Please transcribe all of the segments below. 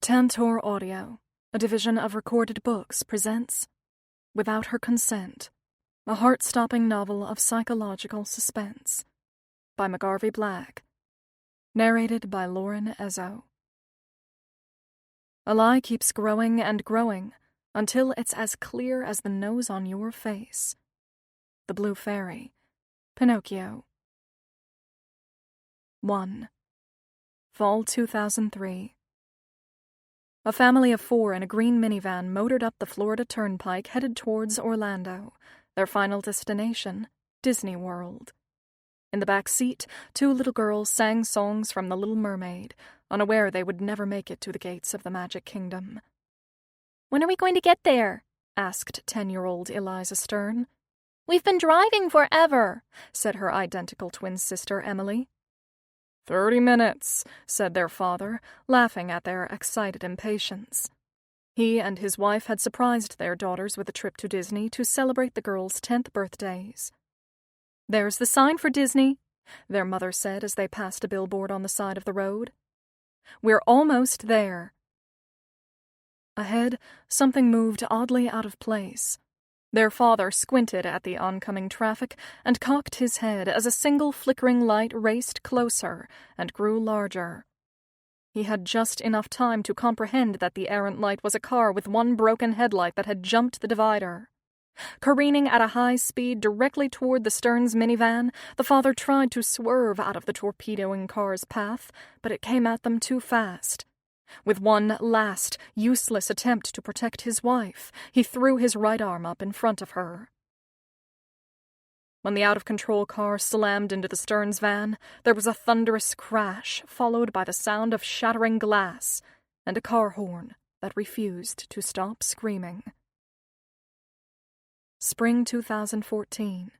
Tantor Audio, a division of Recorded Books, presents Without Her Consent, a heart-stopping novel of psychological suspense, by McGarvey Black, narrated by Lauren Ezzo. A lie keeps growing and growing until it's as clear as the nose on your face. The Blue Fairy, Pinocchio. 1. Fall 2003. A family of 4 in a green minivan motored up the Florida Turnpike headed towards Orlando, their final destination, Disney World. In the back seat, 2 little girls sang songs from The Little Mermaid, unaware they would never make it to the gates of the Magic Kingdom. "When are we going to get there?" asked 10-year-old Eliza Stern. "We've been driving forever," said her identical twin sister Emily. 30 minutes, said their father, laughing at their excited impatience. He and his wife had surprised their daughters with a trip to Disney to celebrate the girls' 10th birthdays. "There's the sign for Disney," their mother said as they passed a billboard on the side of the road. "We're almost there." Ahead, something moved oddly out of place. Their father squinted at the oncoming traffic and cocked his head as a single flickering light raced closer and grew larger. He had just enough time to comprehend that the errant light was a car with one broken headlight that had jumped the divider. Careening at a high speed directly toward the Stearns minivan, the father tried to swerve out of the torpedoing car's path, but it came at them too fast. With one last, useless attempt to protect his wife, he threw his right arm up in front of her. When the out-of-control car slammed into the Stearns van, there was a thunderous crash, followed by the sound of shattering glass, and a car horn that refused to stop screaming. Spring 2014,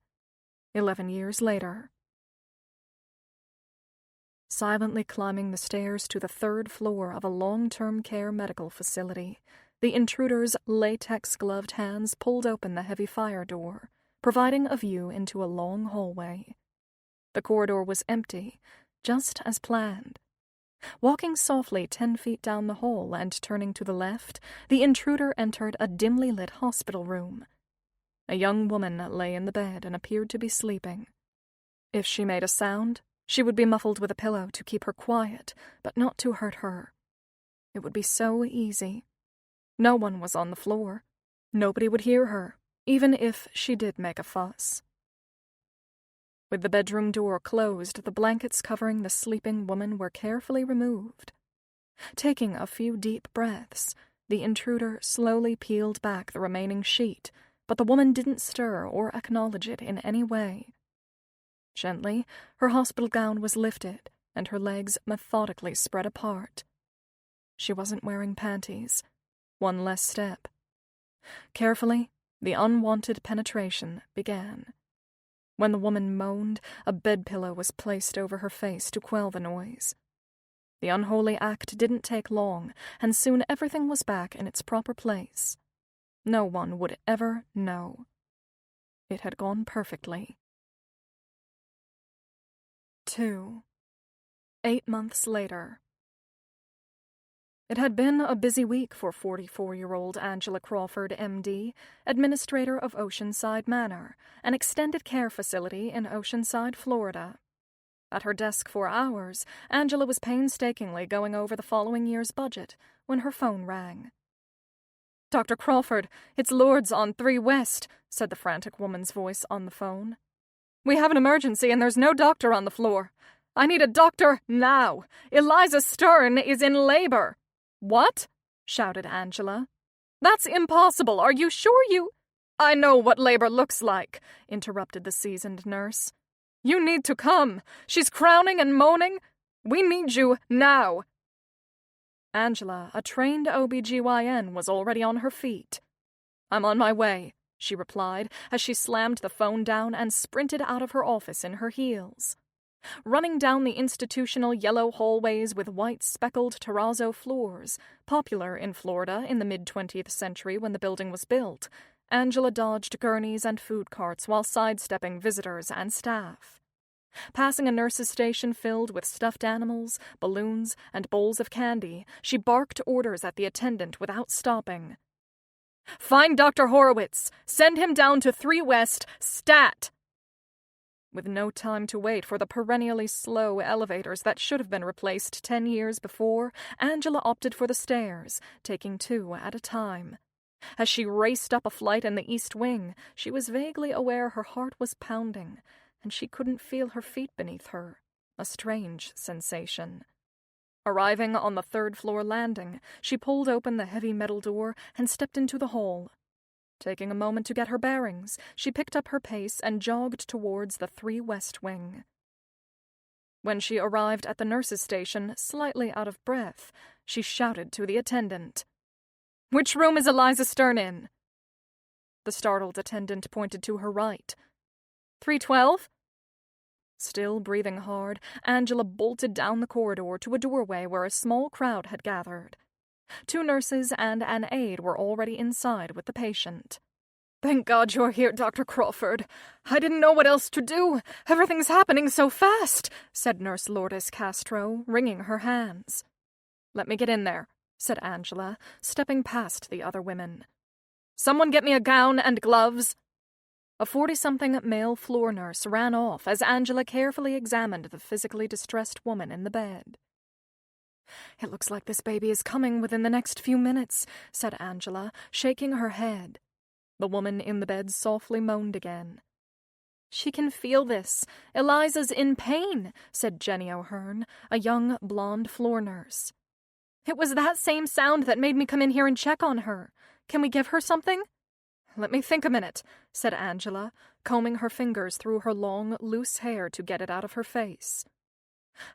11 years later. Silently climbing the stairs to the 3rd floor of a long-term care medical facility, the intruder's latex-gloved hands pulled open the heavy fire door, providing a view into a long hallway. The corridor was empty, just as planned. Walking softly 10 feet down the hall and turning to the left, the intruder entered a dimly lit hospital room. A young woman lay in the bed and appeared to be sleeping. If she made a sound, she would be muffled with a pillow to keep her quiet, but not to hurt her. It would be so easy. No one was on the floor. Nobody would hear her, even if she did make a fuss. With the bedroom door closed, the blankets covering the sleeping woman were carefully removed. Taking a few deep breaths, the intruder slowly peeled back the remaining sheet, but the woman didn't stir or acknowledge it in any way. Gently, her hospital gown was lifted, and her legs methodically spread apart. She wasn't wearing panties. One less step. Carefully, the unwanted penetration began. When the woman moaned, a bedpillow was placed over her face to quell the noise. The unholy act didn't take long, and soon everything was back in its proper place. No one would ever know. It had gone perfectly. 2. 8 months later. It had been a busy week for 44-year-old Angela Crawford, M.D., administrator of Oceanside Manor, an extended care facility in Oceanside, Florida. At her desk for hours, Angela was painstakingly going over the following year's budget when her phone rang. "Dr. Crawford, it's Lourdes on 3 West, said the frantic woman's voice on the phone. "We have an emergency and there's no doctor on the floor. I need a doctor now. Eliza Stern is in labor." "What?" shouted Angela. "That's impossible. Are you sure you—" "I know what labor looks like," interrupted the seasoned nurse. "You need to come. She's crowning and moaning. We need you now." Angela, a trained OB-GYN, was already on her feet. "I'm on my way," she replied as she slammed the phone down and sprinted out of her office in her heels. Running down the institutional yellow hallways with white speckled terrazzo floors, popular in Florida in the mid-20th century when the building was built, Angela dodged gurneys and food carts while sidestepping visitors and staff. Passing a nurse's station filled with stuffed animals, balloons, and bowls of candy, she barked orders at the attendant without stopping. "Find Dr. Horowitz! Send him down to 3 West, stat!" With no time to wait for the perennially slow elevators that should have been replaced 10 years before, Angela opted for the stairs, taking 2 at a time. As she raced up a flight in the East Wing, she was vaguely aware her heart was pounding, and she couldn't feel her feet beneath her, a strange sensation. Arriving on the 3rd-floor landing, she pulled open the heavy metal door and stepped into the hall. Taking a moment to get her bearings, she picked up her pace and jogged towards the 3 West Wing. When she arrived at the nurse's station, slightly out of breath, she shouted to the attendant, "Which room is Eliza Stern in?" The startled attendant pointed to her right. 312? Still breathing hard, Angela bolted down the corridor to a doorway where a small crowd had gathered. 2 nurses and an aide were already inside with the patient. "Thank God you're here, Dr. Crawford. I didn't know what else to do. Everything's happening so fast," said Nurse Lourdes Castro, wringing her hands. "Let me get in there," said Angela, stepping past the other women. "Someone get me a gown and gloves." A 40-something male floor nurse ran off as Angela carefully examined the physically distressed woman in the bed. "It looks like this baby is coming within the next few minutes," said Angela, shaking her head. The woman in the bed softly moaned again. "She can feel this. Eliza's in pain," said Jenny O'Hearn, a young blonde floor nurse. "It was that same sound that made me come in here and check on her. Can we give her something?" "Let me think a minute," said Angela, combing her fingers through her long, loose hair to get it out of her face.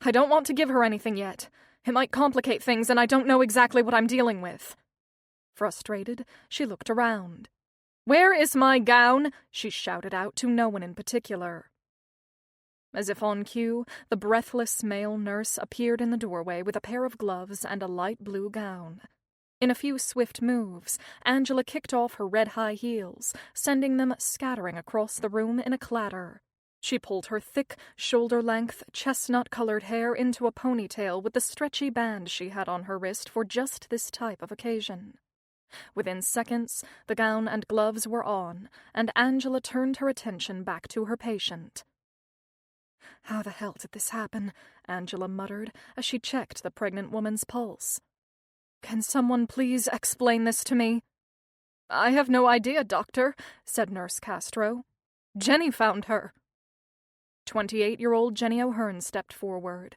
"I don't want to give her anything yet. It might complicate things, and I don't know exactly what I'm dealing with." Frustrated, she looked around. "Where is my gown?" she shouted out to no one in particular. As if on cue, the breathless male nurse appeared in the doorway with a pair of gloves and a light blue gown. In a few swift moves, Angela kicked off her red high heels, sending them scattering across the room in a clatter. She pulled her thick, shoulder-length, chestnut-colored hair into a ponytail with the stretchy band she had on her wrist for just this type of occasion. Within seconds, the gown and gloves were on, and Angela turned her attention back to her patient. "How the hell did this happen?" Angela muttered as she checked the pregnant woman's pulse. "Can someone please explain this to me?" "I have no idea, Doctor," said Nurse Castro. "Jenny found her." 28-year-old Jenny O'Hearn stepped forward.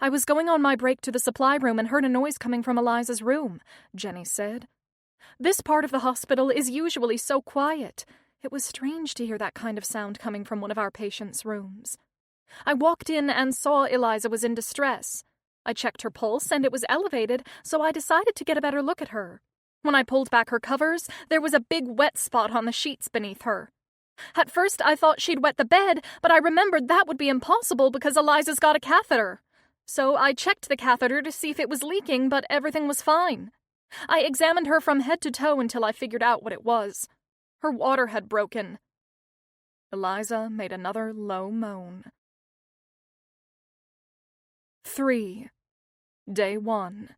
"I was going on my break to the supply room and heard a noise coming from Eliza's room," Jenny said. "This part of the hospital is usually so quiet. It was strange to hear that kind of sound coming from one of our patients' rooms. I walked in and saw Eliza was in distress. I checked her pulse and it was elevated, so I decided to get a better look at her. When I pulled back her covers, there was a big wet spot on the sheets beneath her. At first I thought she'd wet the bed, but I remembered that would be impossible because Eliza's got a catheter. So I checked the catheter to see if it was leaking, but everything was fine. I examined her from head to toe until I figured out what it was. Her water had broken." Eliza made another low moan. 3. Day 1.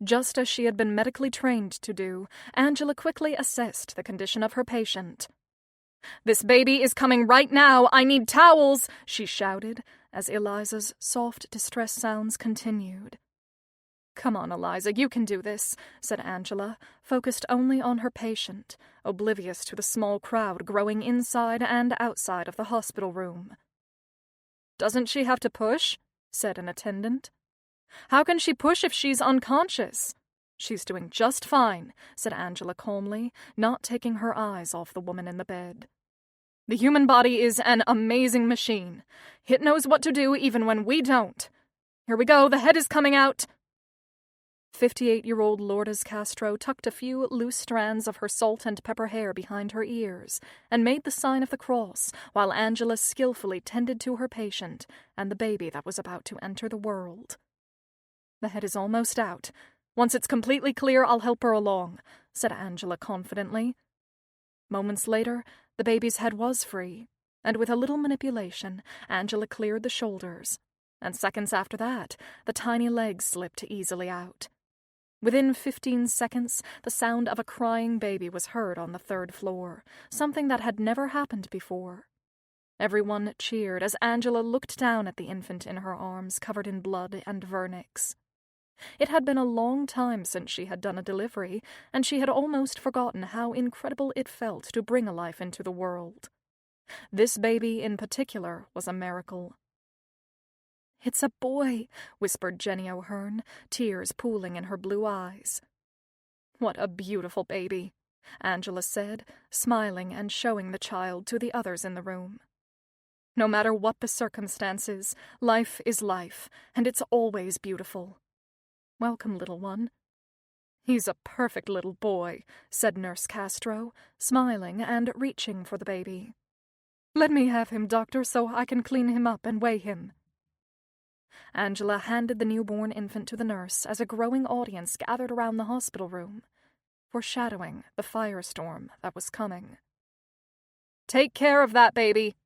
Just as she had been medically trained to do, Angela quickly assessed the condition of her patient. "This baby is coming right now! I need towels!" she shouted, as Eliza's soft distress sounds continued. "Come on, Eliza, you can do this," said Angela, focused only on her patient, oblivious to the small crowd growing inside and outside of the hospital room. "Doesn't she have to push?" said an attendant. "How can she push if she's unconscious?" "She's doing just fine," said Angela calmly, not taking her eyes off the woman in the bed. "The human body is an amazing machine. It knows what to do even when we don't. Here we go, the head is coming out." 58-year-old Lourdes Castro tucked a few loose strands of her salt and pepper hair behind her ears and made the sign of the cross while Angela skillfully tended to her patient and the baby that was about to enter the world. "The head is almost out. Once it's completely clear, I'll help her along," said Angela confidently. Moments later, the baby's head was free, and with a little manipulation, Angela cleared the shoulders, and seconds after that, the tiny legs slipped easily out. Within 15 seconds, the sound of a crying baby was heard on the 3rd floor, something that had never happened before. Everyone cheered as Angela looked down at the infant in her arms covered in blood and vernix. It had been a long time since she had done a delivery, and she had almost forgotten how incredible it felt to bring a life into the world. This baby in particular was a miracle. "It's a boy," whispered Jenny O'Hearn, tears pooling in her blue eyes. "What a beautiful baby," Angela said, smiling and showing the child to the others in the room. "No matter what the circumstances, life is life, and it's always beautiful. Welcome, little one." "He's a perfect little boy," said Nurse Castro, smiling and reaching for the baby. "Let me have him, doctor, so I can clean him up and weigh him." Angela handed the newborn infant to the nurse as a growing audience gathered around the hospital room, foreshadowing the firestorm that was coming. "Take care of that baby,"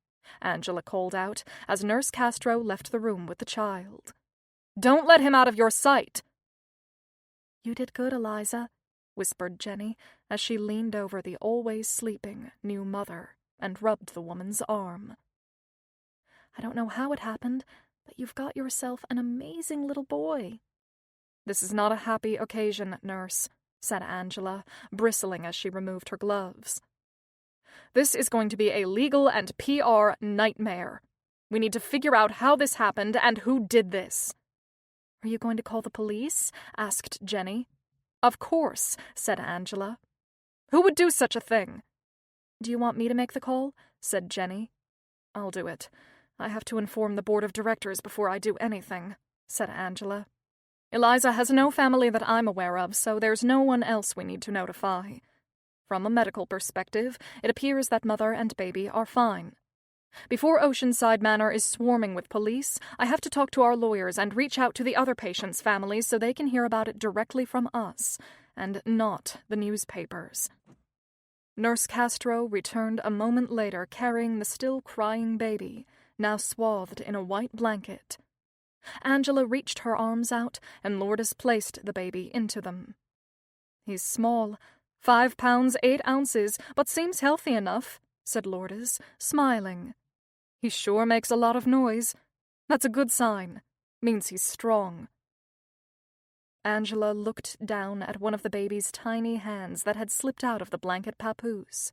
Angela called out as Nurse Castro left the room with the child. "Don't let him out of your sight." "You did good, Eliza," whispered Jenny as she leaned over the always sleeping new mother and rubbed the woman's arm. "I don't know how it happened, but you've got yourself an amazing little boy." "This is not a happy occasion, nurse," said Angela, bristling as she removed her gloves. "This is going to be a legal and PR nightmare. We need to figure out how this happened and who did this." "Are you going to call the police?" asked Jenny. "Of course," said Angela. "Who would do such a thing?" "Do you want me to make the call?" said Jenny. "I'll do it. I have to inform the board of directors before I do anything," said Angela. "Eliza has no family that I'm aware of, so there's no one else we need to notify. From a medical perspective, it appears that mother and baby are fine. Before Oceanside Manor is swarming with police, I have to talk to our lawyers and reach out to the other patients' families so they can hear about it directly from us, and not the newspapers." Nurse Castro returned a moment later carrying the still crying baby, now swathed in a white blanket. Angela reached her arms out, and Lourdes placed the baby into them. "He's small, 5 pounds 8 ounces, but seems healthy enough," said Lourdes, smiling. "He sure makes a lot of noise. That's a good sign. Means he's strong." Angela looked down at one of the baby's tiny hands that had slipped out of the blanket papoose.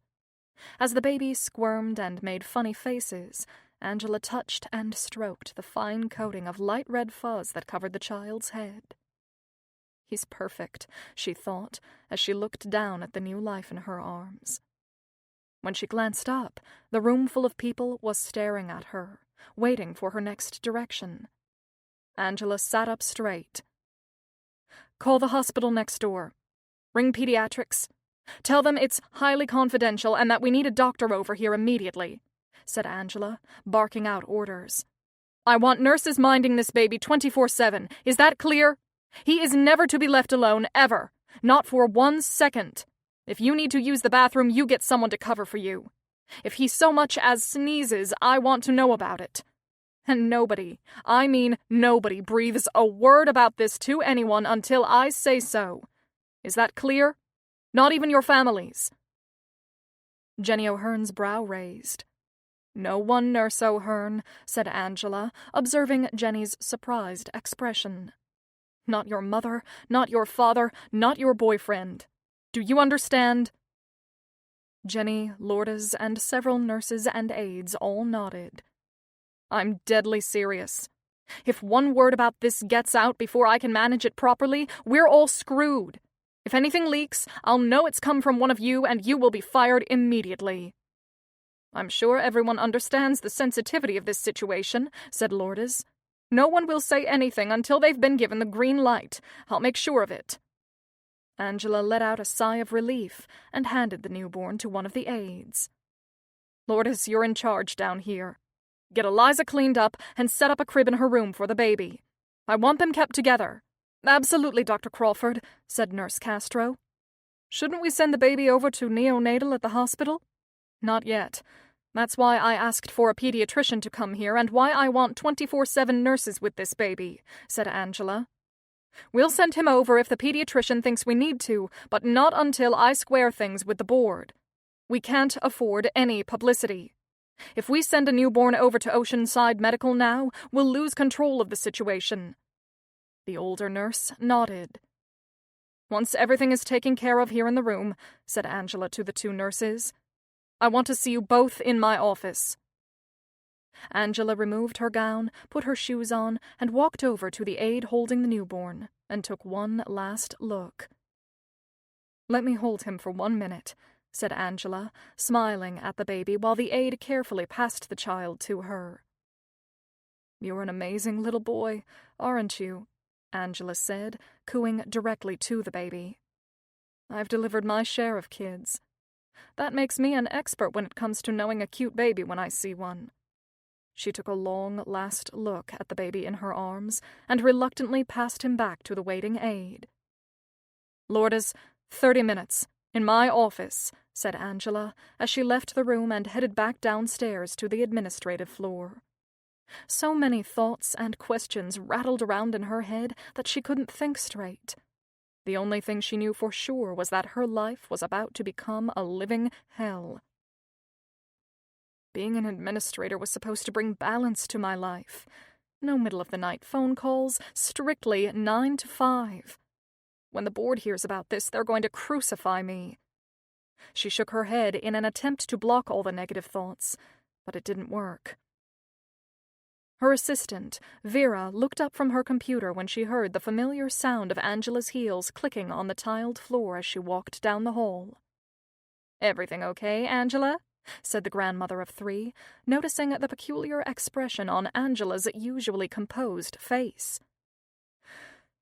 As the baby squirmed and made funny faces, Angela touched and stroked the fine coating of light red fuzz that covered the child's head. "He's perfect," she thought, as she looked down at the new life in her arms. When she glanced up, the room full of people was staring at her, waiting for her next direction. Angela sat up straight. "Call the hospital next door. Ring pediatrics. Tell them it's highly confidential and that we need a doctor over here immediately," said Angela, barking out orders. "I want nurses minding this baby 24/7. Is that clear? He is never to be left alone, ever. Not for 1 second. If you need to use the bathroom, you get someone to cover for you. If he so much as sneezes, I want to know about it. And nobody, I mean nobody, breathes a word about this to anyone until I say so. Is that clear? Not even your families." Jenny O'Hearn's brow raised. "No one, Nurse O'Hearn," said Angela, observing Jenny's surprised expression. "Not your mother, not your father, not your boyfriend. Do you understand?" Jenny, Lourdes, and several nurses and aides all nodded. "I'm deadly serious. If one word about this gets out before I can manage it properly, we're all screwed. If anything leaks, I'll know it's come from one of you and you will be fired immediately." "I'm sure everyone understands the sensitivity of this situation," said Lourdes. "No one will say anything until they've been given the green light. I'll make sure of it." Angela let out a sigh of relief and handed the newborn to one of the aides. "Lourdes, you're in charge down here. Get Eliza cleaned up and set up a crib in her room for the baby. I want them kept together." "Absolutely, Dr. Crawford," said Nurse Castro. "Shouldn't we send the baby over to neonatal at the hospital?" "Not yet. That's why I asked for a pediatrician to come here and why I want 24/7 nurses with this baby," said Angela. "We'll send him over if the pediatrician thinks we need to, but not until I square things with the board. We can't afford any publicity. If we send a newborn over to Oceanside Medical now, we'll lose control of the situation." The older nurse nodded. "Once everything is taken care of here in the room," said Angela to the two nurses, "I want to see you both in my office." Angela removed her gown, put her shoes on, and walked over to the aide holding the newborn, and took one last look. "Let me hold him for 1 minute," said Angela, smiling at the baby while the aide carefully passed the child to her. "You're an amazing little boy, aren't you?" Angela said, cooing directly to the baby. "I've delivered my share of kids. That makes me an expert when it comes to knowing a cute baby when I see one." She took a long last look at the baby in her arms and reluctantly passed him back to the waiting aide. "Lourdes, 30 minutes, in my office," said Angela, as she left the room and headed back downstairs to the administrative floor. So many thoughts and questions rattled around in her head that she couldn't think straight. The only thing she knew for sure was that her life was about to become a living hell. Being an administrator was supposed to bring balance to my life. No middle-of-the-night phone calls, strictly 9 to 5. When the board hears about this, they're going to crucify me. She shook her head in an attempt to block all the negative thoughts, but it didn't work. Her assistant, Vera, looked up from her computer when she heard the familiar sound of Angela's heels clicking on the tiled floor as she walked down the hall. "Everything okay, Angela?" said the grandmother of 3, noticing the peculiar expression on Angela's usually composed face.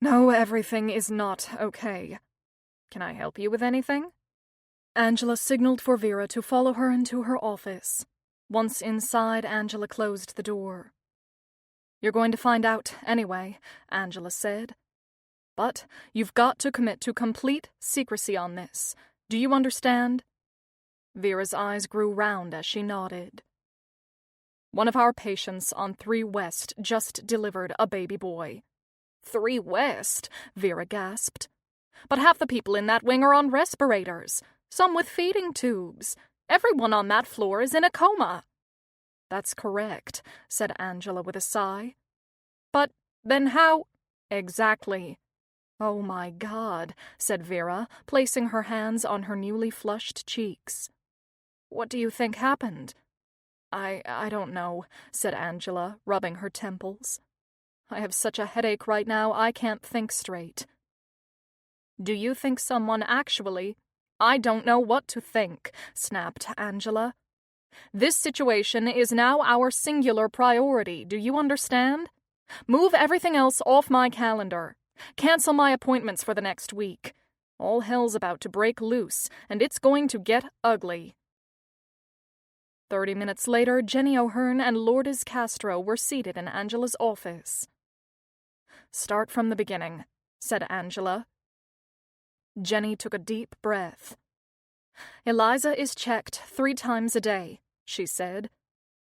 "No, everything is not okay. Can I help you with anything?" Angela signaled for Vera to follow her into her office. Once inside, Angela closed the door. "You're going to find out anyway," Angela said. "But you've got to commit to complete secrecy on this. Do you understand?" Vera's eyes grew round as she nodded. "One of our patients on 3 West just delivered a baby boy." 3 West? Vera gasped. "But half the people in that wing are on respirators, some with feeding tubes. Everyone on that floor is in a coma." "That's correct," said Angela with a sigh. "But then how—" "Exactly." "Oh my God," said Vera, placing her hands on her newly flushed cheeks. "What do you think happened?" I don't know," said Angela, rubbing her temples. "I have such a headache right now I can't think straight." "Do you think someone actually—" "I don't know what to think," snapped Angela. "This situation is now our singular priority, do you understand? Move everything else off my calendar. Cancel my appointments for the next week. All hell's about to break loose, and it's going to get ugly." 30 minutes later, Jenny O'Hearn and Lourdes Castro were seated in Angela's office. "Start from the beginning," said Angela. Jenny took a deep breath. "Eliza is checked 3 times a day," she said.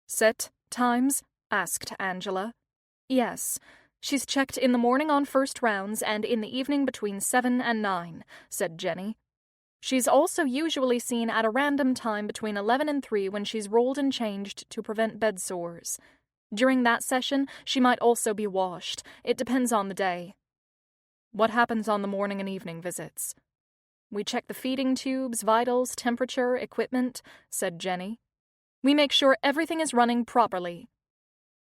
"Set times?" asked Angela. "Yes. She's checked in the morning on first rounds and in the evening between 7 and 9, said Jenny. "She's also usually seen at a random time between 11 and 3 when she's rolled and changed to prevent bed sores. During that session, she might also be washed. It depends on the day." "What happens on the morning and evening visits?" "We check the feeding tubes, vitals, temperature, equipment," said Jenny. "We make sure everything is running properly."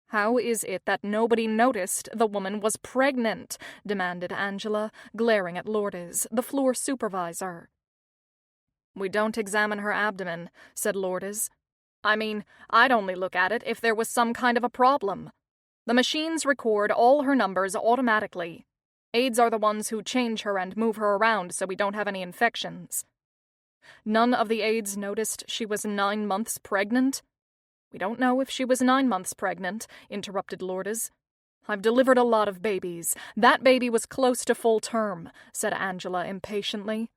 "How is it that nobody noticed the woman was pregnant?" demanded Angela, glaring at Lourdes, the floor supervisor. "We don't examine her abdomen," said Lourdes. "I mean, I'd only look at it if there was some kind of a problem. The machines record all her numbers automatically. Aides are the ones who change her and move her around so we don't have any infections." "None of the aides noticed she was 9 months pregnant?" "We don't know if she was 9 months pregnant," interrupted Lourdes. "I've delivered a lot of babies. That baby was close to full term," said Angela impatiently.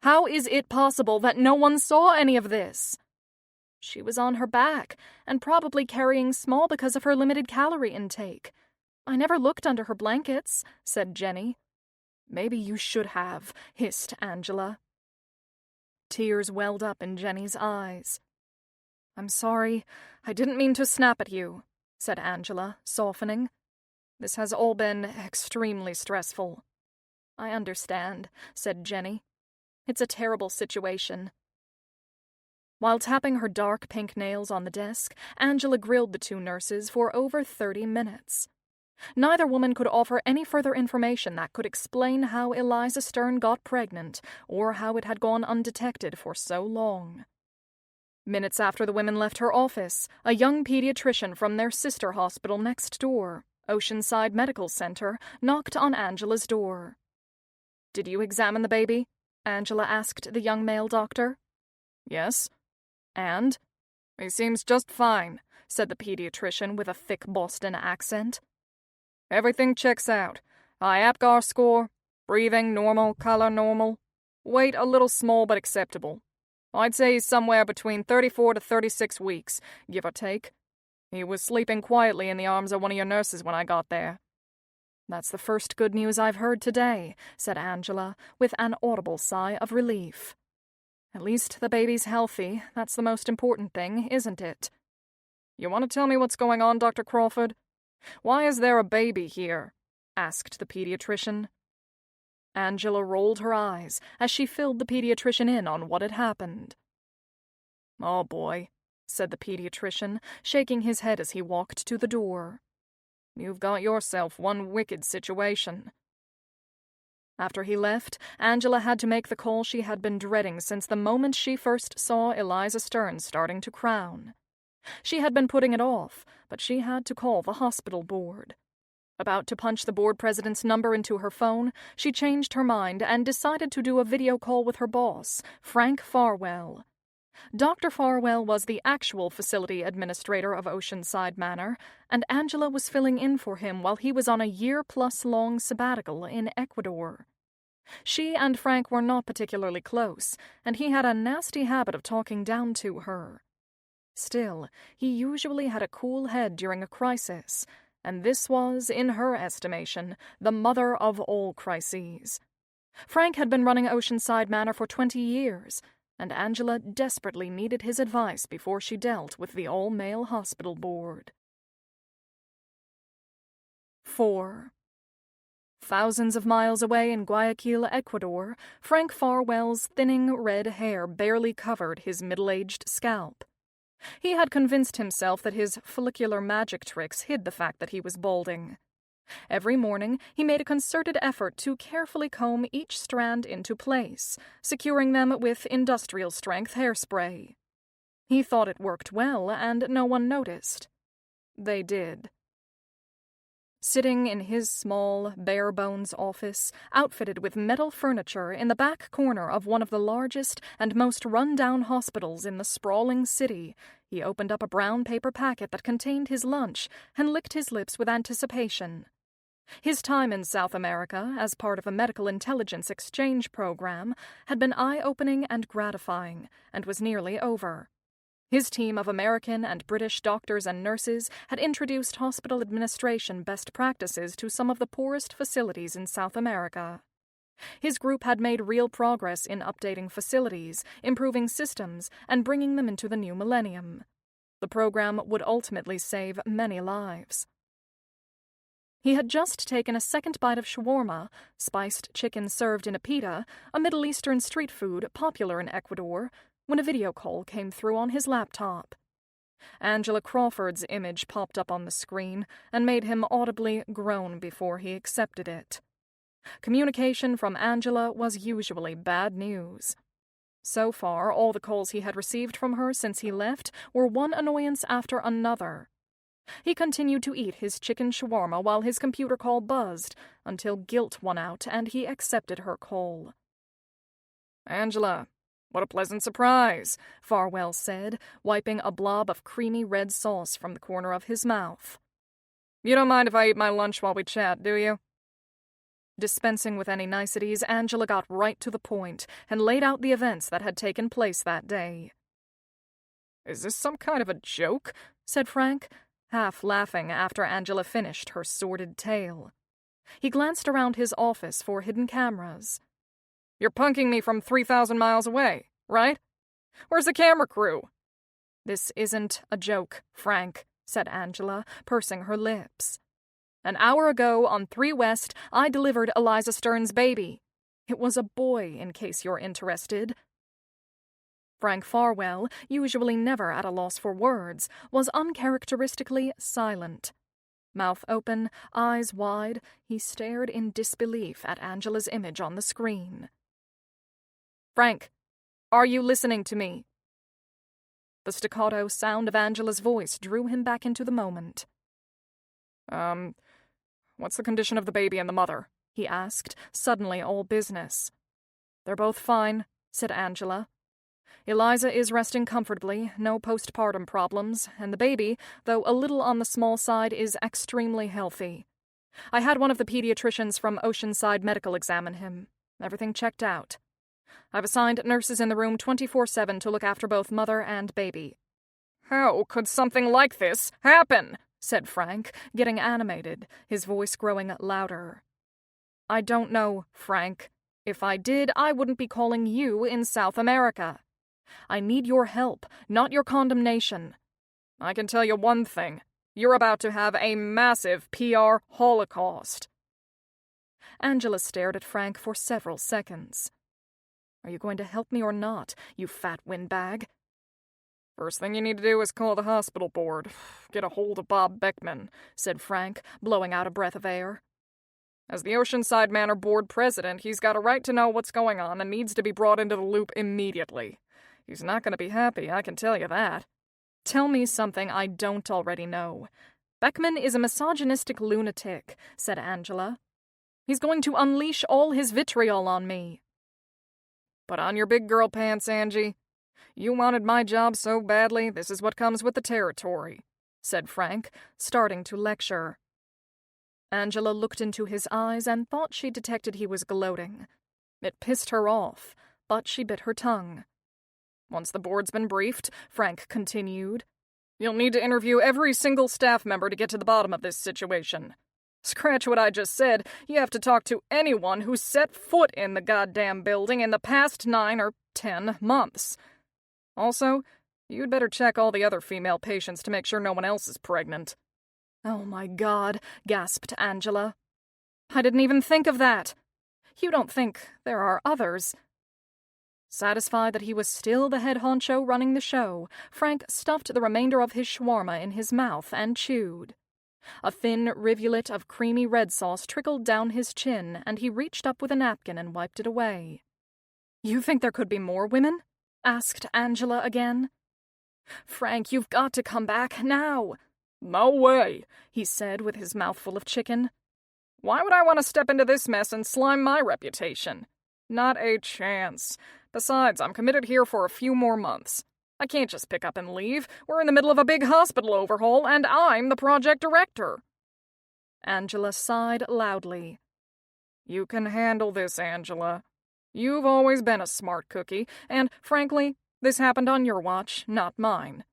"How is it possible that no one saw any of this?" She was on her back, and probably carrying small because of her limited calorie intake. I never looked under her blankets, said Jenny. Maybe you should have, hissed Angela. Tears welled up in Jenny's eyes. I'm sorry, I didn't mean to snap at you, said Angela, softening. This has all been extremely stressful. I understand, said Jenny. It's a terrible situation. While tapping her dark pink nails on the desk, Angela grilled the two nurses for over 30 minutes. Neither woman could offer any further information that could explain how Eliza Stern got pregnant or how it had gone undetected for so long. Minutes after the women left her office, a young pediatrician from their sister hospital next door, Oceanside Medical Center, knocked on Angela's door. Did you examine the baby? Angela asked the young male doctor. Yes. And? He seems just fine, said the pediatrician with a thick Boston accent. Everything checks out. High APGAR score, breathing normal, color normal, weight a little small but acceptable. I'd say he's somewhere between 34 to 36 weeks, give or take. He was sleeping quietly in the arms of one of your nurses when I got there. That's the first good news I've heard today, said Angela, with an audible sigh of relief. At least the baby's healthy. That's the most important thing, isn't it? You want to tell me what's going on, Dr. Crawford? Why is there a baby here? Asked the pediatrician. Angela rolled her eyes as she filled the pediatrician in on what had happened. Oh boy, said the pediatrician, shaking his head as he walked to the door. You've got yourself one wicked situation. After he left, Angela had to make the call she had been dreading since the moment she first saw Eliza Stern starting to crown. She had been putting it off, but she had to call the hospital board. About to punch the board president's number into her phone, she changed her mind and decided to do a video call with her boss, Frank Farwell. Dr. Farwell was the actual facility administrator of Oceanside Manor, and Angela was filling in for him while he was on a year-plus-long sabbatical in Ecuador. She and Frank were not particularly close, and he had a nasty habit of talking down to her. Still, he usually had a cool head during a crisis, and this was, in her estimation, the mother of all crises. Frank had been running Oceanside Manor for 20 years, and Angela desperately needed his advice before she dealt with the all-male hospital board. 4. Thousands of miles away in Guayaquil, Ecuador, Frank Farwell's thinning red hair barely covered his middle-aged scalp. He had convinced himself that his follicular magic tricks hid the fact that he was balding. Every morning, he made a concerted effort to carefully comb each strand into place, securing them with industrial-strength hairspray. He thought it worked well, and no one noticed. They did. Sitting in his small, bare-bones office, outfitted with metal furniture in the back corner of one of the largest and most run-down hospitals in the sprawling city, he opened up a brown paper packet that contained his lunch and licked his lips with anticipation. His time in South America, as part of a medical intelligence exchange program, had been eye-opening and gratifying, and was nearly over. His team of American and British doctors and nurses had introduced hospital administration best practices to some of the poorest facilities in South America. His group had made real progress in updating facilities, improving systems, and bringing them into the new millennium. The program would ultimately save many lives. He had just taken a second bite of shawarma, spiced chicken served in a pita, a Middle Eastern street food popular in Ecuador, when a video call came through on his laptop. Angela Crawford's image popped up on the screen and made him audibly groan before he accepted it. Communication from Angela was usually bad news. So far, all the calls he had received from her since he left were one annoyance after another. He continued to eat his chicken shawarma while his computer call buzzed, until guilt won out and he accepted her call. "Angela, what a pleasant surprise," Farwell said, wiping a blob of creamy red sauce from the corner of his mouth. "You don't mind if I eat my lunch while we chat, do you?" Dispensing with any niceties, Angela got right to the point and laid out the events that had taken place that day. Is this some kind of a joke? Said Frank, half laughing after Angela finished her sordid tale. He glanced around his office for hidden cameras. You're punking me from 3,000 miles away, right? Where's the camera crew? This isn't a joke, Frank, said Angela, pursing her lips. An hour ago on 3 West, I delivered Eliza Stern's baby. It was a boy, in case you're interested. Frank Farwell, usually never at a loss for words, was uncharacteristically silent. Mouth open, eyes wide, he stared in disbelief at Angela's image on the screen. Frank, are you listening to me? The staccato sound of Angela's voice drew him back into the moment. What's the condition of the baby and the mother? He asked, suddenly all business. They're both fine, said Angela. Eliza is resting comfortably, no postpartum problems, and the baby, though a little on the small side, is extremely healthy. I had one of the pediatricians from Oceanside Medical examine him. Everything checked out. I've assigned nurses in the room 24/7 to look after both mother and baby. How could something like this happen? Said Frank, getting animated, his voice growing louder. I don't know, Frank. If I did, I wouldn't be calling you in South America. I need your help, not your condemnation. I can tell you one thing. You're about to have a massive PR holocaust. Angela stared at Frank for several seconds. Are you going to help me or not, you fat windbag? First thing you need to do is call the hospital board. Get a hold of Bob Beckman, said Frank, blowing out a breath of air. As the Oceanside Manor board president, he's got a right to know what's going on and needs to be brought into the loop immediately. He's not going to be happy, I can tell you that. Tell me something I don't already know. Beckman is a misogynistic lunatic, said Angela. He's going to unleash all his vitriol on me. Put on your big girl pants, Angie. You wanted my job so badly, this is what comes with the territory, said Frank, starting to lecture. Angela looked into his eyes and thought she detected he was gloating. It pissed her off, but she bit her tongue. Once the board's been briefed, Frank continued, you'll need to interview every single staff member to get to the bottom of this situation. Scratch what I just said, you have to talk to anyone who's set foot in the goddamn building in the past 9 or 10 months. Also, you'd better check all the other female patients to make sure no one else is pregnant. Oh my God, gasped Angela. I didn't even think of that. You don't think there are others? Satisfied that he was still the head honcho running the show, Frank stuffed the remainder of his shawarma in his mouth and chewed. A thin rivulet of creamy red sauce trickled down his chin, and he reached up with a napkin and wiped it away. You think there could be more women? Asked Angela again. Frank, you've got to come back now. No way, he said with his mouth full of chicken. Why would I want to step into this mess and slime my reputation? Not a chance. Besides, I'm committed here for a few more months. I can't just pick up and leave. We're in the middle of a big hospital overhaul, and I'm the project director. Angela sighed loudly. You can handle this, Angela. You've always been a smart cookie, and, frankly, this happened on your watch, not mine.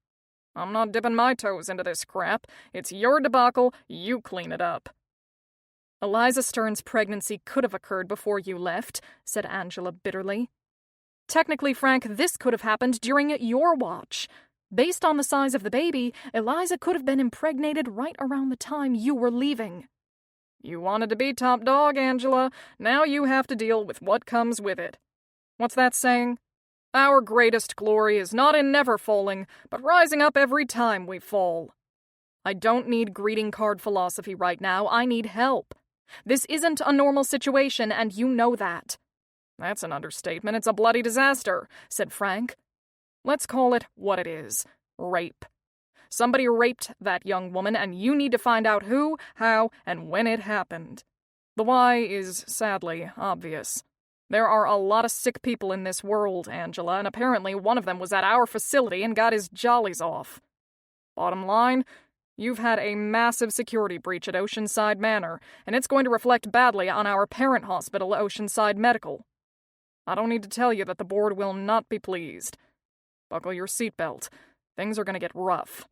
I'm not dipping my toes into this crap. It's your debacle, you clean it up. Eliza Stern's pregnancy could have occurred before you left, said Angela bitterly. Technically, Frank, this could have happened during your watch. Based on the size of the baby, Eliza could have been impregnated right around the time you were leaving. You wanted to be top dog, Angela. Now you have to deal with what comes with it. What's that saying? Our greatest glory is not in never falling, but rising up every time we fall. I don't need greeting card philosophy right now. I need help. This isn't a normal situation, and you know that. That's an understatement. It's a bloody disaster, said Frank. Let's call it what it is. Rape. Somebody raped that young woman, and you need to find out who, how, and when it happened. The why is, sadly, obvious. There are a lot of sick people in this world, Angela, and apparently one of them was at our facility and got his jollies off. Bottom line, you've had a massive security breach at Oceanside Manor, and it's going to reflect badly on our parent hospital, Oceanside Medical. I don't need to tell you that the board will not be pleased. Buckle your seatbelt. Things are gonna get rough."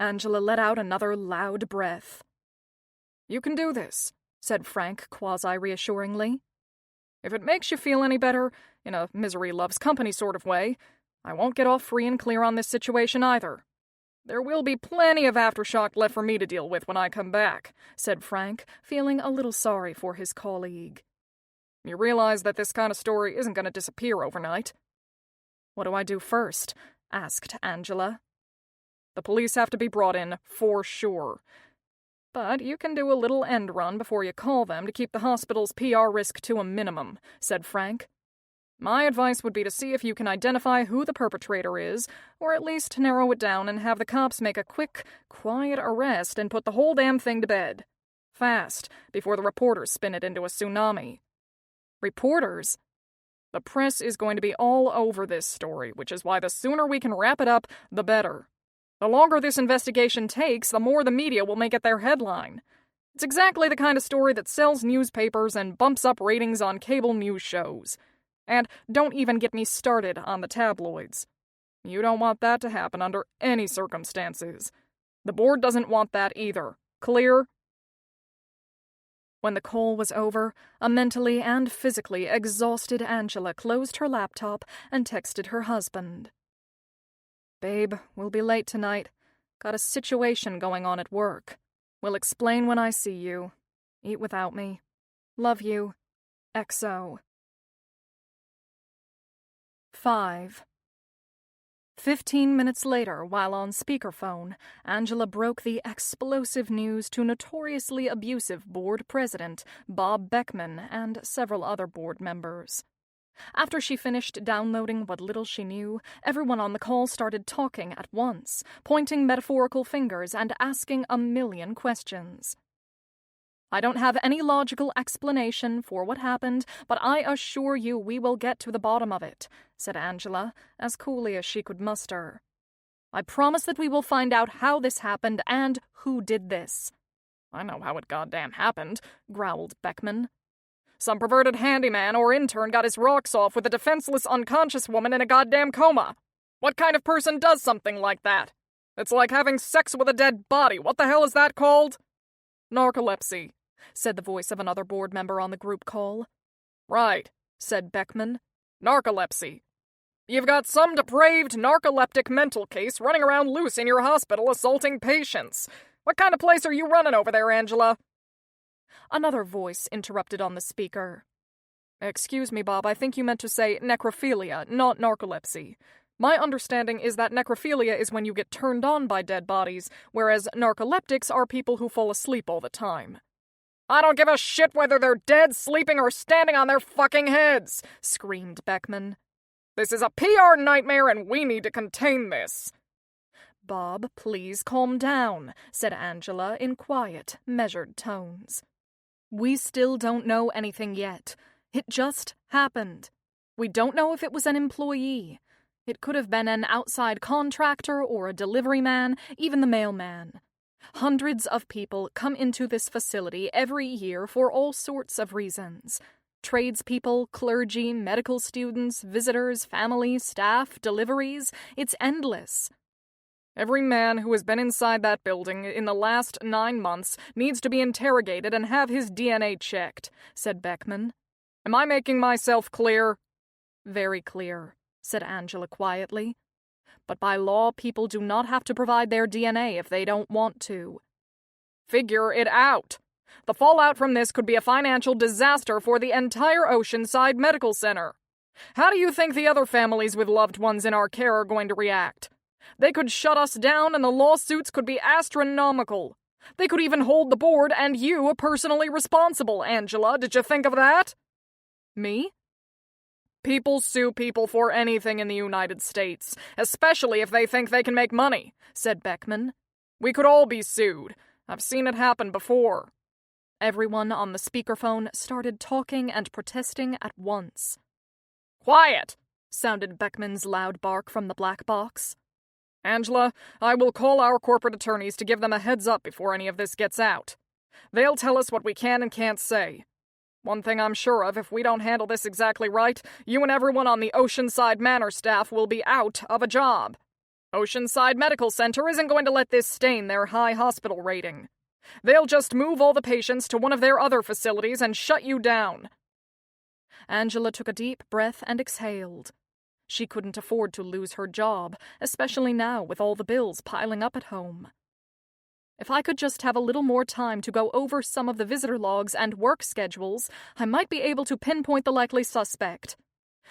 Angela let out another loud breath. "You can do this," said Frank quasi-reassuringly. "If it makes you feel any better, in a misery loves company sort of way, I won't get off free and clear on this situation either. There will be plenty of aftershock left for me to deal with when I come back," said Frank, feeling a little sorry for his colleague. "You realize that this kind of story isn't going to disappear overnight." "What do I do first?" asked Angela. "The police have to be brought in, for sure. But you can do a little end run before you call them to keep the hospital's PR risk to a minimum," said Frank. "My advice would be to see if you can identify who the perpetrator is, or at least narrow it down and have the cops make a quick, quiet arrest and put the whole damn thing to bed. Fast, before the reporters spin it into a tsunami." "Reporters?" "The press is going to be all over this story, which is why the sooner we can wrap it up, the better. The longer this investigation takes, the more the media will make it their headline. It's exactly the kind of story that sells newspapers and bumps up ratings on cable news shows. And don't even get me started on the tabloids. You don't want that to happen under any circumstances. The board doesn't want that either. Clear?" When the call was over, a mentally and physically exhausted Angela closed her laptop and texted her husband. "Babe, we'll be late tonight. Got a situation going on at work. Will explain when I see you. Eat without me. Love you. XO." 5. 15 minutes later, while on speakerphone, Angela broke the explosive news to notoriously abusive board president Bob Beckman and several other board members. After she finished downloading what little she knew, everyone on the call started talking at once, pointing metaphorical fingers and asking a million questions. "I don't have any logical explanation for what happened, but I assure you we will get to the bottom of it," said Angela, as coolly as she could muster. "I promise that we will find out how this happened and who did this." "I know how it goddamn happened," growled Beckman. "Some perverted handyman or intern got his rocks off with a defenseless unconscious woman in a goddamn coma. What kind of person does something like that? It's like having sex with a dead body. What the hell is that called?" "Narcolepsy," said the voice of another board member on the group call. "Right," said Beckman. "Narcolepsy. You've got some depraved narcoleptic mental case running around loose in your hospital assaulting patients. What kind of place are you running over there, Angela?" Another voice interrupted on the speaker. "Excuse me, Bob, I think you meant to say necrophilia, not narcolepsy. My understanding is that necrophilia is when you get turned on by dead bodies, whereas narcoleptics are people who fall asleep all the time." "I don't give a shit whether they're dead, sleeping, or standing on their fucking heads!" screamed Beckman. "This is a PR nightmare and we need to contain this." "Bob, please calm down," said Angela in quiet, measured tones. "We still don't know anything yet. It just happened. We don't know if it was an employee. It could have been an outside contractor or a delivery man, even the mailman. Hundreds of people come into this facility every year for all sorts of reasons. Tradespeople, clergy, medical students, visitors, family, staff, deliveries. It's endless. Every man who has been inside that building in the last 9 months needs to be interrogated and have his DNA checked," said Beckman. "Am I making myself clear?" "Very clear," said Angela quietly. "But by law, people do not have to provide their DNA if they don't want to." "Figure it out. The fallout from this could be a financial disaster for the entire Oceanside Medical Center. How do you think the other families with loved ones in our care are going to react? They could shut us down and the lawsuits could be astronomical. They could even hold the board and you personally responsible, Angela. Did you think of that?" "Me?" "People sue people for anything in the United States, especially if they think they can make money," said Beckman. "We could all be sued. I've seen it happen before." Everyone on the speakerphone started talking and protesting at once. "Quiet!" sounded Beckman's loud bark from the black box. "Angela, I will call our corporate attorneys to give them a heads up before any of this gets out. They'll tell us what we can and can't say. One thing I'm sure of, if we don't handle this exactly right, you and everyone on the Oceanside Manor staff will be out of a job." Oceanside Medical Center isn't going to let this stain their high hospital rating. They'll just move all the patients to one of their other facilities and shut you down." Angela took a deep breath and exhaled. She couldn't afford to lose her job, especially now with all the bills piling up at home. "If I could just have a little more time to go over some of the visitor logs and work schedules, I might be able to pinpoint the likely suspect.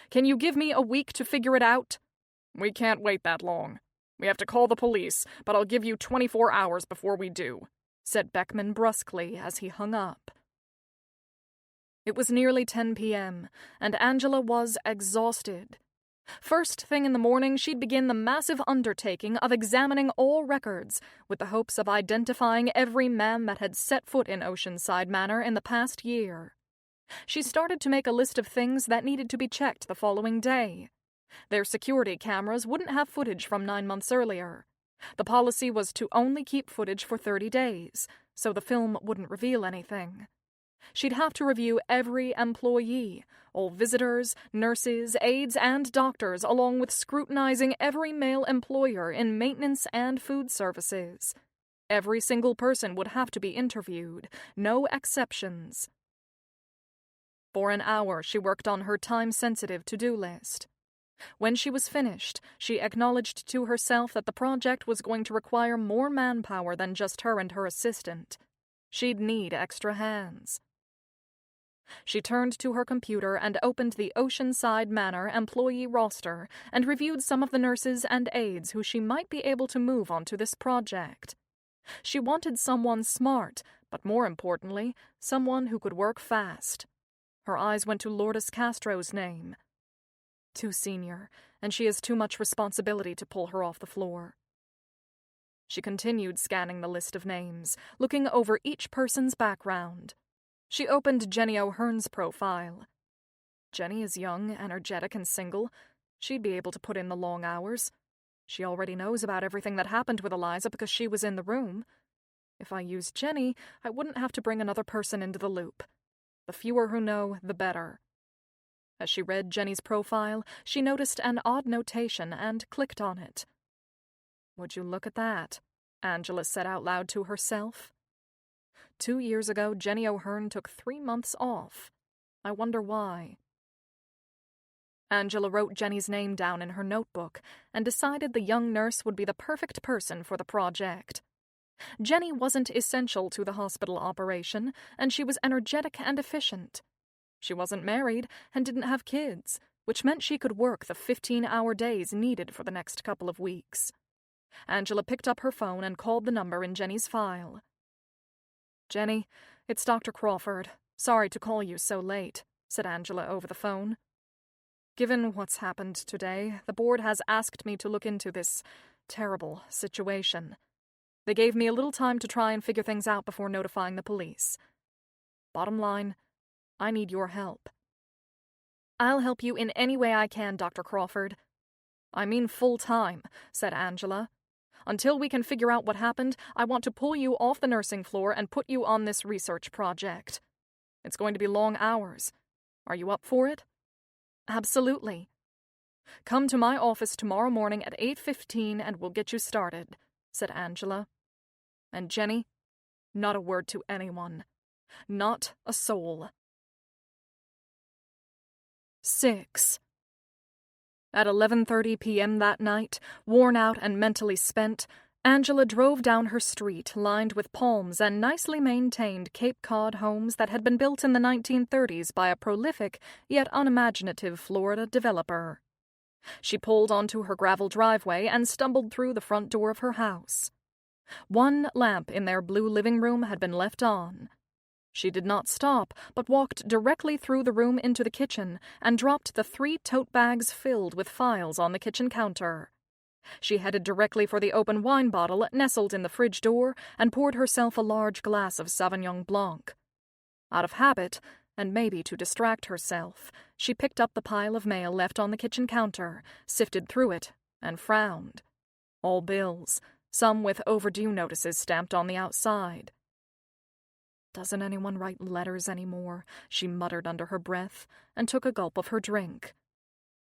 Can you give me a week to figure it out?" "We can't wait that long. We have to call the police, but I'll give you 24 hours before we do," said Beckman brusquely as he hung up. It was nearly 10 p.m., and Angela was exhausted. First thing in the morning, she'd begin the massive undertaking of examining all records, with the hopes of identifying every man that had set foot in Oceanside Manor in the past year. She started to make a list of things that needed to be checked the following day. Their security cameras wouldn't have footage from 9 months earlier. The policy was to only keep footage for 30 days, so the film wouldn't reveal anything. She'd have to review every employee, all visitors, nurses, aides, and doctors, along with scrutinizing every male employer in maintenance and food services. Every single person would have to be interviewed, no exceptions. For an hour, she worked on her time-sensitive to-do list. When she was finished, she acknowledged to herself that the project was going to require more manpower than just her and her assistant. She'd need extra hands. She turned to her computer and opened the Oceanside Manor employee roster and reviewed some of the nurses and aides who she might be able to move onto this project. She wanted someone smart, but more importantly, someone who could work fast. Her eyes went to Lourdes Castro's name. Too senior, and she has too much responsibility to pull her off the floor. She continued scanning the list of names, looking over each person's background. She opened Jenny O'Hearn's profile. Jenny is young, energetic, and single. She'd be able to put in the long hours. She already knows about everything that happened with Eliza because she was in the room. If I used Jenny, I wouldn't have to bring another person into the loop. The fewer who know, the better. As she read Jenny's profile, she noticed an odd notation and clicked on it. "Would you look at that?" Angela said out loud to herself. 2 years ago, Jenny O'Hearn took 3 months off. I wonder why. Angela wrote Jenny's name down in her notebook and decided the young nurse would be the perfect person for the project. Jenny wasn't essential to the hospital operation, and she was energetic and efficient. She wasn't married and didn't have kids, which meant she could work the 15-hour days needed for the next couple of weeks. Angela picked up her phone and called the number in Jenny's file. "Jenny, it's Dr. Crawford. Sorry to call you so late," said Angela over the phone. "Given what's happened today, the board has asked me to look into this terrible situation. They gave me a little time to try and figure things out before notifying the police. Bottom line, I need your help." "I'll help you in any way I can, Dr. Crawford." "I mean full-time," said Angela. "Until we can figure out what happened, I want to pull you off the nursing floor and put you on this research project. It's going to be long hours. Are you up for it?" "Absolutely." "Come to my office tomorrow morning at 8:15 and we'll get you started," said Angela. "And Jenny, not a word to anyone. Not a soul." 6. At 11:30 p.m. that night, worn out and mentally spent, Angela drove down her street lined with palms and nicely maintained Cape Cod homes that had been built in the 1930s by a prolific yet unimaginative Florida developer. She pulled onto her gravel driveway and stumbled through the front door of her house. One lamp in their blue living room had been left on. She did not stop, but walked directly through the room into the kitchen and dropped the 3 tote bags filled with files on the kitchen counter. She headed directly for the open wine bottle nestled in the fridge door and poured herself a large glass of Sauvignon Blanc. Out of habit, and maybe to distract herself, she picked up the pile of mail left on the kitchen counter, sifted through it, and frowned. All bills, some with overdue notices stamped on the outside. "Doesn't anyone write letters anymore?" she muttered under her breath, and took a gulp of her drink.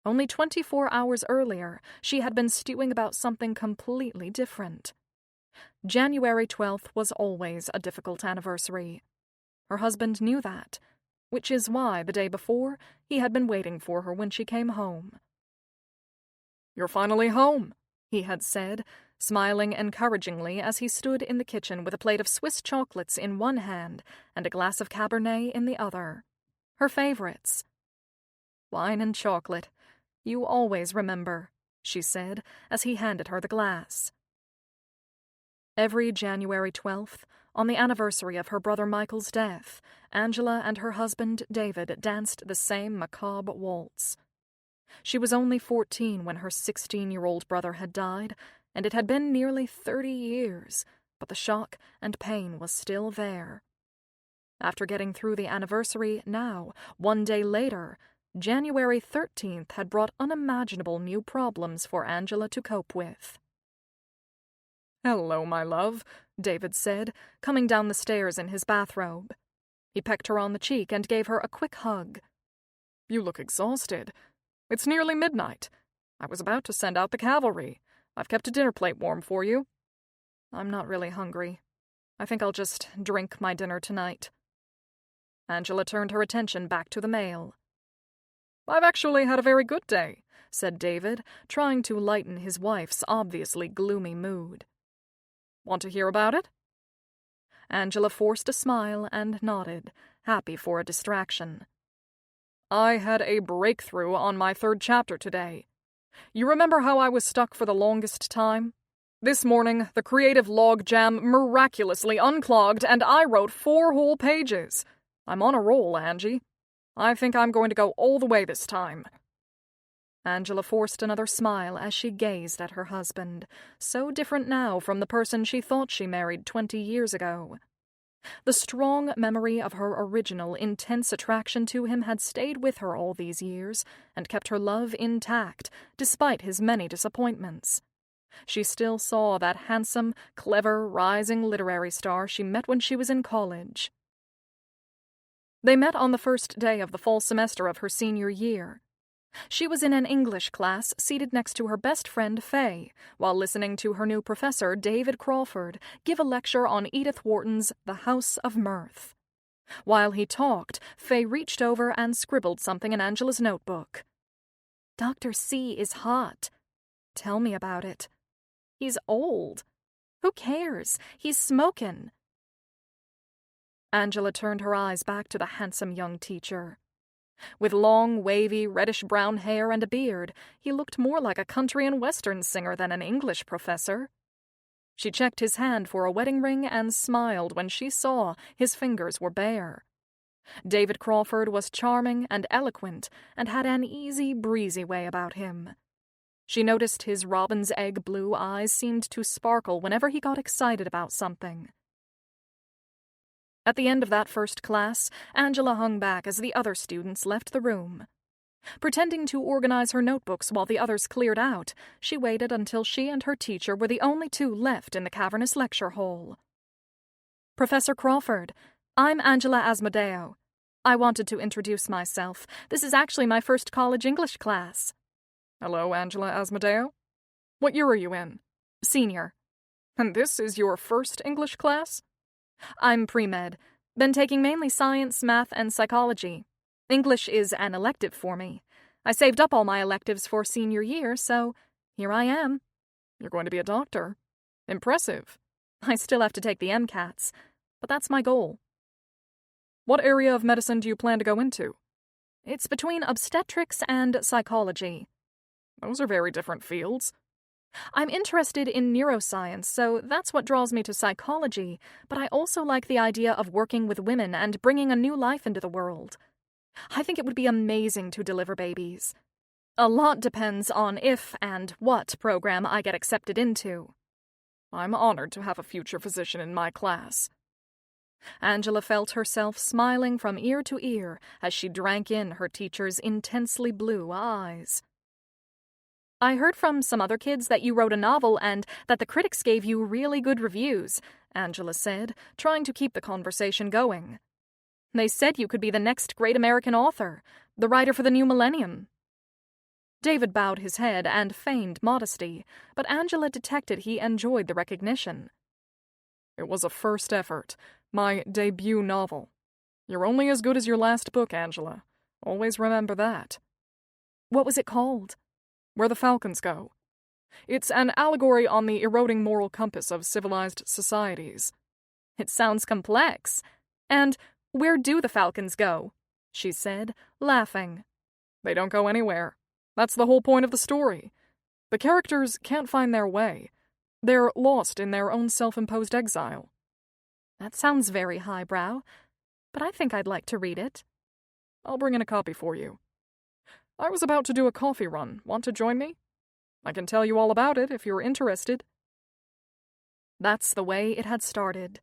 Only 24 hours earlier, she had been stewing about something completely different. January 12th was always a difficult anniversary. Her husband knew that, which is why, the day before, he had been waiting for her when she came home. "You're finally home," he had said, smiling encouragingly as he stood in the kitchen with a plate of Swiss chocolates in one hand and a glass of Cabernet in the other. Her favorites. "Wine and chocolate. You always remember," she said as he handed her the glass. Every January 12th, on the anniversary of her brother Michael's death, Angela and her husband David danced the same macabre waltz. She was only 14 when her 16-year-old brother had died, and it had been nearly 30 years, but the shock and pain was still there. After getting through the anniversary, now, one day later, January 13th had brought unimaginable new problems for Angela to cope with. "Hello, my love," David said, coming down the stairs in his bathrobe. He pecked her on the cheek and gave her a quick hug. "You look exhausted. It's nearly midnight. I was about to send out the cavalry. I've kept a dinner plate warm for you." "I'm not really hungry. I think I'll just drink my dinner tonight." Angela turned her attention back to the mail. "I've actually had a very good day," said David, trying to lighten his wife's obviously gloomy mood. "Want to hear about it?" Angela forced a smile and nodded, happy for a distraction. "I had a breakthrough on my 3rd chapter today. You remember how I was stuck for the longest time? This morning, the creative log jam miraculously unclogged, and I wrote 4 whole pages. I'm on a roll, Angie. I think I'm going to go all the way this time." Angela forced another smile as she gazed at her husband, so different now from the person she thought she married 20 years ago. The strong memory of her original, intense attraction to him had stayed with her all these years and kept her love intact, despite his many disappointments. She still saw that handsome, clever, rising literary star she met when she was in college. They met on the first day of the fall semester of her senior year. She was in an English class seated next to her best friend Faye, while listening to her new professor, David Crawford, give a lecture on Edith Wharton's The House of Mirth. While he talked, Faye reached over and scribbled something in Angela's notebook. "Dr. C is hot. Tell me about it. He's old. Who cares? He's smokin'." Angela turned her eyes back to the handsome young teacher. With long, wavy, reddish-brown hair and a beard, he looked more like a country and western singer than an English professor. She checked his hand for a wedding ring and smiled when she saw his fingers were bare. David Crawford was charming and eloquent and had an easy, breezy way about him. She noticed his robin's egg blue eyes seemed to sparkle whenever he got excited about something. At the end of that first class, Angela hung back as the other students left the room. Pretending to organize her notebooks while the others cleared out, she waited until she and her teacher were the only 2 left in the cavernous lecture hall. "Professor Crawford, I'm Angela Asmodeo. I wanted to introduce myself. This is actually my first college English class." "Hello, Angela Asmodeo. What year are you in?" "Senior." "And this is your first English class?" "I'm pre-med. Been taking mainly science, math, and psychology. English is an elective for me. I saved up all my electives for senior year, so here I am." "You're going to be a doctor. Impressive." "I still have to take the MCATs, but that's my goal." "What area of medicine do you plan to go into?" "It's between obstetrics and psychology." "Those are very different fields." "I'm interested in neuroscience, so that's what draws me to psychology, but I also like the idea of working with women and bringing a new life into the world. I think it would be amazing to deliver babies. A lot depends on if and what program I get accepted into." "I'm honored to have a future physician in my class." Angela felt herself smiling from ear to ear as she drank in her teacher's intensely blue eyes. "I heard from some other kids that you wrote a novel and that the critics gave you really good reviews," Angela said, trying to keep the conversation going. "They said you could be the next great American author, the writer for the new millennium." David bowed his head and feigned modesty, but Angela detected he enjoyed the recognition. "It was a first effort, my debut novel. You're only as good as your last book, Angela. Always remember that." "What was it called?" "Where the Falcons Go." It's an allegory on the eroding moral compass of civilized societies. "It sounds complex. And where do the falcons go?" she said, laughing. "They don't go anywhere. That's the whole point of the story. The characters can't find their way. They're lost in their own self-imposed exile." "That sounds very highbrow, but I think I'd like to read it." "I'll bring in a copy for you. I was about to do a coffee run. Want to join me? I can tell you all about it if you're interested." That's the way it had started.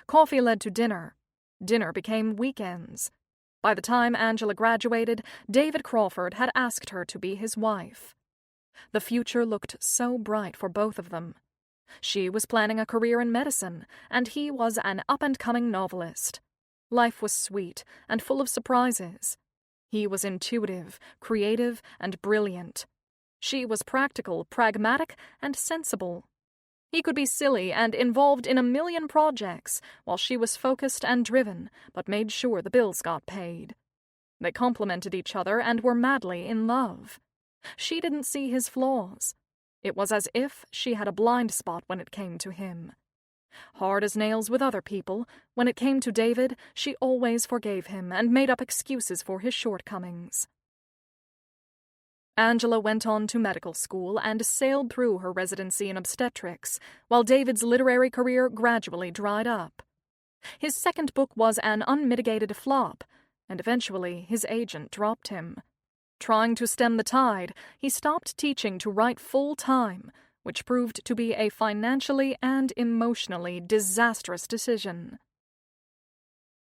Coffee led to dinner. Dinner became weekends. By the time Angela graduated, David Crawford had asked her to be his wife. The future looked so bright for both of them. She was planning a career in medicine, and he was an up-and-coming novelist. Life was sweet and full of surprises. He was intuitive, creative, and brilliant. She was practical, pragmatic, and sensible. He could be silly and involved in a million projects, while she was focused and driven, but made sure the bills got paid. They complemented each other and were madly in love. She didn't see his flaws. It was as if she had a blind spot when it came to him. Hard as nails with other people, when it came to David, she always forgave him and made up excuses for his shortcomings. Angela went on to medical school and sailed through her residency in obstetrics, while David's literary career gradually dried up. His second book was an unmitigated flop, and eventually his agent dropped him. Trying to stem the tide, he stopped teaching to write full-time, which proved to be a financially and emotionally disastrous decision.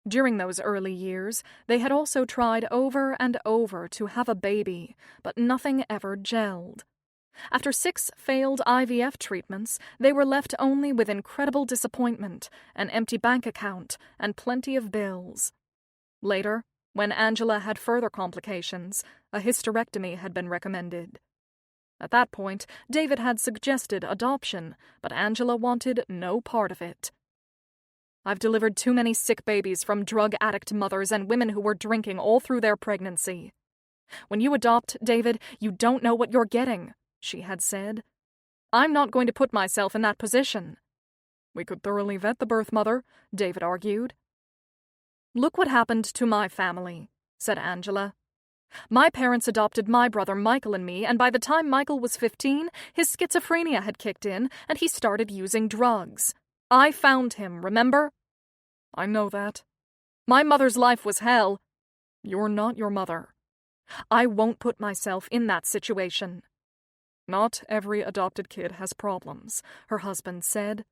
During those early years, they had also tried over and over to have a baby, but nothing ever gelled. After 6 failed IVF treatments, they were left only with incredible disappointment, an empty bank account, and plenty of bills. Later, when Angela had further complications, a hysterectomy had been recommended. At that point, David had suggested adoption, but Angela wanted no part of it. "I've delivered too many sick babies from drug-addict mothers and women who were drinking all through their pregnancy. When you adopt, David, you don't know what you're getting," she had said. "I'm not going to put myself in that position." "We could thoroughly vet the birth mother," David argued. "Look what happened to my family," said Angela. "My parents adopted my brother Michael and me, and by the time Michael was 15, his schizophrenia had kicked in, and he started using drugs. I found him, remember?" "I know that." "My mother's life was hell." "You're not your mother." "I won't put myself in that situation." "Not every adopted kid has problems," her husband said.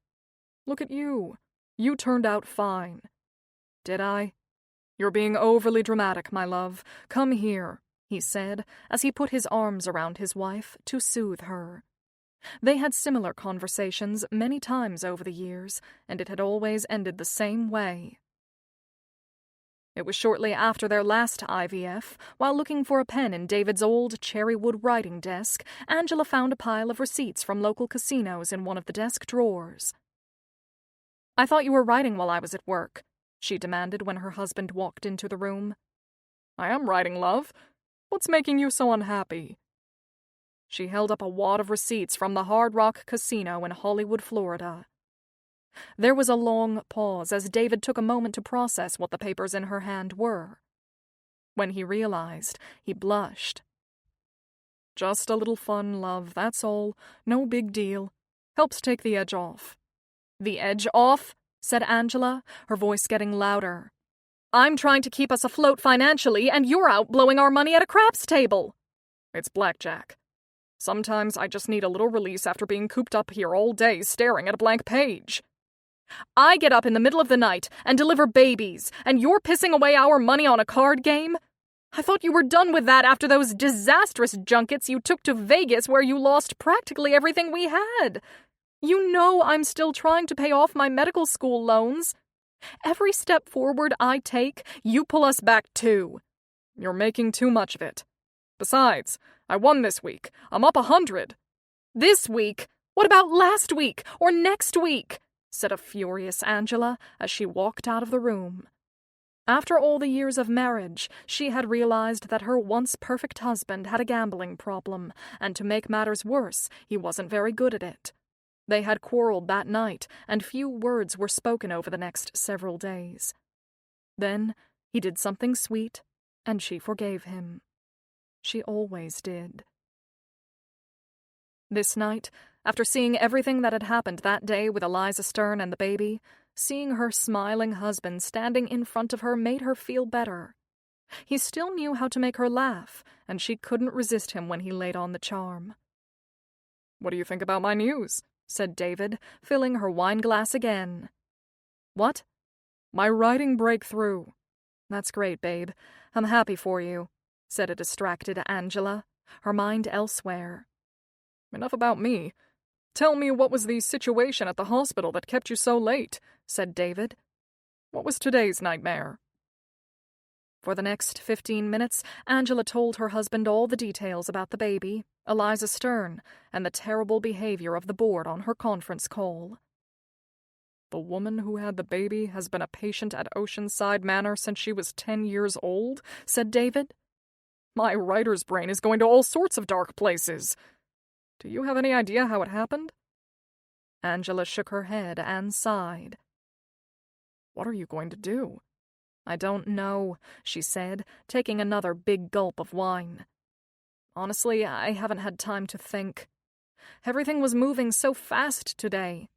"Look at you. You turned out fine." "Did I?" "You're being overly dramatic, my love. Come here," he said, as he put his arms around his wife to soothe her. They had similar conversations many times over the years, and it had always ended the same way. It was shortly after their last IVF, while looking for a pen in David's old cherrywood writing desk, Angela found a pile of receipts from local casinos in one of the desk drawers. "I thought you were writing while I was at work," she demanded when her husband walked into the room. "I am writing, love. What's making you so unhappy?" She held up a wad of receipts from the Hard Rock Casino in Hollywood, Florida. There was a long pause as David took a moment to process what the papers in her hand were. When he realized, he blushed. "Just a little fun, love, that's all. No big deal. Helps take the edge off." "The edge off?" said Angela, her voice getting louder. "I'm trying to keep us afloat financially, and you're out blowing our money at a craps table." "It's blackjack. Sometimes I just need a little release after being cooped up here all day staring at a blank page." "I get up in the middle of the night and deliver babies, and you're pissing away our money on a card game? I thought you were done with that after those disastrous junkets you took to Vegas where you lost practically everything we had. You know I'm still trying to pay off my medical school loans. Every step forward I take, you pull us back too. You're making too much of it. Besides, I won this week. I'm up 100. This week? What about last week or next week? Said a furious Angela as she walked out of the room. After all the years of marriage, she had realized that her once perfect husband had a gambling problem, and to make matters worse, he wasn't very good at it. They had quarreled that night, and few words were spoken over the next several days. Then he did something sweet, and she forgave him. She always did. This night, after seeing everything that had happened that day with Eliza Stern and the baby, seeing her smiling husband standing in front of her made her feel better. He still knew how to make her laugh, and she couldn't resist him when he laid on the charm. "What do you think about my news?" said David, filling her wine glass again. "What?" "My writing breakthrough." "That's great, babe. I'm happy for you," said a distracted Angela, her mind elsewhere. "Enough about me. Tell me, what was the situation at the hospital that kept you so late?" said David. "What was today's nightmare?" For the next 15 minutes, Angela told her husband all the details about the baby, Eliza Stern, and the terrible behavior of the board on her conference call. "The woman who had the baby has been a patient at Oceanside Manor since she was 10 years old," said David. "My writer's brain is going to all sorts of dark places. Do you have any idea how it happened?" Angela shook her head and sighed. "What are you going to do?" "I don't know," she said, taking another big gulp of wine. "Honestly, I haven't had time to think. Everything was moving so fast today."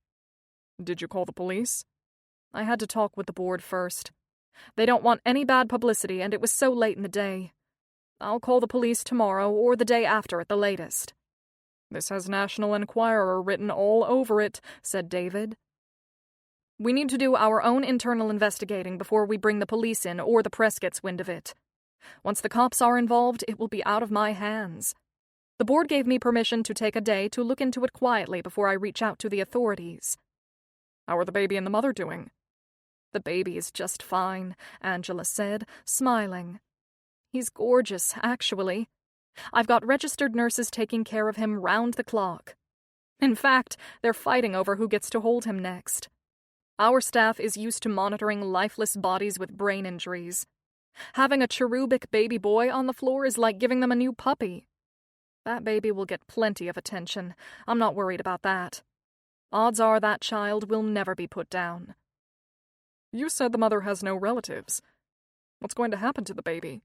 "Did you call the police?" "I had to talk with the board first. They don't want any bad publicity, and it was so late in the day. I'll call the police tomorrow or the day after at the latest." "This has National Enquirer written all over it," said David. "We need to do our own internal investigating before we bring the police in or the press gets wind of it. Once the cops are involved, it will be out of my hands. The board gave me permission to take a day to look into it quietly before I reach out to the authorities." "How are the baby and the mother doing?" "The baby is just fine," Angela said, smiling. "He's gorgeous, actually. I've got registered nurses taking care of him round the clock. In fact, they're fighting over who gets to hold him next. Our staff is used to monitoring lifeless bodies with brain injuries. Having a cherubic baby boy on the floor is like giving them a new puppy. That baby will get plenty of attention. I'm not worried about that. Odds are that child will never be put down." "You said the mother has no relatives. What's going to happen to the baby?"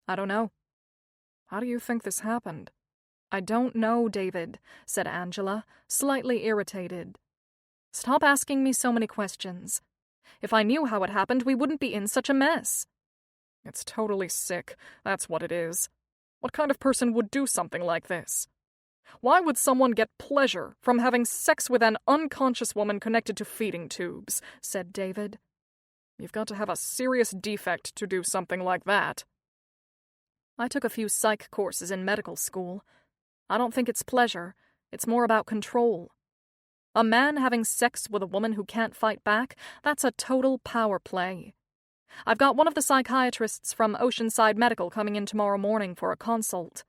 "I don't know." "How do you think this happened?" "I don't know, David," said Angela, slightly irritated. "Stop asking me so many questions. If I knew how it happened, we wouldn't be in such a mess." "It's totally sick, that's what it is. What kind of person would do something like this? Why would someone get pleasure from having sex with an unconscious woman connected to feeding tubes?" said David. "You've got to have a serious defect to do something like that." "I took a few psych courses in medical school. I don't think it's pleasure. It's more about control. A man having sex with a woman who can't fight back, that's a total power play. I've got one of the psychiatrists from Oceanside Medical coming in tomorrow morning for a consult.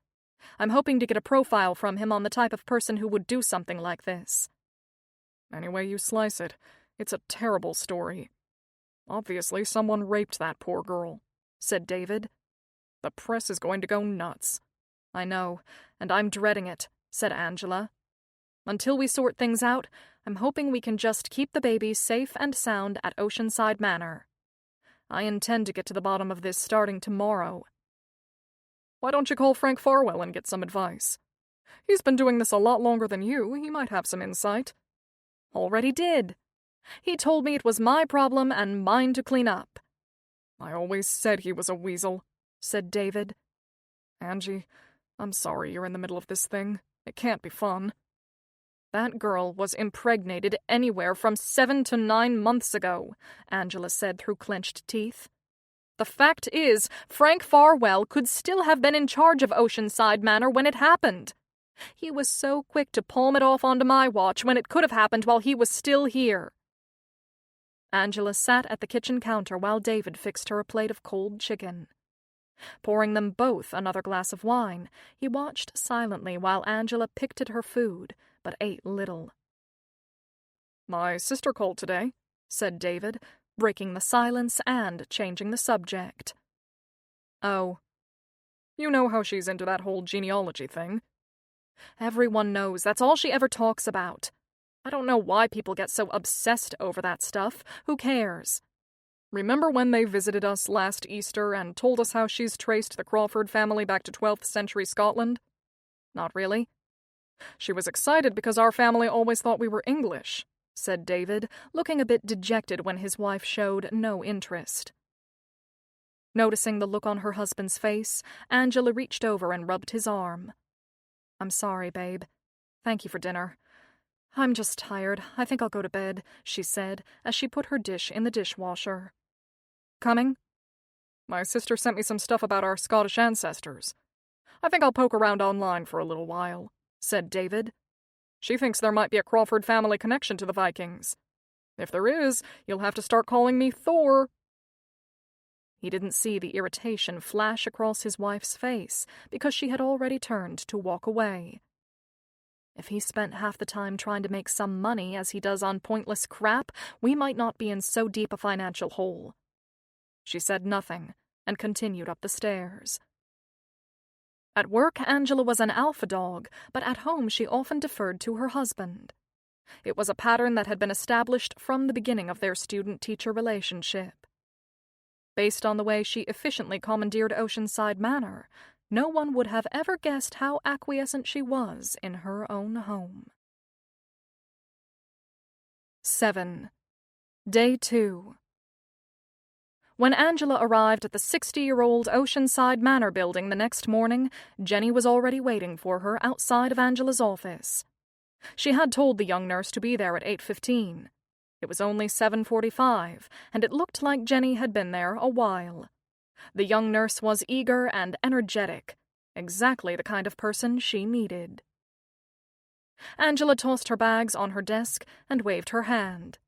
I'm hoping to get a profile from him on the type of person who would do something like this." "Any way you slice it, it's a terrible story. Obviously someone raped that poor girl," said David. "The press is going to go nuts." "I know, and I'm dreading it," said Angela. "Until we sort things out, I'm hoping we can just keep the baby safe and sound at Oceanside Manor. I intend to get to the bottom of this starting tomorrow." "Why don't you call Frank Farwell and get some advice? He's been doing this a lot longer than you. He might have some insight." "Already did. He told me it was my problem and mine to clean up." "I always said he was a weasel," said David. "Angie, I'm sorry you're in the middle of this thing. It can't be fun." "That girl was impregnated anywhere from 7 to 9 months ago," Angela said through clenched teeth. "The fact is, Frank Farwell could still have been in charge of Oceanside Manor when it happened. He was so quick to palm it off onto my watch when it could have happened while he was still here." Angela sat at the kitchen counter while David fixed her a plate of cold chicken. Pouring them both another glass of wine, he watched silently while Angela picked at her food, but ate little. "My sister called today," said David, breaking the silence and changing the subject. "Oh. You know how she's into that whole genealogy thing." "Everyone knows. That's all she ever talks about. I don't know why people get so obsessed over that stuff. Who cares?" "Remember when they visited us last Easter and told us how she's traced the Crawford family back to 12th century Scotland?" "Not really." "She was excited because our family always thought we were English," said David, looking a bit dejected when his wife showed no interest. Noticing the look on her husband's face, Angela reached over and rubbed his arm. "I'm sorry, babe. Thank you for dinner. I'm just tired. I think I'll go to bed," she said as she put her dish in the dishwasher. "Coming?" "My sister sent me some stuff about our Scottish ancestors. I think I'll poke around online for a little while," said David. "She thinks there might be a Crawford family connection to the Vikings. If there is, you'll have to start calling me Thor." He didn't see the irritation flash across his wife's face because she had already turned to walk away. If he spent half the time trying to make some money as he does on pointless crap, we might not be in so deep a financial hole. She said nothing and continued up the stairs. At work, Angela was an alpha dog, but at home she often deferred to her husband. It was a pattern that had been established from the beginning of their student-teacher relationship. Based on the way she efficiently commandeered Oceanside Manor, no one would have ever guessed how acquiescent she was in her own home. 7. Day 2. When Angela arrived at the 60-year-old Oceanside Manor building the next morning, Jenny was already waiting for her outside of Angela's office. She had told the young nurse to be there at 8:15. It was only 7:45, and it looked like Jenny had been there a while. The young nurse was eager and energetic, exactly the kind of person she needed. Angela tossed her bags on her desk and waved her hand.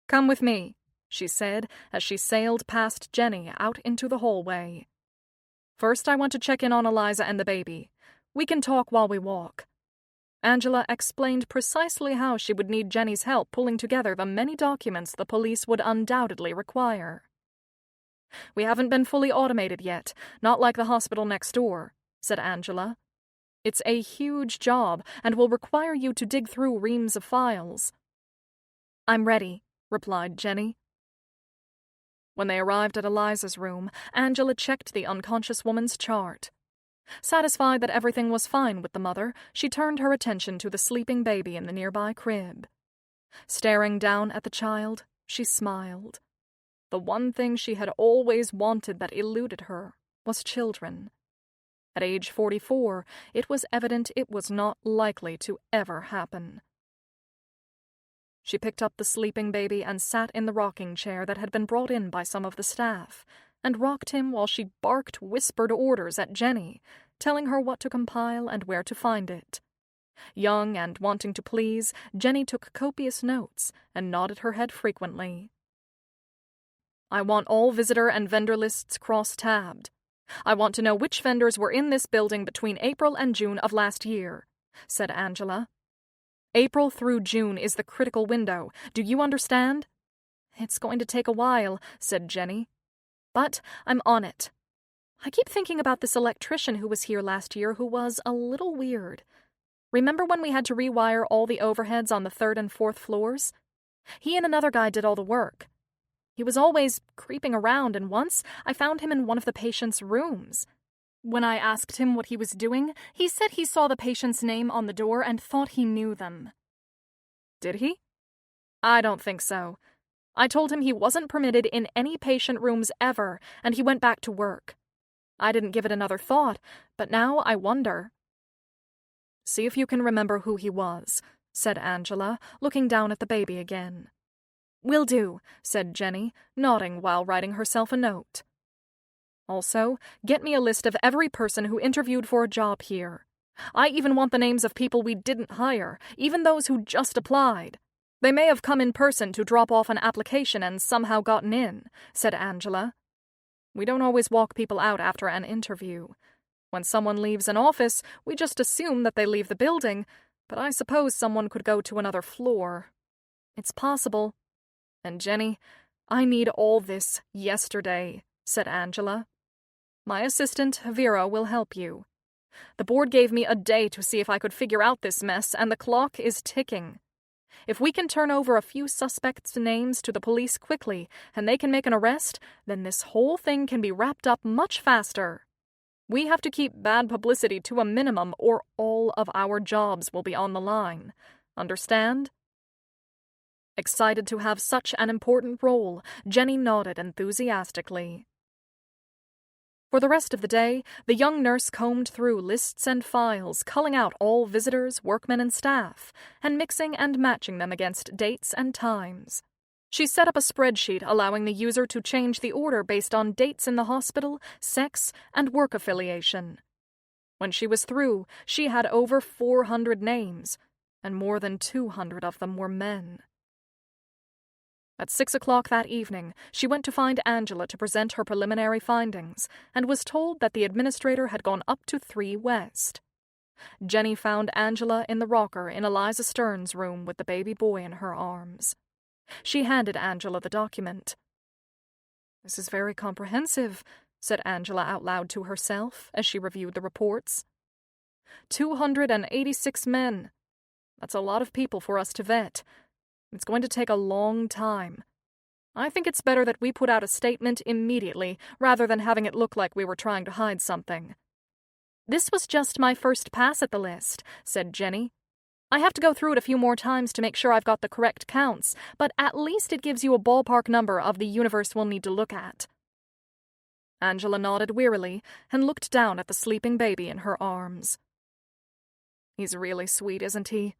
"Come with me," she said as she sailed past Jenny out into the hallway. "First, I want to check in on Eliza and the baby. We can talk while we walk." Angela explained precisely how she would need Jenny's help pulling together the many documents the police would undoubtedly require. "We haven't been fully automated yet, not like the hospital next door," said Angela. "It's a huge job and will require you to dig through reams of files." "I'm ready," replied Jenny. When they arrived at Eliza's room, Angela checked the unconscious woman's chart. Satisfied that everything was fine with the mother, she turned her attention to the sleeping baby in the nearby crib. Staring down at the child, she smiled. The one thing she had always wanted that eluded her was children. At age 44, it was evident it was not likely to ever happen. She picked up the sleeping baby and sat in the rocking chair that had been brought in by some of the staff, and rocked him while she barked whispered orders at Jenny, telling her what to compile and where to find it. Young and wanting to please, Jenny took copious notes and nodded her head frequently. "I want all visitor and vendor lists cross-tabbed. I want to know which vendors were in this building between April and June of last year," said Angela. "April through June is the critical window. Do you understand?" "It's going to take a while," said Jenny. "But I'm on it. I keep thinking about this electrician who was here last year who was a little weird. Remember when we had to rewire all the overheads on the 3rd and 4th floors? He and another guy did all the work. He was always creeping around, and once I found him in one of the patients' rooms. When I asked him what he was doing, he said he saw the patient's name on the door and thought he knew them." "Did he?" "I don't think so. I told him he wasn't permitted in any patient rooms ever, and he went back to work. I didn't give it another thought, but now I wonder." "See if you can remember who he was," said Angela, looking down at the baby again. "Will do," said Jenny, nodding while writing herself a note. "Also, get me a list of every person who interviewed for a job here. I even want the names of people we didn't hire, even those who just applied. They may have come in person to drop off an application and somehow gotten in," said Angela. We don't always walk people out after an interview. When someone leaves an office, we just assume that they leave the building, but I suppose someone could go to another floor. It's possible. And Jenny, I need all this yesterday, said Angela. My assistant, Vera, will help you. The board gave me a day to see if I could figure out this mess, and the clock is ticking. If we can turn over a few suspects' names to the police quickly, and they can make an arrest, then this whole thing can be wrapped up much faster. We have to keep bad publicity to a minimum, or all of our jobs will be on the line. Understand? Excited to have such an important role, Jenny nodded enthusiastically. For the rest of the day, the young nurse combed through lists and files, culling out all visitors, workmen, and staff, and mixing and matching them against dates and times. She set up a spreadsheet allowing the user to change the order based on dates in the hospital, sex, and work affiliation. When she was through, she had over 400 names, and more than 200 of them were men. At 6 o'clock that evening, she went to find Angela to present her preliminary findings, and was told that the administrator had gone up to 3 West. Jenny found Angela in the rocker in Eliza Stern's room with the baby boy in her arms. She handed Angela the document. "This is very comprehensive," said Angela out loud to herself as she reviewed the reports. 286 men. That's a lot of people for us to vet. It's going to take a long time. I think it's better that we put out a statement immediately, rather than having it look like we were trying to hide something. "This was just my first pass at the list," said Jenny. "I have to go through it a few more times to make sure I've got the correct counts, but at least it gives you a ballpark number of the universe we'll need to look at." Angela nodded wearily and looked down at the sleeping baby in her arms. "He's really sweet, isn't he?"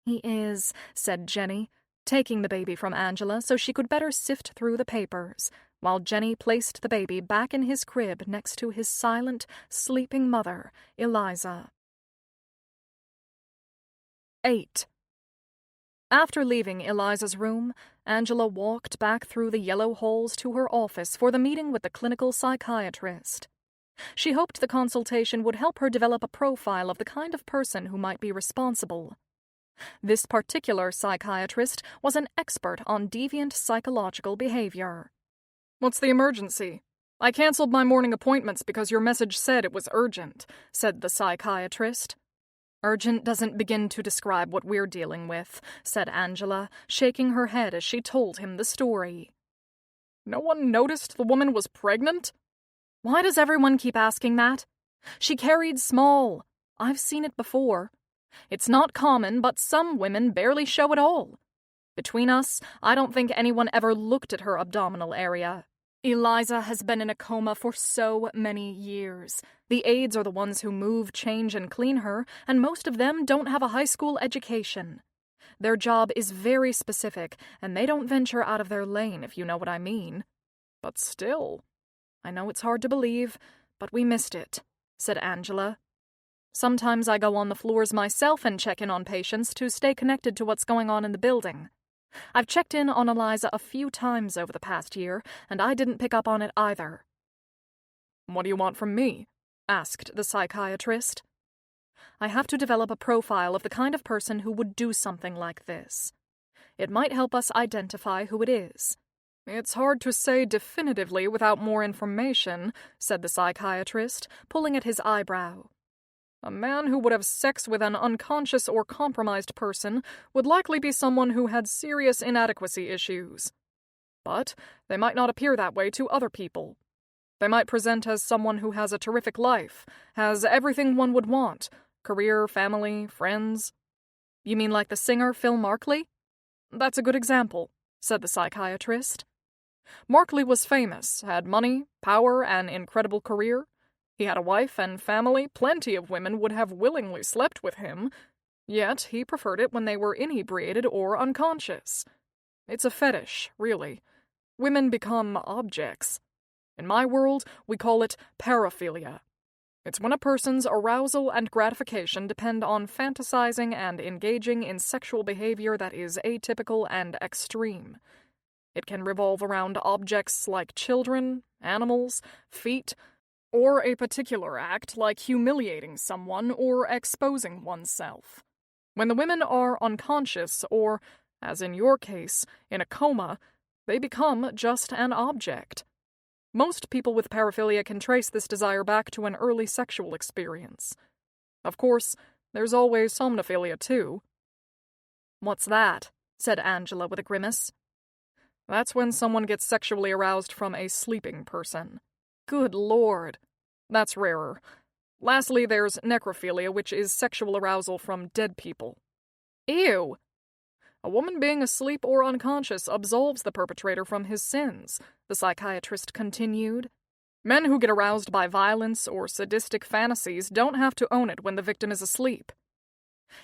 "He is," said Jenny, taking the baby from Angela so she could better sift through the papers, while Jenny placed the baby back in his crib next to his silent, sleeping mother, Eliza. 8. After leaving Eliza's room, Angela walked back through the yellow halls to her office for the meeting with the clinical psychiatrist. She hoped the consultation would help her develop a profile of the kind of person who might be responsible. This particular psychiatrist was an expert on deviant psychological behavior. "What's the emergency? I canceled my morning appointments because your message said it was urgent," said the psychiatrist. "Urgent doesn't begin to describe what we're dealing with," said Angela, shaking her head as she told him the story. "No one noticed the woman was pregnant?" "Why does everyone keep asking that? She carried small. I've seen it before. It's not common, but some women barely show at all. Between us, I don't think anyone ever looked at her abdominal area. Eliza has been in a coma for so many years. The aides are the ones who move, change, and clean her, and most of them don't have a high school education. Their job is very specific, and they don't venture out of their lane, if you know what I mean. But still, I know it's hard to believe, but we missed it," said Angela. "Sometimes I go on the floors myself and check in on patients to stay connected to what's going on in the building. I've checked in on Eliza a few times over the past year, and I didn't pick up on it either." "What do you want from me?" asked the psychiatrist. "I have to develop a profile of the kind of person who would do something like this. It might help us identify who it is." "It's hard to say definitively without more information," said the psychiatrist, pulling at his eyebrow. "A man who would have sex with an unconscious or compromised person would likely be someone who had serious inadequacy issues. But they might not appear that way to other people. They might present as someone who has a terrific life, has everything one would want, career, family, friends." "You mean like the singer Phil Markley?" "That's a good example," said the psychiatrist. "Markley was famous, had money, power, an incredible career. He had a wife and family. Plenty of women would have willingly slept with him, yet he preferred it when they were inebriated or unconscious. It's a fetish, really. Women become objects. In my world, we call it paraphilia. It's when a person's arousal and gratification depend on fantasizing and engaging in sexual behavior that is atypical and extreme. It can revolve around objects like children, animals, feet, or a particular act like humiliating someone or exposing oneself. When the women are unconscious or, as in your case, in a coma, they become just an object. Most people with paraphilia can trace this desire back to an early sexual experience. Of course, there's always somnophilia too. "What's that?" said Angela with a grimace. "That's when someone gets sexually aroused from a sleeping person." "Good Lord. That's rarer. Lastly, there's necrophilia, which is sexual arousal from dead people." "Ew." "A woman being asleep or unconscious absolves the perpetrator from his sins," the psychiatrist continued. "Men who get aroused by violence or sadistic fantasies don't have to own it when the victim is asleep."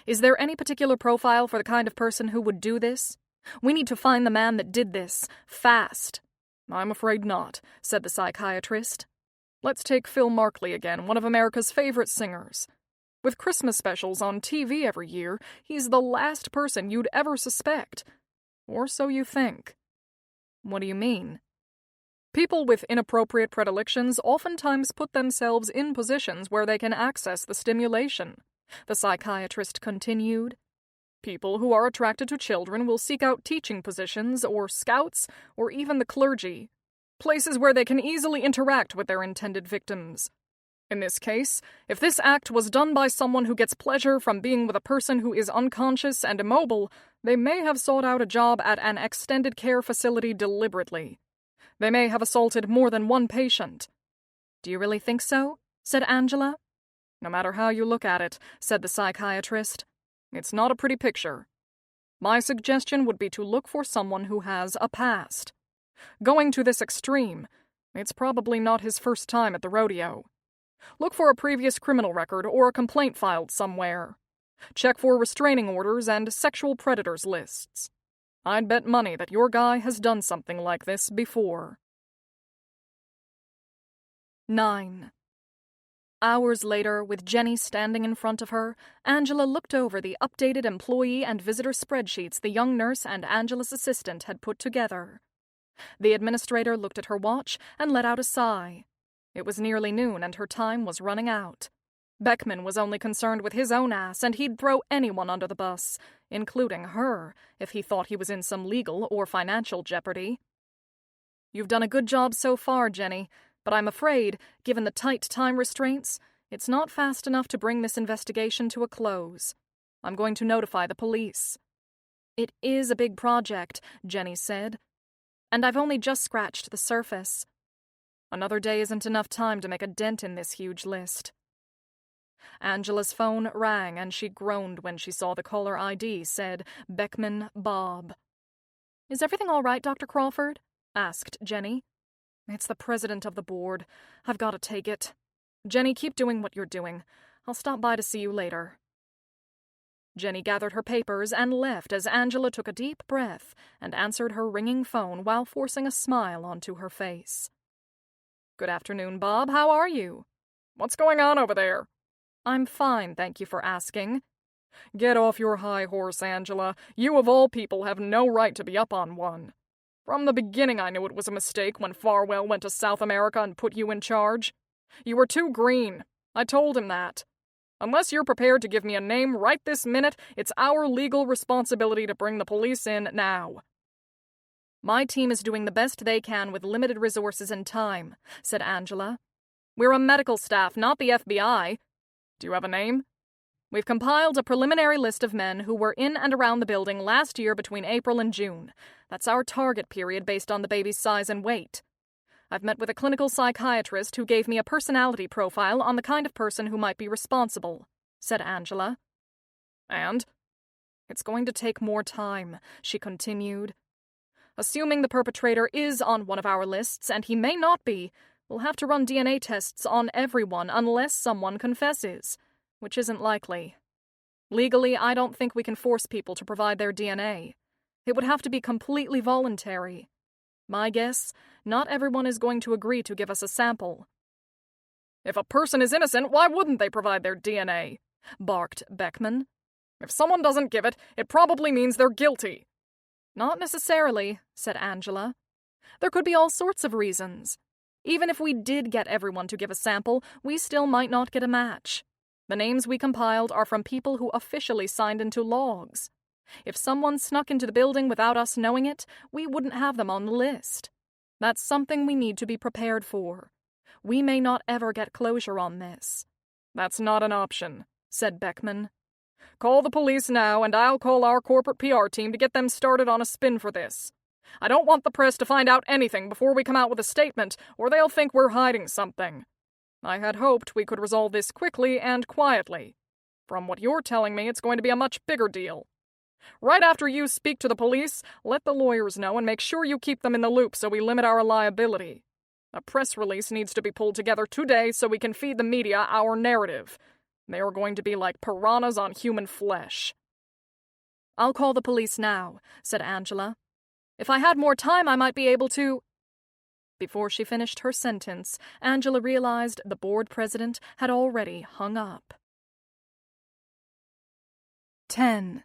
"Is there any particular profile for the kind of person who would do this? We need to find the man that did this, fast." "I'm afraid not," said the psychiatrist. "Let's take Phil Markley again, one of America's favorite singers. With Christmas specials on TV every year, he's the last person you'd ever suspect. Or so you think." "What do you mean?" "People with inappropriate predilections oftentimes put themselves in positions where they can access the stimulation," the psychiatrist continued. "People who are attracted to children will seek out teaching positions, or scouts, or even the clergy, places where they can easily interact with their intended victims. In this case, if this act was done by someone who gets pleasure from being with a person who is unconscious and immobile, they may have sought out a job at an extended care facility deliberately. They may have assaulted more than one patient." "Do you really think so?" said Angela. "No matter how you look at it," said the psychiatrist, "it's not a pretty picture. My suggestion would be to look for someone who has a past. Going to this extreme, it's probably not his first time at the rodeo. Look for a previous criminal record or a complaint filed somewhere. Check for restraining orders and sexual predators lists. I'd bet money that your guy has done something like this before." 9. Hours later, with Jenny standing in front of her, Angela looked over the updated employee and visitor spreadsheets the young nurse and Angela's assistant had put together. The administrator looked at her watch and let out a sigh. It was nearly noon and her time was running out. Beckman was only concerned with his own ass, and he'd throw anyone under the bus, including her, if he thought he was in some legal or financial jeopardy. "You've done a good job so far, Jenny, but I'm afraid, given the tight time restraints, it's not fast enough to bring this investigation to a close. I'm going to notify the police." "It is a big project," Jenny said, "and I've only just scratched the surface." "Another day isn't enough time to make a dent in this huge list." Angela's phone rang, and she groaned when she saw the caller ID said Beckman Bob. "Is everything all right, Dr. Crawford?" asked Jenny. "It's the president of the board. I've got to take it. Jenny, keep doing what you're doing. I'll stop by to see you later." Jenny gathered her papers and left as Angela took a deep breath and answered her ringing phone while forcing a smile onto her face. "Good afternoon, Bob. How are you?" "What's going on over there?" "I'm fine, thank you for asking." "Get off your high horse, Angela. You of all people have no right to be up on one. From the beginning I knew it was a mistake when Farwell went to South America and put you in charge. You were too green. I told him that. Unless you're prepared to give me a name right this minute, it's our legal responsibility to bring the police in now." "My team is doing the best they can with limited resources and time," said Angela. "We're a medical staff, not the FBI. Do you have a name?" "We've compiled a preliminary list of men who were in and around the building last year between April and June. That's our target period based on the baby's size and weight. I've met with a clinical psychiatrist who gave me a personality profile on the kind of person who might be responsible," said Angela. "And?" "It's going to take more time," she continued. "Assuming the perpetrator is on one of our lists, and he may not be, we'll have to run DNA tests on everyone unless someone confesses, which isn't likely. Legally, I don't think we can force people to provide their DNA. It would have to be completely voluntary. My guess, not everyone is going to agree to give us a sample." "If a person is innocent, why wouldn't they provide their DNA?" barked Beckman. "If someone doesn't give it, it probably means they're guilty." "Not necessarily," said Angela. "There could be all sorts of reasons. Even if we did get everyone to give a sample, we still might not get a match. The names we compiled are from people who officially signed into logs. If someone snuck into the building without us knowing it, we wouldn't have them on the list. That's something we need to be prepared for. We may not ever get closure on this." "That's not an option," said Beckman. "Call the police now, and I'll call our corporate PR team to get them started on a spin for this. I don't want the press to find out anything before we come out with a statement, or they'll think we're hiding something. I had hoped we could resolve this quickly and quietly. From what you're telling me, it's going to be a much bigger deal. Right after you speak to the police, let the lawyers know and make sure you keep them in the loop so we limit our liability. A press release needs to be pulled together today so we can feed the media our narrative. They are going to be like piranhas on human flesh." "I'll call the police now," said Angela. "If I had more time, I might be able to—" Before she finished her sentence, Angela realized the board president had already hung up. 10.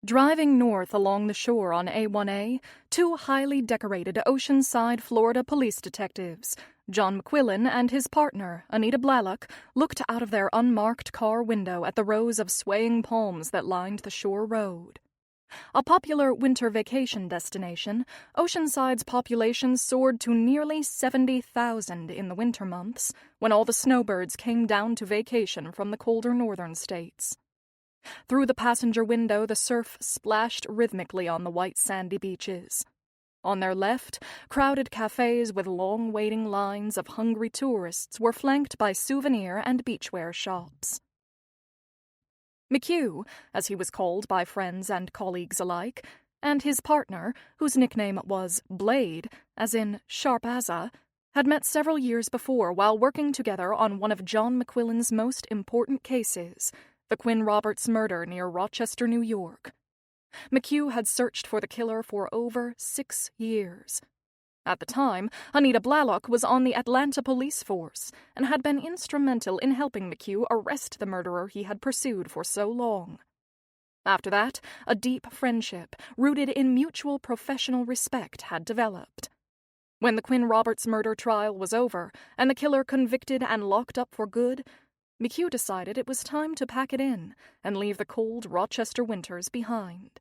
Driving north along the shore on A1A, two highly decorated Oceanside, Florida police detectives, John McQuillan and his partner, Anita Blalock, looked out of their unmarked car window at the rows of swaying palms that lined the shore road. A popular winter vacation destination, Oceanside's population soared to nearly 70,000 in the winter months, when all the snowbirds came down to vacation from the colder northern states. Through the passenger window, the surf splashed rhythmically on the white sandy beaches. On their left, crowded cafes with long waiting lines of hungry tourists were flanked by souvenir and beachwear shops. McHugh, as he was called by friends and colleagues alike, and his partner, whose nickname was Blade, as in sharp as a, had met several years before while working together on one of John McQuillan's most important cases, the Quinn Roberts murder near Rochester, New York. McHugh had searched for the killer for over 6 years. At the time, Anita Blalock was on the Atlanta police force and had been instrumental in helping McHugh arrest the murderer he had pursued for so long. After that, a deep friendship, rooted in mutual professional respect, had developed. When the Quinn Roberts murder trial was over and the killer convicted and locked up for good, McHugh decided it was time to pack it in and leave the cold Rochester winters behind.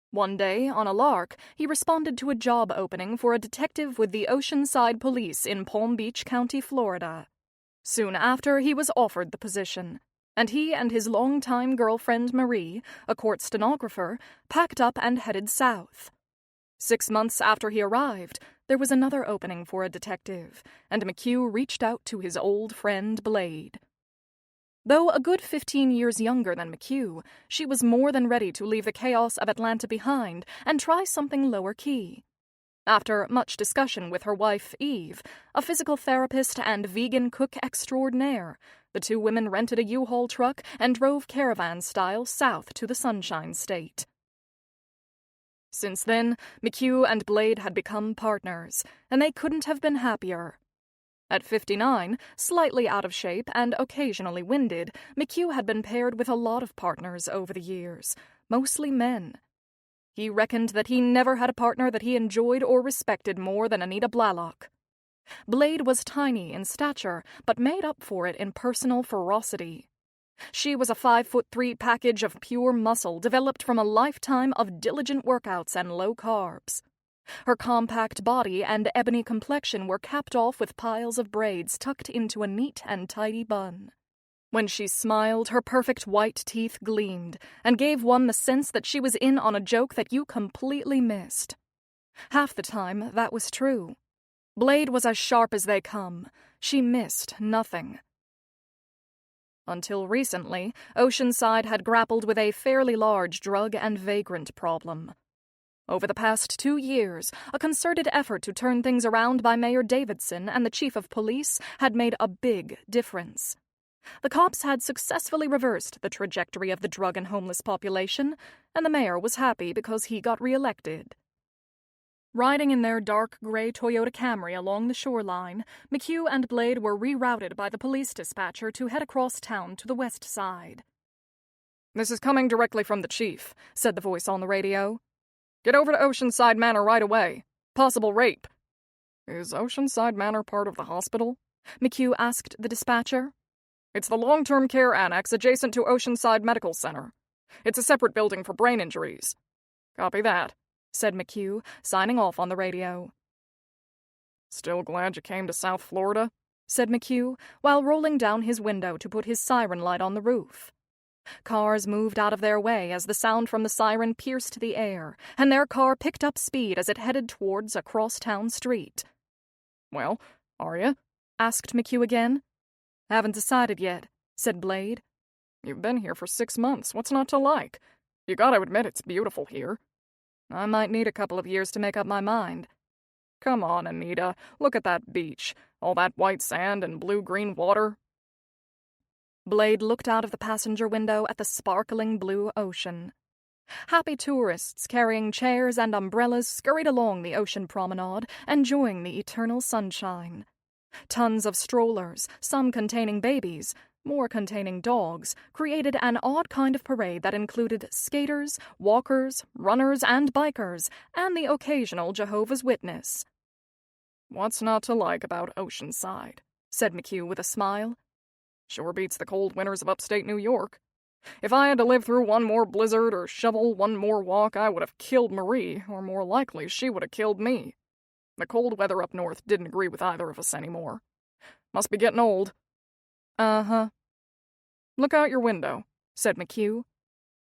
One day, on a lark, he responded to a job opening for a detective with the Oceanside Police in Palm Beach County, Florida. Soon after, he was offered the position, and he and his longtime girlfriend Marie, a court stenographer, packed up and headed south. 6 months after he arrived, there was another opening for a detective, and McHugh reached out to his old friend Blade. Though a good 15 years younger than McHugh, she was more than ready to leave the chaos of Atlanta behind and try something lower key. After much discussion with her wife, Eve, a physical therapist and vegan cook extraordinaire, the two women rented a U-Haul truck and drove caravan-style south to the Sunshine State. Since then, McHugh and Blade had become partners, and they couldn't have been happier. At 59, slightly out of shape and occasionally winded, McHugh had been paired with a lot of partners over the years, mostly men. He reckoned that he never had a partner that he enjoyed or respected more than Anita Blalock. Blade was tiny in stature, but made up for it in personal ferocity. She was a 5'3" package of pure muscle developed from a lifetime of diligent workouts and low carbs. Her compact body and ebony complexion were capped off with piles of braids tucked into a neat and tidy bun. When she smiled, her perfect white teeth gleamed and gave one the sense that she was in on a joke that you completely missed. Half the time, that was true. Blade was as sharp as they come. She missed nothing. Until recently, Oceanside had grappled with a fairly large drug and vagrant problem. Over the past 2 years, a concerted effort to turn things around by Mayor Davidson and the chief of police had made a big difference. The cops had successfully reversed the trajectory of the drug and homeless population, and the mayor was happy because he got reelected. Riding in their dark gray Toyota Camry along the shoreline, McHugh and Blade were rerouted by the police dispatcher to head across town to the west side. "This is coming directly from the chief," said the voice on the radio. "Get over to Oceanside Manor right away. Possible rape." Is Oceanside Manor part of the hospital? McHugh asked the dispatcher. It's the long-term care annex adjacent to Oceanside Medical Center. It's a separate building for brain injuries. Copy that, said McHugh, signing off on the radio. Still glad you came to South Florida, said McHugh, while rolling down his window to put his siren light on the roof. Cars moved out of their way as the sound from the siren pierced the air, and their car picked up speed as it headed towards a cross-town street. Well, are you? Asked McHugh again. Haven't decided yet, said Blade. You've been here for 6 months. What's not to like? You gotta admit it's beautiful here. I might need a couple of years to make up my mind. Come on, Anita. Look at that beach. All that white sand and blue-green water. Blade looked out of the passenger window at the sparkling blue ocean. Happy tourists carrying chairs and umbrellas scurried along the ocean promenade, enjoying the eternal sunshine. Tons of strollers, some containing babies, more containing dogs, created an odd kind of parade that included skaters, walkers, runners, and bikers, and the occasional Jehovah's Witness. What's not to like about Oceanside? Said McHugh with a smile. Sure beats the cold winters of upstate New York. If I had to live through one more blizzard or shovel one more walk, I would have killed Marie, or more likely, she would have killed me. The cold weather up north didn't agree with either of us anymore. Must be getting old. Uh-huh. Look out your window, said McHugh.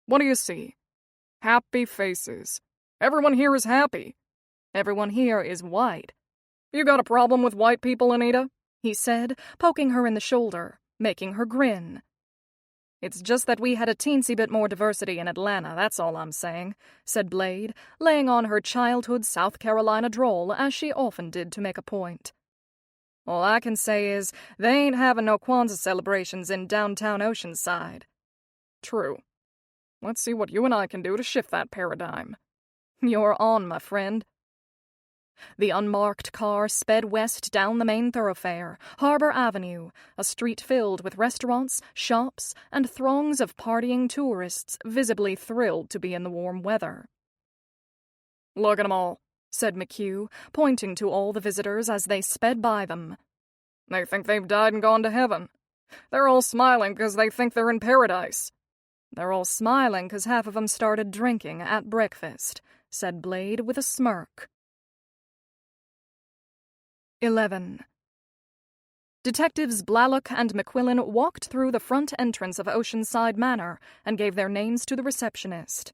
What do you see? Happy faces. Everyone here is happy. Everyone here is white. You got a problem with white people, Anita? He said, poking her in the shoulder, making her grin. It's just that we had a teensy bit more diversity in Atlanta, that's all I'm saying, said Blade, laying on her childhood South Carolina drawl as she often did to make a point. All I can say is, they ain't having no Kwanzaa celebrations in downtown Oceanside. True. Let's see what you and I can do to shift that paradigm. You're on, my friend. The unmarked car sped west down the main thoroughfare, Harbor Avenue, a street filled with restaurants, shops, and throngs of partying tourists visibly thrilled to be in the warm weather. Look at 'em all, said McHugh, pointing to all the visitors as they sped by them. They think they've died and gone to heaven. They're all smiling because they think they're in paradise. They're all smiling because half of them started drinking at breakfast, said Blade with a smirk. 11. Detectives Blalock and McQuillan walked through the front entrance of Oceanside Manor and gave their names to the receptionist.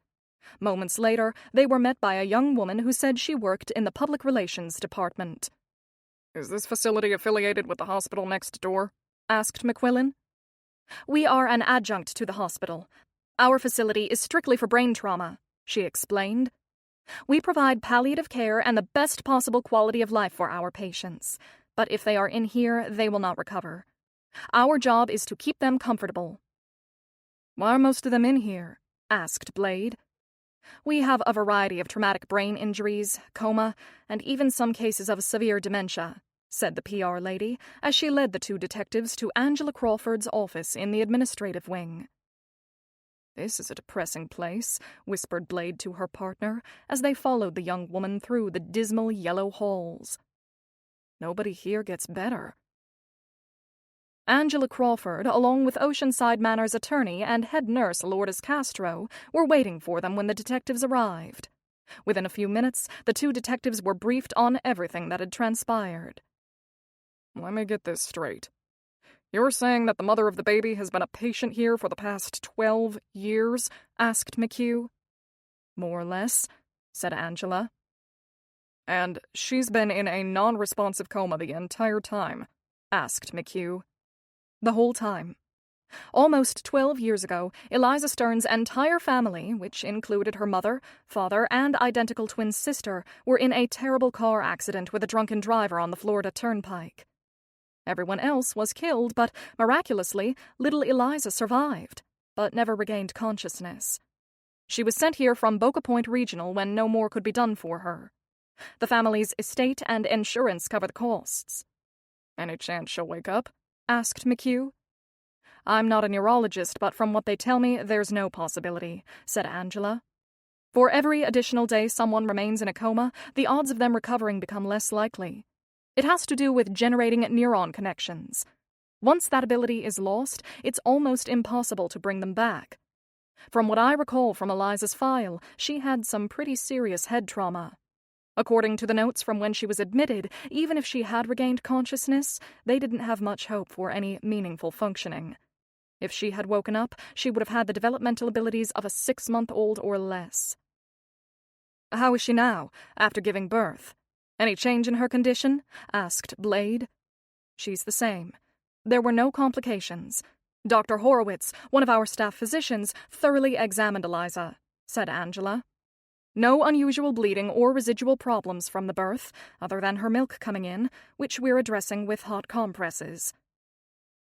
Moments later, they were met by a young woman who said she worked in the public relations department. Is this facility affiliated with the hospital next door? Asked McQuillan. We are an adjunct to the hospital. Our facility is strictly for brain trauma, she explained. We provide palliative care and the best possible quality of life for our patients. But if they are in here, they will not recover. Our job is to keep them comfortable. Why are most of them in here? Asked Blade. We have a variety of traumatic brain injuries, coma, and even some cases of severe dementia, said the PR lady, as she led the two detectives to Angela Crawford's office in the administrative wing. This is a depressing place, whispered Blade to her partner, as they followed the young woman through the dismal yellow halls. Nobody here gets better. Angela Crawford, along with Oceanside Manor's attorney and head nurse Lourdes Castro, were waiting for them when the detectives arrived. Within a few minutes, the two detectives were briefed on everything that had transpired. Let me get this straight. You're saying that the mother of the baby has been a patient here for the past 12 years? Asked McHugh. More or less, said Angela. And she's been in a non-responsive coma the entire time? Asked McHugh. The whole time. Almost 12 years ago, Eliza Stern's entire family, which included her mother, father, and identical twin sister, were in a terrible car accident with a drunken driver on the Florida Turnpike. Everyone else was killed, but miraculously, little Eliza survived, but never regained consciousness. She was sent here from Boca Point Regional when no more could be done for her. The family's estate and insurance cover the costs. Any chance she'll wake up? Asked McHugh. I'm not a neurologist, but from what they tell me, there's no possibility, said Angela. For every additional day someone remains in a coma, the odds of them recovering become less likely. It has to do with generating neuron connections. Once that ability is lost, it's almost impossible to bring them back. From what I recall from Eliza's file, she had some pretty serious head trauma. According to the notes from when she was admitted, even if she had regained consciousness, they didn't have much hope for any meaningful functioning. If she had woken up, she would have had the developmental abilities of a 6-month-old or less. How is she now, after giving birth? Any change in her condition? Asked Blade. She's the same. There were no complications. Dr. Horowitz, one of our staff physicians, thoroughly examined Eliza, said Angela. No unusual bleeding or residual problems from the birth, other than her milk coming in, which we're addressing with hot compresses.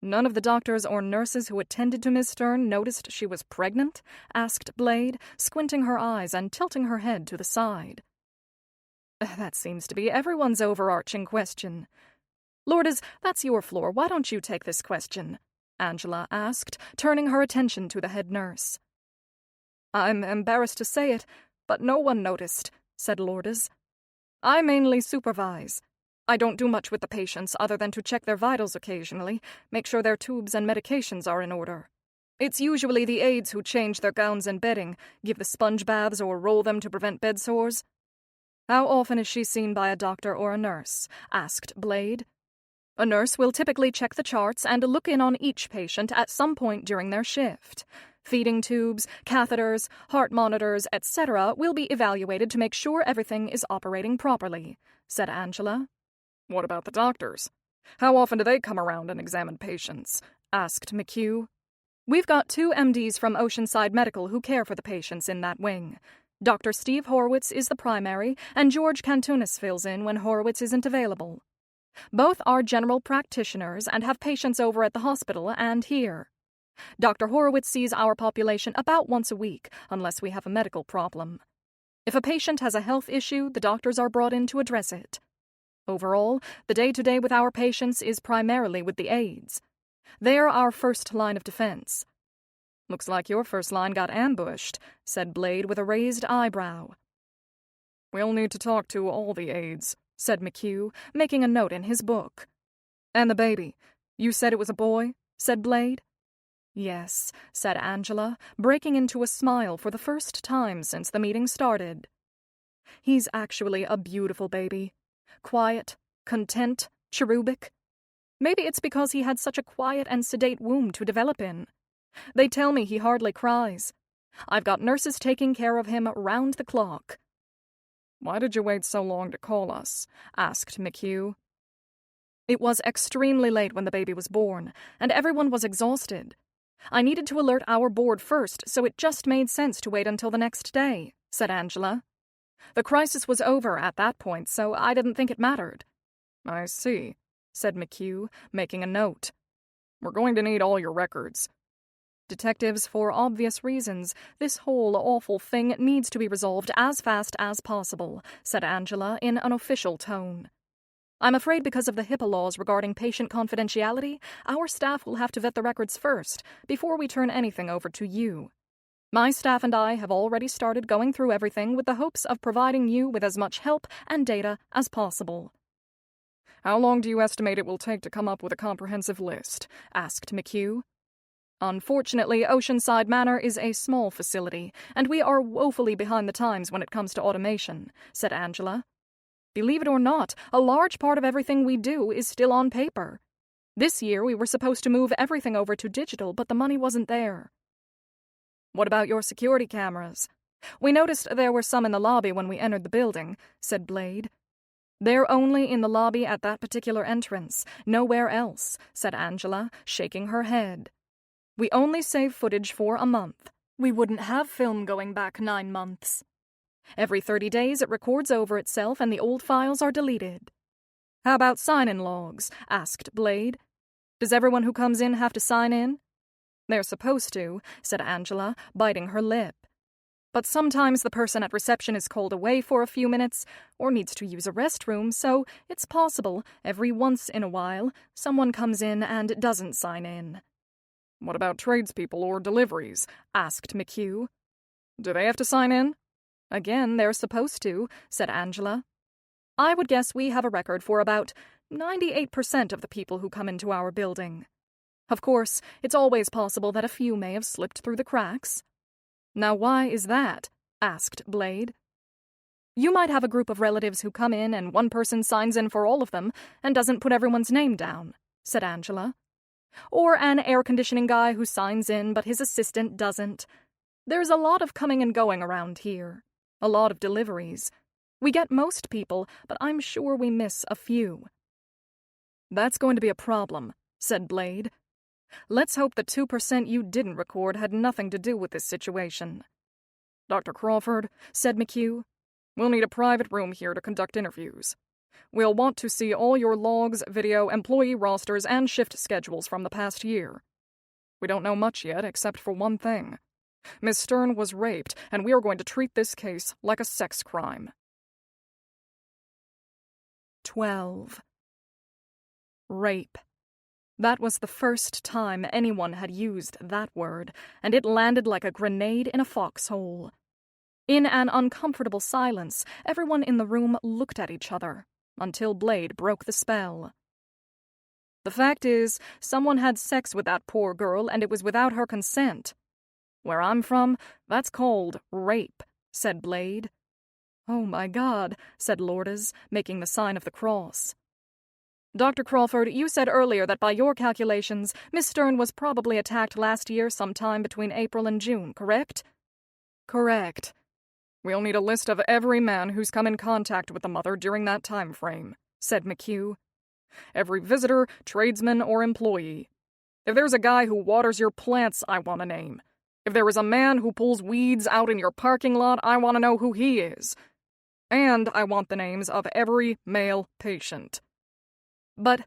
None of the doctors or nurses who attended to Miss Stern noticed she was pregnant? Asked Blade, squinting her eyes and tilting her head to the side. That seems to be everyone's overarching question. Lourdes, that's your floor. Why don't you take this question? Angela asked, turning her attention to the head nurse. I'm embarrassed to say it, but no one noticed, said Lourdes. I mainly supervise. I don't do much with the patients other than to check their vitals occasionally, make sure their tubes and medications are in order. It's usually the aides who change their gowns and bedding, give the sponge baths or roll them to prevent bed sores. How often is she seen by a doctor or a nurse? Asked Blade. A nurse will typically check the charts and look in on each patient at some point during their shift. Feeding tubes, catheters, heart monitors, etc. will be evaluated to make sure everything is operating properly, said Angela. What about the doctors? How often do they come around and examine patients? Asked McHugh. We've got 2 MDs from Oceanside Medical who care for the patients in that wing. Dr. Steve Horowitz is the primary, and George Cantunis fills in when Horowitz isn't available. Both are general practitioners and have patients over at the hospital and here. Dr. Horowitz sees our population about once a week, unless we have a medical problem. If a patient has a health issue, the doctors are brought in to address it. Overall, the day-to-day with our patients is primarily with the aides. They're our first line of defense. Looks like your first line got ambushed, said Blade with a raised eyebrow. We'll need to talk to all the aides, said McHugh, making a note in his book. And the baby. You said it was a boy? Said Blade. Yes, said Angela, breaking into a smile for the first time since the meeting started. He's actually a beautiful baby. Quiet, content, cherubic. Maybe it's because he had such a quiet and sedate womb to develop in. They tell me he hardly cries. I've got nurses taking care of him round the clock. Why did you wait so long to call us? Asked McHugh. It was extremely late when the baby was born, and everyone was exhausted. I needed to alert our board first, so it just made sense to wait until the next day, said Angela. The crisis was over at that point, so I didn't think it mattered. I see, said McHugh, making a note. We're going to need all your records. Detectives, for obvious reasons, this whole awful thing needs to be resolved as fast as possible, said Angela in an official tone. I'm afraid because of the HIPAA laws regarding patient confidentiality, our staff will have to vet the records first, before we turn anything over to you. My staff and I have already started going through everything with the hopes of providing you with as much help and data as possible. How long do you estimate it will take to come up with a comprehensive list? Asked McHugh. Unfortunately, Oceanside Manor is a small facility, and we are woefully behind the times when it comes to automation, said Angela. Believe it or not, a large part of everything we do is still on paper. This year we were supposed to move everything over to digital, but the money wasn't there. What about your security cameras? We noticed there were some in the lobby when we entered the building, said Blade. They're only in the lobby at that particular entrance, nowhere else, said Angela, shaking her head. We only save footage for a month. We wouldn't have film going back 9 months. Every 30 days it records over itself and the old files are deleted. How about sign-in logs? Asked Blade. Does everyone who comes in have to sign in? They're supposed to, said Angela, biting her lip. But sometimes the person at reception is called away for a few minutes or needs to use a restroom, so it's possible, every once in a while, someone comes in and doesn't sign in. What about tradespeople or deliveries? Asked McHugh. Do they have to sign in? Again, they're supposed to, said Angela. I would guess we have a record for about 98% of the people who come into our building. Of course, it's always possible that a few may have slipped through the cracks. Now why is that? Asked Blade. You might have a group of relatives who come in and one person signs in for all of them and doesn't put everyone's name down, said Angela. Or an air conditioning guy who signs in but his assistant doesn't. There's a lot of coming and going around here. A lot of deliveries. We get most people, but I'm sure we miss a few. That's going to be a problem, said Blade. Let's hope the 2% you didn't record had nothing to do with this situation. Dr. Crawford, said McHugh, we'll need a private room here to conduct interviews. We'll want to see all your logs, video, employee rosters, and shift schedules from the past year. We don't know much yet, except for one thing. Miss Stern was raped, and we are going to treat this case like a sex crime. 12. Rape. That was the first time anyone had used that word, and it landed like a grenade in a foxhole. In an uncomfortable silence, everyone in the room looked at each other, until Blade broke the spell. The fact is, someone had sex with that poor girl, and it was without her consent. Where I'm from, that's called rape, said Blade. Oh my God, said Lourdes, making the sign of the cross. Dr. Crawford, you said earlier that by your calculations, Miss Stern was probably attacked last year sometime between April and June, correct? Correct. We'll need a list of every man who's come in contact with the mother during that time frame, said McHugh. Every visitor, tradesman, or employee. If there's a guy who waters your plants, I want a name. If there is a man who pulls weeds out in your parking lot, I want to know who he is. And I want the names of every male patient. But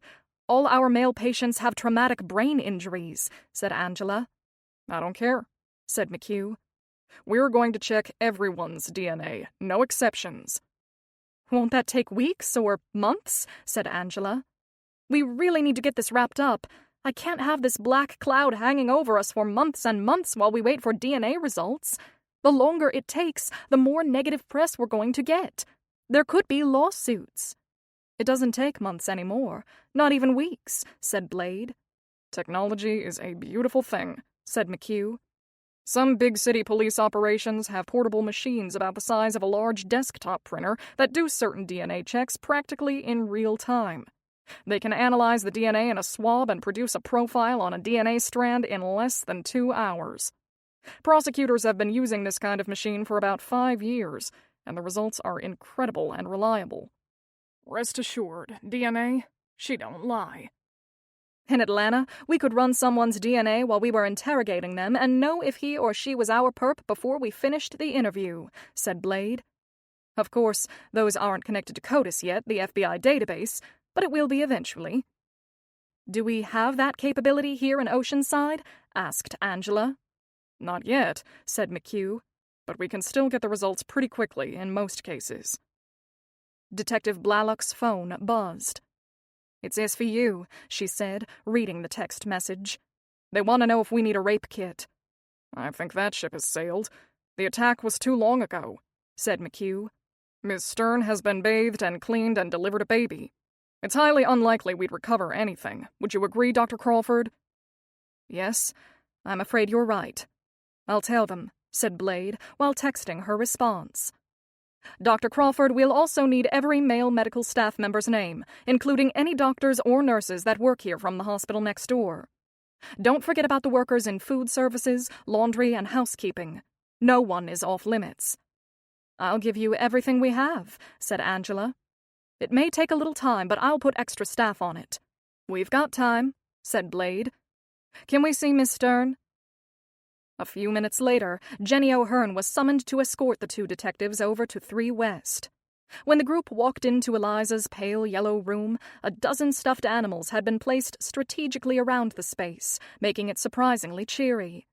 all our male patients have traumatic brain injuries, said Angela. I don't care, said McHugh. We're going to check everyone's DNA, no exceptions. Won't that take weeks or months? Said Angela. We really need to get this wrapped up. I can't have this black cloud hanging over us for months and months while we wait for DNA results. The longer it takes, the more negative press we're going to get. There could be lawsuits. It doesn't take months anymore, not even weeks, said Blade. Technology is a beautiful thing, said McHugh. Some big city police operations have portable machines about the size of a large desktop printer that do certain DNA checks practically in real time. They can analyze the DNA in a swab and produce a profile on a DNA strand in less than 2 hours. Prosecutors have been using this kind of machine for about 5 years, and the results are incredible and reliable. Rest assured, DNA, she don't lie. In Atlanta, we could run someone's DNA while we were interrogating them and know if he or she was our perp before we finished the interview, said Blade. Of course, those aren't connected to CODIS yet, the FBI database, but it will be eventually. Do we have that capability here in Oceanside? Asked Angela. Not yet, said McHugh, but we can still get the results pretty quickly in most cases. Detective Blalock's phone buzzed. It's SVU, she said, reading the text message. They want to know if we need a rape kit. I think that ship has sailed. The attack was too long ago, said McHugh. Miss Stern has been bathed and cleaned and delivered a baby. It's highly unlikely we'd recover anything. Would you agree, Dr. Crawford? Yes, I'm afraid you're right. I'll tell them, said Blade, while texting her response. Dr. Crawford will also need every male medical staff member's name, including any doctors or nurses that work here from the hospital next door. Don't forget about the workers in food services, laundry, and housekeeping. No one is off limits. I'll give you everything we have, said Angela. It may take a little time, but I'll put extra staff on it. We've got time, said Blade. Can we see Miss Stern? A few minutes later, Jenny O'Hearn was summoned to escort the two detectives over to 3 West. When the group walked into Eliza's pale yellow room, a dozen stuffed animals had been placed strategically around the space, making it surprisingly cheery.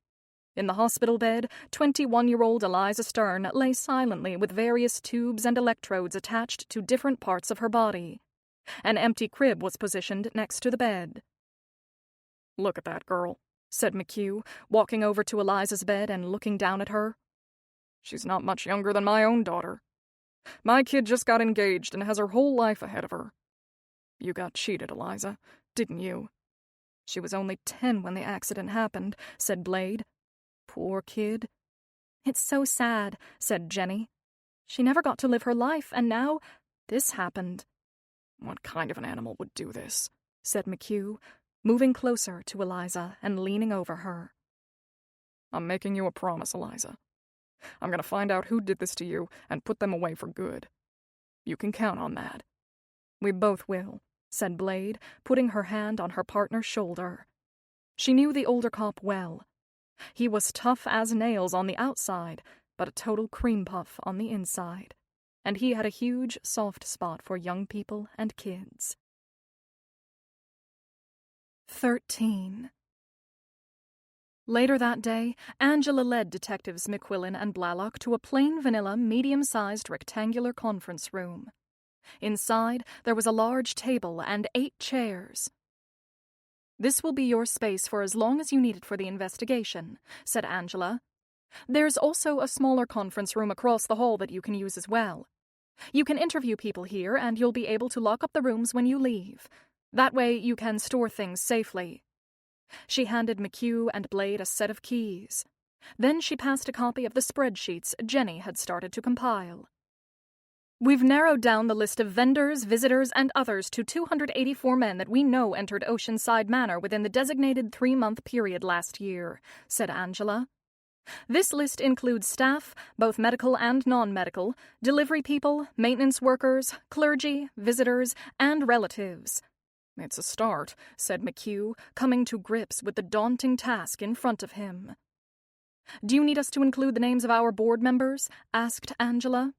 In the hospital bed, 21-year-old Eliza Stern lay silently with various tubes and electrodes attached to different parts of her body. An empty crib was positioned next to the bed. Look at that girl, said McHugh, walking over to Eliza's bed and looking down at her. She's not much younger than my own daughter. My kid just got engaged and has her whole life ahead of her. You got cheated, Eliza, didn't you? She was only 10 when the accident happened, said Blade. Poor kid. It's so sad, said Jenny. She never got to live her life, and now this happened. What kind of an animal would do this? Said McHugh, moving closer to Eliza and leaning over her. I'm making you a promise, Eliza. I'm going to find out who did this to you and put them away for good. You can count on that. We both will, said Blade, putting her hand on her partner's shoulder. She knew the older cop well. He was tough as nails on the outside, but a total cream puff on the inside. And he had a huge, soft spot for young people and kids. 13. Later that day, Angela led Detectives McQuillan and Blalock to a plain vanilla, medium-sized rectangular conference room. Inside, there was a large table and 8 chairs. This will be your space for as long as you need it for the investigation, said Angela. There's also a smaller conference room across the hall that you can use as well. You can interview people here, and you'll be able to lock up the rooms when you leave. That way you can store things safely. She handed McHugh and Blade a set of keys. Then she passed a copy of the spreadsheets Jenny had started to compile. We've narrowed down the list of vendors, visitors, and others to 284 men that we know entered Oceanside Manor within the designated 3-month period last year, said Angela. This list includes staff, both medical and non-medical, delivery people, maintenance workers, clergy, visitors, and relatives. It's a start, said McHugh, coming to grips with the daunting task in front of him. Do you need us to include the names of our board members? Asked Angela.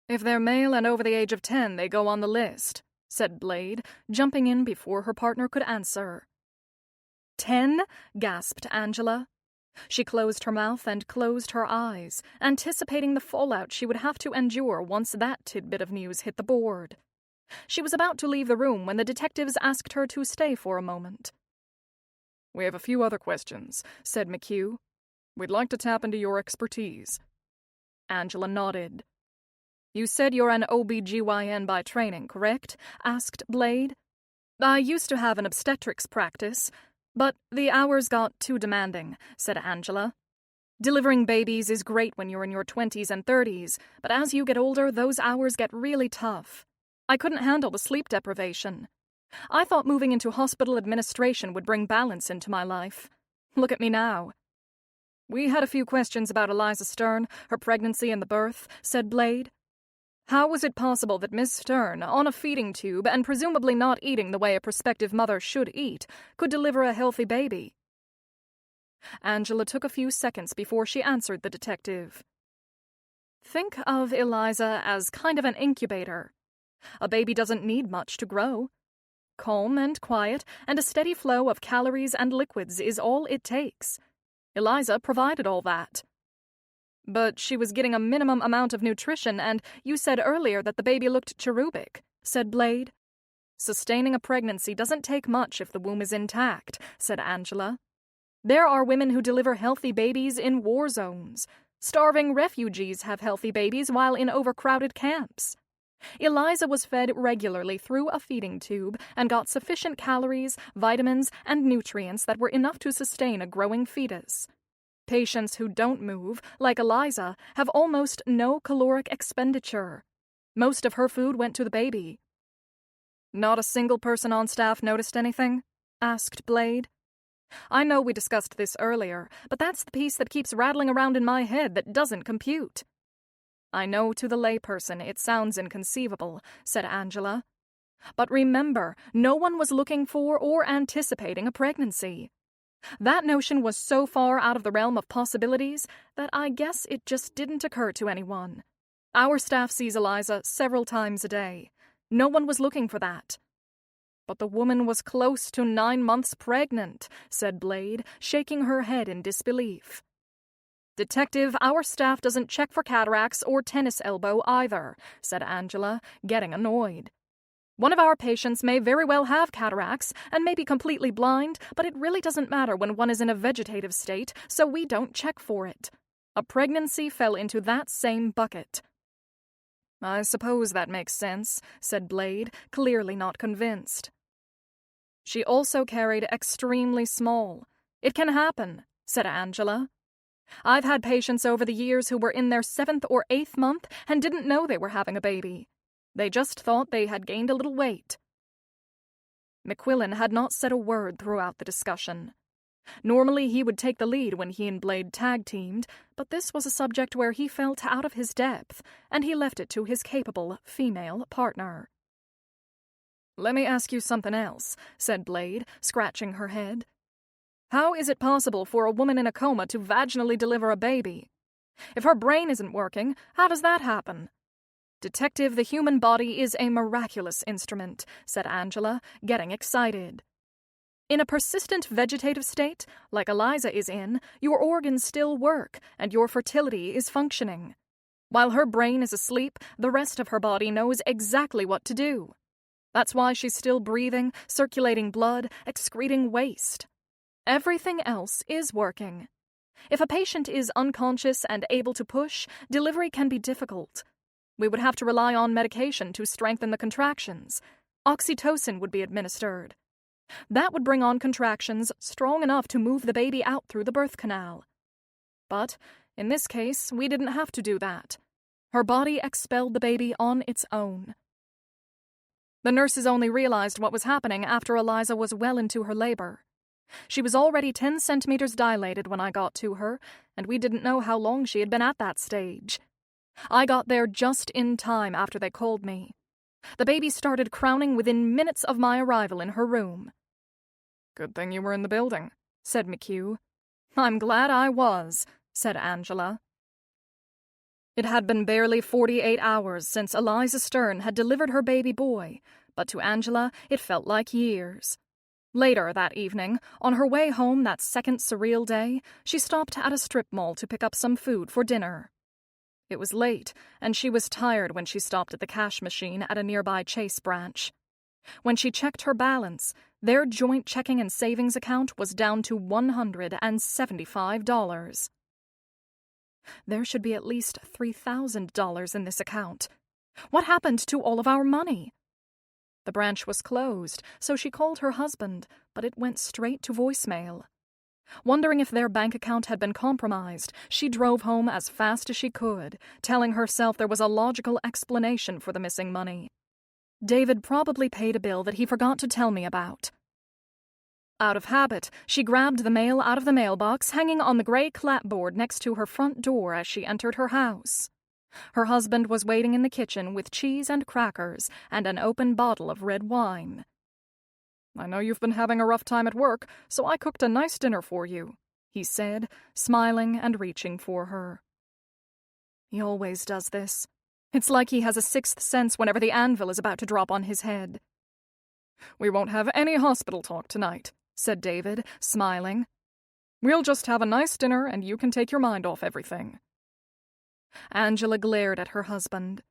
If they're male and over the age of 10, they go on the list, said Blade, jumping in before her partner could answer. 10? Gasped Angela. She closed her mouth and closed her eyes, anticipating the fallout she would have to endure once that tidbit of news hit the board. She was about to leave the room when the detectives asked her to stay for a moment. We have a few other questions, said McHugh. We'd like to tap into your expertise. Angela nodded. You said you're an OB/GYN by training, correct? Asked Blade. I used to have an obstetrics practice, but the hours got too demanding, said Angela. Delivering babies is great when you're in your 20s and 30s, but as you get older, those hours get really tough. I couldn't handle the sleep deprivation. I thought moving into hospital administration would bring balance into my life. Look at me now. We had a few questions about Eliza Stern, her pregnancy and the birth, said Blade. How was it possible that Miss Stern, on a feeding tube and presumably not eating the way a prospective mother should eat, could deliver a healthy baby? Angela took a few seconds before she answered the detective. Think of Eliza as kind of an incubator. A baby doesn't need much to grow. Calm and quiet, and a steady flow of calories and liquids is all it takes. Eliza provided all that. But she was getting a minimum amount of nutrition, and you said earlier that the baby looked cherubic, said Blade. Sustaining a pregnancy doesn't take much if the womb is intact, said Angela. There are women who deliver healthy babies in war zones. Starving refugees have healthy babies while in overcrowded camps. Eliza was fed regularly through a feeding tube and got sufficient calories, vitamins, and nutrients that were enough to sustain a growing fetus. Patients who don't move, like Eliza, have almost no caloric expenditure. Most of her food went to the baby. Not a single person on staff noticed anything? Asked Blade. I know we discussed this earlier, but that's the piece that keeps rattling around in my head that doesn't compute. I know to the layperson it sounds inconceivable, said Angela. But remember, no one was looking for or anticipating a pregnancy. That notion was so far out of the realm of possibilities that I guess it just didn't occur to anyone. Our staff sees Eliza several times a day. No one was looking for that. But the woman was close to 9 months pregnant, said Blade, shaking her head in disbelief. Detective, our staff doesn't check for cataracts or tennis elbow either, said Angela, getting annoyed. One of our patients may very well have cataracts and may be completely blind, but it really doesn't matter when one is in a vegetative state, so we don't check for it. A pregnancy fell into that same bucket. I suppose that makes sense, said Blade, clearly not convinced. She also carried extremely small. It can happen, said Angela. I've had patients over the years who were in their 7th or 8th month and didn't know they were having a baby. They just thought they had gained a little weight. McQuillan had not said a word throughout the discussion. Normally he would take the lead when he and Blade tag-teamed, but this was a subject where he felt out of his depth, and he left it to his capable female partner. "Let me ask you something else," said Blade, scratching her head. "How is it possible for a woman in a coma to vaginally deliver a baby? If her brain isn't working, how does that happen?" "Detective, the human body is a miraculous instrument," said Angela, getting excited. "In a persistent vegetative state, like Eliza is in, your organs still work, and your fertility is functioning. While her brain is asleep, the rest of her body knows exactly what to do. That's why she's still breathing, circulating blood, excreting waste. Everything else is working. If a patient is unconscious and able to push, delivery can be difficult. We would have to rely on medication to strengthen the contractions. Oxytocin would be administered. That would bring on contractions strong enough to move the baby out through the birth canal. But, in this case, we didn't have to do that. Her body expelled the baby on its own. The nurses only realized what was happening after Eliza was well into her labor. She was already 10 centimeters dilated when I got to her, and we didn't know how long she had been at that stage. I got there just in time after they called me. The baby started crowning within minutes of my arrival in her room. "Good thing you were in the building," said McHugh. "I'm glad I was," said Angela. It had been barely 48 hours since Eliza Stern had delivered her baby boy, but to Angela it felt like years. Later that evening, on her way home that second surreal day, she stopped at a strip mall to pick up some food for dinner. It was late, and she was tired when she stopped at the cash machine at a nearby Chase branch. When she checked her balance, their joint checking and savings account was down to $175. There should be at least $3,000 in this account. What happened to all of our money? The branch was closed, so she called her husband, but it went straight to voicemail. Wondering if their bank account had been compromised, she drove home as fast as she could, telling herself there was a logical explanation for the missing money. David probably paid a bill that he forgot to tell me about. Out of habit, she grabbed the mail out of the mailbox hanging on the gray clapboard next to her front door as she entered her house. Her husband was waiting in the kitchen with cheese and crackers and an open bottle of red wine. "I know you've been having a rough time at work, so I cooked a nice dinner for you," he said, smiling and reaching for her. He always does this. It's like he has a sixth sense whenever the anvil is about to drop on his head. "We won't have any hospital talk tonight," said David, smiling. "We'll just have a nice dinner and you can take your mind off everything." Angela glared at her husband.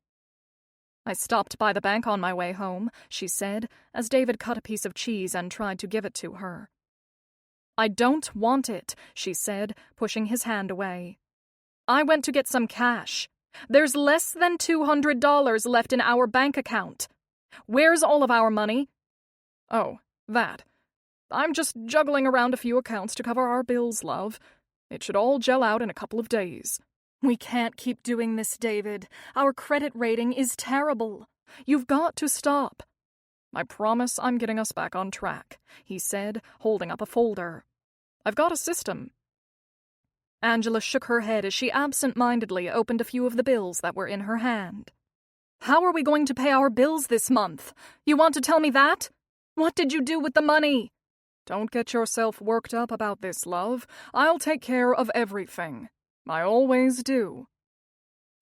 "I stopped by the bank on my way home," she said, as David cut a piece of cheese and tried to give it to her. "I don't want it," she said, pushing his hand away. "I went to get some cash. There's less than $200 left in our bank account. Where's all of our money?" "Oh, that. I'm just juggling around a few accounts to cover our bills, love. It should all gel out in a couple of days." "We can't keep doing this, David. Our credit rating is terrible. You've got to stop." "I promise I'm getting us back on track," he said, holding up a folder. "I've got a system." Angela shook her head as she absent-mindedly opened a few of the bills that were in her hand. "How are we going to pay our bills this month? You want to tell me that? What did you do with the money?" "Don't get yourself worked up about this, love. I'll take care of everything. I always do."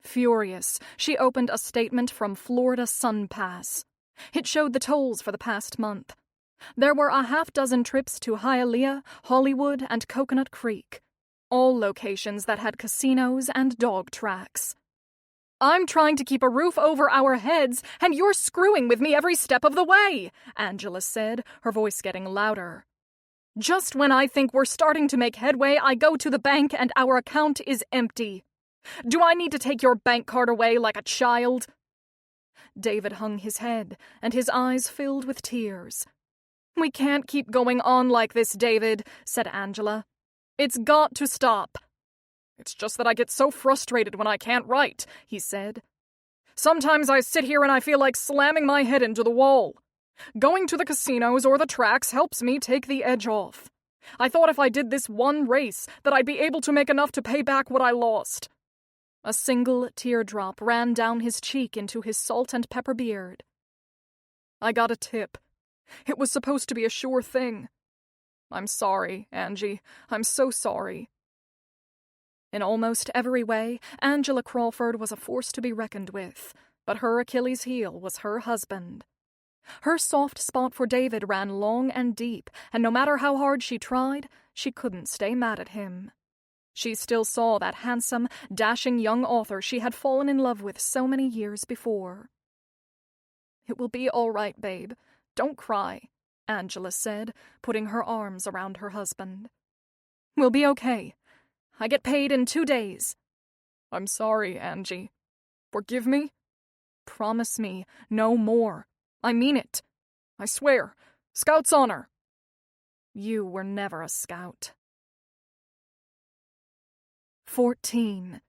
Furious, she opened a statement from Florida Sun Pass. It showed the tolls for the past month. There were a half-dozen trips to Hialeah, Hollywood, and Coconut Creek, all locations that had casinos and dog tracks. "I'm trying to keep a roof over our heads, and you're screwing with me every step of the way," Angela said, her voice getting louder. "Just when I think we're starting to make headway, I go to the bank and our account is empty. Do I need to take your bank card away like a child? David hung his head, and his eyes filled with tears. "We can't keep going on like this, David," said Angela. "It's got to stop." "It's just that I get so frustrated when I can't write," he said. "Sometimes I sit here and I feel like slamming my head into the wall. Going to the casinos or the tracks helps me take the edge off. I thought if I did this one race that I'd be able to make enough to pay back what I lost." A single teardrop ran down his cheek into his salt and pepper beard. "I got a tip. It was supposed to be a sure thing. I'm sorry, Angie. I'm so sorry." In almost every way, Angela Crawford was a force to be reckoned with, but her Achilles' heel was her husband. Her soft spot for David ran long and deep, and no matter how hard she tried, she couldn't stay mad at him. She still saw that handsome, dashing young author she had fallen in love with so many years before. "It will be all right, babe. Don't cry," Angela said, putting her arms around her husband. "We'll be okay. I get paid in 2 days. I'm sorry, Angie. Forgive me? Promise me no more. I mean it. I swear. Scout's honor." "You were never a scout." 14.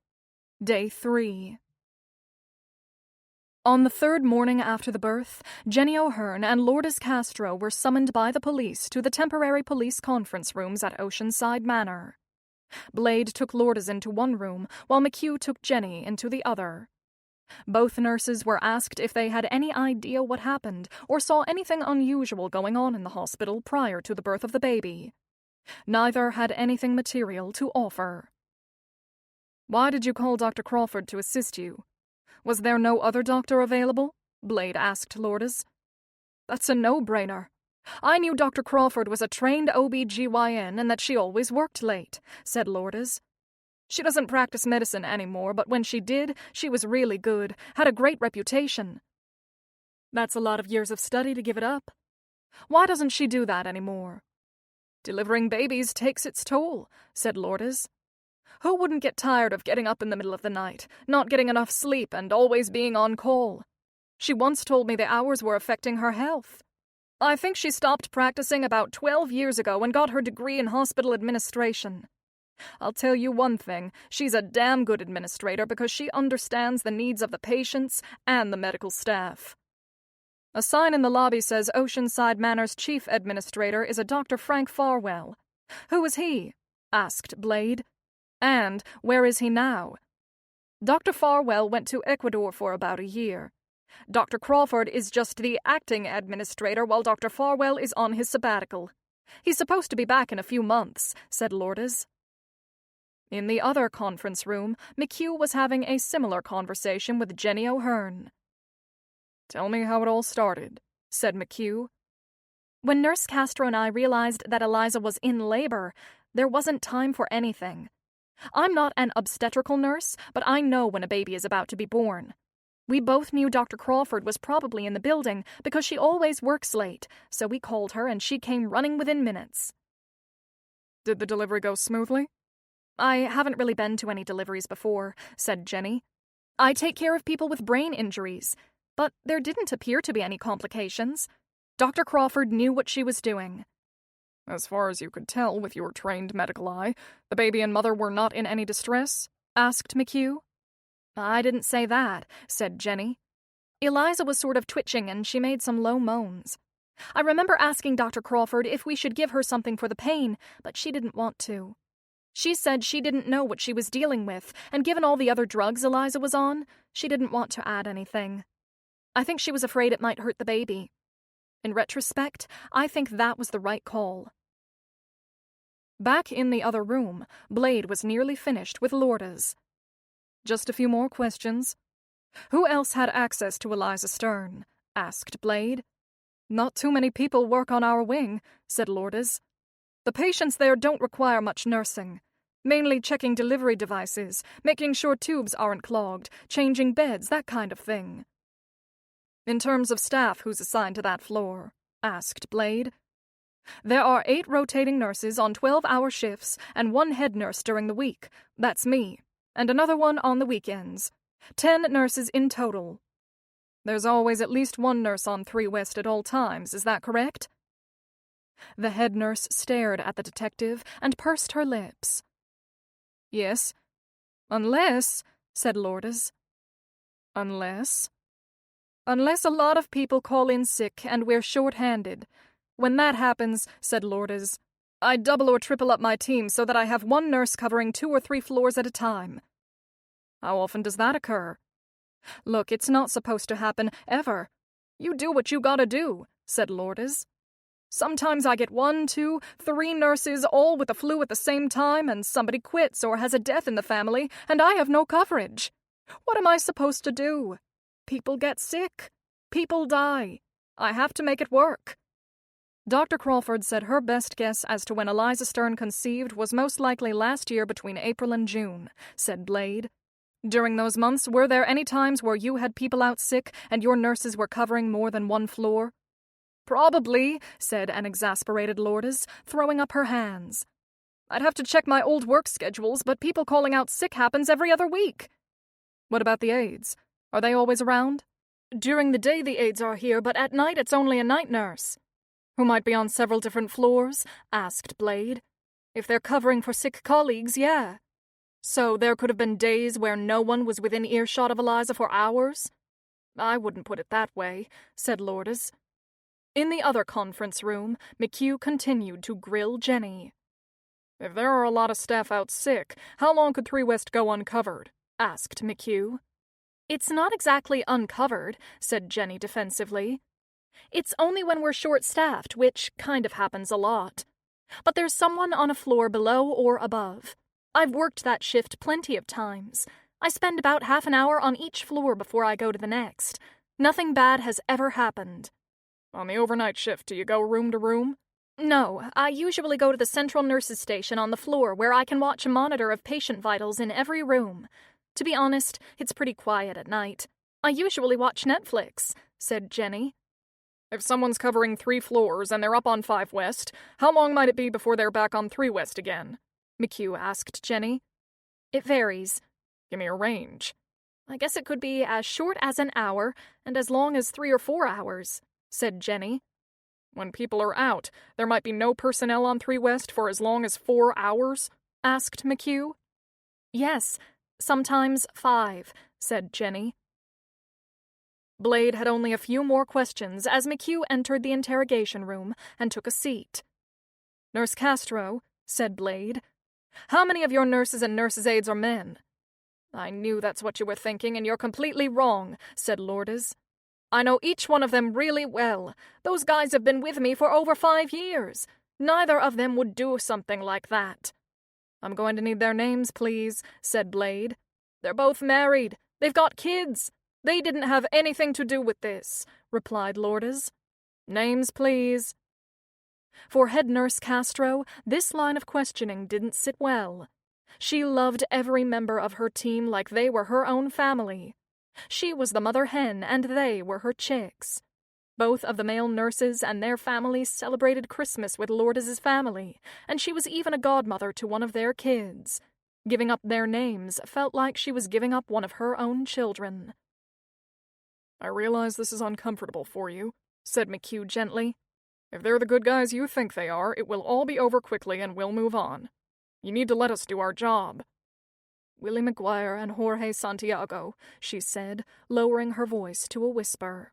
Day 3. On the third morning after the birth, Jenny O'Hearn and Lourdes Castro were summoned by the police to the temporary police conference rooms at Oceanside Manor. Blade took Lourdes into one room, while McHugh took Jenny into the other. Both nurses were asked if they had any idea what happened or saw anything unusual going on in the hospital prior to the birth of the baby. Neither had anything material to offer. "Why did you call Dr. Crawford to assist you? Was there no other doctor available?" Blade asked Lourdes. "That's a no-brainer. I knew Dr. Crawford was a trained OB-GYN and that she always worked late," said Lourdes. "She doesn't practice medicine anymore, but when she did, she was really good, had a great reputation." "That's a lot of years of study to give it up. Why doesn't she do that anymore?" "Delivering babies takes its toll," said Lourdes. "Who wouldn't get tired of getting up in the middle of the night, not getting enough sleep, and always being on call? She once told me the hours were affecting her health. I think she stopped practicing about 12 years ago and got her degree in hospital administration. I'll tell you one thing, she's a damn good administrator because she understands the needs of the patients and the medical staff." A sign in the lobby says Oceanside Manor's chief administrator is a Dr. Frank Farwell. "Who is he?" asked Blade. "And where is he now?" "Dr. Farwell went to Ecuador for about a year. Dr. Crawford is just the acting administrator while Dr. Farwell is on his sabbatical. He's supposed to be back in a few months," said Lourdes. In the other conference room, McHugh was having a similar conversation with Jenny O'Hearn. "Tell me how it all started," said McHugh. "When Nurse Castro and I realized that Eliza was in labor, there wasn't time for anything. I'm not an obstetrical nurse, but I know when a baby is about to be born. We both knew Dr. Crawford was probably in the building because she always works late, so we called her and she came running within minutes." "Did the delivery go smoothly?" "I haven't really been to any deliveries before," said Jenny. "I take care of people with brain injuries, but there didn't appear to be any complications. Dr. Crawford knew what she was doing." "As far as you could tell with your trained medical eye, the baby and mother were not in any distress?" asked McHugh. "I didn't say that," said Jenny. "Eliza was sort of twitching and she made some low moans. I remember asking Dr. Crawford if we should give her something for the pain, but she didn't want to. She said she didn't know what she was dealing with, and given all the other drugs Eliza was on, she didn't want to add anything. I think she was afraid it might hurt the baby. In retrospect, I think that was the right call." Back in the other room, Blade was nearly finished with Lourdes. "Just a few more questions. Who else had access to Eliza Stern?" asked Blade. "Not too many people work on our wing," said Lourdes. "The patients there don't require much nursing. Mainly checking delivery devices, making sure tubes aren't clogged, changing beds, that kind of thing." "In terms of staff, who's assigned to that floor?" asked Blade. "There are 8 rotating nurses on 12-hour shifts and 1 head nurse during the week. That's me. And another one on the weekends. 10 nurses in total." There's always at least one nurse on 3 West at all times, is that correct? The head nurse stared at the detective and pursed her lips. Yes. Unless, said Lourdes. Unless? Unless a lot of people call in sick and we're short-handed. When that happens, said Lourdes, I double or triple up my team so that I have one nurse covering 2 or 3 floors at a time. How often does that occur? Look, it's not supposed to happen, ever. You do what you gotta do, said Lourdes. Sometimes I get 1, 2, 3 nurses all with the flu at the same time and somebody quits or has a death in the family and I have no coverage. What am I supposed to do? People get sick. People die. I have to make it work. Dr. Crawford said her best guess as to when Eliza Stern conceived was most likely last year between April and June, said Blade. During those months, were there any times where you had people out sick and your nurses were covering more than 1 floor? Probably, said an exasperated Lourdes, throwing up her hands. I'd have to check my old work schedules, but people calling out sick happens every other week. What about the aides? Are they always around? During the day the aides are here, but at night it's only a night nurse. Who might be on several different floors? Asked Blade. If they're covering for sick colleagues, yeah. So there could have been days where no one was within earshot of Eliza for hours? I wouldn't put it that way, said Lourdes. In the other conference room, McHugh continued to grill Jenny. If there are a lot of staff out sick, how long could 3 West go uncovered? Asked McHugh. It's not exactly uncovered, said Jenny defensively. It's only when we're short-staffed, which kind of happens a lot. But there's someone on a floor below or above. I've worked that shift plenty of times. I spend about half an hour on each floor before I go to the next. Nothing bad has ever happened. On the overnight shift, do you go room to room? No, I usually go to the central nurses' station on the floor where I can watch a monitor of patient vitals in every room. To be honest, it's pretty quiet at night. I usually watch Netflix, said Jenny. If someone's covering 3 floors and they're up on 5 West, how long might it be before they're back on 3 West again? McHugh asked Jenny. It varies. Give me a range. I guess it could be as short as an hour and as long as 3 or 4 hours, said Jenny. When people are out, there might be no personnel on 3 West for as long as 4 hours? Asked McHugh. Yes, sometimes 5, said Jenny. Blade had only a few more questions as McHugh entered the interrogation room and took a seat. Nurse Castro, said Blade, how many of your nurses and nurses' aides are men? I knew that's what you were thinking, and you're completely wrong, said Lourdes. I know each one of them really well. Those guys have been with me for over 5 years. Neither of them would do something like that. I'm going to need their names, please, said Blade. They're both married. They've got kids. They didn't have anything to do with this, replied Lourdes. Names, please. For head nurse Castro, this line of questioning didn't sit well. She loved every member of her team like they were her own family. She was the mother hen and they were her chicks. Both of the male nurses and their families celebrated Christmas with Lourdes's family, and she was even a godmother to one of their kids. Giving up their names felt like she was giving up one of her own children. I realize this is uncomfortable for you, said McHugh gently. If they're the good guys you think they are, it will all be over quickly and we'll move on. You need to let us do our job. Willie McGuire and Jorge Santiago, she said, lowering her voice to a whisper.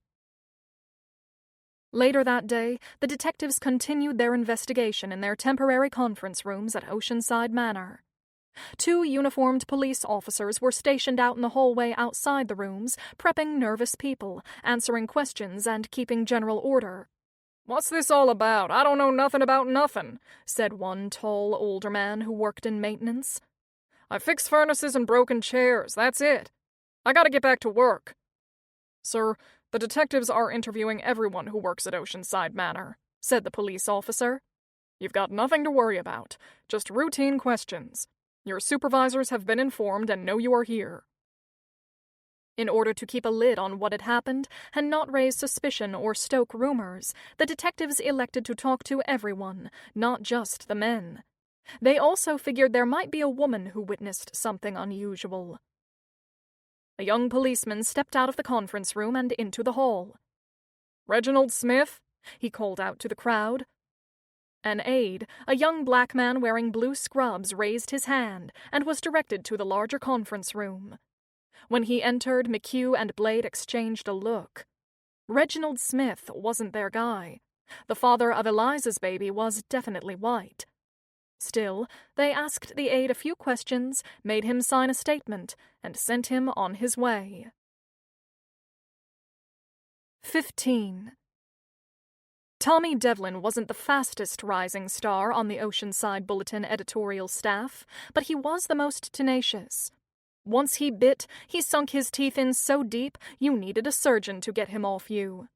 Later that day, the detectives continued their investigation in their temporary conference rooms at Oceanside Manor. 2 uniformed police officers were stationed out in the hallway outside the rooms, prepping nervous people, answering questions, and keeping general order. What's this all about? I don't know nothing about nothing, said one tall, older man who worked in maintenance. I fix furnaces and broken chairs, that's it. I gotta get back to work. Sir, the detectives are interviewing everyone who works at Oceanside Manor, said the police officer. You've got nothing to worry about, just routine questions. Your supervisors have been informed and know you are here. In order to keep a lid on what had happened and not raise suspicion or stoke rumors, the detectives elected to talk to everyone, not just the men. They also figured there might be a woman who witnessed something unusual. A young policeman stepped out of the conference room and into the hall. "Reginald Smith?" he called out to the crowd. An aide, a young black man wearing blue scrubs, raised his hand and was directed to the larger conference room. When he entered, McHugh and Blade exchanged a look. Reginald Smith wasn't their guy. The father of Eliza's baby was definitely white. Still, they asked the aide a few questions, made him sign a statement, and sent him on his way. 15. Tommy Devlin wasn't the fastest rising star on the Oceanside Bulletin editorial staff, but he was the most tenacious. Once he bit, he sunk his teeth in so deep you needed a surgeon to get him off you.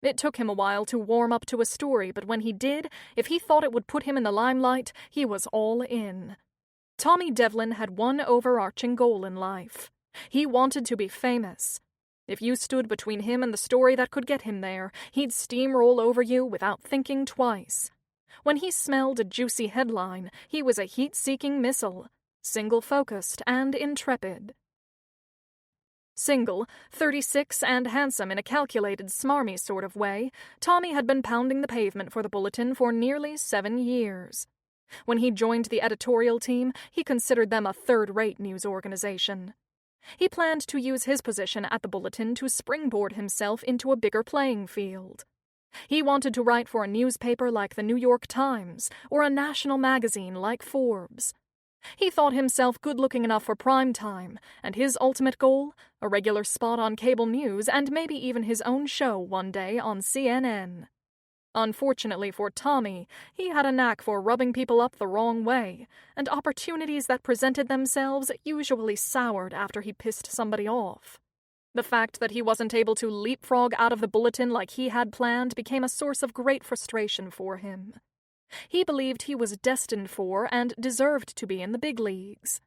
It took him a while to warm up to a story, but when he did, if he thought it would put him in the limelight, he was all in. Tommy Devlin had one overarching goal in life. He wanted to be famous. If you stood between him and the story that could get him there, he'd steamroll over you without thinking twice. When he smelled a juicy headline, he was a heat-seeking missile, single-focused and intrepid. Single, 36, and handsome in a calculated, smarmy sort of way, Tommy had been pounding the pavement for the Bulletin for nearly 7 years. When he joined the editorial team, he considered them a third-rate news organization. He planned to use his position at the Bulletin to springboard himself into a bigger playing field. He wanted to write for a newspaper like the New York Times or a national magazine like Forbes. He thought himself good-looking enough for prime time, and his ultimate goal, a regular spot on cable news and maybe even his own show one day on CNN. Unfortunately for Tommy, he had a knack for rubbing people up the wrong way, and opportunities that presented themselves usually soured after he pissed somebody off. The fact that he wasn't able to leapfrog out of the Bulletin like he had planned became a source of great frustration for him. He believed he was destined for and deserved to be in the big leagues.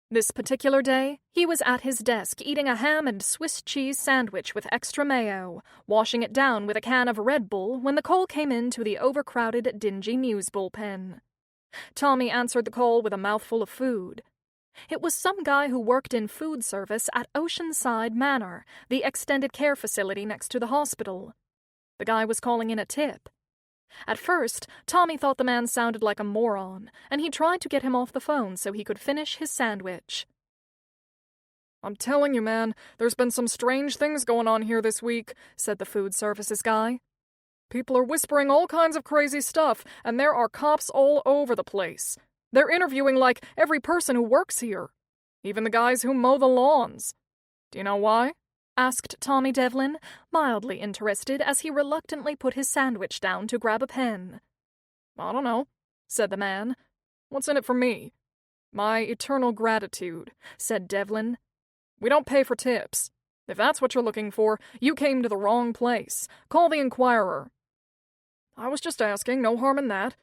This particular day, he was at his desk eating a ham and Swiss cheese sandwich with extra mayo, washing it down with a can of Red Bull when the call came in to the overcrowded, dingy news bullpen. Tommy answered the call with a mouthful of food. It was some guy who worked in food service at Oceanside Manor, the extended care facility next to the hospital. The guy was calling in a tip. At first, Tommy thought the man sounded like a moron, and he tried to get him off the phone so he could finish his sandwich. "I'm telling you, man, there's been some strange things going on here this week," said the food services guy. "People are whispering all kinds of crazy stuff, and there are cops all over the place. They're interviewing, like, every person who works here. Even the guys who mow the lawns. Do you know why?" asked Tommy Devlin, mildly interested as he reluctantly put his sandwich down to grab a pen. "I don't know," said the man. "What's in it for me?" "My eternal gratitude," said Devlin. "We don't pay for tips. If that's what you're looking for, you came to the wrong place. Call the Inquirer." "I was just asking, no harm in that.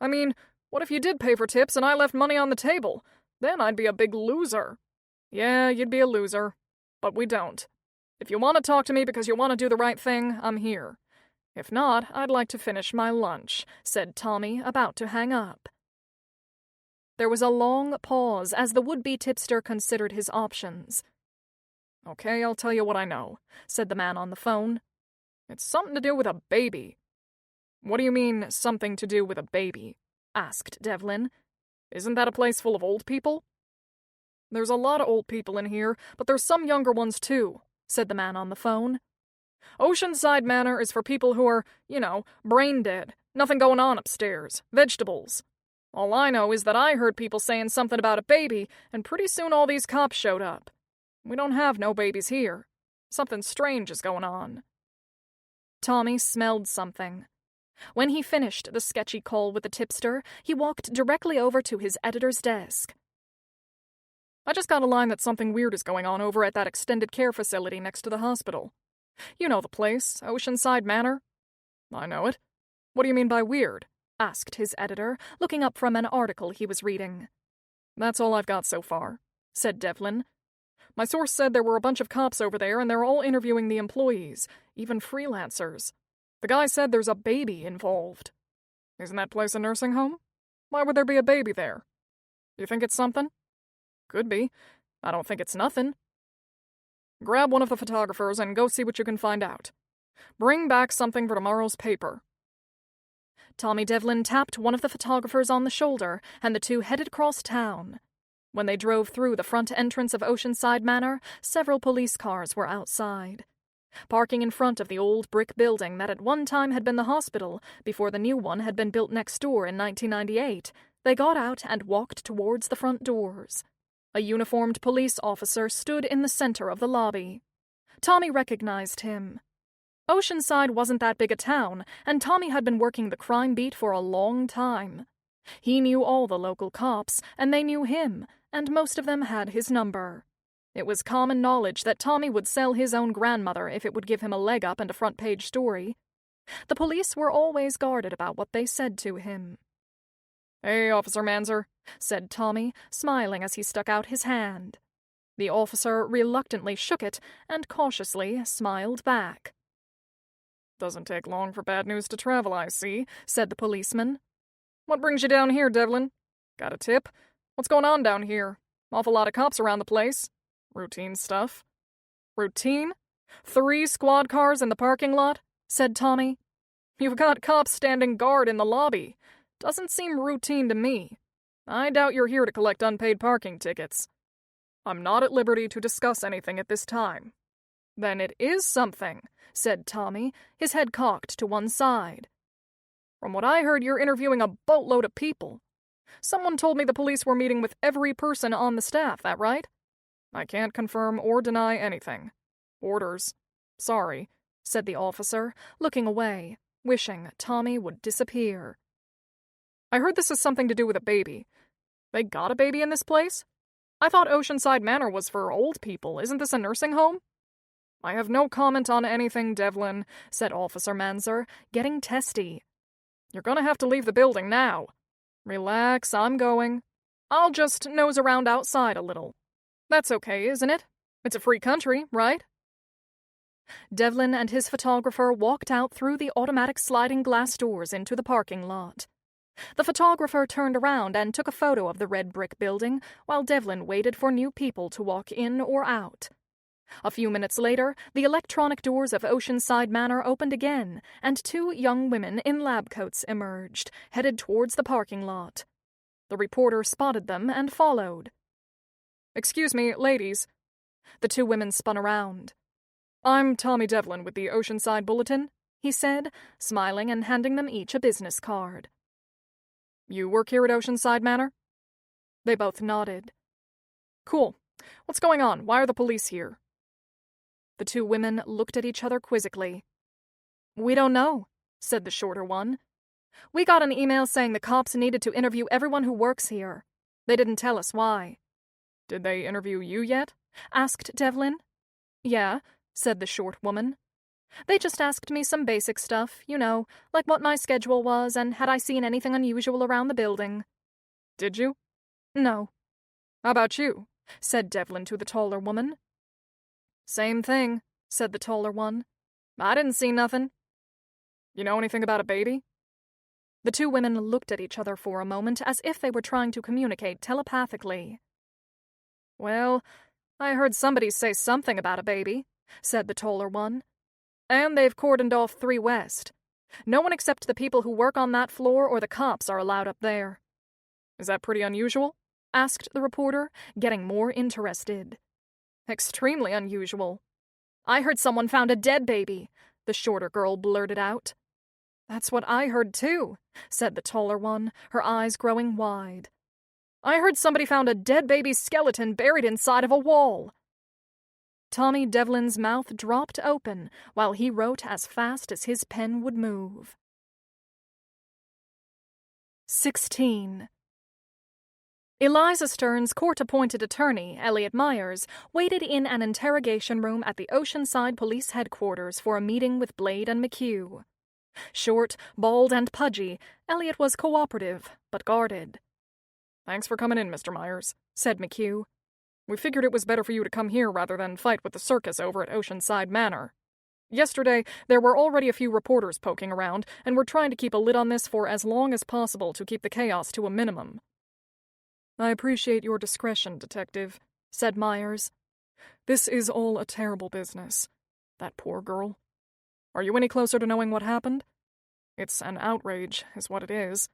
I mean, what if you did pay for tips and I left money on the table? Then I'd be a big loser." "Yeah, you'd be a loser. But we don't. If you want to talk to me because you want to do the right thing, I'm here. If not, I'd like to finish my lunch," said Tommy, about to hang up. There was a long pause as the would-be tipster considered his options. "Okay, I'll tell you what I know," said the man on the phone. "It's something to do with a baby." "What do you mean, something to do with a baby?" asked Devlin. "Isn't that a place full of old people?" "There's a lot of old people in here, but there's some younger ones too," said the man on the phone. "Oceanside Manor is for people who are, brain dead, nothing going on upstairs, vegetables. All I know is that I heard people saying something about a baby, and pretty soon all these cops showed up. We don't have no babies here. Something strange is going on." Tommy smelled something. When he finished the sketchy call with the tipster, he walked directly over to his editor's desk. "I just got a line that something weird is going on over at that extended care facility next to the hospital. You know the place, Oceanside Manor?" "I know it. What do you mean by weird?" asked his editor, looking up from an article he was reading. "That's all I've got so far," said Devlin. "My source said there were a bunch of cops over there and they're all interviewing the employees, even freelancers. The guy said there's a baby involved." "Isn't that place a nursing home? Why would there be a baby there?" "You think it's something?" "Could be. I don't think it's nothing. Grab one of the photographers and go see what you can find out. Bring back something for tomorrow's paper." Tommy Devlin tapped one of the photographers on the shoulder, and the two headed across town. When they drove through the front entrance of Oceanside Manor, several police cars were outside. Parking in front of the old brick building that at one time had been the hospital before the new one had been built next door in 1998, they got out and walked towards the front doors. A uniformed police officer stood in the center of the lobby. Tommy recognized him. Oceanside wasn't that big a town, and Tommy had been working the crime beat for a long time. He knew all the local cops, and they knew him, and most of them had his number. It was common knowledge that Tommy would sell his own grandmother if it would give him a leg up and a front-page story. The police were always guarded about what they said to him. "Hey, Officer Manzer," said Tommy, smiling as he stuck out his hand. The officer reluctantly shook it and cautiously smiled back. "Doesn't take long for bad news to travel, I see," said the policeman. "What brings you down here, Devlin? Got a tip? What's going on down here? Awful lot of cops around the place. Routine stuff." "Routine? 3 squad cars in the parking lot?" said Tommy. "You've got cops standing guard in the lobby. Doesn't seem routine to me. I doubt you're here to collect unpaid parking tickets." "I'm not at liberty to discuss anything at this time." "Then it is something," said Tommy, his head cocked to one side. "From what I heard, you're interviewing a boatload of people. Someone told me the police were meeting with every person on the staff, that right?" "I can't confirm or deny anything. Orders. Sorry," said the officer, looking away, wishing Tommy would disappear. "I heard this has something to do with a baby. They got a baby in this place? I thought Oceanside Manor was for old people. Isn't this a nursing home?" "I have no comment on anything, Devlin," said Officer Manzer, getting testy. "You're gonna have to leave the building now. Relax, I'm going. I'll just nose around outside a little. That's okay, isn't it? It's a free country, right?" Devlin and his photographer walked out through the automatic sliding glass doors into the parking lot. The photographer turned around and took a photo of the red brick building while Devlin waited for new people to walk in or out. A few minutes later, the electronic doors of Oceanside Manor opened again, and 2 young women in lab coats emerged, headed towards the parking lot. The reporter spotted them and followed. "Excuse me, ladies." The 2 women spun around. "I'm Tommy Devlin with the Oceanside Bulletin," he said, smiling and handing them each a business card. "You work here at Oceanside Manor?" They both nodded. "Cool. What's going on? Why are the police here?" The 2 women looked at each other quizzically. "We don't know," said the shorter one. "We got an email saying the cops needed to interview everyone who works here. They didn't tell us why." "Did they interview you yet?" asked Devlin. "Yeah," said the short woman. "They just asked me some basic stuff, like what my schedule was and had I seen anything unusual around the building." "Did you?" "No." "How about you?" said Devlin to the taller woman. "Same thing," said the taller one. "I didn't see nothing." "You know anything about a baby?" The 2 women looked at each other for a moment as if they were trying to communicate telepathically. "Well, I heard somebody say something about a baby," said the taller one. "And they've cordoned off 3 West. No one except the people who work on that floor or the cops are allowed up there." "Is that pretty unusual?" asked the reporter, getting more interested. "Extremely unusual. I heard someone found a dead baby," the shorter girl blurted out. "That's what I heard too," said the taller one, her eyes growing wide. "I heard somebody found a dead baby's skeleton buried inside of a wall." Tommy Devlin's mouth dropped open while he wrote as fast as his pen would move. 16. Eliza Stern's court-appointed attorney, Elliot Myers, waited in an interrogation room at the Oceanside Police Headquarters for a meeting with Blade and McHugh. Short, bald, and pudgy, Elliot was cooperative, but guarded. "Thanks for coming in, Mr. Myers," said McHugh. "We figured it was better for you to come here rather than fight with the circus over at Oceanside Manor. Yesterday, there were already a few reporters poking around, and we're trying to keep a lid on this for as long as possible to keep the chaos to a minimum." "I appreciate your discretion, Detective," said Myers. This is all a terrible business. That poor girl. Are you any closer to knowing what happened? It's an outrage, is what it is.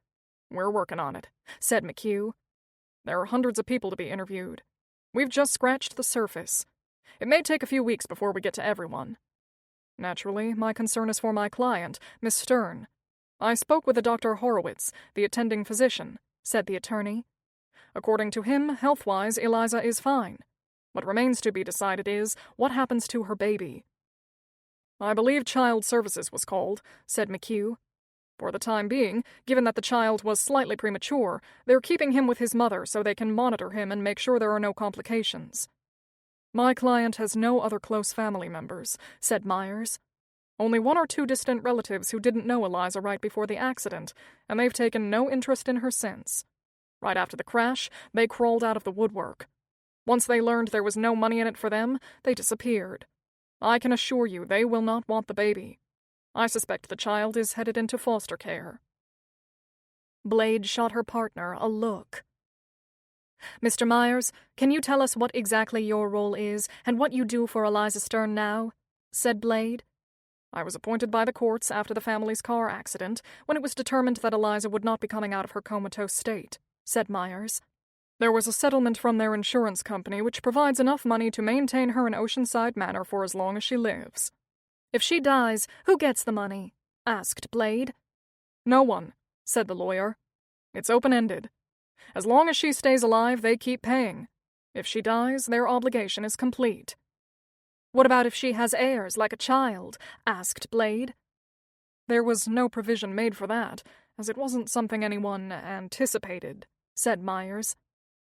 We're working on it, said McHugh. There are hundreds of people to be interviewed. We've just scratched the surface. It may take a few weeks before we get to everyone. Naturally, my concern is for my client, Miss Stern. I spoke with Dr. Horowitz, the attending physician, said the attorney. According to him, health-wise, Eliza is fine. What remains to be decided is what happens to her baby. I believe Child Services was called, said McHugh. For the time being, given that the child was slightly premature, they're keeping him with his mother so they can monitor him and make sure there are no complications. My client has no other close family members, said Myers. Only 1 or 2 distant relatives who didn't know Eliza right before the accident, and they've taken no interest in her since. Right after the crash, they crawled out of the woodwork. Once they learned there was no money in it for them, they disappeared. I can assure you they will not want the baby. I suspect the child is headed into foster care. Blade shot her partner a look. Mr. Myers, can you tell us what exactly your role is and what you do for Eliza Stern now? Said Blade. I was appointed by the courts after the family's car accident when it was determined that Eliza would not be coming out of her comatose state, said Myers. There was a settlement from their insurance company which provides enough money to maintain her in Oceanside Manor for as long as she lives. If she dies, who gets the money? Asked Blade. No one, said the lawyer. It's open-ended. As long as she stays alive, they keep paying. If she dies, their obligation is complete. What about if she has heirs, like a child? Asked Blade. There was no provision made for that, as it wasn't something anyone anticipated, said Myers.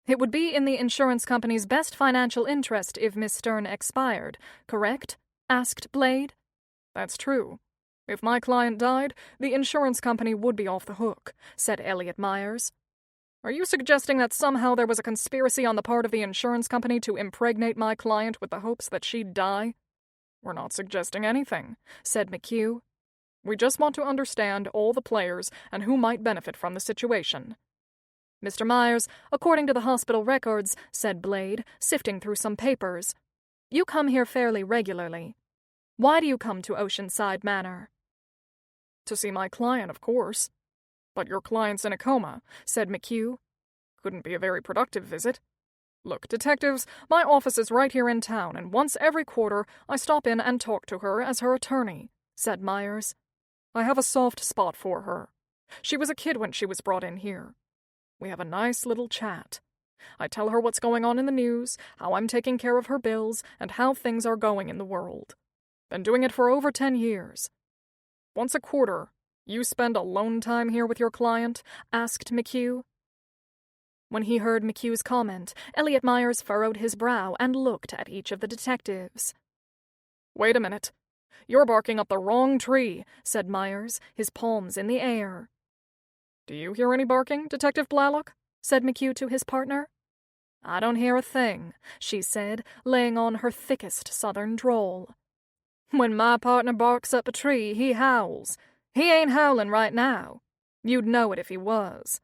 It would be in the insurance company's best financial interest if Miss Stern expired, correct? Asked Blade. That's true. If my client died, the insurance company would be off the hook, said Elliot Myers. Are you suggesting that somehow there was a conspiracy on the part of the insurance company to impregnate my client with the hopes that she'd die? We're not suggesting anything, said McHugh. We just want to understand all the players and who might benefit from the situation. Mr. Myers, according to the hospital records, said Blade, sifting through some papers, you come here fairly regularly. Why do you come to Oceanside Manor? To see my client, of course. But your client's in a coma, said McHugh. Couldn't be a very productive visit. Look, detectives, my office is right here in town, and once every quarter I stop in and talk to her as her attorney, said Myers. I have a soft spot for her. She was a kid when she was brought in here. We have a nice little chat. I tell her what's going on in the news, how I'm taking care of her bills, and how things are going in the world. Been doing it for over 10 years. Once a quarter, you spend alone time here with your client? Asked McHugh. When he heard McHugh's comment, Elliot Myers furrowed his brow and looked at each of the detectives. Wait a minute. You're barking up the wrong tree, said Myers, his palms in the air. Do you hear any barking, Detective Blalock? Said McHugh to his partner. I don't hear a thing, she said, laying on her thickest southern drawl. When my partner barks up a tree, he howls. He ain't howling right now. You'd know it if he was.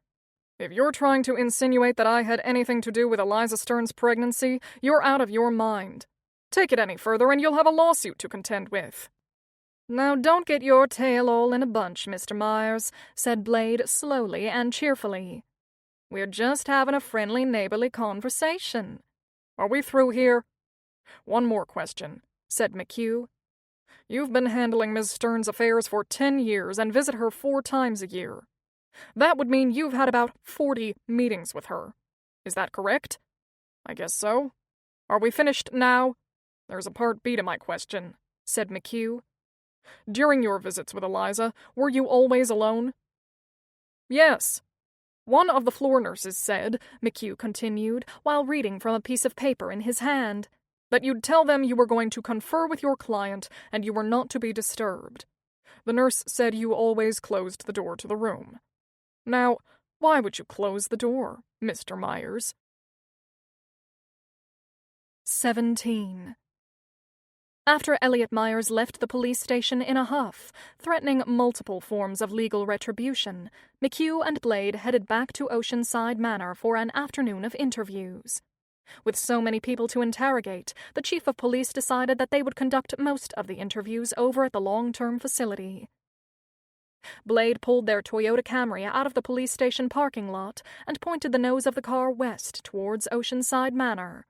If you're trying to insinuate that I had anything to do with Eliza Stern's pregnancy, you're out of your mind. Take it any further and you'll have a lawsuit to contend with. Now don't get your tail all in a bunch, Mr. Myers, said Blade slowly and cheerfully. We're just having a friendly neighborly conversation. Are we through here? One more question, said McHugh. You've been handling Miss Stern's affairs for 10 years and visit her 4 times a year. That would mean you've had about 40 meetings with her. Is that correct? I guess so. Are we finished now? There's a part B to my question, said McHugh. During your visits with Eliza, were you always alone? Yes. One of the floor nurses said, McHugh continued, while reading from a piece of paper in his hand, that you'd tell them you were going to confer with your client and you were not to be disturbed. The nurse said you always closed the door to the room. Now, why would you close the door, Mr. Myers? 17. After Elliot Myers left the police station in a huff, threatening multiple forms of legal retribution, McHugh and Blade headed back to Oceanside Manor for an afternoon of interviews. With so many people to interrogate, the chief of police decided that they would conduct most of the interviews over at the long-term facility. Blade pulled their Toyota Camry out of the police station parking lot and pointed the nose of the car west towards Oceanside Manor.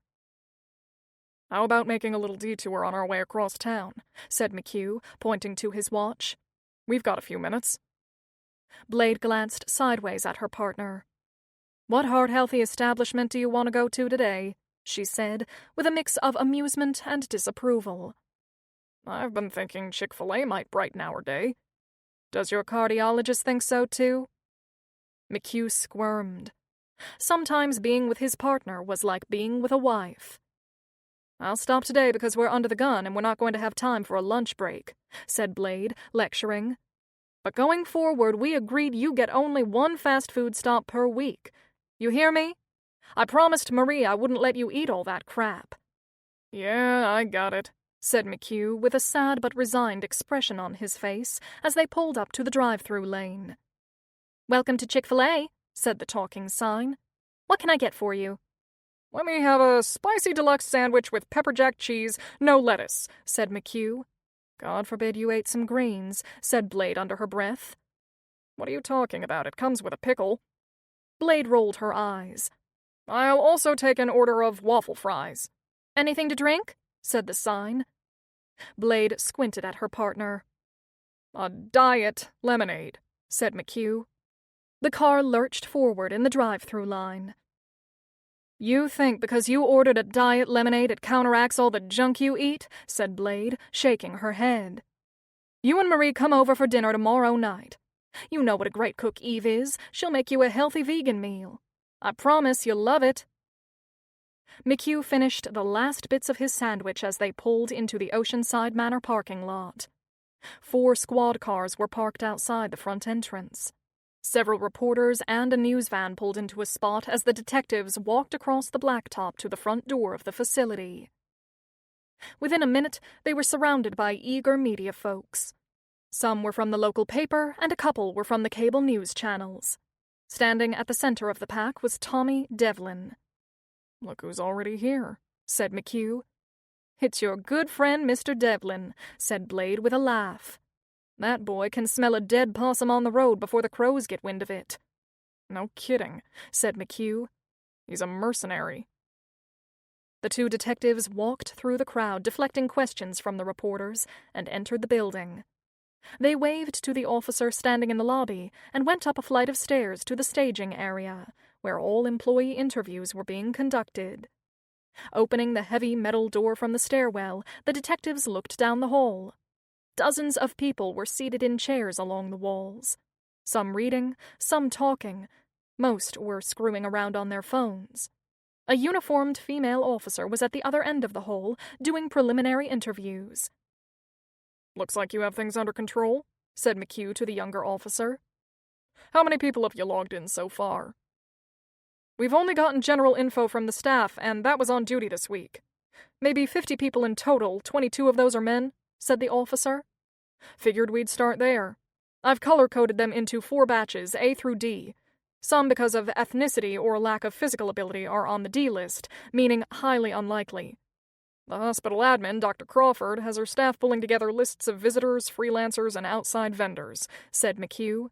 "How about making a little detour on our way across town?" said McHugh, pointing to his watch. "We've got a few minutes." Blade glanced sideways at her partner. "What heart-healthy establishment do you want to go to today?" she said, with a mix of amusement and disapproval. "I've been thinking Chick-fil-A might brighten our day. Does your cardiologist think so, too?" McHugh squirmed. Sometimes being with his partner was like being with a wife. "I'll stop today because we're under the gun and we're not going to have time for a lunch break," said Blade, lecturing. "But going forward, we agreed you get only one fast food stop per week. You hear me? I promised Marie I wouldn't let you eat all that crap." "Yeah, I got it," said McHugh, with a sad but resigned expression on his face as they pulled up to the drive-through lane. "Welcome to Chick-fil-A," said the talking sign. "What can I get for you?" "Let me have a spicy deluxe sandwich with pepper jack cheese, no lettuce," said McHugh. "God forbid you ate some greens," said Blade under her breath. "What are you talking about? It comes with a pickle." Blade rolled her eyes. "I'll also take an order of waffle fries." "Anything to drink?" said the sign. Blade squinted at her partner. "A diet lemonade," said McHugh. The car lurched forward in the drive-through line. "You think because you ordered a diet lemonade it counteracts all the junk you eat?" said Blade, shaking her head. "You and Marie come over for dinner tomorrow night. You know what a great cook Eve is. She'll make you a healthy vegan meal. I promise you'll love it." McHugh finished the last bits of his sandwich as they pulled into the Oceanside Manor parking lot. 4 squad cars were parked outside the front entrance. Several reporters and a news van pulled into a spot as the detectives walked across the blacktop to the front door of the facility. Within a minute, they were surrounded by eager media folks. Some were from the local paper, and a couple were from the cable news channels. Standing at the center of the pack was Tommy Devlin. "Look who's already here," said McHugh. "It's your good friend, Mr. Devlin," said Blade with a laugh. "That boy can smell a dead possum on the road before the crows get wind of it." "No kidding," said McHugh. "He's a mercenary." The 2 detectives walked through the crowd, deflecting questions from the reporters, and entered the building. They waved to the officer standing in the lobby and went up a flight of stairs to the staging area, where all employee interviews were being conducted. Opening the heavy metal door from the stairwell, the detectives looked down the hall. Dozens of people were seated in chairs along the walls. Some reading, some talking. Most were screwing around on their phones. A uniformed female officer was at the other end of the hall, doing preliminary interviews. "Looks like you have things under control," said McHugh to the younger officer. "How many people have you logged in so far?" "We've only gotten general info from the staff, and that was on duty this week. Maybe 50 people in total, 22 of those are men," said the officer. "Figured we'd start there. I've color-coded them into 4 batches, A through D. Some, because of ethnicity or lack of physical ability, are on the D list, meaning highly unlikely. The hospital admin, Dr. Crawford, has her staff pulling together lists of visitors, freelancers, and outside vendors," said McHugh.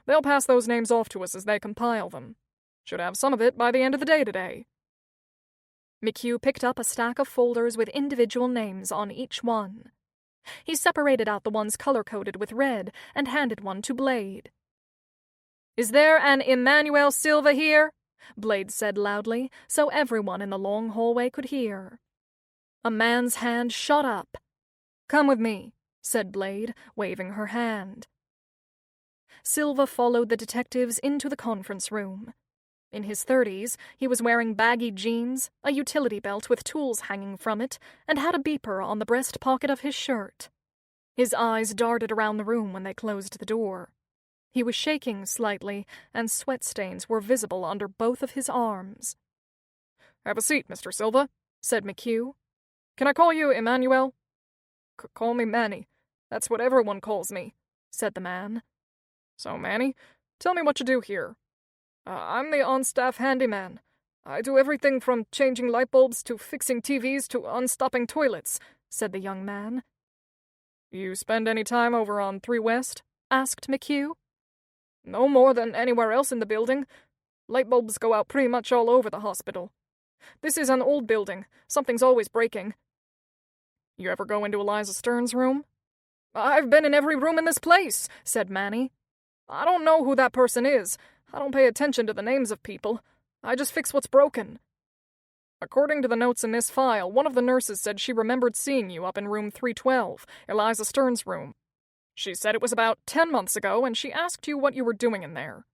"They'll pass those names off to us as they compile them. Should have some of it by the end of the day today." McHugh picked up a stack of folders with individual names on each one. He separated out the ones color-coded with red and handed one to Blade. "Is there an Emmanuel Silva here?" Blade said loudly, so everyone in the long hallway could hear. A man's hand shot up. "Come with me," said Blade, waving her hand. Silva followed the detectives into the conference room. In his 30s, he was wearing baggy jeans, a utility belt with tools hanging from it, and had a beeper on the breast pocket of his shirt. His eyes darted around the room when they closed the door. He was shaking slightly, and sweat stains were visible under both of his arms. "Have a seat, Mr. Silva," said McHugh. "Can I call you Emmanuel?" Call me Manny. That's what everyone calls me," said the man. "So, Manny, tell me what you do here." I'm the on-staff handyman. I do everything from changing light bulbs to fixing TVs to unstopping toilets," said the young man. "You spend any time over on 3 West?" asked McHugh. "No more than anywhere else in the building. Light bulbs go out pretty much all over the hospital. This is an old building. Something's always breaking." "You ever go into Eliza Stern's room?" "I've been in every room in this place," said Manny. "I don't know who that person is. I don't pay attention to the names of people. I just fix what's broken." "According to the notes in this file, one of the nurses said she remembered seeing you up in room 312, Eliza Stern's room. She said it was about 10 months ago, and she asked you what you were doing in there.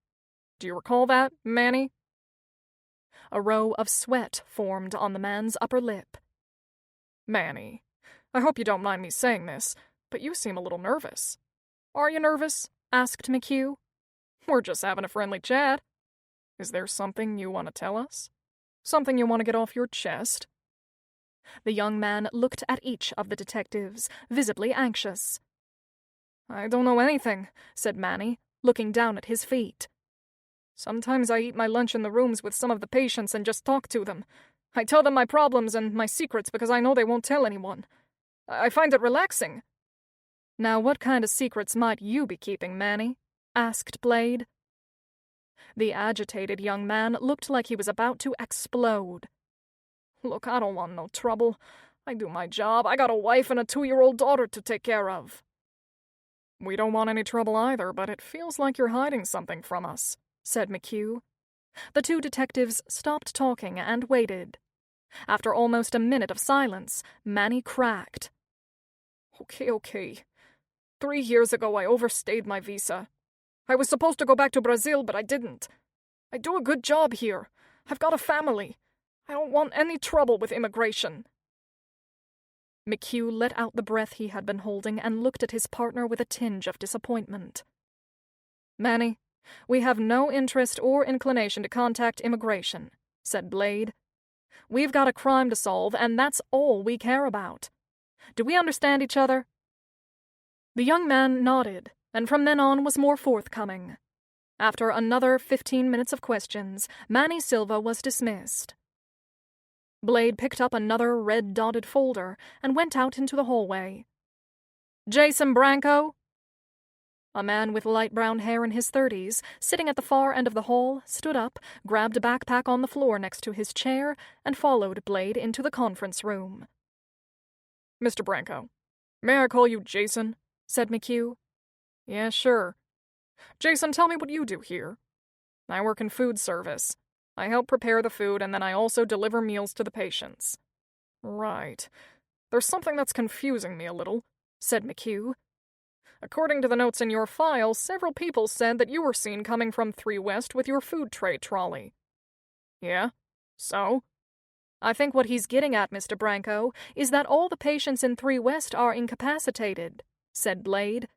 Do you recall that, Manny?" A row of sweat formed on the man's upper lip. "Manny, I hope you don't mind me saying this, but you seem a little nervous." "Are you nervous?" asked McHugh. "We're just having a friendly chat. Is there something you want to tell us? Something you want to get off your chest?" The young man looked at each of the detectives, visibly anxious. "I don't know anything," said Manny, looking down at his feet. "Sometimes I eat my lunch in the rooms with some of the patients and just talk to them. I tell them my problems and my secrets because I know they won't tell anyone. I find it relaxing." "Now what kind of secrets might you be keeping, Manny?" asked Blade. The agitated young man looked like he was about to explode. "Look, I don't want no trouble. I do my job. I got a wife and a 2-year-old daughter to take care of." "We don't want any trouble either, but it feels like you're hiding something from us," said McHugh. The 2 detectives stopped talking and waited. After almost a minute of silence, Manny cracked. Okay. 3 years ago I overstayed my visa. I was supposed to go back to Brazil, but I didn't. I do a good job here. I've got a family. I don't want any trouble with immigration." McHugh let out the breath he had been holding and looked at his partner with a tinge of disappointment. "Manny, we have no interest or inclination to contact immigration," said Blade. "We've got a crime to solve, and that's all we care about. Do we understand each other?" The young man nodded, and from then on was more forthcoming. After another 15 minutes of questions, Manny Silva was dismissed. Blade picked up another red-dotted folder and went out into the hallway. "Jason Branco?" A man with light brown hair in his 30s, sitting at the far end of the hall, stood up, grabbed a backpack on the floor next to his chair, and followed Blade into the conference room. "Mr. Branco, may I call you Jason?" said McHugh. "Yeah, sure. Jason, tell me what you do here." "I work in food service. I help prepare the food, and then I also deliver meals to the patients." "Right. There's something that's confusing me a little," said McHugh. "According to the notes in your file, several people said that you were seen coming from 3 West with your food tray trolley." "Yeah? So?" "I think what he's getting at, Mr. Branco, is that all the patients in 3 West are incapacitated," said Blade.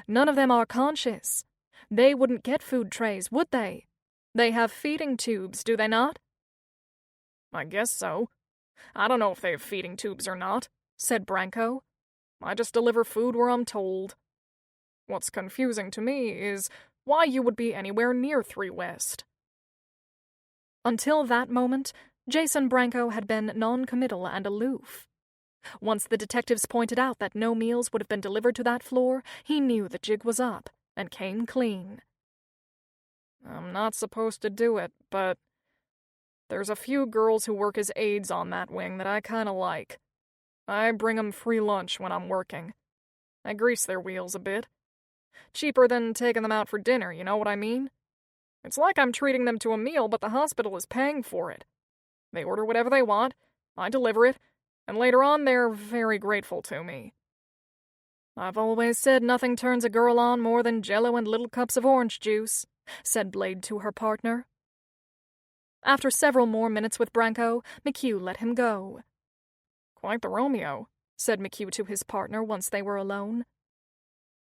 "None of them are conscious. They wouldn't get food trays, would they? They have feeding tubes, do they not?" "I guess so. I don't know if they have feeding tubes or not," said Branco. "I just deliver food where I'm told. What's confusing to me is why you would be anywhere near 3 West." Until that moment, Jason Branco had been non-committal and aloof. Once the detectives pointed out that no meals would have been delivered to that floor, he knew the jig was up and came clean. "I'm not supposed to do it, but there's a few girls who work as aides on that wing that I kinda like. I bring 'em free lunch when I'm working. I grease their wheels a bit. Cheaper than taking them out for dinner, you know what I mean? It's like I'm treating them to a meal, but the hospital is paying for it. They order whatever they want, I deliver it, and later on they're very grateful to me. I've always said nothing turns a girl on more than Jell-O and little cups of orange juice," said Blade to her partner. After several more minutes with Branco, McHugh let him go. "Quite the Romeo," said McHugh to his partner once they were alone.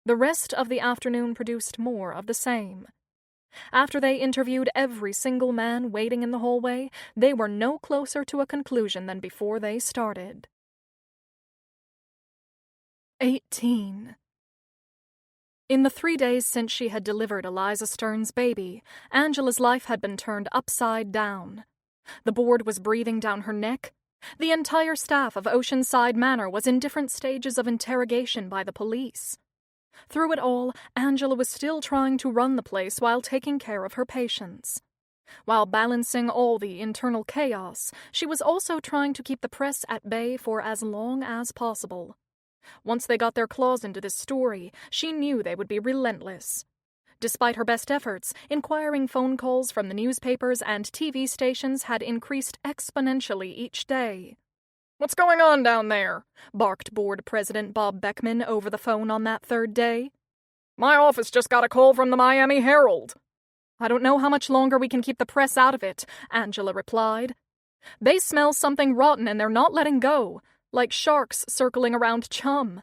The rest of the afternoon produced more of the same. After they interviewed every single man waiting in the hallway, they were no closer to a conclusion than before they started. 18. In the 3 days since she had delivered Eliza Stern's baby, Angela's life had been turned upside down. The board was breathing down her neck. The entire staff of Oceanside Manor was in different stages of interrogation by the police. Through it all, Angela was still trying to run the place while taking care of her patients. While balancing all the internal chaos, she was also trying to keep the press at bay for as long as possible. Once they got their claws into this story, she knew they would be relentless. Despite her best efforts, inquiring phone calls from the newspapers and TV stations had increased exponentially each day. "What's going on down there?" barked board president Bob Beckman over the phone on that third day. "My office just got a call from the Miami Herald." "I don't know how much longer we can keep the press out of it," Angela replied. "They smell something rotten and they're not letting go, like sharks circling around chum.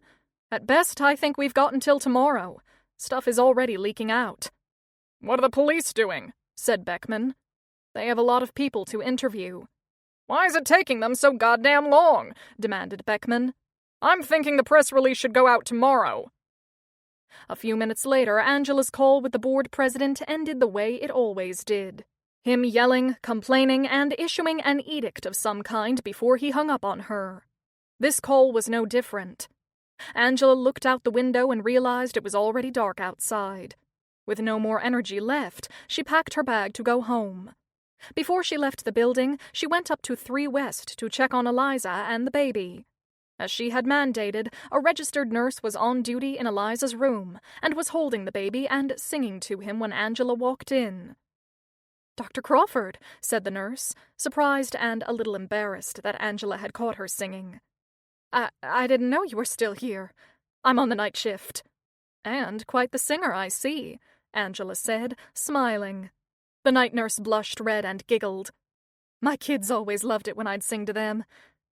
At best, I think we've got until tomorrow. Stuff is already leaking out." "What are the police doing?" said Beckman. "They have a lot of people to interview." "Why is it taking them so goddamn long?" demanded Beckman. "I'm thinking the press release should go out tomorrow." A few minutes later, Angela's call with the board president ended the way it always did. Him yelling, complaining, and issuing an edict of some kind before he hung up on her. This call was no different. Angela looked out the window and realized it was already dark outside. With no more energy left, she packed her bag to go home. Before she left the building, she went up to 3 West to check on Eliza and the baby. As she had mandated, a registered nurse was on duty in Eliza's room and was holding the baby and singing to him when Angela walked in. "Dr. Crawford," said the nurse, surprised and a little embarrassed that Angela had caught her singing. I didn't know you were still here. I'm on the night shift." "And quite the singer, I see," Angela said, smiling. The night nurse blushed red and giggled. "My kids always loved it when I'd sing to them.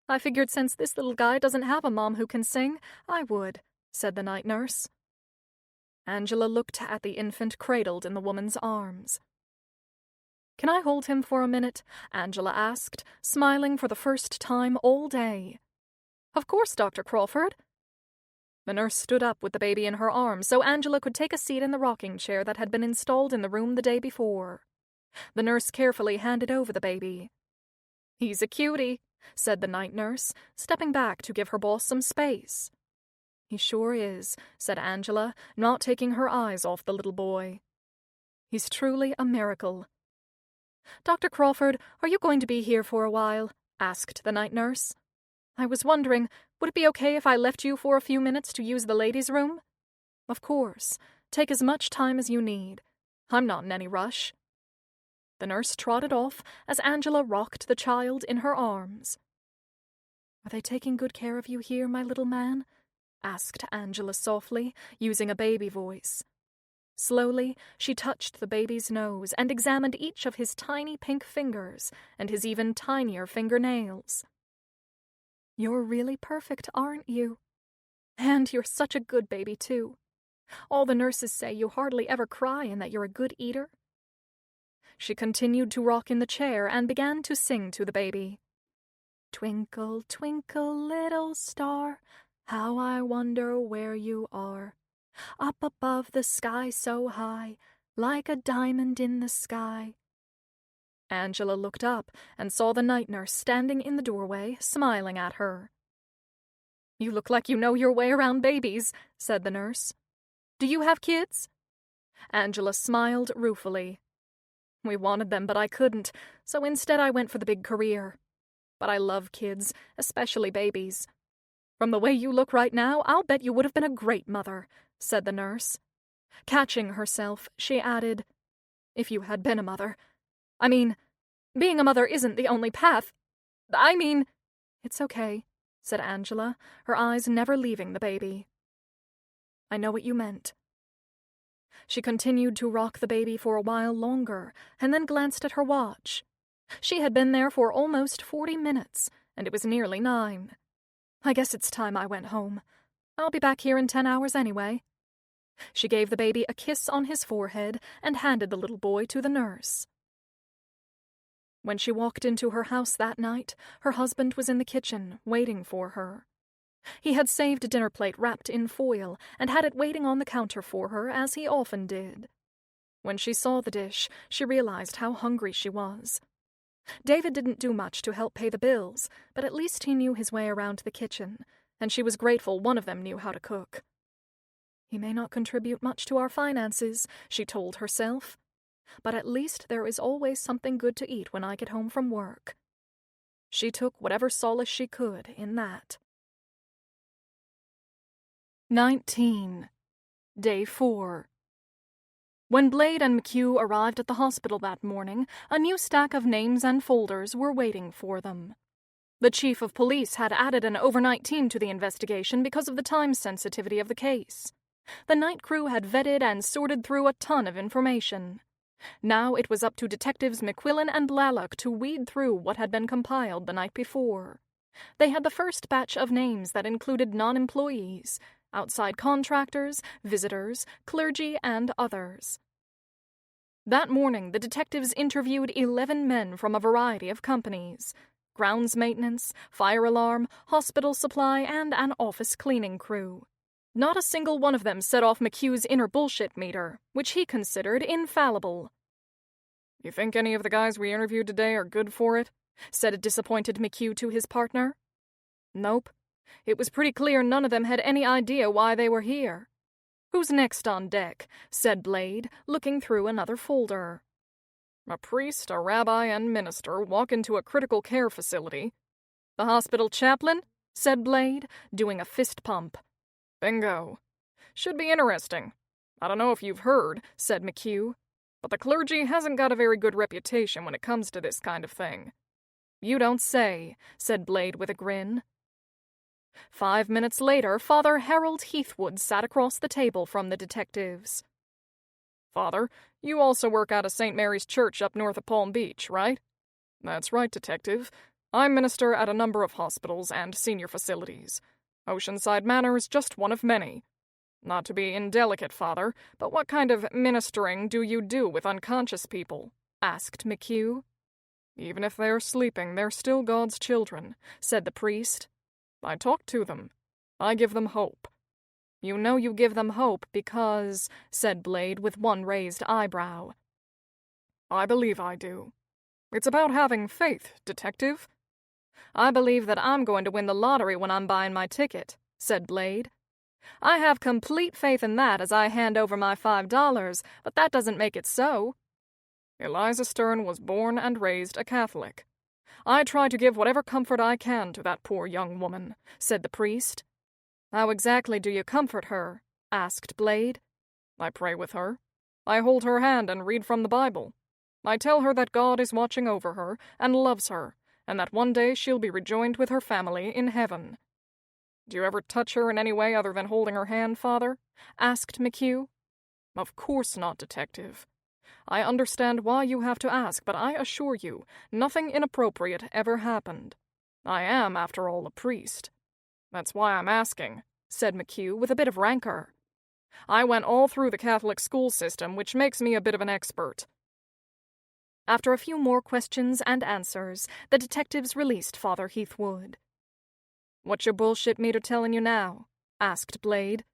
I figured since this little guy doesn't have a mom who can sing, I would," said the night nurse. Angela looked at the infant cradled in the woman's arms. "Can I hold him for a minute?" Angela asked, smiling for the first time all day. "Of course, Dr. Crawford." The nurse stood up with the baby in her arms so Angela could take a seat in the rocking chair that had been installed in the room the day before. The nurse carefully handed over the baby. "He's a cutie," said the night nurse, stepping back to give her boss some space. "He sure is," said Angela, not taking her eyes off the little boy. "He's truly a miracle." "Dr. Crawford, are you going to be here for a while?" asked the night nurse. "I was wondering, would it be okay if I left you for a few minutes to use the ladies' room?" "Of course. Take as much time as you need. I'm not in any rush." The nurse trotted off as Angela rocked the child in her arms. "Are they taking good care of you here, my little man?" asked Angela softly, using a baby voice. Slowly, she touched the baby's nose and examined each of his tiny pink fingers and his even tinier fingernails. "You're really perfect, aren't you? And you're such a good baby, too. All the nurses say you hardly ever cry and that you're a good eater." She continued to rock in the chair and began to sing to the baby. "Twinkle, twinkle, little star, how I wonder where you are. Up above the sky so high, like a diamond in the sky." Angela looked up and saw the night nurse standing in the doorway, smiling at her. "You look like you know your way around babies," said the nurse. "Do you have kids?" Angela smiled ruefully. "We wanted them, but I couldn't, so instead I went for the big career. But I love kids, especially babies. From the way you look right now, I'll bet you would have been a great mother," said the nurse. Catching herself, she added, "If you had been a mother. I mean, being a mother isn't the only path. It's okay," said Angela, her eyes never leaving the baby. "I know what you meant." She continued to rock the baby for a while longer, and then glanced at her watch. She had been there for almost 40 minutes, and it was nearly 9. "I guess it's time I went home. I'll be back here in 10 hours anyway." She gave the baby a kiss on his forehead and handed the little boy to the nurse. When she walked into her house that night, her husband was in the kitchen, waiting for her. He had saved a dinner plate wrapped in foil and had it waiting on the counter for her, as he often did. When she saw the dish, she realized how hungry she was. David didn't do much to help pay the bills, but at least he knew his way around the kitchen, and she was grateful one of them knew how to cook. He may not contribute much to our finances, she told herself, but at least there is always something good to eat when I get home from work. She took whatever solace she could in that. 19. Day 4. When Blade and McHugh arrived at the hospital that morning, a new stack of names and folders were waiting for them. The chief of police had added an overnight team to the investigation because of the time sensitivity of the case. The night crew had vetted and sorted through a ton of information. Now it was up to Detectives McQuillan and Lallock to weed through what had been compiled the night before. They had the first batch of names that included non-employees, outside contractors, visitors, clergy, and others. That morning, the detectives interviewed 11 men from a variety of companies: grounds maintenance, fire alarm, hospital supply, and an office cleaning crew. Not a single one of them set off McHugh's inner bullshit meter, which he considered infallible. "You think any of the guys we interviewed today are good for it?" said a disappointed McHugh to his partner. "Nope. It was pretty clear none of them had any idea why they were here." "Who's next on deck?" said Blade, looking through another folder. "A priest, a rabbi, and minister walk into a critical care facility." "The hospital chaplain?" said Blade, doing a fist pump. "Bingo. Should be interesting. I don't know if you've heard," said McHugh, "but the clergy hasn't got a very good reputation when it comes to this kind of thing." "You don't say," said Blade with a grin. 5 minutes later, Father Harold Heathwood sat across the table from the detectives. "Father, you also work out of St. Mary's Church up north of Palm Beach, right?" "That's right, Detective. I'm minister at a number of hospitals and senior facilities. Oceanside Manor is just one of many. Not to be indelicate, Father, but what kind of ministering do you do with unconscious people?" asked McHugh. "Even if they're sleeping, they're still God's children," said the priest. "I talk to them. I give them hope." "You know you give them hope because," said Blade with one raised eyebrow. "I believe I do. It's about having faith, Detective." "I believe that I'm going to win the lottery when I'm buying my ticket," said Blade. "I have complete faith in that as I hand over my $5, but that doesn't make it so." "Eliza Stern was born and raised a Catholic. I try to give whatever comfort I can to that poor young woman," said the priest. "How exactly do you comfort her?" asked Blade. "I pray with her. I hold her hand and read from the Bible. I tell her that God is watching over her and loves her, and that one day she'll be rejoined with her family in heaven." "Do you ever touch her in any way other than holding her hand, Father?" asked McHugh. "Of course not, Detective. I understand why you have to ask, but I assure you, nothing inappropriate ever happened. I am, after all, a priest. That's why I'm asking," said McHugh with a bit of rancor. "I went all through the Catholic school system, which makes me a bit of an expert." After a few more questions and answers, the detectives released Father Heathwood. "What's your bullshit meter telling you now?" asked Blade.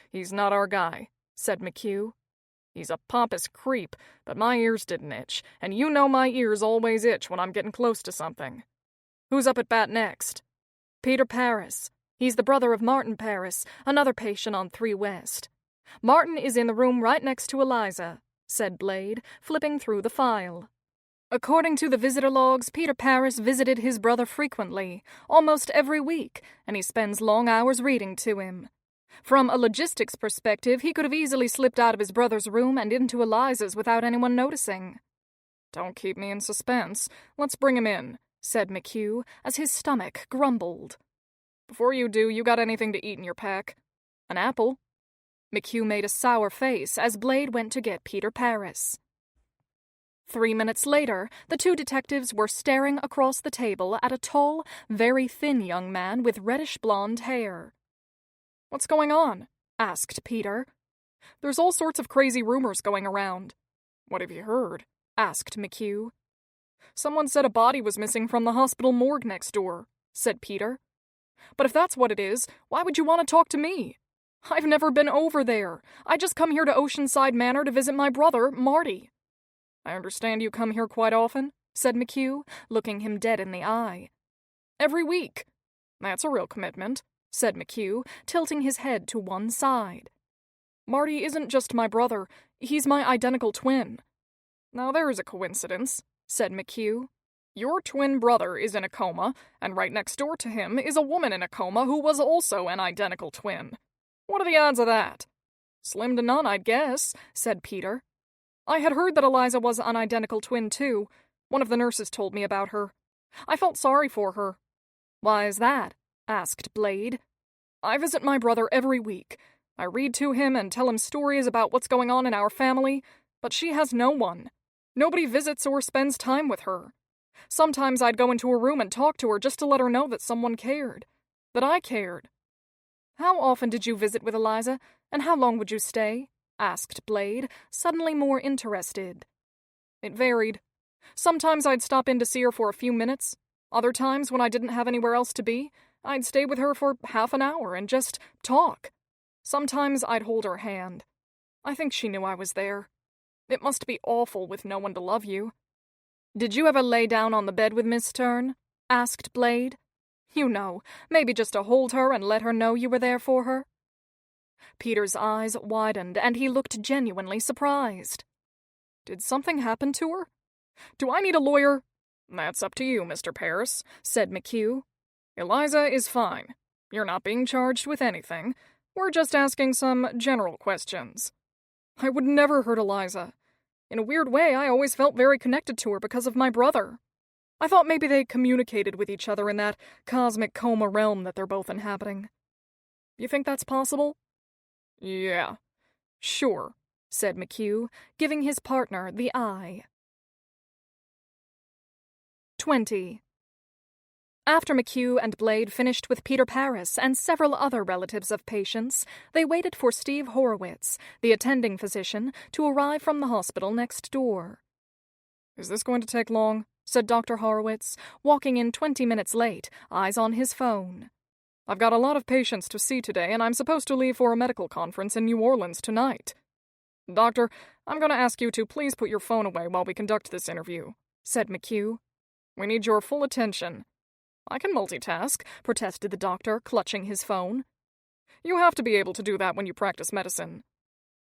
"He's not our guy," said McHugh. "He's a pompous creep, but my ears didn't itch, and you know my ears always itch when I'm getting close to something." "Who's up at bat next?" "Peter Paris. He's the brother of Martin Paris, another patient on 3 West. Martin is in the room right next to Eliza," said Blade, flipping through the file. "According to the visitor logs, Peter Paris visited his brother frequently, almost every week, and he spends long hours reading to him. From a logistics perspective, he could have easily slipped out of his brother's room and into Eliza's without anyone noticing." "Don't keep me in suspense. Let's bring him in," said McHugh, as his stomach grumbled. "Before you do, you got anything to eat in your pack?" "An apple." McHugh made a sour face as Blade went to get Peter Paris. 3 minutes later, the two detectives were staring across the table at a tall, very thin young man with reddish-blonde hair. "What's going on?" asked Peter. "There's all sorts of crazy rumors going around." "What have you heard?" asked McHugh. "Someone said a body was missing from the hospital morgue next door," said Peter. "But if that's what it is, why would you want to talk to me? I've never been over there. I just come here to Oceanside Manor to visit my brother, Marty." "I understand you come here quite often," said McHugh, looking him dead in the eye. Every week. That's a real commitment, said McHugh, tilting his head to one side. Marty isn't just my brother, he's my identical twin. Now there is a coincidence, said McHugh. Your twin brother is in a coma, and right next door to him is a woman in a coma who was also an identical twin. What are the odds of that? Slim to none, I'd guess, said Peter. I had heard that Eliza was an identical twin, too. One of the nurses told me about her. I felt sorry for her. Why is that? Asked Blade. I visit my brother every week. I read to him and tell him stories about what's going on in our family, but she has no one. Nobody visits or spends time with her. Sometimes I'd go into her room and talk to her just to let her know that someone cared. That I cared. How often did you visit with Eliza, and how long would you stay? Asked Blade, suddenly more interested. It varied. Sometimes I'd stop in to see her for a few minutes. Other times, when I didn't have anywhere else to be, I'd stay with her for half an hour and just talk. Sometimes I'd hold her hand. I think she knew I was there. It must be awful with no one to love you. Did you ever lay down on the bed with Miss Stern? Asked Blade. You know, maybe just to hold her and let her know you were there for her. Peter's eyes widened, and he looked genuinely surprised. Did something happen to her? Do I need a lawyer? That's up to you, Mr. Parris, said McHugh. Eliza is fine. You're not being charged with anything. We're just asking some general questions. I would never hurt Eliza. In a weird way, I always felt very connected to her because of my brother. I thought maybe they communicated with each other in that cosmic coma realm that they're both inhabiting. You think that's possible? Yeah, sure, said McHugh, giving his partner the eye. 20. After McHugh and Blade finished with Peter Parris and several other relatives of patients, they waited for Steve Horowitz, the attending physician, to arrive from the hospital next door. Is this going to take long? Said Dr. Horowitz, walking in 20 minutes late, eyes on his phone. I've got a lot of patients to see today, and I'm supposed to leave for a medical conference in New Orleans tonight. Doctor, I'm going to ask you to please put your phone away while we conduct this interview, said McHugh. We need your full attention. I can multitask, protested the doctor, clutching his phone. You have to be able to do that when you practice medicine.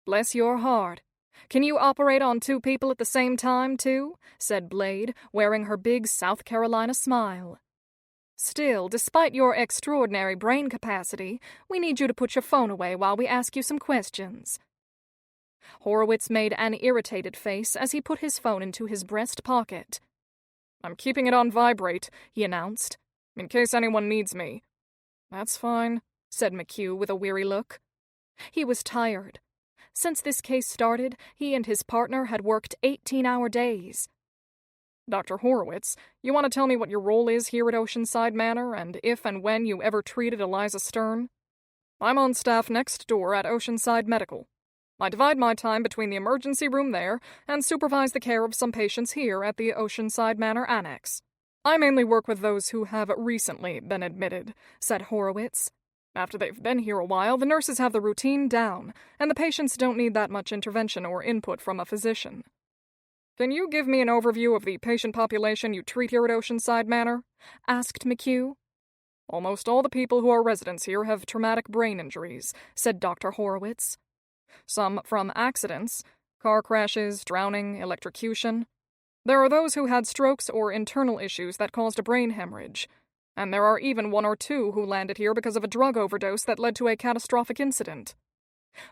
Bless your heart. Can you operate on 2 people at the same time, too? Said Blade, wearing her big South Carolina smile. Still, despite your extraordinary brain capacity, we need you to put your phone away while we ask you some questions. Horowitz made an irritated face as he put his phone into his breast pocket. I'm keeping it on vibrate, he announced, in case anyone needs me. That's fine, said McHugh with a weary look. He was tired. Since this case started, he and his partner had worked 18-hour days. Dr. Horowitz, you want to tell me what your role is here at Oceanside Manor, and if and when you ever treated Eliza Stern? I'm on staff next door at Oceanside Medical. I divide my time between the emergency room there and supervise the care of some patients here at the Oceanside Manor Annex. I mainly work with those who have recently been admitted, said Horowitz. After they've been here a while, the nurses have the routine down, and the patients don't need that much intervention or input from a physician. Can you give me an overview of the patient population you treat here at Oceanside Manor? Asked McHugh. Almost all the people who are residents here have traumatic brain injuries, said Dr. Horowitz. Some from accidents, car crashes, drowning, electrocution. There are those who had strokes or internal issues that caused a brain hemorrhage. And there are even 1 or 2 who landed here because of a drug overdose that led to a catastrophic incident.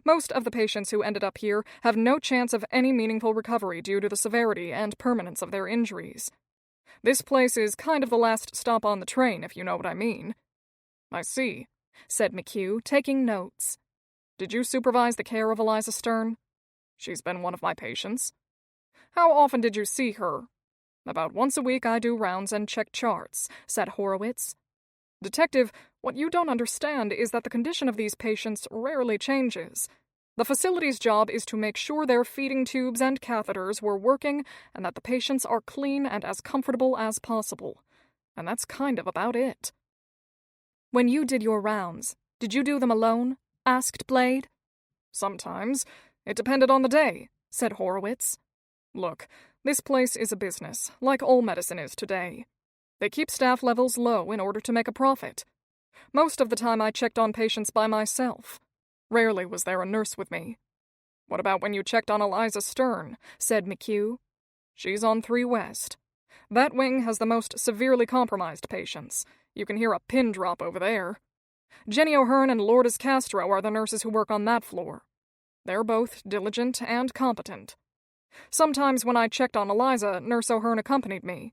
Most of the patients who ended up here have no chance of any meaningful recovery due to the severity and permanence of their injuries. This place is kind of the last stop on the train, if you know what I mean. I see, said McHugh, taking notes. Did you supervise the care of Eliza Stern? She's been one of my patients. How often did you see her? About once a week I do rounds and check charts, said Horowitz. Detective, what you don't understand is that the condition of these patients rarely changes. The facility's job is to make sure their feeding tubes and catheters were working and that the patients are clean and as comfortable as possible. And that's kind of about it. When you did your rounds, did you do them alone? Asked Blade. Sometimes. It depended on the day, said Horowitz. Look, This place is a business, like all medicine is today. They keep staff levels low in order to make a profit. Most of the time I checked on patients by myself. Rarely was there a nurse with me. What about when you checked on Eliza Stern? Said McHugh. She's on 3 West. That wing has the most severely compromised patients. You can hear a pin drop over there. Jenny O'Hearn and Lourdes Castro are the nurses who work on that floor. They're both diligent and competent. Sometimes when I checked on Eliza, Nurse O'Hearn accompanied me.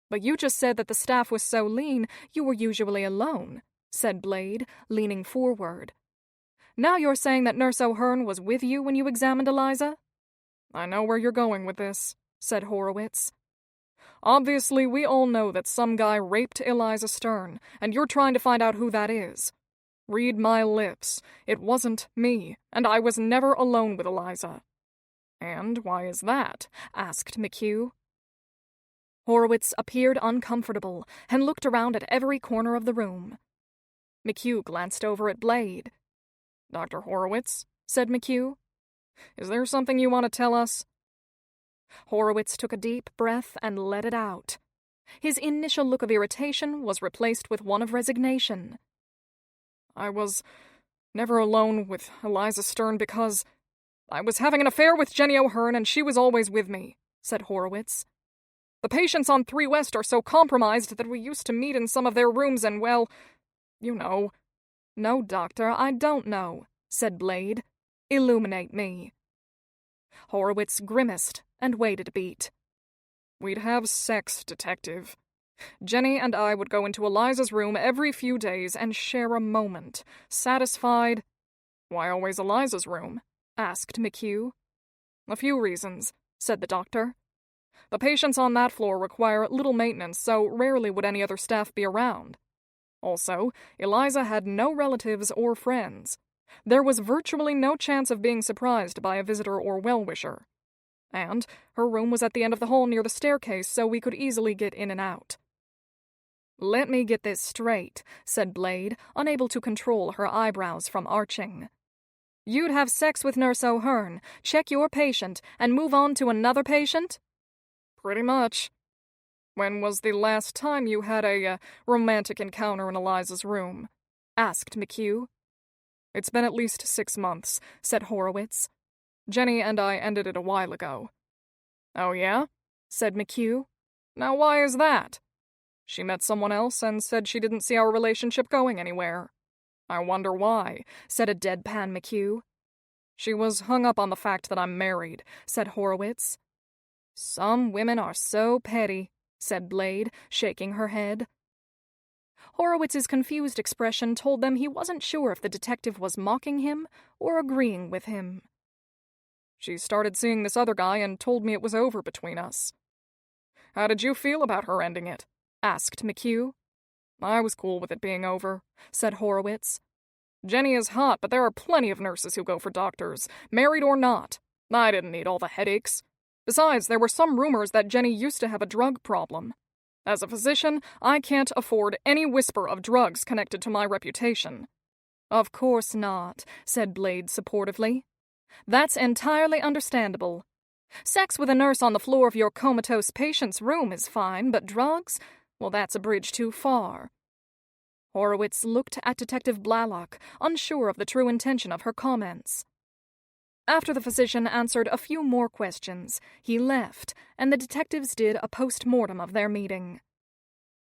But you just said that the staff was so lean, you were usually alone, said Blade, leaning forward. Now you're saying that Nurse O'Hearn was with you when you examined Eliza? I know where you're going with this, said Horowitz. Obviously, we all know that some guy raped Eliza Stern, and you're trying to find out who that is. Read my lips. It wasn't me, and I was never alone with Eliza. And why is that? Asked McHugh. Horowitz appeared uncomfortable and looked around at every corner of the room. McHugh glanced over at Blade. Dr. Horowitz, said McHugh, is there something you want to tell us? Horowitz took a deep breath and let it out. His initial look of irritation was replaced with one of resignation. I was never alone with Eliza Stern because I was having an affair with Jenny O'Hearn and she was always with me, said Horowitz. The patients on 3 West are so compromised that we used to meet in some of their rooms and, well, you know. No, Doctor, I don't know, said Blade. Illuminate me. Horowitz grimaced and waited a beat. We'd have sex, Detective. Jenny and I would go into Eliza's room every few days and share a moment. Satisfied? Why always Eliza's room? Asked McHugh. A few reasons, said the doctor. The patients on that floor require little maintenance, so rarely would any other staff be around. Also, Eliza had no relatives or friends. There was virtually no chance of being surprised by a visitor or well-wisher. And her room was at the end of the hall near the staircase, so we could easily get in and out. Let me get this straight, said Blade, unable to control her eyebrows from arching. You'd have sex with Nurse O'Hearn, check your patient, and move on to another patient? Pretty much. When was the last time you had a romantic encounter in Eliza's room? Asked McHugh. It's been at least 6 months, said Horowitz. Jenny and I ended it a while ago. Oh, yeah? Said McHugh. Now why is that? She met someone else and said she didn't see our relationship going anywhere. I wonder why, said a deadpan McHugh. She was hung up on the fact that I'm married, said Horowitz. Some women are so petty, said Blade, shaking her head. Horowitz's confused expression told them he wasn't sure if the detective was mocking him or agreeing with him. She started seeing this other guy and told me it was over between us. How did you feel about her ending it? Asked McHugh. I was cool with it being over, said Horowitz. Jenny is hot, but there are plenty of nurses who go for doctors, married or not. I didn't need all the headaches. Besides, there were some rumors that Jenny used to have a drug problem. As a physician, I can't afford any whisper of drugs connected to my reputation. Of course not, said Blade supportively. That's entirely understandable. Sex with a nurse on the floor of your comatose patient's room is fine, but drugs? Well, that's a bridge too far. Horowitz looked at Detective Blalock, unsure of the true intention of her comments. After the physician answered a few more questions, he left, and the detectives did a post-mortem of their meeting.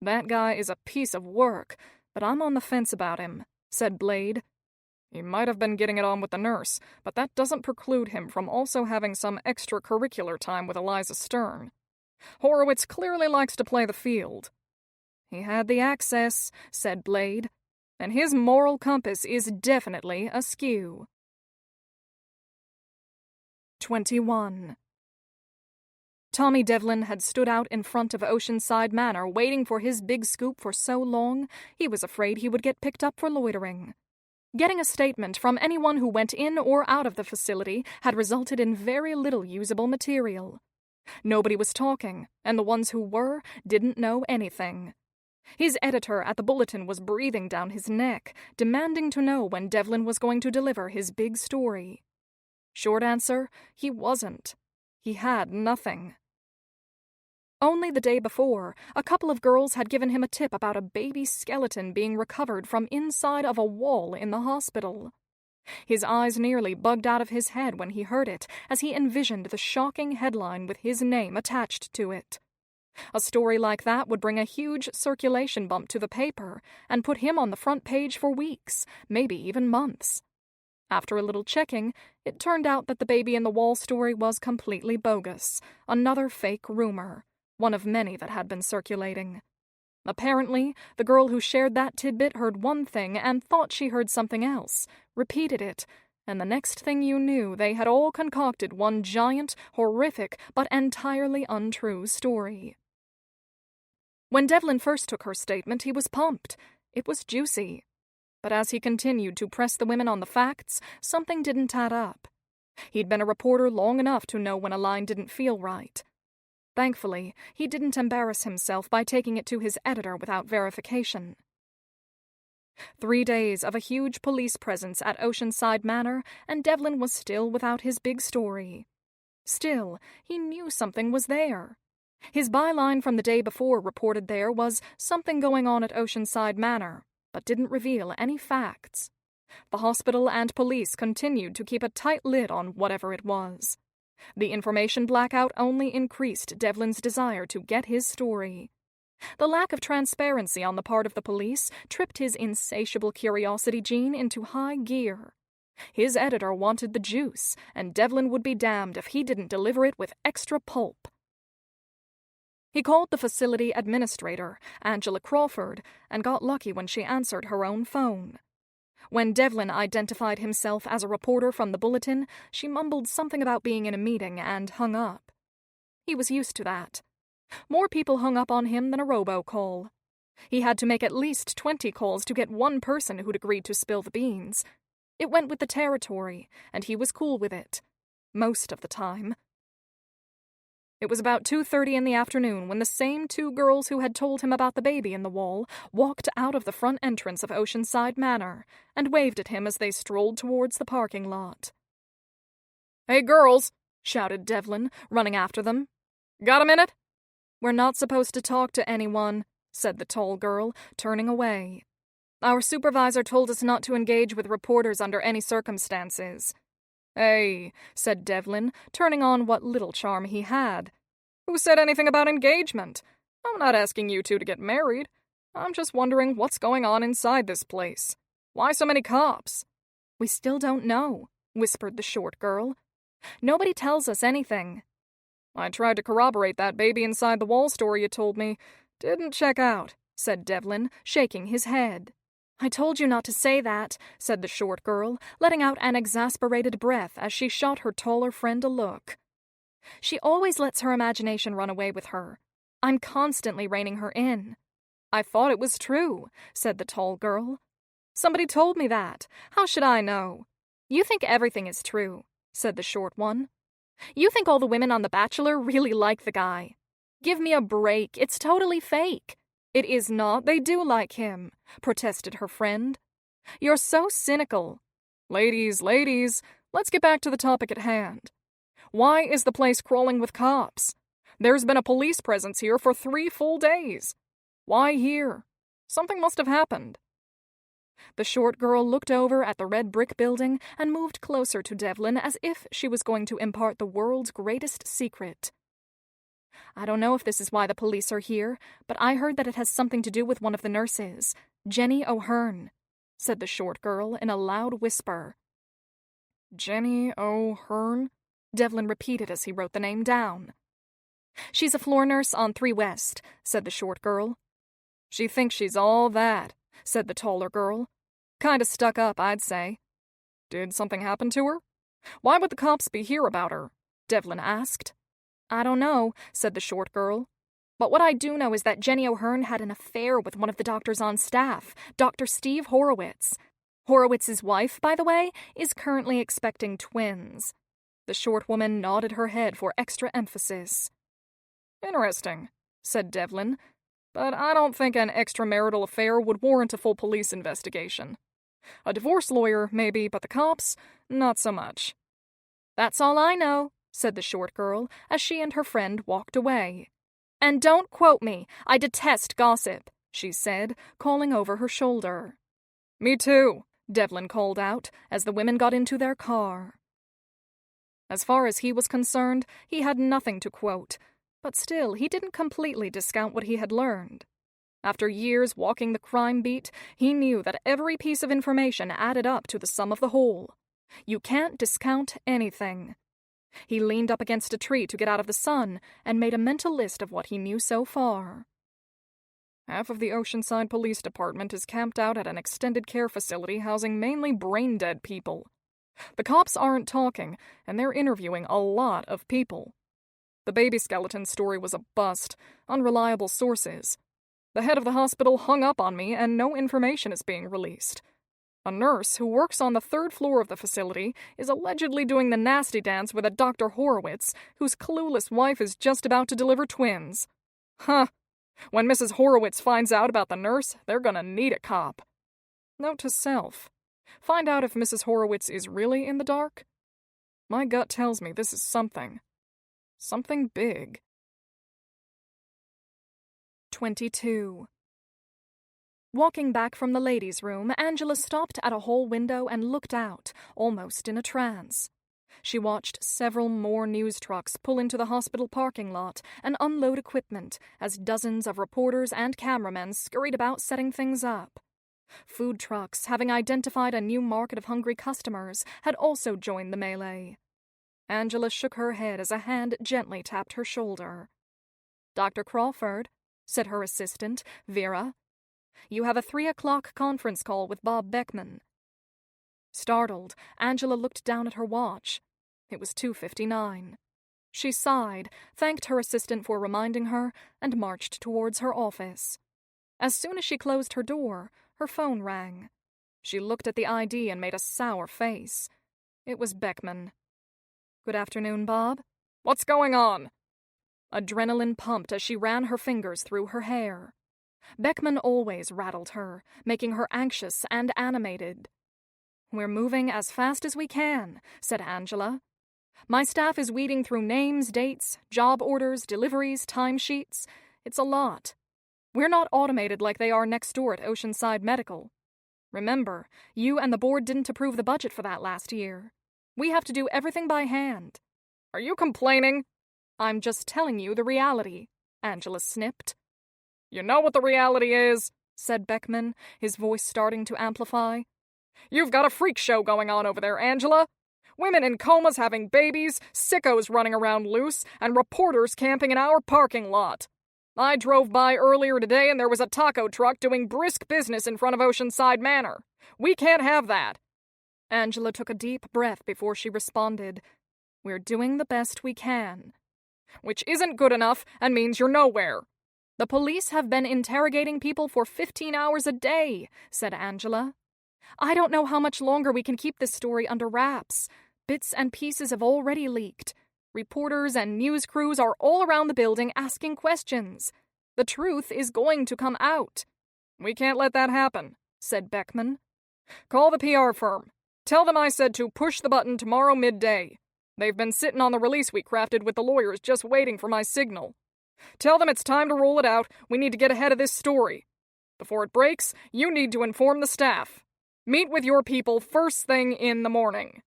That guy is a piece of work, but I'm on the fence about him, said Blade. He might have been getting it on with the nurse, but that doesn't preclude him from also having some extracurricular time with Eliza Stern. Horowitz clearly likes to play the field. He had the access, said Blade, and his moral compass is definitely askew. 21. Tommy Devlin had stood out in front of Oceanside Manor waiting for his big scoop for so long, he was afraid he would get picked up for loitering. Getting a statement from anyone who went in or out of the facility had resulted in very little usable material. Nobody was talking, and the ones who were didn't know anything. His editor at the Bulletin was breathing down his neck, demanding to know when Devlin was going to deliver his big story. Short answer, he wasn't. He had nothing. Only the day before, a couple of girls had given him a tip about a baby skeleton being recovered from inside of a wall in the hospital. His eyes nearly bugged out of his head when he heard it, as he envisioned the shocking headline with his name attached to it. A story like that would bring a huge circulation bump to the paper and put him on the front page for weeks, maybe even months. After a little checking, it turned out that the baby in the wall story was completely bogus, another fake rumor, one of many that had been circulating. Apparently, the girl who shared that tidbit heard one thing and thought she heard something else, repeated it, and the next thing you knew, they had all concocted one giant, horrific, but entirely untrue story. When Devlin first took her statement, he was pumped. It was juicy. But as he continued to press the women on the facts, something didn't add up. He'd been a reporter long enough to know when a line didn't feel right. Thankfully, he didn't embarrass himself by taking it to his editor without verification. 3 days of a huge police presence at Oceanside Manor, and Devlin was still without his big story. Still, he knew something was there. His byline from the day before reported there was something going on at Oceanside Manor, but didn't reveal any facts. The hospital and police continued to keep a tight lid on whatever it was. The information blackout only increased Devlin's desire to get his story. The lack of transparency on the part of the police tripped his insatiable curiosity gene into high gear. His editor wanted the juice, and Devlin would be damned if he didn't deliver it with extra pulp. He called the facility administrator, Angela Crawford, and got lucky when she answered her own phone. When Devlin identified himself as a reporter from the Bulletin, she mumbled something about being in a meeting and hung up. He was used to that. More people hung up on him than a robocall. He had to make at least 20 calls to get one person who'd agreed to spill the beans. It went with the territory, and he was cool with it. Most of the time. It was about 2:30 in the afternoon when the same 2 girls who had told him about the baby in the wall walked out of the front entrance of Oceanside Manor and waved at him as they strolled towards the parking lot. "Hey, girls!" shouted Devlin, running after them. "Got a minute?" "We're not supposed to talk to anyone," said the tall girl, turning away. "Our supervisor told us not to engage with reporters under any circumstances." "Hey," said Devlin, turning on what little charm he had. "Who said anything about engagement? I'm not asking you two to get married. I'm just wondering what's going on inside this place. Why so many cops?" "We still don't know," whispered the short girl. "Nobody tells us anything." "I tried to corroborate that baby inside the wall story you told me. Didn't check out," said Devlin, shaking his head. "I told you not to say that," said the short girl, letting out an exasperated breath as she shot her taller friend a look. "She always lets her imagination run away with her. I'm constantly reining her in." "I thought it was true," said the tall girl. "Somebody told me that. How should I know?" "You think everything is true," said the short one. "You think all the women on The Bachelor really like the guy. Give me a break. It's totally fake." "It is not. They do like him," protested her friend. "You're so cynical." Ladies, let's get back to the topic at hand. Why is the place crawling with cops? There's been a police presence here for 3 full days. Why here? Something must have happened." The short girl looked over at the red brick building and moved closer to Devlin as if she was going to impart the world's greatest secret. "I don't know if this is why the police are here, but I heard that it has something to do with one of the nurses, Jenny O'Hearn," said the short girl in a loud whisper. "Jenny O'Hearn?" Devlin repeated as he wrote the name down. "She's a floor nurse on 3 West, said the short girl. "She thinks she's all that," said the taller girl. "Kinda stuck up, I'd say." "Did something happen to her? Why would the cops be here about her?" Devlin asked. "I don't know," said the short girl. "But what I do know is that Jenny O'Hearn had an affair with one of the doctors on staff, Dr. Steve Horowitz. Horowitz's wife, by the way, is currently expecting twins." The short woman nodded her head for extra emphasis. "Interesting," said Devlin, "but I don't think an extramarital affair would warrant a full police investigation. A divorce lawyer, maybe, but the cops, not so much." "That's all I know," said the short girl as she and her friend walked away. "And don't quote me. I detest gossip," she said, calling over her shoulder. "Me too," Devlin called out as the women got into their car. As far as he was concerned, he had nothing to quote, but still he didn't completely discount what he had learned. After years walking the crime beat, he knew that every piece of information added up to the sum of the whole. You can't discount anything. He leaned up against a tree to get out of the sun and made a mental list of what he knew so far. Half of the Oceanside Police Department is camped out at an extended care facility housing mainly brain-dead people. The cops aren't talking, and they're interviewing a lot of people. The baby skeleton story was a bust, unreliable sources. The head of the hospital hung up on me, and no information is being released. A nurse who works on the 3rd floor of the facility is allegedly doing the nasty dance with a Dr. Horowitz, whose clueless wife is just about to deliver twins. Huh. When Mrs. Horowitz finds out about the nurse, they're gonna need a cop. Note to self. Find out if Mrs. Horowitz is really in the dark. My gut tells me this is something. Something big. 22. Walking back from the ladies' room, Angela stopped at a hall window and looked out, almost in a trance. She watched several more news trucks pull into the hospital parking lot and unload equipment as dozens of reporters and cameramen scurried about setting things up. Food trucks, having identified a new market of hungry customers, had also joined the melee. Angela shook her head as a hand gently tapped her shoulder. "Dr. Crawford," said her assistant, Vera, "you have a 3:00 conference call with Bob Beckman." Startled, Angela looked down at her watch. It was 2:59. She sighed, thanked her assistant for reminding her, and marched towards her office. As soon as she closed her door, her phone rang. She looked at the ID and made a sour face. It was Beckman. "Good afternoon, Bob." "What's going on?" Adrenaline pumped as she ran her fingers through her hair. Beckman always rattled her, making her anxious and animated. "We're moving as fast as we can," said Angela. "My staff is weeding through names, dates, job orders, deliveries, timesheets. It's a lot. We're not automated like they are next door at Oceanside Medical. Remember, you and the board didn't approve the budget for that last year. We have to do everything by hand." "Are you complaining?" "I'm just telling you the reality," Angela snipped. "You know what the reality is," said Beckman, his voice starting to amplify. "You've got a freak show going on over there, Angela. Women in comas having babies, sickos running around loose, and reporters camping in our parking lot. I drove by earlier today and there was a taco truck doing brisk business in front of Oceanside Manor. We can't have that." Angela took a deep breath before she responded. "We're doing the best we can." "Which isn't good enough and means you're nowhere." "The police have been interrogating people for 15 hours a day," said Angela. "I don't know how much longer we can keep this story under wraps. Bits and pieces have already leaked. Reporters and news crews are all around the building asking questions. The truth is going to come out." "We can't let that happen," said Beckman. "Call the PR firm. Tell them I said to push the button tomorrow midday. They've been sitting on the release we crafted with the lawyers just waiting for my signal. Tell them it's time to roll it out. We need to get ahead of this story. Before it breaks, you need to inform the staff. Meet with your people first thing in the morning."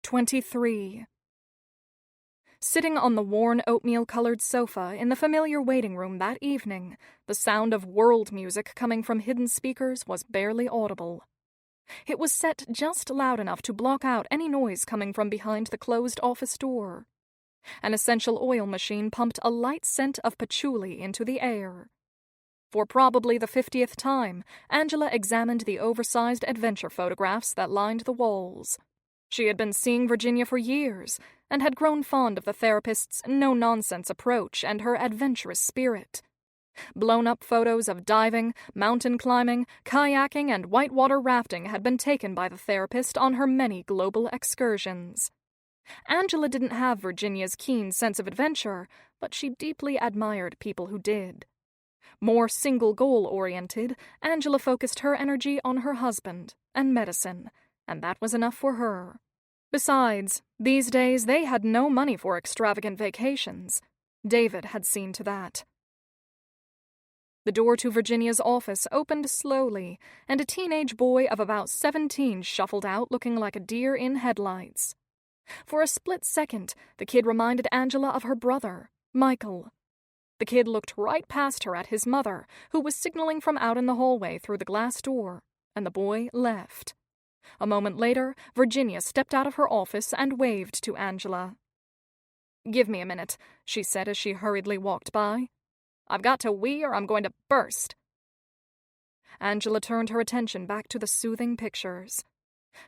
23. Sitting on the worn oatmeal-colored sofa in the familiar waiting room that evening, the sound of world music coming from hidden speakers was barely audible. It was set just loud enough to block out any noise coming from behind the closed office door. An essential oil machine pumped a light scent of patchouli into the air. For probably the 50th time, Angela examined the oversized adventure photographs that lined the walls. She had been seeing Virginia for years, and had grown fond of the therapist's no-nonsense approach and her adventurous spirit. Blown-up photos of diving, mountain climbing, kayaking, and whitewater rafting had been taken by the therapist on her many global excursions. Angela didn't have Virginia's keen sense of adventure, but she deeply admired people who did. More single-goal-oriented, Angela focused her energy on her husband and medicine, and that was enough for her. Besides, these days they had no money for extravagant vacations. David had seen to that. The door to Virginia's office opened slowly, and a teenage boy of about 17 shuffled out looking like a deer in headlights. For a split second, the kid reminded Angela of her brother, Michael. The kid looked right past her at his mother, who was signaling from out in the hallway through the glass door, and the boy left. A moment later, Virginia stepped out of her office and waved to Angela. "Give me a minute," she said as she hurriedly walked by. "I've got to wee or I'm going to burst." Angela turned her attention back to the soothing pictures.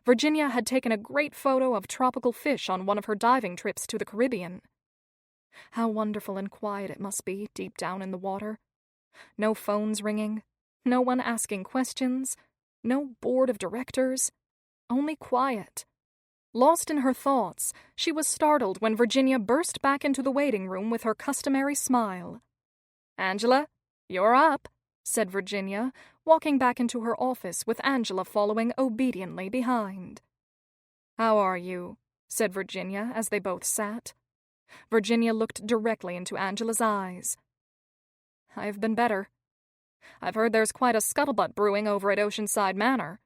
Virginia had taken a great photo of tropical fish on one of her diving trips to the Caribbean. How wonderful and quiet it must be deep down in the water. No phones ringing, no one asking questions, no board of directors, only quiet. Lost in her thoughts, she was startled when Virginia burst back into the waiting room with her customary smile. "Angela, you're up," said Virginia, walking back into her office with Angela following obediently behind. "How are you?" said Virginia as they both sat. Virginia looked directly into Angela's eyes. "I've been better. I've heard there's quite a scuttlebutt brewing over at Oceanside Manor.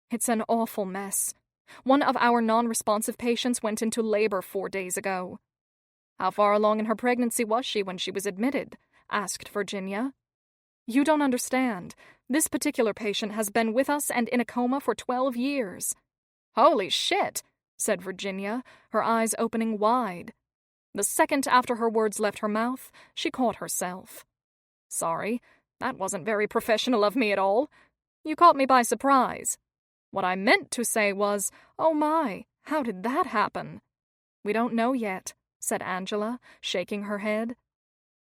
It's an awful mess. One of our non-responsive patients went into labor 4 days ago." "How far along in her pregnancy was she when she was admitted?" asked Virginia. "You don't understand. This particular patient has been with us and in a coma for 12 years. "Holy shit," said Virginia, her eyes opening wide. The second after her words left her mouth, she caught herself. "Sorry, that wasn't very professional of me at all. You caught me by surprise. What I meant to say was, oh my, how did that happen?" "We don't know yet," said Angela, shaking her head.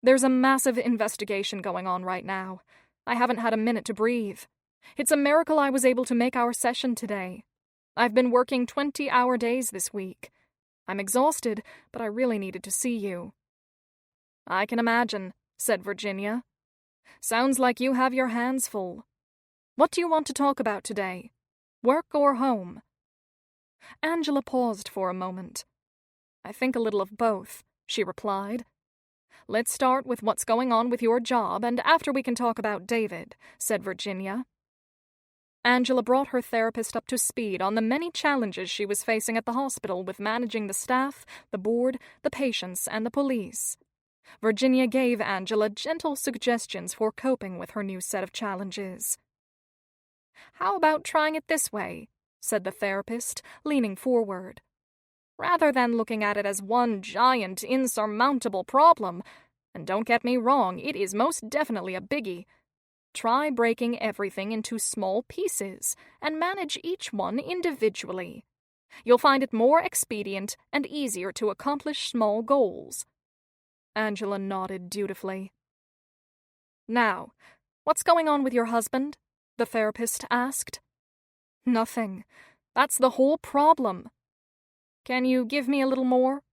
"There's a massive investigation going on right now. I haven't had a minute to breathe. It's a miracle I was able to make our session today. I've been working 20-hour days this week. I'm exhausted, but I really needed to see you." "I can imagine," said Virginia. "Sounds like you have your hands full. What do you want to talk about today? Work or home?" Angela paused for a moment. "I think a little of both," she replied. "Let's start with what's going on with your job, and after we can talk about David," said Virginia. Angela brought her therapist up to speed on the many challenges she was facing at the hospital with managing the staff, the board, the patients, and the police. Virginia gave Angela gentle suggestions for coping with her new set of challenges. "How about trying it this way?" said the therapist, leaning forward. "Rather than looking at it as one giant, insurmountable problem, and don't get me wrong, it is most definitely a biggie, try breaking everything into small pieces and manage each one individually. You'll find it more expedient and easier to accomplish small goals." Angela nodded dutifully. "Now, what's going on with your husband?" the therapist asked. "Nothing. That's the whole problem." "Can you give me a little more?"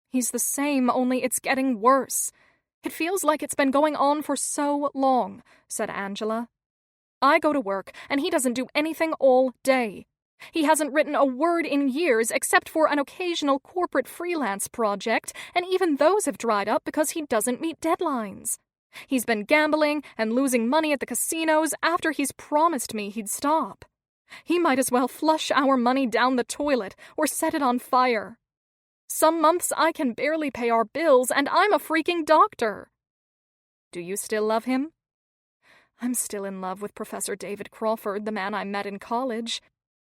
"He's the same, only it's getting worse. It feels like it's been going on for so long," said Angela. "I go to work, and he doesn't do anything all day. He hasn't written a word in years except for an occasional corporate freelance project, and even those have dried up because he doesn't meet deadlines. He's been gambling and losing money at the casinos after he's promised me he'd stop. He might as well flush our money down the toilet or set it on fire. Some months I can barely pay our bills, and I'm a freaking doctor." "Do you still love him?" "I'm still in love with Professor David Crawford, the man I met in college.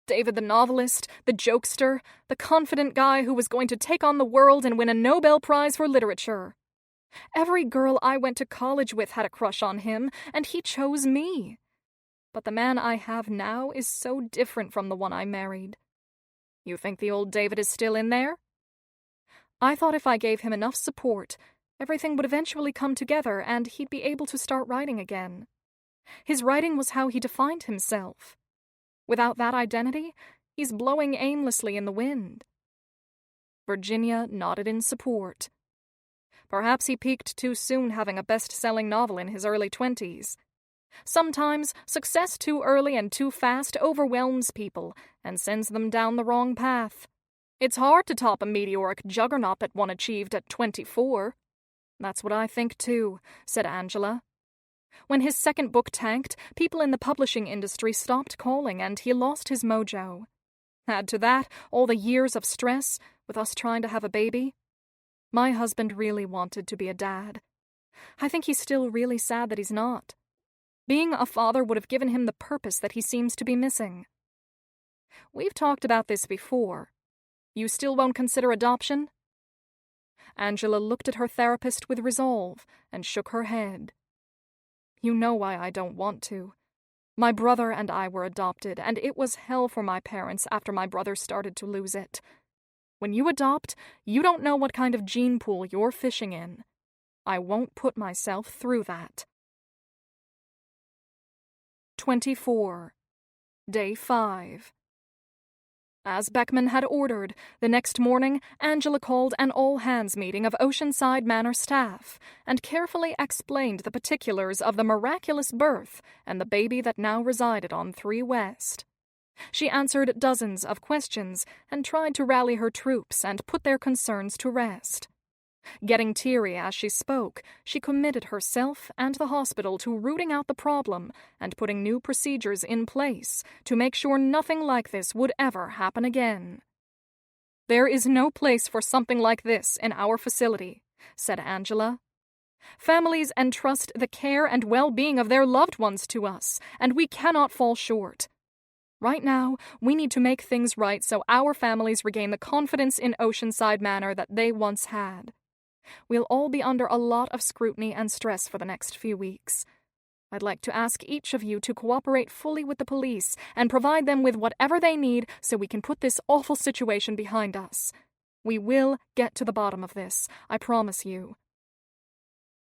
David the novelist, the jokester, the confident guy who was going to take on the world and win a Nobel Prize for literature. Every girl I went to college with had a crush on him, and he chose me. But the man I have now is so different from the one I married." "You think the old David is still in there?" "I thought if I gave him enough support, everything would eventually come together and he'd be able to start writing again. His writing was how he defined himself. Without that identity, he's blowing aimlessly in the wind." Virginia nodded in support. "Perhaps he peaked too soon having a best-selling novel in his early 20s. Sometimes success too early and too fast overwhelms people and sends them down the wrong path. It's hard to top a meteoric juggernaut that one achieved at 24. That's what I think too, said Angela. When his second book tanked, people in the publishing industry stopped calling and he lost his mojo. Add to that all the years of stress with us trying to have a baby. My husband really wanted to be a dad. I think he's still really sad that he's not. Being a father would have given him the purpose that he seems to be missing. We've talked about this before. You still won't consider adoption? Angela looked at her therapist with resolve and shook her head. You know why I don't want to. My brother and I were adopted, and it was hell for my parents after my brother started to lose it. When you adopt, you don't know what kind of gene pool you're fishing in. I won't put myself through that. 24. Day 5. As Beckman had ordered, the next morning Angela called an all-hands meeting of Oceanside Manor staff and carefully explained the particulars of the miraculous birth and the baby that now resided on 3 West. She answered dozens of questions and tried to rally her troops and put their concerns to rest. Getting teary as she spoke, she committed herself and the hospital to rooting out the problem and putting new procedures in place to make sure nothing like this would ever happen again. There is no place for something like this in our facility, said Angela. Families entrust the care and well-being of their loved ones to us, and we cannot fall short. Right now, we need to make things right so our families regain the confidence in Oceanside Manor that they once had. We'll all be under a lot of scrutiny and stress for the next few weeks. I'd like to ask each of you to cooperate fully with the police and provide them with whatever they need so we can put this awful situation behind us. We will get to the bottom of this, I promise you.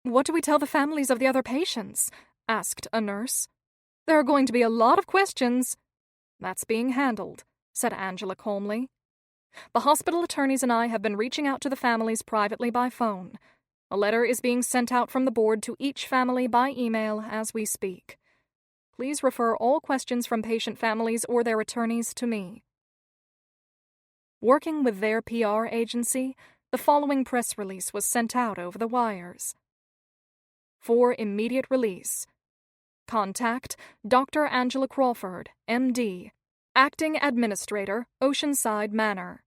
What do we tell the families of the other patients? Asked a nurse. There are going to be a lot of questions. That's being handled, said Angela calmly. The hospital attorneys and I have been reaching out to the families privately by phone. A letter is being sent out from the board to each family by email as we speak. Please refer all questions from patient families or their attorneys to me. Working with their PR agency, the following press release was sent out over the wires. For immediate release, contact Dr. Angela Crawford, M.D., Acting Administrator, Oceanside Manor.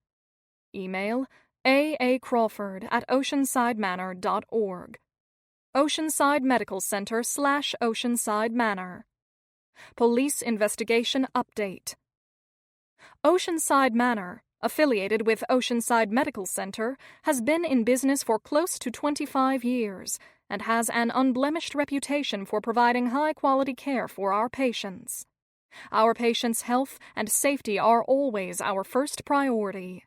Email aacrawford@oceansidemanor.org. Oceanside Medical Center /Oceanside Manor. Police Investigation Update. Oceanside Manor, affiliated with Oceanside Medical Center, has been in business for close to 25 years and has an unblemished reputation for providing high-quality care for our patients. Our patients' health and safety are always our first priority.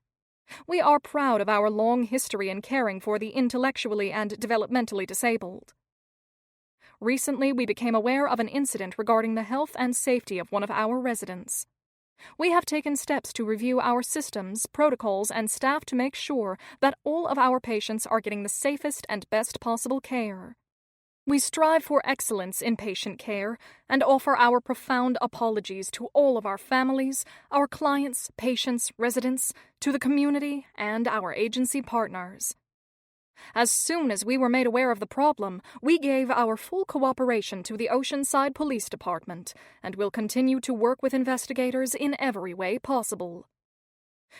We are proud of our long history in caring for the intellectually and developmentally disabled. Recently, we became aware of an incident regarding the health and safety of one of our residents. We have taken steps to review our systems, protocols, and staff to make sure that all of our patients are getting the safest and best possible care. We strive for excellence in patient care and offer our profound apologies to all of our families, our clients, patients, residents, to the community, and our agency partners. As soon as we were made aware of the problem, we gave our full cooperation to the Oceanside Police Department and will continue to work with investigators in every way possible.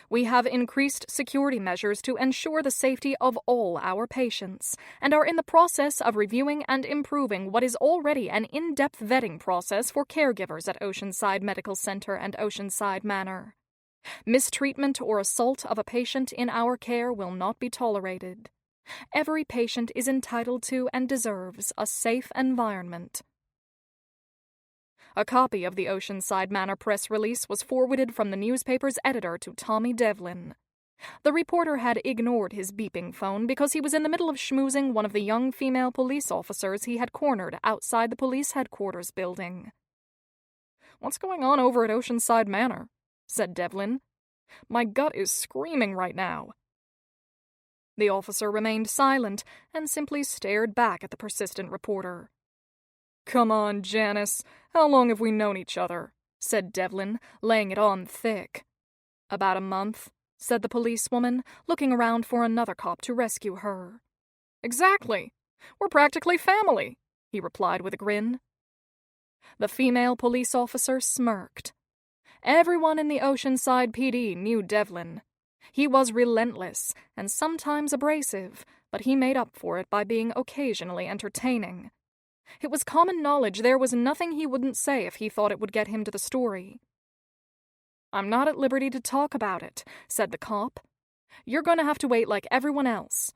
We have increased security measures to ensure the safety of all our patients and are in the process of reviewing and improving what is already an in-depth vetting process for caregivers at Oceanside Medical Center and Oceanside Manor. Mistreatment or assault of a patient in our care will not be tolerated. Every patient is entitled to and deserves a safe environment. A copy of the Oceanside Manor press release was forwarded from the newspaper's editor to Tommy Devlin. The reporter had ignored his beeping phone because he was in the middle of schmoozing one of the young female police officers he had cornered outside the police headquarters building. "What's going on over at Oceanside Manor?" said Devlin. "My gut is screaming right now." The officer remained silent and simply stared back at the persistent reporter. "Come on, Janice. How long have we known each other?" said Devlin, laying it on thick. "About a month," said the policewoman, looking around for another cop to rescue her. Exactly. We're practically family, he replied with a grin. The female police officer smirked. Everyone in the Oceanside PD knew Devlin. He was relentless and sometimes abrasive, but he made up for it by being occasionally entertaining. It was common knowledge there was nothing he wouldn't say if he thought it would get him to the story. I'm not at liberty to talk about it, said the cop. You're going to have to wait like everyone else.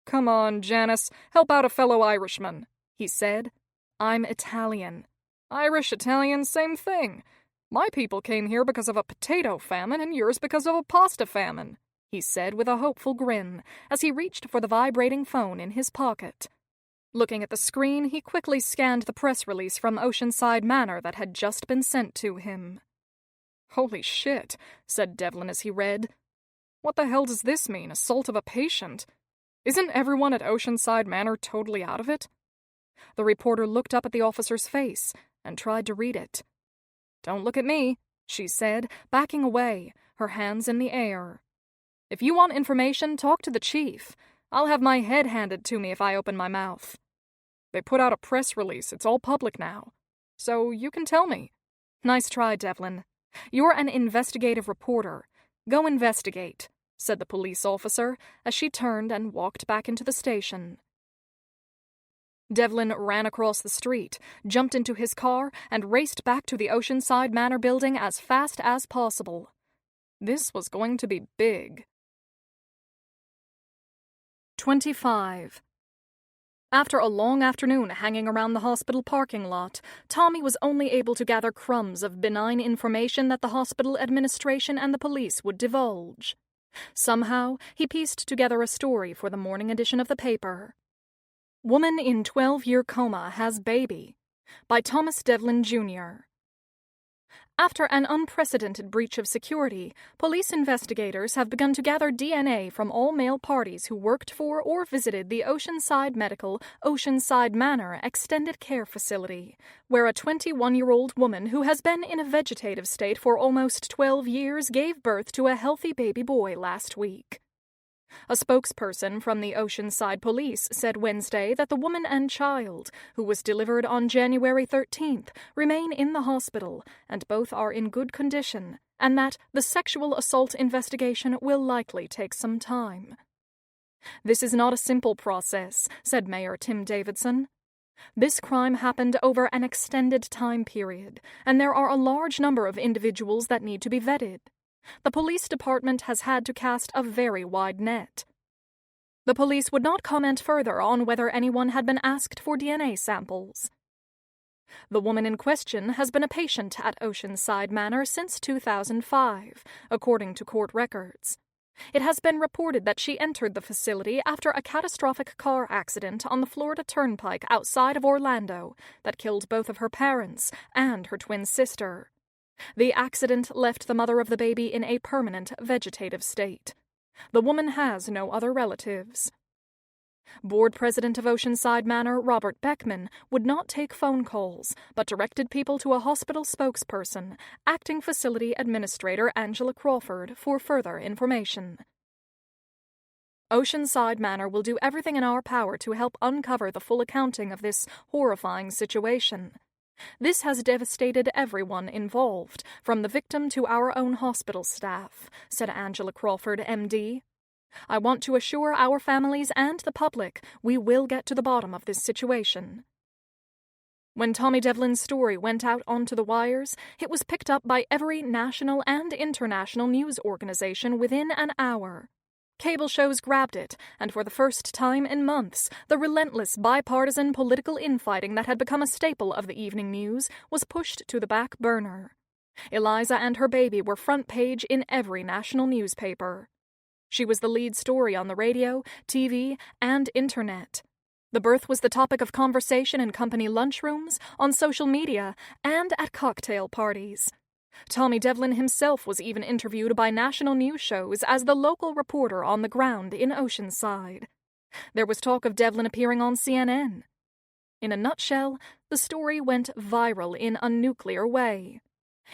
Come on, Janice, help out a fellow Irishman, he said. I'm Italian. Irish, Italian, same thing. My people came here because of a potato famine and yours because of a pasta famine, he said with a hopeful grin as he reached for the vibrating phone in his pocket. Looking at the screen, he quickly scanned the press release from Oceanside Manor that had just been sent to him. Holy shit, said Devlin as he read. What the hell does this mean, assault of a patient? Isn't everyone at Oceanside Manor totally out of it? The reporter looked up at the officer's face and tried to read it. Don't look at me, she said, backing away, her hands in the air. If you want information, talk to the chief. I'll have my head handed to me if I open my mouth. They put out a press release, it's all public now. So you can tell me. Nice try, Devlin. You're an investigative reporter. Go investigate, said the police officer as she turned and walked back into the station. Devlin ran across the street, jumped into his car, and raced back to the Oceanside Manor building as fast as possible. This was going to be big. 25. After a long afternoon hanging around the hospital parking lot, Tommy was only able to gather crumbs of benign information that the hospital administration and the police would divulge. Somehow, he pieced together a story for the morning edition of the paper. Woman in 12-year coma has baby, by Thomas Devlin, Jr. After an unprecedented breach of security, police investigators have begun to gather DNA from all male parties who worked for or visited the Oceanside Medical Oceanside Manor Extended Care Facility, where a 21-year-old woman who has been in a vegetative state for almost 12 years gave birth to a healthy baby boy last week. A spokesperson from the Oceanside Police said Wednesday that the woman and child, who was delivered on January 13th, remain in the hospital and both are in good condition, and that the sexual assault investigation will likely take some time. This is not a simple process, said Mayor Tim Davidson. This crime happened over an extended time period, and there are a large number of individuals that need to be vetted. The police department has had to cast a very wide net. The police would not comment further on whether anyone had been asked for DNA samples. The woman in question has been a patient at Oceanside Manor since 2005, according to court records. It has been reported that she entered the facility after a catastrophic car accident on the Florida Turnpike outside of Orlando that killed both of her parents and her twin sister. The accident left the mother of the baby in a permanent vegetative state. The woman has no other relatives. Board president of Oceanside Manor, Robert Beckman, would not take phone calls, but directed people to a hospital spokesperson, acting facility administrator Angela Crawford, for further information. Oceanside Manor will do everything in our power to help uncover the full accounting of this horrifying situation. This has devastated everyone involved, from the victim to our own hospital staff, said Angela Crawford, MD. I want to assure our families and the public we will get to the bottom of this situation. When Tommy Devlin's story went out onto the wires, it was picked up by every national and international news organization within an hour. Cable shows grabbed it, and for the first time in months, the relentless bipartisan political infighting that had become a staple of the evening news was pushed to the back burner. Eliza and her baby were front page in every national newspaper. She was the lead story on the radio, TV, and internet. The birth was the topic of conversation in company lunchrooms, on social media, and at cocktail parties. Tommy Devlin himself was even interviewed by national news shows as the local reporter on the ground in Oceanside. There was talk of Devlin appearing on CNN. In a nutshell, the story went viral in a nuclear way.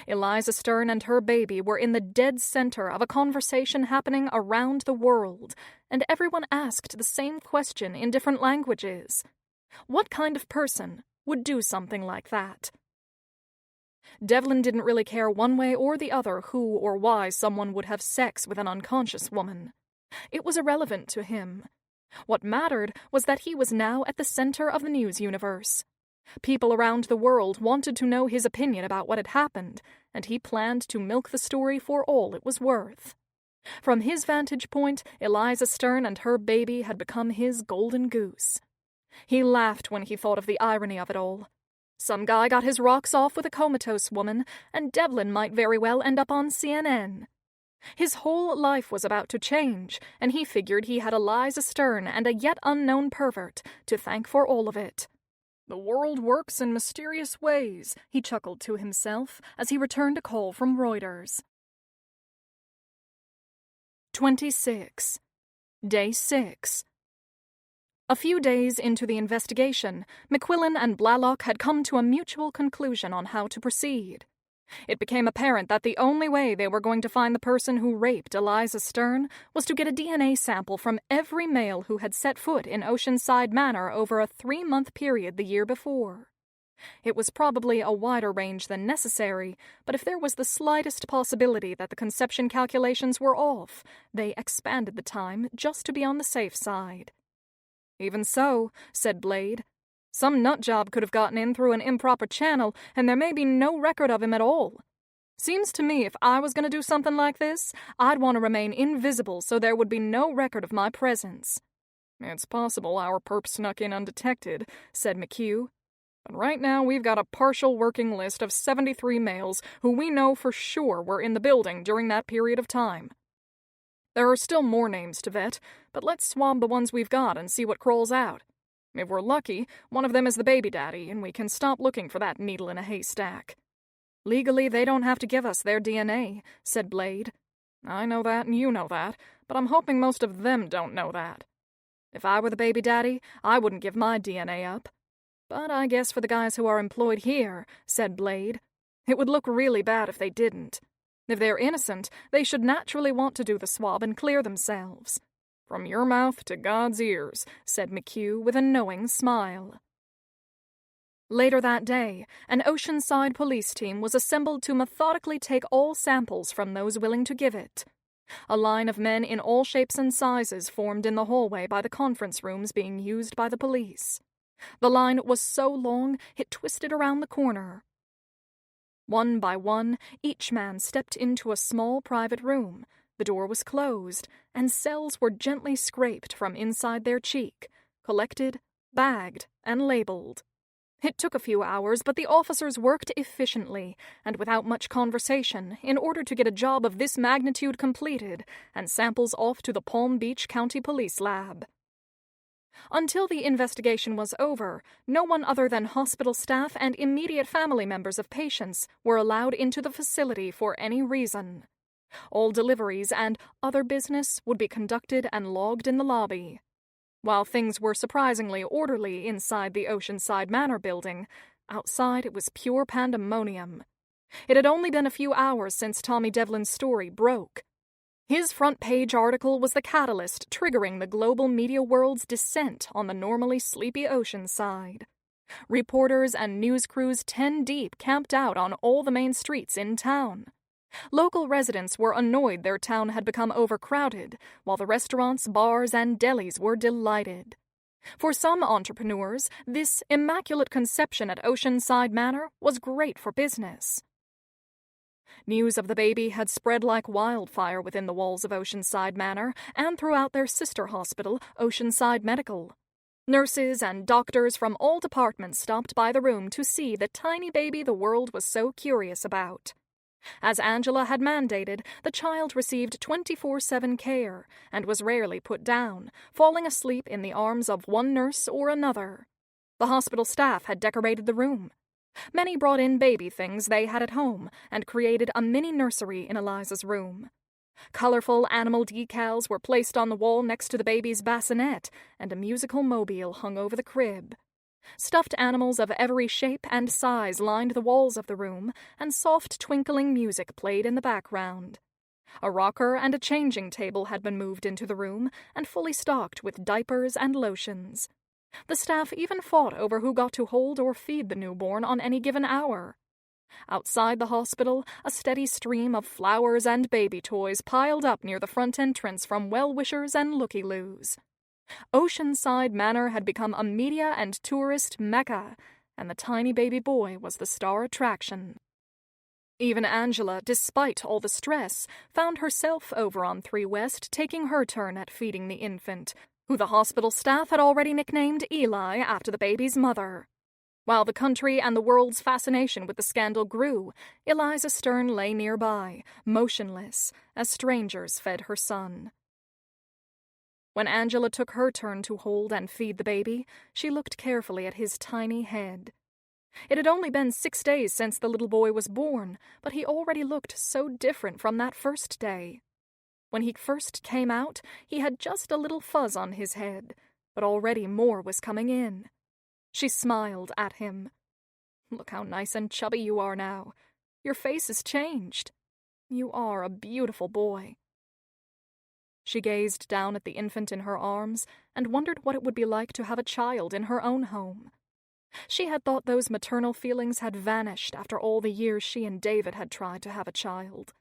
Eliza Stern and her baby were in the dead center of a conversation happening around the world, and everyone asked the same question in different languages. What kind of person would do something like that? Devlin didn't really care one way or the other who or why someone would have sex with an unconscious woman. It was irrelevant to him. What mattered was that he was now at the center of the news universe. People around the world wanted to know his opinion about what had happened, and he planned to milk the story for all it was worth. From his vantage point, Eliza Stern and her baby had become his golden goose. He laughed when he thought of the irony of it all. Some guy got his rocks off with a comatose woman, and Devlin might very well end up on CNN. His whole life was about to change, and he figured he had Eliza Stern and a yet unknown pervert to thank for all of it. The world works in mysterious ways, he chuckled to himself as he returned a call from Reuters. 26. Day 6. A few days into the investigation, McQuillan and Blalock had come to a mutual conclusion on how to proceed. It became apparent that the only way they were going to find the person who raped Eliza Stern was to get a DNA sample from every male who had set foot in Oceanside Manor over a 3-month period the year before. It was probably a wider range than necessary, but if there was the slightest possibility that the conception calculations were off, they expanded the time just to be on the safe side. Even so, said Blade, some nutjob could have gotten in through an improper channel, and there may be no record of him at all. Seems to me if I was going to do something like this, I'd want to remain invisible so there would be no record of my presence. It's possible our perp snuck in undetected, said McHugh. But right now we've got a partial working list of 73 males who we know for sure were in the building during that period of time. There are still more names to vet, but let's swab the ones we've got and see what crawls out. If we're lucky, one of them is the baby daddy, and we can stop looking for that needle in a haystack. Legally, they don't have to give us their DNA, said Blade. I know that and you know that, but I'm hoping most of them don't know that. If I were the baby daddy, I wouldn't give my DNA up. But I guess for the guys who are employed here, said Blade, it would look really bad if they didn't. If they're innocent, they should naturally want to do the swab and clear themselves. From your mouth to God's ears, said McHugh with a knowing smile. Later that day, an Oceanside police team was assembled to methodically take all samples from those willing to give it. A line of men in all shapes and sizes formed in the hallway by the conference rooms being used by the police. The line was so long it twisted around the corner. One by one, each man stepped into a small private room. The door was closed, and cells were gently scraped from inside their cheek, collected, bagged, and labeled. It took a few hours, but the officers worked efficiently, and without much conversation, in order to get a job of this magnitude completed, and samples off to the Palm Beach County Police Lab. Until the investigation was over, no one other than hospital staff and immediate family members of patients were allowed into the facility for any reason. All deliveries and other business would be conducted and logged in the lobby. While things were surprisingly orderly inside the Oceanside Manor building, outside it was pure pandemonium. It had only been a few hours since Tommy Devlin's story broke. His front-page article was the catalyst triggering the global media world's descent on the normally sleepy Oceanside. Reporters and news crews 10 deep camped out on all the main streets in town. Local residents were annoyed their town had become overcrowded, while the restaurants, bars, and delis were delighted. For some entrepreneurs, this immaculate conception at Oceanside Manor was great for business. News of the baby had spread like wildfire within the walls of Oceanside Manor and throughout their sister hospital, Oceanside Medical. Nurses and doctors from all departments stopped by the room to see the tiny baby the world was so curious about. As Angela had mandated, the child received 24/7 care and was rarely put down, falling asleep in the arms of one nurse or another. The hospital staff had decorated the room. Many brought in baby things they had at home and created a mini nursery in Eliza's room. Colorful animal decals were placed on the wall next to the baby's bassinet, and a musical mobile hung over the crib. Stuffed animals of every shape and size lined the walls of the room, and soft twinkling music played in the background. A rocker and a changing table had been moved into the room and fully stocked with diapers and lotions. The staff even fought over who got to hold or feed the newborn on any given hour. Outside the hospital, a steady stream of flowers and baby toys piled up near the front entrance from well-wishers and looky-loos. Oceanside Manor had become a media and tourist mecca, and the tiny baby boy was the star attraction. Even Angela, despite all the stress, found herself over on 3 West taking her turn at feeding the infant, who the hospital staff had already nicknamed Eli after the baby's mother. While the country and the world's fascination with the scandal grew, Eliza Stern lay nearby, motionless, as strangers fed her son. When Angela took her turn to hold and feed the baby, she looked carefully at his tiny head. It had only been 6 days since the little boy was born, but he already looked so different from that first day. When he first came out, he had just a little fuzz on his head, but already more was coming in. She smiled at him. "Look how nice and chubby you are now. Your face has changed. You are a beautiful boy." She gazed down at the infant in her arms and wondered what it would be like to have a child in her own home. She had thought those maternal feelings had vanished after all the years she and David had tried to have a child.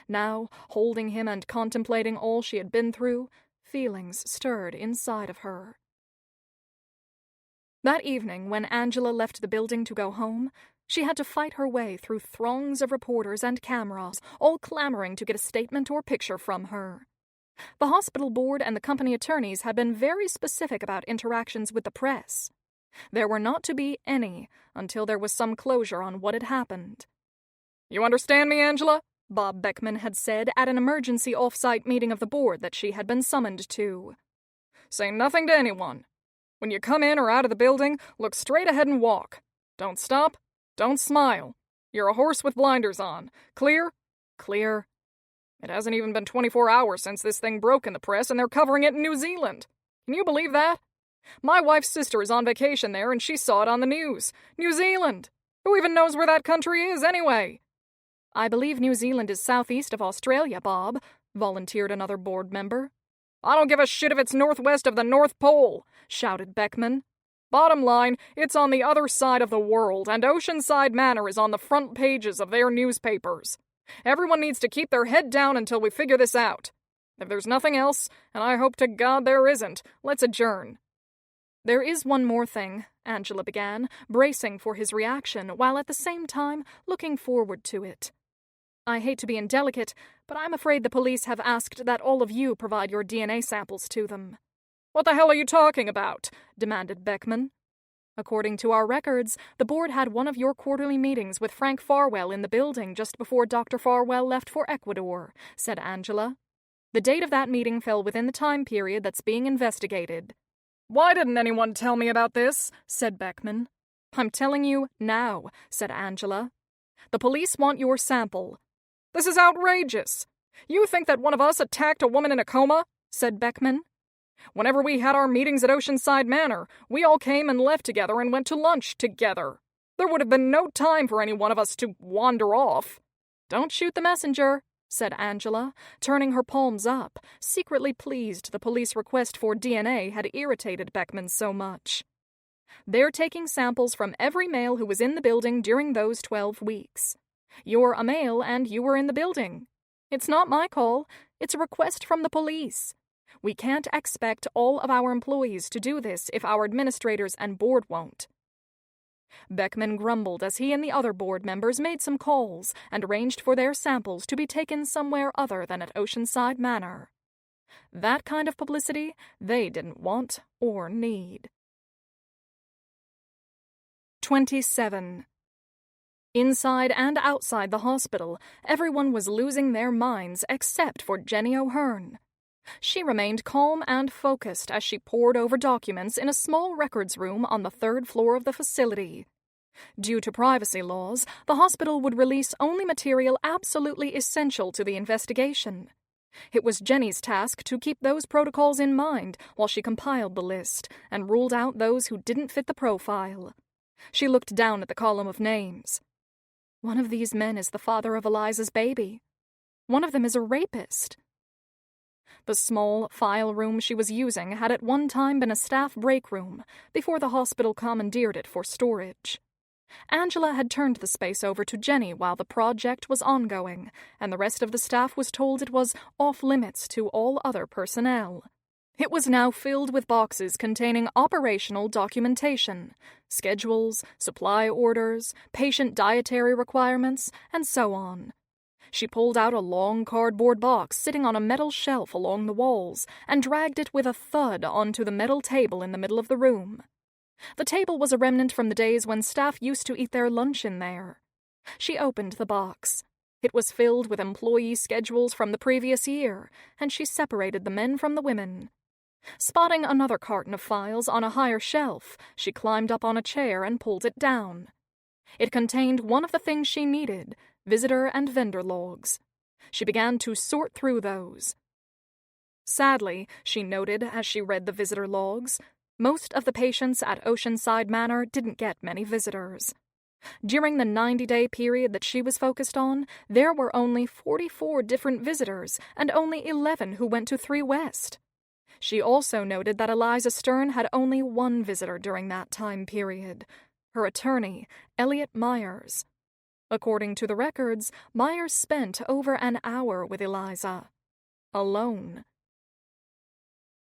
Now, holding him and contemplating all she had been through, feelings stirred inside of her. That evening, when Angela left the building to go home, she had to fight her way through throngs of reporters and cameras, all clamoring to get a statement or picture from her. The hospital board and the company attorneys had been very specific about interactions with the press. There were not to be any until there was some closure on what had happened. "You understand me, Angela?" Bob Beckman had said at an emergency off-site meeting of the board that she had been summoned to. "Say nothing to anyone. When you come in or out of the building, look straight ahead and walk. Don't stop. Don't smile. You're a horse with blinders on. Clear?" "Clear." "It hasn't even been 24 hours since this thing broke in the press, and they're covering it in New Zealand. Can you believe that? My wife's sister is on vacation there, and she saw it on the news. New Zealand! Who even knows where that country is, anyway?" "I believe New Zealand is southeast of Australia, Bob," volunteered another board member. "I don't give a shit if it's northwest of the North Pole," shouted Beckman. "Bottom line, it's on the other side of the world, and Oceanside Manor is on the front pages of their newspapers. Everyone needs to keep their head down until we figure this out. If there's nothing else, and I hope to God there isn't, let's adjourn." "There is one more thing," Angela began, bracing for his reaction, while at the same time looking forward to it. "I hate to be indelicate, but I'm afraid the police have asked that all of you provide your DNA samples to them." "What the hell are you talking about?" demanded Beckman. "According to our records, the board had one of your quarterly meetings with Frank Farwell in the building just before Dr. Farwell left for Ecuador," said Angela. "The date of that meeting fell within the time period that's being investigated." "Why didn't anyone tell me about this?" said Beckman. "I'm telling you now," said Angela. "The police want your sample." "This is outrageous. You think that one of us attacked a woman in a coma?" said Beckman. "Whenever we had our meetings at Oceanside Manor, we all came and left together and went to lunch together. There would have been no time for any one of us to wander off." "Don't shoot the messenger," said Angela, turning her palms up, secretly pleased the police request for DNA had irritated Beckman so much. "They're taking samples from every male who was in the building during those 12 weeks. You're a male and you were in the building. It's not my call. It's a request from the police. We can't expect all of our employees to do this if our administrators and board won't." Beckman grumbled as he and the other board members made some calls and arranged for their samples to be taken somewhere other than at Oceanside Manor. That kind of publicity they didn't want or need. 27. Inside and outside the hospital, everyone was losing their minds except for Jenny O'Hearn. She remained calm and focused as she pored over documents in a small records room on the 3rd floor of the facility. Due to privacy laws, the hospital would release only material absolutely essential to the investigation. It was Jenny's task to keep those protocols in mind while she compiled the list and ruled out those who didn't fit the profile. She looked down at the column of names. One of these men is the father of Eliza's baby. One of them is a rapist. The small file room she was using had at one time been a staff break room before the hospital commandeered it for storage. Angela had turned the space over to Jenny while the project was ongoing, and the rest of the staff was told it was off-limits to all other personnel. It was now filled with boxes containing operational documentation, schedules, supply orders, patient dietary requirements, and so on. She pulled out a long cardboard box sitting on a metal shelf along the walls and dragged it with a thud onto the metal table in the middle of the room. The table was a remnant from the days when staff used to eat their lunch in there. She opened the box. It was filled with employee schedules from the previous year, and she separated the men from the women. Spotting another carton of files on a higher shelf, she climbed up on a chair and pulled it down. It contained one of the things she needed, visitor and vendor logs. She began to sort through those. Sadly, she noted as she read the visitor logs, most of the patients at Oceanside Manor didn't get many visitors. During the 90-day period that she was focused on, there were only 44 different visitors and only 11 who went to 3 West. She also noted that Eliza Stern had only one visitor during that time period, her attorney, Elliot Myers. According to the records, Myers spent over an hour with Eliza, alone.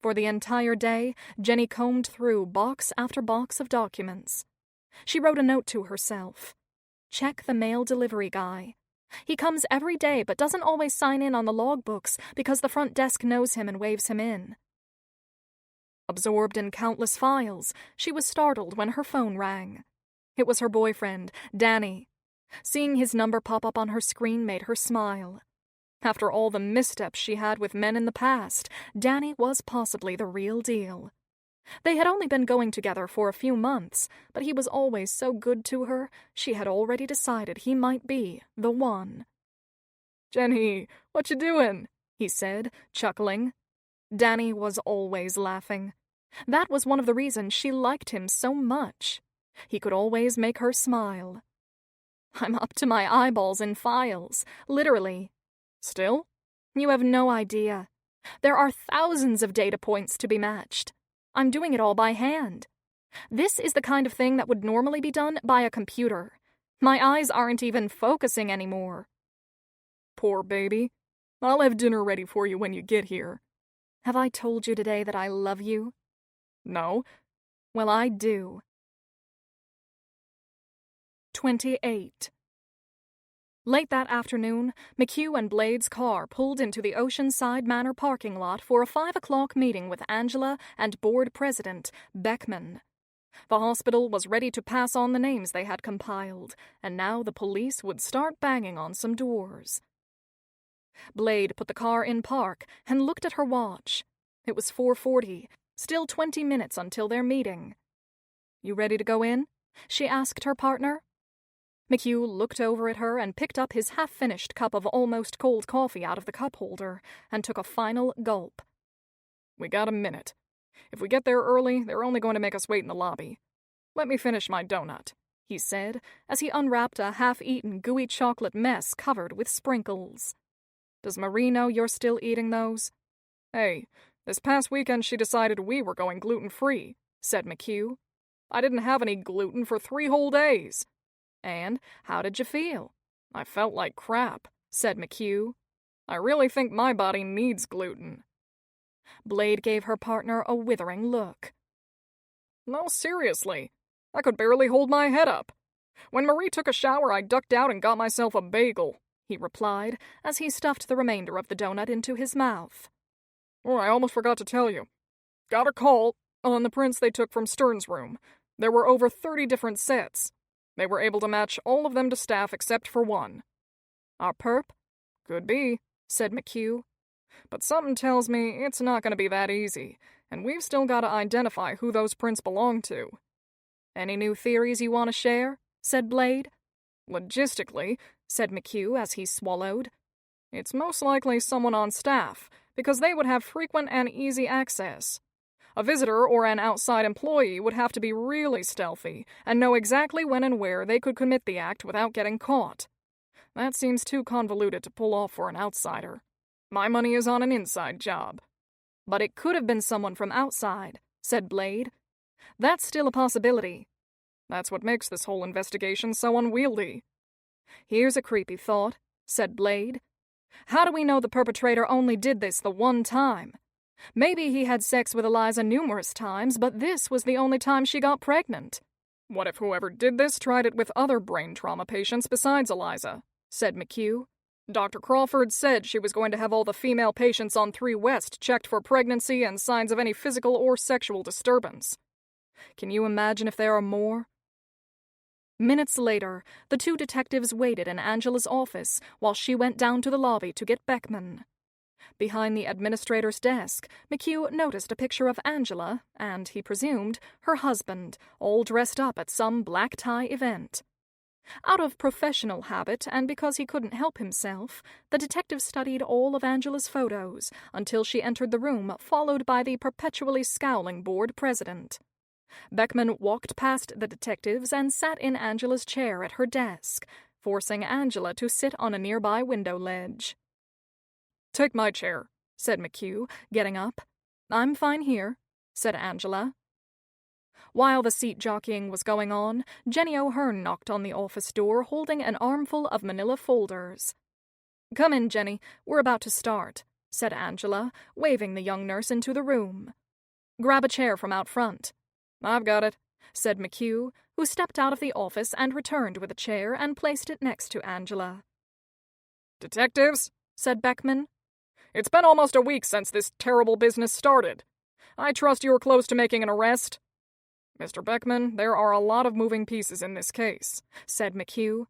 For the entire day, Jenny combed through box after box of documents. She wrote a note to herself. Check the mail delivery guy. He comes every day but doesn't always sign in on the logbooks because the front desk knows him and waves him in. Absorbed in countless files, she was startled when her phone rang. It was her boyfriend, Danny. Seeing his number pop up on her screen made her smile. After all the missteps she had with men in the past, Danny was possibly the real deal. They had only been going together for a few months, but he was always so good to her, she had already decided he might be the one. "Jenny, what you doing?" he said, chuckling. Danny was always laughing. That was one of the reasons she liked him so much. He could always make her smile. "I'm up to my eyeballs in files, literally." "Still? You have no idea. There are thousands of data points to be matched. I'm doing it all by hand. This is the kind of thing that would normally be done by a computer. My eyes aren't even focusing anymore." "Poor baby. I'll have dinner ready for you when you get here." "Have I told you today that I love you?" "No." "Well, I do." 28. Late that afternoon, McHugh and Blade's car pulled into the Oceanside Manor parking lot for a 5 o'clock meeting with Angela and board president, Beckman. The hospital was ready to pass on the names they had compiled, and now the police would start banging on some doors. Blade put the car in park and looked at her watch. It was 4:40, still 20 minutes until their meeting. "You ready to go in?" she asked her partner. McHugh looked over at her and picked up his half-finished cup of almost cold coffee out of the cup holder and took a final gulp. "We got a minute. If we get there early, they're only going to make us wait in the lobby. Let me finish my donut," he said, as he unwrapped a half-eaten gooey chocolate mess covered with sprinkles. "Does Marie know you're still eating those?" "Hey, this past weekend she decided we were going gluten-free," said McHugh. "I didn't have any gluten for 3 whole days." "And how did you feel?" "I felt like crap," said McHugh. "I really think my body needs gluten." Blade gave her partner a withering look. "No, seriously. I could barely hold my head up. When Marie took a shower, I ducked out and got myself a bagel," he replied, as he stuffed the remainder of the donut into his mouth. "Oh, I almost forgot to tell you. Got a call on the prints they took from Stern's room. There were over 30 different sets. They were able to match all of them to staff except for one." "Our perp?" "Could be," said McHugh. "But something tells me it's not going to be that easy, and we've still got to identify who those prints belong to." "Any new theories you want to share?" said Blade. "Logistically," said McHugh as he swallowed, It's most likely someone on staff, because they would have frequent and easy access. A visitor or an outside employee would have to be really stealthy and know exactly when and where they could commit the act without getting caught. That seems too convoluted to pull off for an outsider. My money is on an inside job. But it could have been someone from outside, said Blade. That's still a possibility. That's what makes this whole investigation so unwieldy. Here's a creepy thought, said Blade. How do we know the perpetrator only did this the one time? Maybe he had sex with Eliza numerous times, but this was the only time she got pregnant. What if whoever did this tried it with other brain trauma patients besides Eliza? Said McHugh. Dr. Crawford said she was going to have all the female patients on 3 West checked for pregnancy and signs of any physical or sexual disturbance. Can you imagine if there are more? Minutes later, the 2 detectives waited in Angela's office while she went down to the lobby to get Beckman. Behind the administrator's desk, McHugh noticed a picture of Angela and, he presumed, her husband, all dressed up at some black tie event. Out of professional habit, and because he couldn't help himself, the detective studied all of Angela's photos until she entered the room, followed by the perpetually scowling board president. Beckman walked past the detectives and sat in Angela's chair at her desk, forcing Angela to sit on a nearby window ledge. "Take my chair," said McHugh, getting up. "I'm fine here," said Angela. While the seat jockeying was going on, Jenny O'Hearn knocked on the office door holding an armful of manila folders. "Come in, Jenny. We're about to start," said Angela, waving the young nurse into the room. "Grab a chair from out front." "I've got it," said McHugh, who stepped out of the office and returned with a chair and placed it next to Angela. "Detectives," said Beckman. "It's been almost a week since this terrible business started. I trust you're close to making an arrest?" "Mr. Beckman, there are a lot of moving pieces in this case," said McHugh.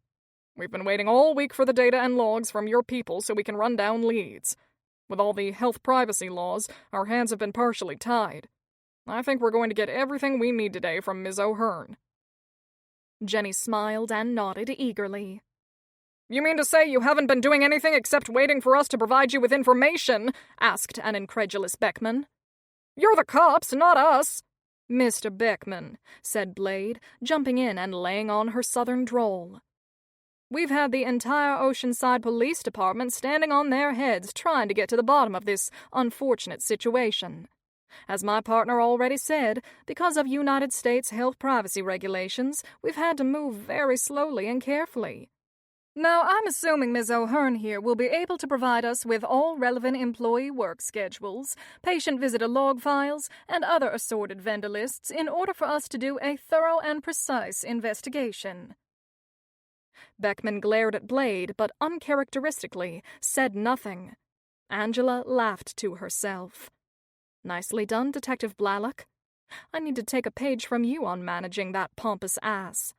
"We've been waiting all week for the data and logs from your people so we can run down leads. With all the health privacy laws, our hands have been partially tied. I think we're going to get everything we need today from Ms. O'Hearn." Jenny smiled and nodded eagerly. "You mean to say you haven't been doing anything except waiting for us to provide you with information?" asked an incredulous Beckman. "You're the cops, not us." "Mr. Beckman," said Blade, jumping in and laying on her southern drawl. "We've had the entire Oceanside Police Department standing on their heads trying to get to the bottom of this unfortunate situation. As my partner already said, because of United States health privacy regulations, we've had to move very slowly and carefully. Now, I'm assuming Ms. O'Hearn here will be able to provide us with all relevant employee work schedules, patient visitor log files, and other assorted vendor lists in order for us to do a thorough and precise investigation." Beckman glared at Blade, but uncharacteristically said nothing. Angela laughed to herself. "Nicely done, Detective Blalock. I need to take a page from you on managing that pompous ass."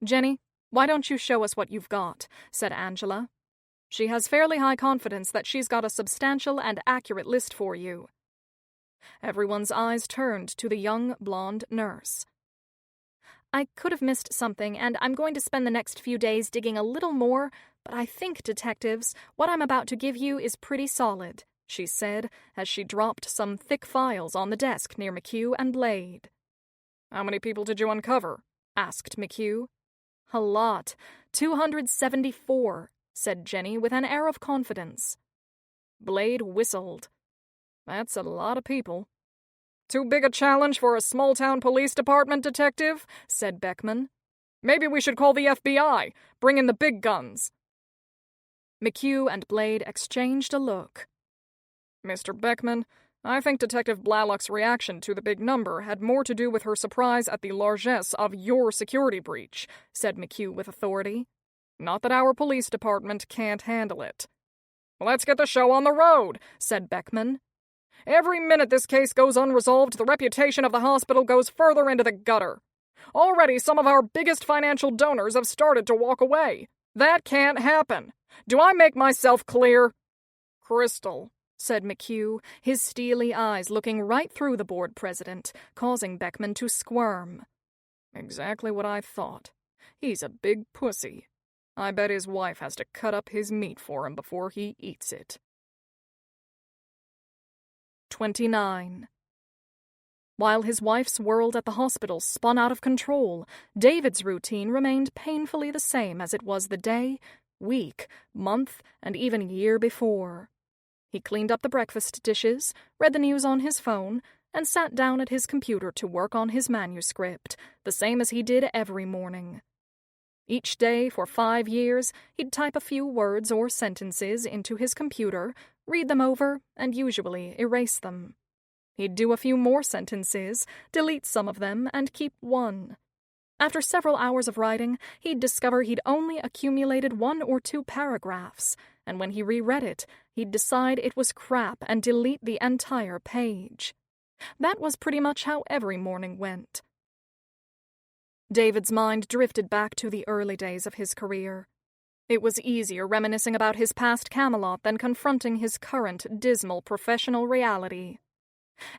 "Jenny, why don't you show us what you've got?" said Angela. She has fairly high confidence that she's got a substantial and accurate list for you. Everyone's eyes turned to the young blonde nurse. "I could have missed something, and I'm going to spend the next few days digging a little more, but I think, detectives, what I'm about to give you is pretty solid," she said, as she dropped some thick files on the desk near McHugh and Blade. "How many people did you uncover?" asked McHugh. "A lot. 274, said Jenny with an air of confidence. Blade whistled. "That's a lot of people." "Too big a challenge for a small-town police department, detective?" said Beckman. "Maybe we should call the FBI. Bring in the big guns." McHugh and Blade exchanged a look. "Mr. Beckman, I think Detective Blalock's reaction to the big number had more to do with her surprise at the largesse of your security breach," said McHugh with authority. "Not that our police department can't handle it." "Let's get the show on the road," said Beckman. "Every minute this case goes unresolved, the reputation of the hospital goes further into the gutter. Already some of our biggest financial donors have started to walk away. That can't happen. Do I make myself clear?" "Crystal," said McHugh, his steely eyes looking right through the board president, causing Beckman to squirm. "Exactly what I thought. He's a big pussy." I bet his wife has to cut up his meat for him before he eats it. 29. While his wife's world at the hospital spun out of control, David's routine remained painfully the same as it was the day, week, month, and even year before. He cleaned up the breakfast dishes, read the news on his phone, and sat down at his computer to work on his manuscript, the same as he did every morning. Each day for 5 years, he'd type a few words or sentences into his computer, read them over, and usually erase them. He'd do a few more sentences, delete some of them, and keep one. After several hours of writing, he'd discover he'd only accumulated 1 or 2 paragraphs, and when he reread it, he'd decide it was crap and delete the entire page. That was pretty much how every morning went. David's mind drifted back to the early days of his career. It was easier reminiscing about his past Camelot than confronting his current dismal professional reality.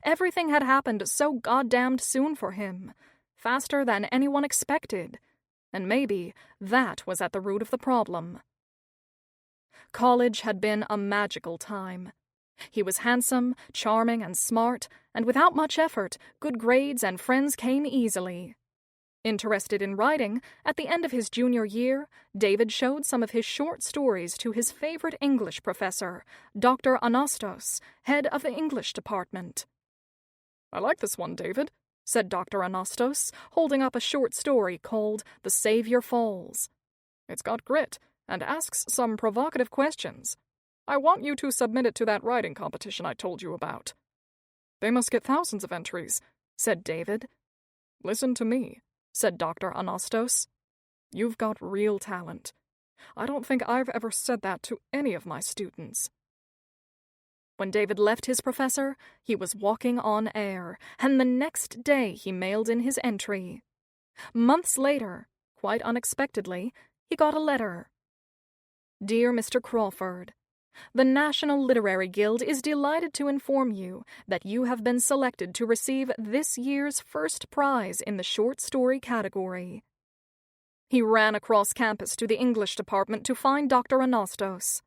Everything had happened so goddamned soon for him, faster than anyone expected, and maybe that was at the root of the problem. College had been a magical time. He was handsome, charming, and smart, and without much effort, good grades and friends came easily. Interested in writing, at the end of his junior year, David showed some of his short stories to his favorite English professor, Dr. Anastos, head of the English department. "I like this one, David," said Dr. Anastos, holding up a short story called The Savior Falls. "It's got grit and asks some provocative questions. I want you to submit it to that writing competition I told you about." "They must get thousands of entries," said David. "Listen to me," said Dr. Anastos. "You've got real talent. I don't think I've ever said that to any of my students." When David left his professor, he was walking on air, and the next day he mailed in his entry. Months later, quite unexpectedly, he got a letter. "Dear Mr. Crawford, the National Literary Guild is delighted to inform you that you have been selected to receive this year's first prize in the short story category." He ran across campus to the English department to find Dr. Anastos.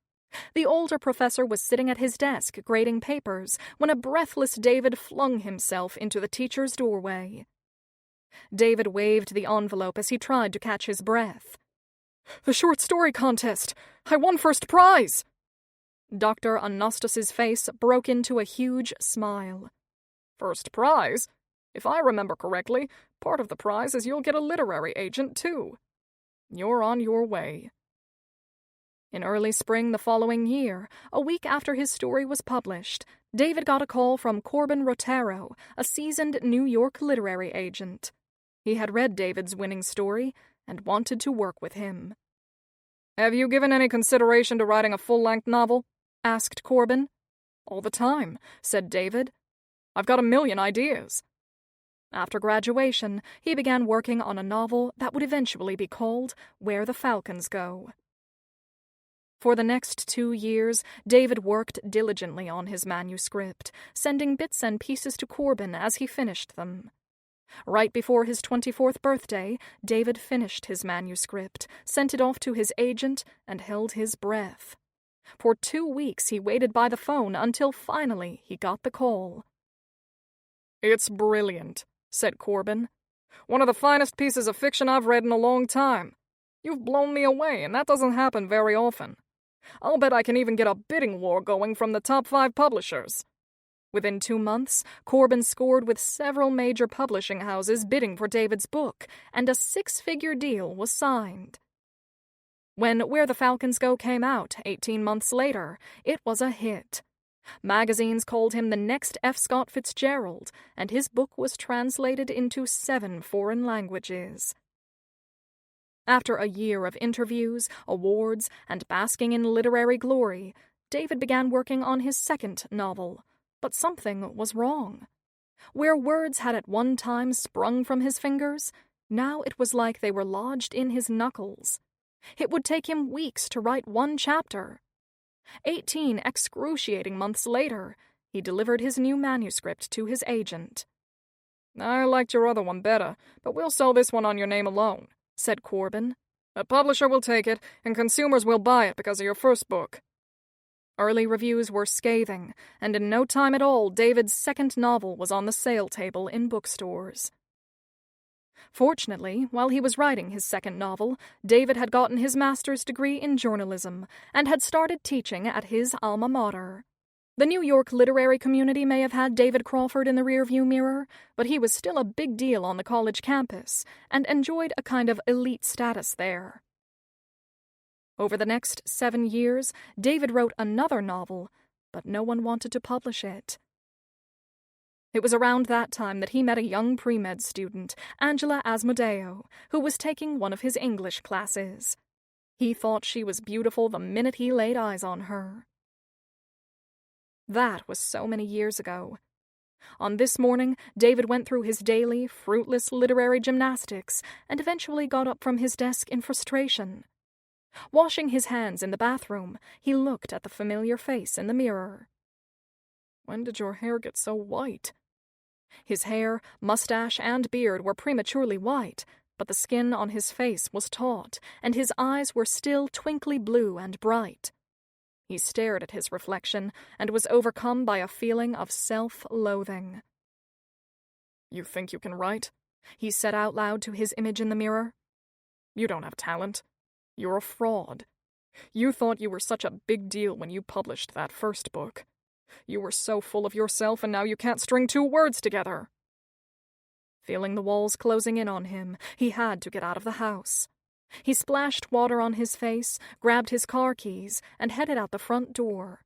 The older professor was sitting at his desk grading papers when a breathless David flung himself into the teacher's doorway. David waved the envelope as he tried to catch his breath. "The short story contest! I won first prize!" Dr. Anastos's face broke into a huge smile. "First prize? If I remember correctly, part of the prize is you'll get a literary agent, too. You're on your way." In early spring the following year, a week after his story was published, David got a call from Corbin Rotero, a seasoned New York literary agent. He had read David's winning story and wanted to work with him. "Have you given any consideration to writing a full-length novel?" asked Corbin. "All the time," said David. "I've got a million ideas." After graduation, he began working on a novel that would eventually be called Where the Falcons Go. For the next 2 years, David worked diligently on his manuscript, sending bits and pieces to Corbin as he finished them. Right before his 24th birthday, David finished his manuscript, sent it off to his agent, and held his breath. For 2 weeks he waited by the phone until finally he got the call. "It's brilliant," said Corbin. "One of the finest pieces of fiction I've read in a long time. You've blown me away, and that doesn't happen very often. I'll bet I can even get a bidding war going from the top 5 publishers." Within 2 months, Corbin scored with several major publishing houses bidding for David's book, and a 6-figure deal was signed. When Where the Falcons Go came out 18 months later, it was a hit. Magazines called him the next F. Scott Fitzgerald, and his book was translated into 7 foreign languages. After a year of interviews, awards, and basking in literary glory, David began working on his second novel. But something was wrong. Where words had at one time sprung from his fingers, now it was like they were lodged in his knuckles. It would take him weeks to write 1 chapter. 18 excruciating months later, he delivered his new manuscript to his agent. "I liked your other one better, but we'll sell this one on your name alone," said Corbin. A publisher will take it, and consumers will buy it because of your first book. Early reviews were scathing, and in no time at all, David's second novel was on the sale table in bookstores. Fortunately, while he was writing his second novel, David had gotten his master's degree in journalism and had started teaching at his alma mater. The New York literary community may have had David Crawford in the rearview mirror, but he was still a big deal on the college campus and enjoyed a kind of elite status there. Over the next 7 years, David wrote another novel, but no one wanted to publish it. It was around that time that he met a young pre-med student, Angela Asmodeo, who was taking one of his English classes. He thought she was beautiful the minute he laid eyes on her. That was so many years ago. On this morning, David went through his daily, fruitless literary gymnastics and eventually got up from his desk in frustration. Washing his hands in the bathroom, he looked at the familiar face in the mirror. When did your hair get so white? His hair, mustache, and beard were prematurely white, but the skin on his face was taut, and his eyes were still twinkly blue and bright. He stared at his reflection and was overcome by a feeling of self-loathing. You think you can write? He said out loud to his image in the mirror. You don't have talent. You're a fraud. You thought you were such a big deal when you published that first book. You were so full of yourself, and now you can't string 2 words together. Feeling the walls closing in on him, he had to get out of the house. He splashed water on his face, grabbed his car keys, and headed out the front door.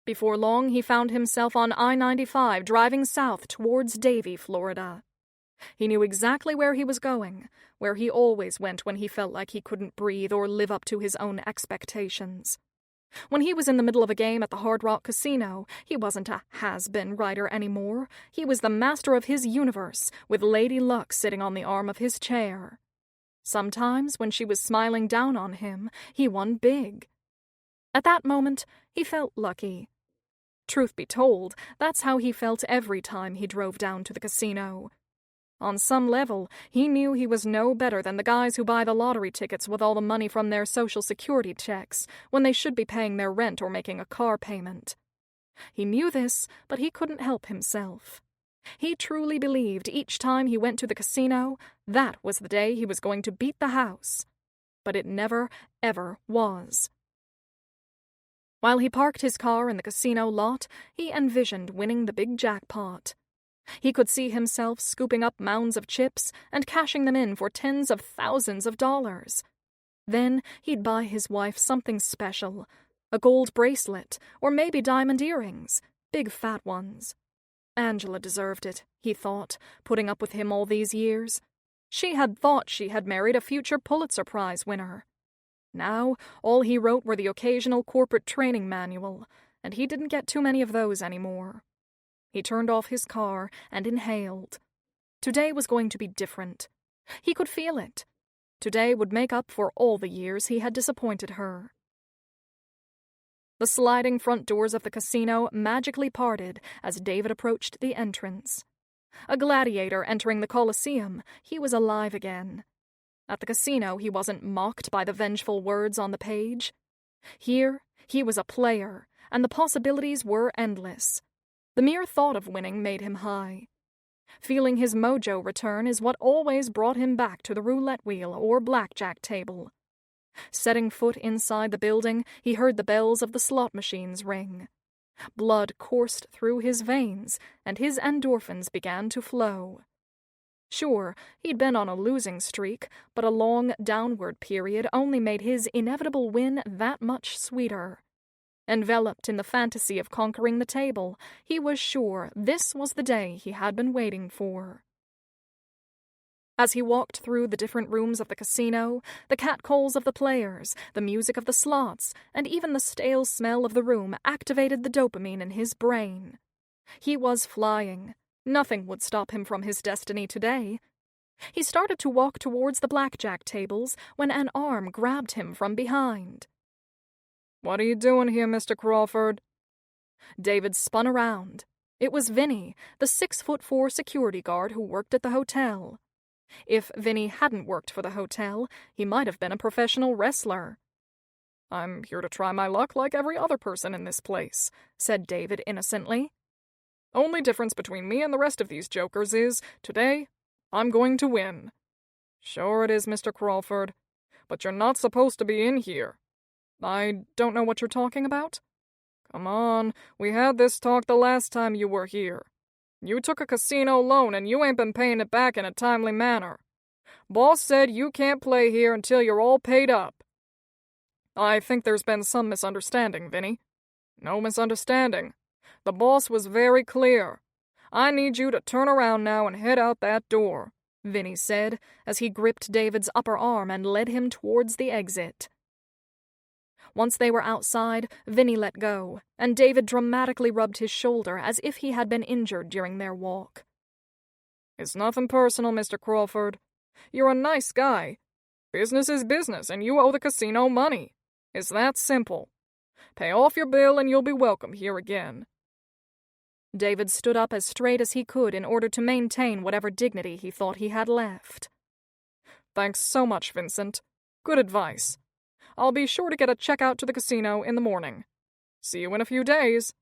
Before long, he found himself on I-95 driving south towards Davie, Florida. He knew exactly where he was going, where he always went when he felt like he couldn't breathe or live up to his own expectations. When he was in the middle of a game at the Hard Rock Casino, he wasn't a has-been writer anymore. He was the master of his universe, with Lady Luck sitting on the arm of his chair. Sometimes, when she was smiling down on him, he won big. At that moment, he felt lucky. Truth be told, that's how he felt every time he drove down to the casino. On some level, he knew he was no better than the guys who buy the lottery tickets with all the money from their Social Security checks, when they should be paying their rent or making a car payment. He knew this, but he couldn't help himself. He truly believed each time he went to the casino, that was the day he was going to beat the house. But it never, ever was. While he parked his car in the casino lot, he envisioned winning the big jackpot. He could see himself scooping up mounds of chips and cashing them in for tens of thousands of dollars. Then he'd buy his wife something special, a gold bracelet, or maybe diamond earrings, big fat ones. Angela deserved it, he thought, putting up with him all these years. She had thought she had married a future Pulitzer Prize winner. Now, all he wrote were the occasional corporate training manual, and he didn't get too many of those anymore. He turned off his car and inhaled. Today was going to be different. He could feel it. Today would make up for all the years he had disappointed her. The sliding front doors of the casino magically parted as David approached the entrance. A gladiator entering the Colosseum, he was alive again. At the casino, he wasn't mocked by the vengeful words on the page. Here, he was a player, and the possibilities were endless. The mere thought of winning made him high. Feeling his mojo return is what always brought him back to the roulette wheel or blackjack table. Setting foot inside the building, he heard the bells of the slot machines ring. Blood coursed through his veins, and his endorphins began to flow. Sure, he'd been on a losing streak, but a long downward period only made his inevitable win that much sweeter. Enveloped in the fantasy of conquering the table, he was sure this was the day he had been waiting for. As he walked through the different rooms of the casino, the catcalls of the players, the music of the slots, and even the stale smell of the room activated the dopamine in his brain. He was flying. Nothing would stop him from his destiny today. He started to walk towards the blackjack tables when an arm grabbed him from behind. "What are you doing here, Mr. Crawford?" David spun around. It was Vinny, the 6'4" security guard who worked at the hotel. If Vinny hadn't worked for the hotel, he might have been a professional wrestler. "I'm here to try my luck like every other person in this place," said David innocently. "Only difference between me and the rest of these jokers is, today, I'm going to win." "Sure it is, Mr. Crawford. But you're not supposed to be in here." "I don't know what you're talking about." "Come on, we had this talk the last time you were here. You took a casino loan and you ain't been paying it back in a timely manner. Boss said you can't play here until you're all paid up." "I think there's been some misunderstanding, Vinny." "No misunderstanding. The boss was very clear. I need you to turn around now and head out that door," Vinny said as he gripped David's upper arm and led him towards the exit. Once they were outside, Vinny let go, and David dramatically rubbed his shoulder as if he had been injured during their walk. "It's nothing personal, Mr. Crawford. You're a nice guy. Business is business, and you owe the casino money. It's that simple. Pay off your bill and you'll be welcome here again." David stood up as straight as he could in order to maintain whatever dignity he thought he had left. "Thanks so much, Vincent. Good advice. I'll be sure to get a check out to the casino in the morning. See you in a few days."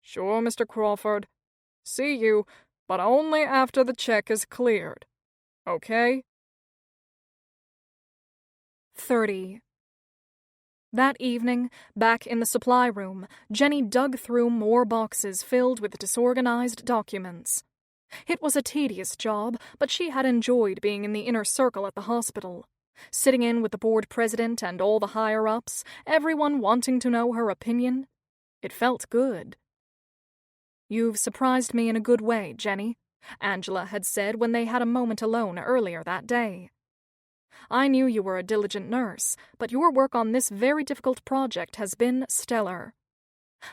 "Sure, Mr. Crawford. See you, but only after the check is cleared. Okay?" 30. That evening, back in the supply room, Jenny dug through more boxes filled with disorganized documents. It was a tedious job, but she had enjoyed being in the inner circle at the hospital, sitting in with the board president and all the higher-ups, everyone wanting to know her opinion. It felt good. "You've surprised me in a good way, Jenny," Angela had said when they had a moment alone earlier that day. "I knew you were a diligent nurse, but your work on this very difficult project has been stellar."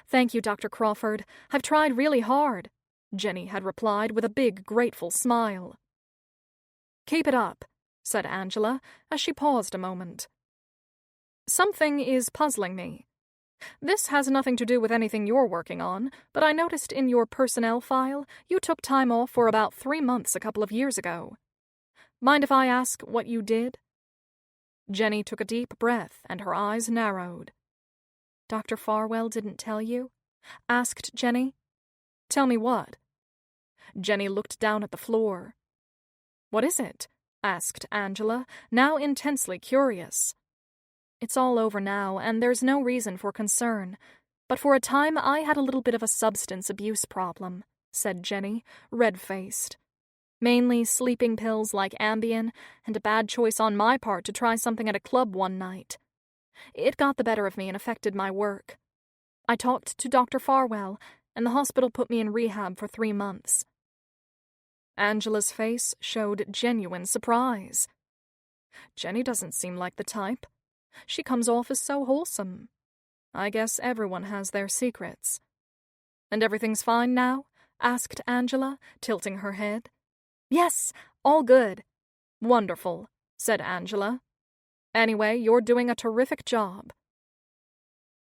"Thank you, Dr. Crawford. I've tried really hard," Jenny had replied with a big, grateful smile. "Keep it up," said Angela, as she paused a moment. "Something is puzzling me. This has nothing to do with anything you're working on, but I noticed in your personnel file you took time off for about 3 months a couple of years ago. Mind if I ask what you did?" Jenny took a deep breath and her eyes narrowed. "Dr. Farwell didn't tell you?" asked Jenny. "Tell me what?" Jenny looked down at the floor. "What is it?" asked Angela, now intensely curious. "It's all over now, and there's no reason for concern. But for a time I had a little bit of a substance abuse problem," said Jenny, red-faced. "Mainly sleeping pills like Ambien, and a bad choice on my part to try something at a club one night. It got the better of me and affected my work. I talked to Dr. Farwell, and the hospital put me in rehab for 3 months. Angela's face showed genuine surprise. Jenny doesn't seem like the type. She comes off as so wholesome. I guess everyone has their secrets. And everything's fine now? Asked Angela, tilting her head. Yes, all good. Wonderful, said Angela. Anyway, you're doing a terrific job.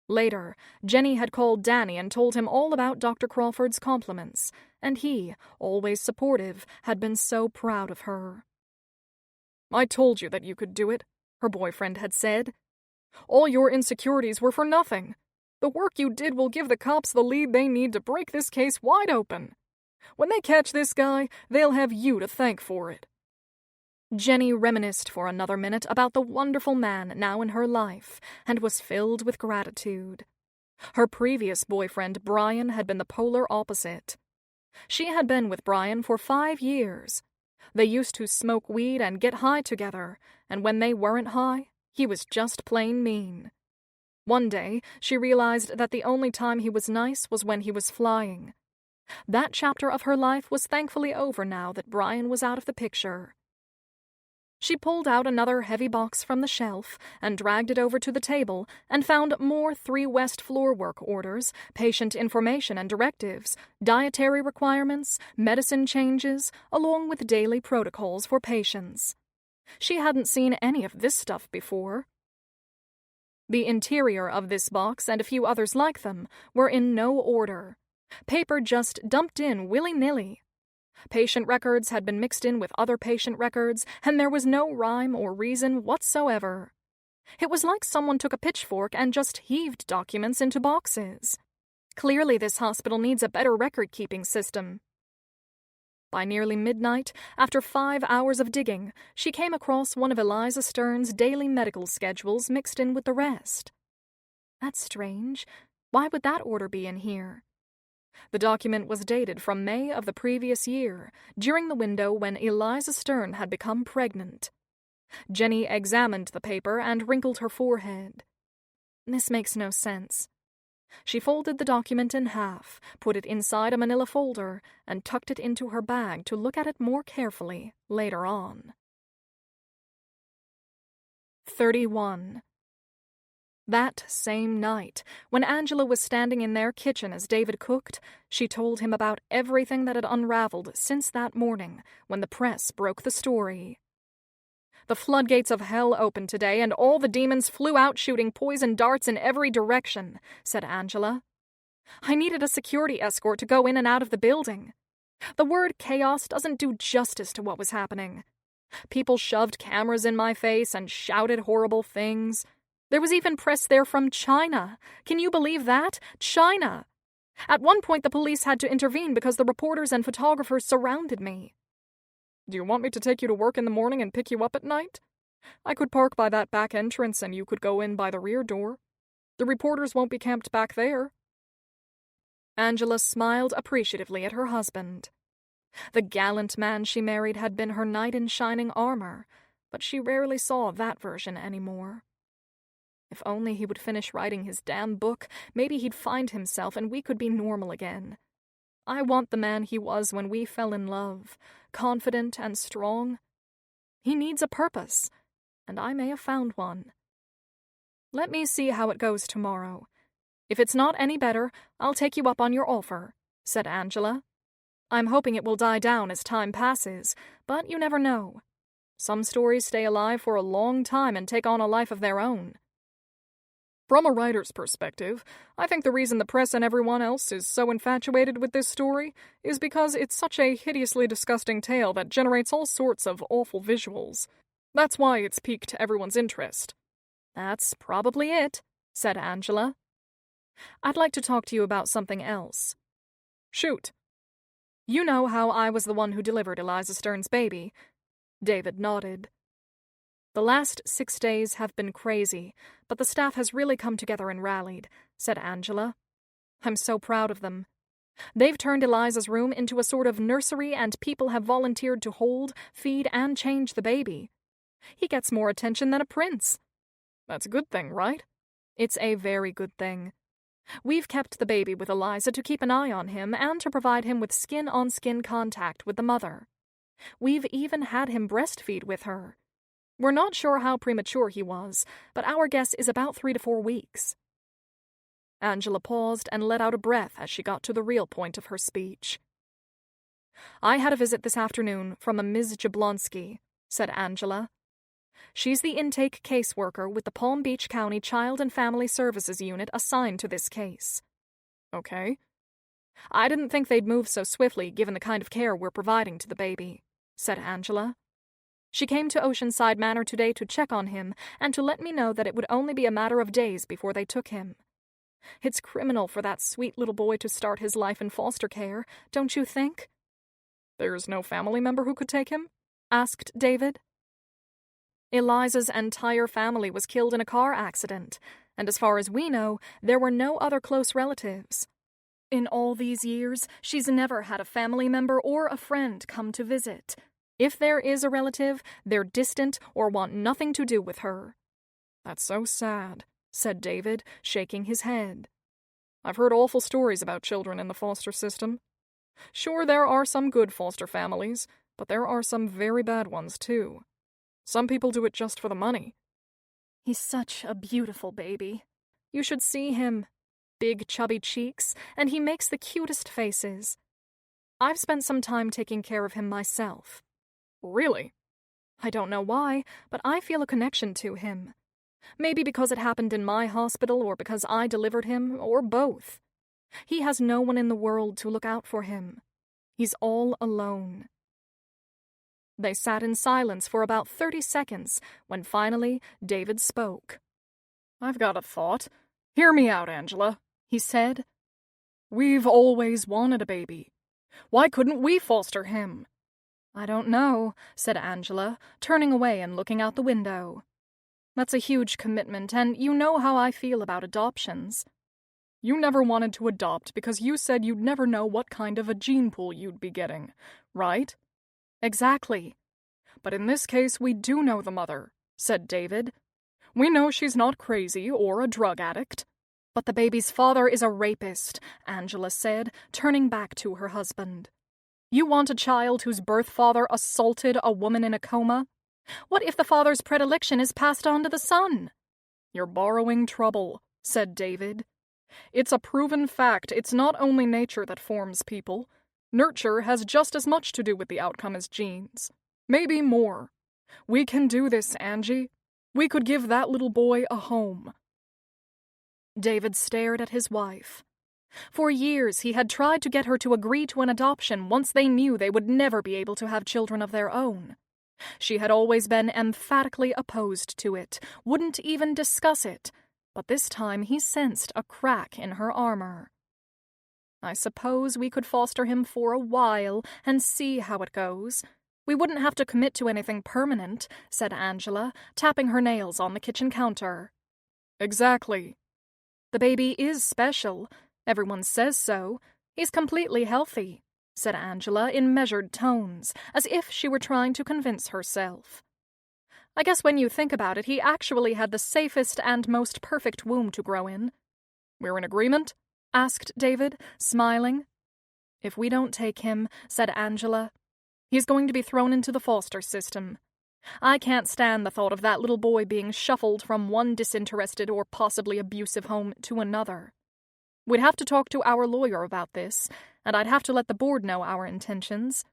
Later, Jenny had called Danny and told him all about Dr. Crawford's compliments, and he, always supportive, had been so proud of her. I told you that you could do it, her boyfriend had said. All your insecurities were for nothing. The work you did will give the cops the lead they need to break this case wide open. When they catch this guy, they'll have you to thank for it. Jenny reminisced for another minute about the wonderful man now in her life and was filled with gratitude. Her previous boyfriend, Brian, had been the polar opposite. She had been with Brian for 5 years. They used to smoke weed and get high together, and when they weren't high, he was just plain mean. One day, she realized that the only time he was nice was when he was flying. That chapter of her life was thankfully over now that Brian was out of the picture. She pulled out another heavy box from the shelf and dragged it over to the table and found more 3 West floor work orders, patient information and directives, dietary requirements, medicine changes, along with daily protocols for patients. She hadn't seen any of this stuff before. The interior of this box and a few others like them were in no order. Paper just dumped in willy-nilly. Patient records had been mixed in with other patient records, and there was no rhyme or reason whatsoever. It was like someone took a pitchfork and just heaved documents into boxes. Clearly, this hospital needs a better record-keeping system. By nearly midnight, after 5 hours of digging, she came across one of Eliza Stern's daily medical schedules mixed in with the rest. That's strange. Why would that order be in here? The document was dated from May of the previous year, during the window when Eliza Stern had become pregnant. Jenny examined the paper and wrinkled her forehead. This makes no sense. She folded the document in half, put it inside a manila folder, and tucked it into her bag to look at it more carefully later on. 31. That same night, when Angela was standing in their kitchen as David cooked, she told him about everything that had unraveled since that morning when the press broke the story. The floodgates of hell opened today, and all the demons flew out shooting poison darts in every direction, said Angela. I needed a security escort to go in and out of the building. The word chaos doesn't do justice to what was happening. People shoved cameras in my face and shouted horrible things. There was even press there from China. Can you believe that? China! At one point, the police had to intervene because the reporters and photographers surrounded me. Do you want me to take you to work in the morning and pick you up at night? I could park by that back entrance and you could go in by the rear door. The reporters won't be camped back there. Angela smiled appreciatively at her husband. The gallant man she married had been her knight in shining armor, but she rarely saw that version anymore. If only he would finish writing his damn book, maybe he'd find himself and we could be normal again. I want the man he was when we fell in love, confident and strong. He needs a purpose, and I may have found one. Let me see how it goes tomorrow. If it's not any better, I'll take you up on your offer, said Angela. I'm hoping it will die down as time passes, but you never know. Some stories stay alive for a long time and take on a life of their own. From a writer's perspective, I think the reason the press and everyone else is so infatuated with this story is because it's such a hideously disgusting tale that generates all sorts of awful visuals. That's why it's piqued everyone's interest. That's probably it, said Angela. I'd like to talk to you about something else. Shoot. You know how I was the one who delivered Eliza Stern's baby? David nodded. The last 6 days have been crazy, but the staff has really come together and rallied, said Angela. I'm so proud of them. They've turned Eliza's room into a sort of nursery, and people have volunteered to hold, feed, and change the baby. He gets more attention than a prince. That's a good thing, right? It's a very good thing. We've kept the baby with Eliza to keep an eye on him and to provide him with skin-on-skin contact with the mother. We've even had him breastfeed with her. We're not sure how premature he was, but our guess is about 3 to 4 weeks. Angela paused and let out a breath as she got to the real point of her speech. I had a visit this afternoon from a Ms. Jablonski, said Angela. She's the intake caseworker with the Palm Beach County Child and Family Services Unit assigned to this case. Okay. I didn't think they'd move so swiftly given the kind of care we're providing to the baby, said Angela. She came to Oceanside Manor today to check on him and to let me know that it would only be a matter of days before they took him. It's criminal for that sweet little boy to start his life in foster care, don't you think? There's no family member who could take him? Asked David. Eliza's entire family was killed in a car accident, and as far as we know, there were no other close relatives. In all these years, she's never had a family member or a friend come to visit. If there is a relative, they're distant or want nothing to do with her. That's so sad, said David, shaking his head. I've heard awful stories about children in the foster system. Sure, there are some good foster families, but there are some very bad ones, too. Some people do it just for the money. He's such a beautiful baby. You should see him. Big, chubby cheeks, and he makes the cutest faces. I've spent some time taking care of him myself. Really? I don't know why, but I feel a connection to him. Maybe because it happened in my hospital or because I delivered him, or both. He has no one in the world to look out for him. He's all alone. They sat in silence for about 30 seconds when finally David spoke. "I've got a thought. Hear me out, Angela," he said. "We've always wanted a baby. Why couldn't we foster him?" "I don't know," said Angela, turning away and looking out the window. "That's a huge commitment, and you know how I feel about adoptions." "You never wanted to adopt because you said you'd never know what kind of a gene pool you'd be getting, right?" "Exactly." "But in this case, we do know the mother," said David. "We know she's not crazy or a drug addict." "But the baby's father is a rapist," Angela said, turning back to her husband. "You want a child whose birth father assaulted a woman in a coma? What if the father's predilection is passed on to the son?" "You're borrowing trouble," said David. "It's a proven fact it's not only nature that forms people. Nurture has just as much to do with the outcome as genes. Maybe more. We can do this, Angie. We could give that little boy a home." David stared at his wife. For years he had tried to get her to agree to an adoption once they knew they would never be able to have children of their own. She had always been emphatically opposed to it, wouldn't even discuss it, but this time he sensed a crack in her armor. "I suppose we could foster him for a while and see how it goes. We wouldn't have to commit to anything permanent," said Angela, tapping her nails on the kitchen counter. "Exactly." "The baby is special. Everyone says so. He's completely healthy," said Angela in measured tones, as if she were trying to convince herself. "I guess when you think about it, he actually had the safest and most perfect womb to grow in." "We're in agreement?" asked David, smiling. "If we don't take him," said Angela, "he's going to be thrown into the foster system. I can't stand the thought of that little boy being shuffled from one disinterested or possibly abusive home to another. We'd have to talk to our lawyer about this, and I'd have to let the board know our intentions."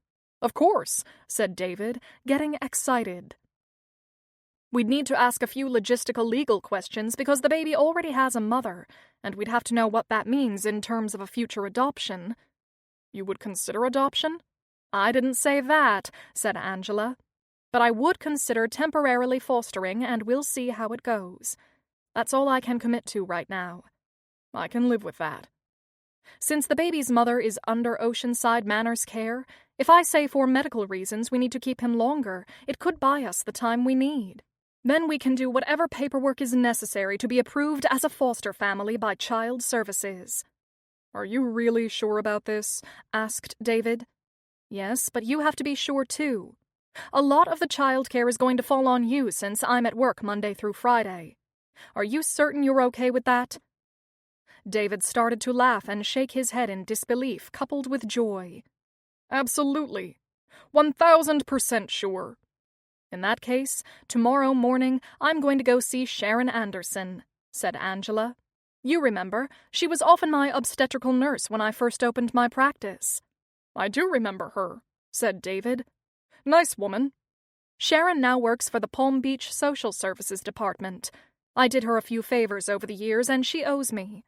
"Of course," said David, getting excited. "We'd need to ask a few logistical legal questions because the baby already has a mother, and we'd have to know what that means in terms of a future adoption." "You would consider adoption?" "I didn't say that," said Angela. "But I would consider temporarily fostering, and we'll see how it goes. That's all I can commit to right now." "I can live with that." "Since the baby's mother is under Oceanside Manor's care, if I say for medical reasons we need to keep him longer, it could buy us the time we need. Then we can do whatever paperwork is necessary to be approved as a foster family by Child Services." "Are you really sure about this?" asked David. "Yes, but you have to be sure too. A lot of the child care is going to fall on you since I'm at work Monday through Friday. Are you certain you're okay with that?" David started to laugh and shake his head in disbelief coupled with joy. "Absolutely. 1000% sure." "In that case, tomorrow morning I'm going to go see Sharon Anderson," said Angela. "You remember, she was often my obstetrical nurse when I first opened my practice." "I do remember her," said David. "Nice woman." "Sharon now works for the Palm Beach Social Services Department. I did her a few favors over the years, and she owes me.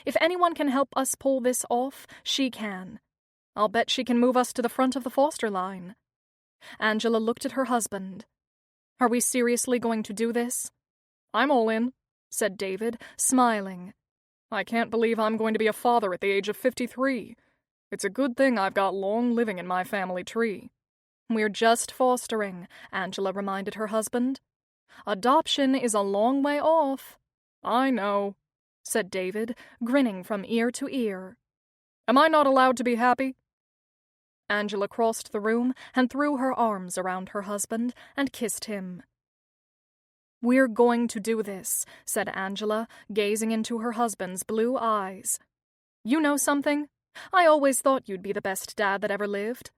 If anyone can help us pull this off, she can. I'll bet she can move us to the front of the foster line." Angela looked at her husband. "Are we seriously going to do this?" "I'm all in," said David, smiling. "I can't believe I'm going to be a father at the age of 53. It's a good thing I've got long living in my family tree." "We're just fostering," Angela reminded her husband. "Adoption is a long way off." "I know," said David, grinning from ear to ear. "Am I not allowed to be happy?" Angela crossed the room and threw her arms around her husband and kissed him. "We're going to do this," said Angela, gazing into her husband's blue eyes. "You know something? I always thought you'd be the best dad that ever lived."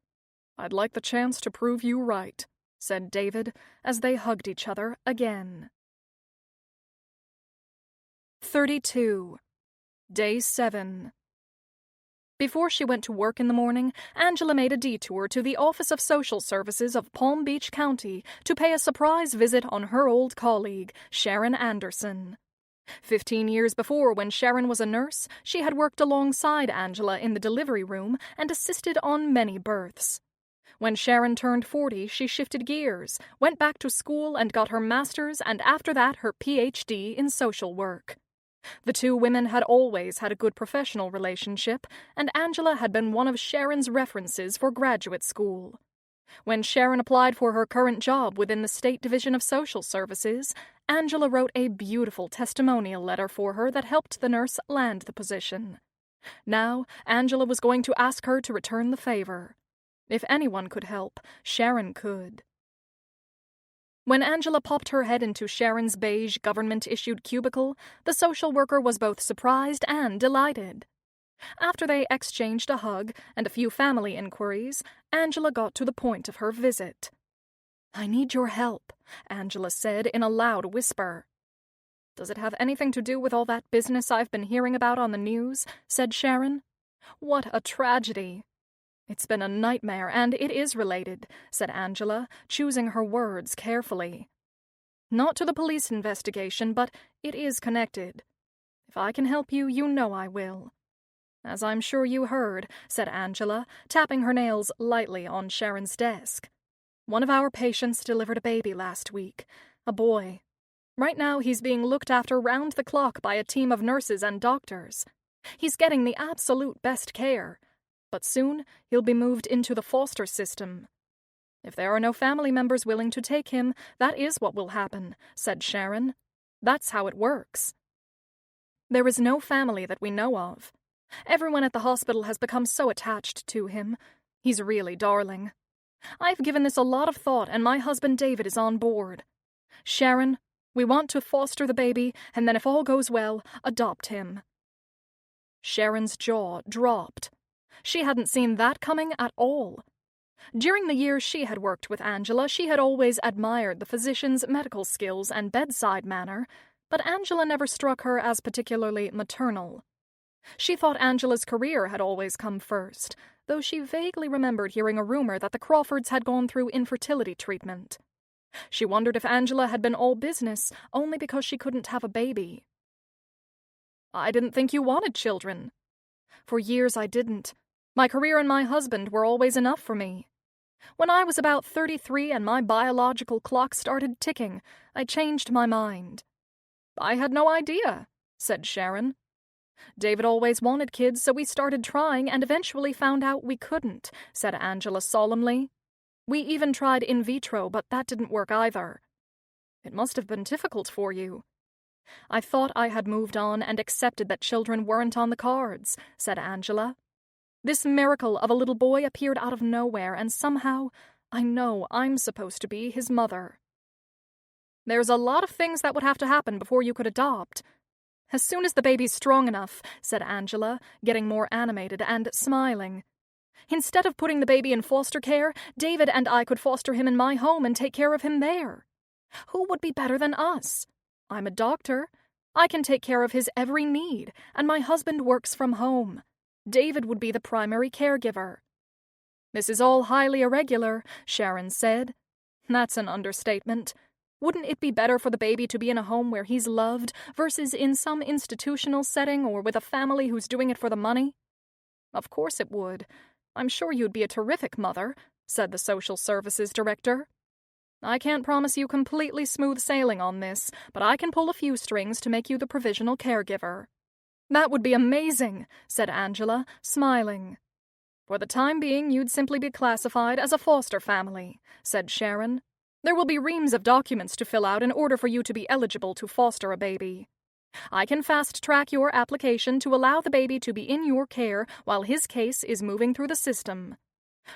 "I'd like the chance to prove you right," said David, as they hugged each other again. 32. Day 7. Before she went to work in the morning, Angela made a detour to the Office of Social Services of Palm Beach County to pay a surprise visit on her old colleague, Sharon Anderson. 15 years before, when Sharon was a nurse, she had worked alongside Angela in the delivery room and assisted on many births. When Sharon turned 40, she shifted gears, went back to school and got her master's, and after that her PhD in social work. The two women had always had a good professional relationship, and Angela had been one of Sharon's references for graduate school. When Sharon applied for her current job within the State Division of Social Services, Angela wrote a beautiful testimonial letter for her that helped the nurse land the position. Now, Angela was going to ask her to return the favor. If anyone could help, Sharon could. When Angela popped her head into Sharon's beige government-issued cubicle, the social worker was both surprised and delighted. After they exchanged a hug and a few family inquiries, Angela got to the point of her visit. "I need your help," Angela said in a loud whisper. "Does it have anything to do with all that business I've been hearing about on the news?" said Sharon. "What a tragedy." "It's been a nightmare, and it is related," said Angela, choosing her words carefully. "Not to the police investigation, but it is connected. If I can help you, you know I will." "As I'm sure you heard," said Angela, tapping her nails lightly on Sharon's desk. "One of our patients delivered a baby last week, a boy. Right now he's being looked after round the clock by a team of nurses and doctors. He's getting the absolute best care. But soon he'll be moved into the foster system. If there are no family members willing to take him, that is what will happen," said Sharon. "That's how it works. There is no family that we know of. Everyone at the hospital has become so attached to him. He's really darling. I've given this a lot of thought, and my husband David is on board. Sharon, we want to foster the baby, and then if all goes well, adopt him." Sharon's jaw dropped. She hadn't seen that coming at all. During the years she had worked with Angela, she had always admired the physician's medical skills and bedside manner, but Angela never struck her as particularly maternal. She thought Angela's career had always come first, though she vaguely remembered hearing a rumor that the Crawfords had gone through infertility treatment. She wondered if Angela had been all business only because she couldn't have a baby. "I didn't think you wanted children." "For years I didn't. My career and my husband were always enough for me. When I was about 33 and my biological clock started ticking, I changed my mind." "I had no idea," said Sharon. "David always wanted kids, so we started trying and eventually found out we couldn't," said Angela solemnly. "We even tried in vitro, but that didn't work either." "It must have been difficult for you." "I thought I had moved on and accepted that children weren't on the cards," said Angela. "This miracle of a little boy appeared out of nowhere, and somehow I know I'm supposed to be his mother." "There's a lot of things that would have to happen before you could adopt." "As soon as the baby's strong enough," said Angela, getting more animated and smiling. "Instead of putting the baby in foster care, David and I could foster him in my home and take care of him there. Who would be better than us? I'm a doctor. I can take care of his every need, and my husband works from home. David would be the primary caregiver." "This is all highly irregular," Sharon said. "That's an understatement. Wouldn't it be better for the baby to be in a home where he's loved versus in some institutional setting or with a family who's doing it for the money?" "Of course it would. I'm sure you'd be a terrific mother," said the social services director. "I can't promise you completely smooth sailing on this, but I can pull a few strings to make you the provisional caregiver." "That would be amazing," said Angela, smiling. "For the time being, you'd simply be classified as a foster family," said Sharon. "There will be reams of documents to fill out in order for you to be eligible to foster a baby. I can fast-track your application to allow the baby to be in your care while his case is moving through the system.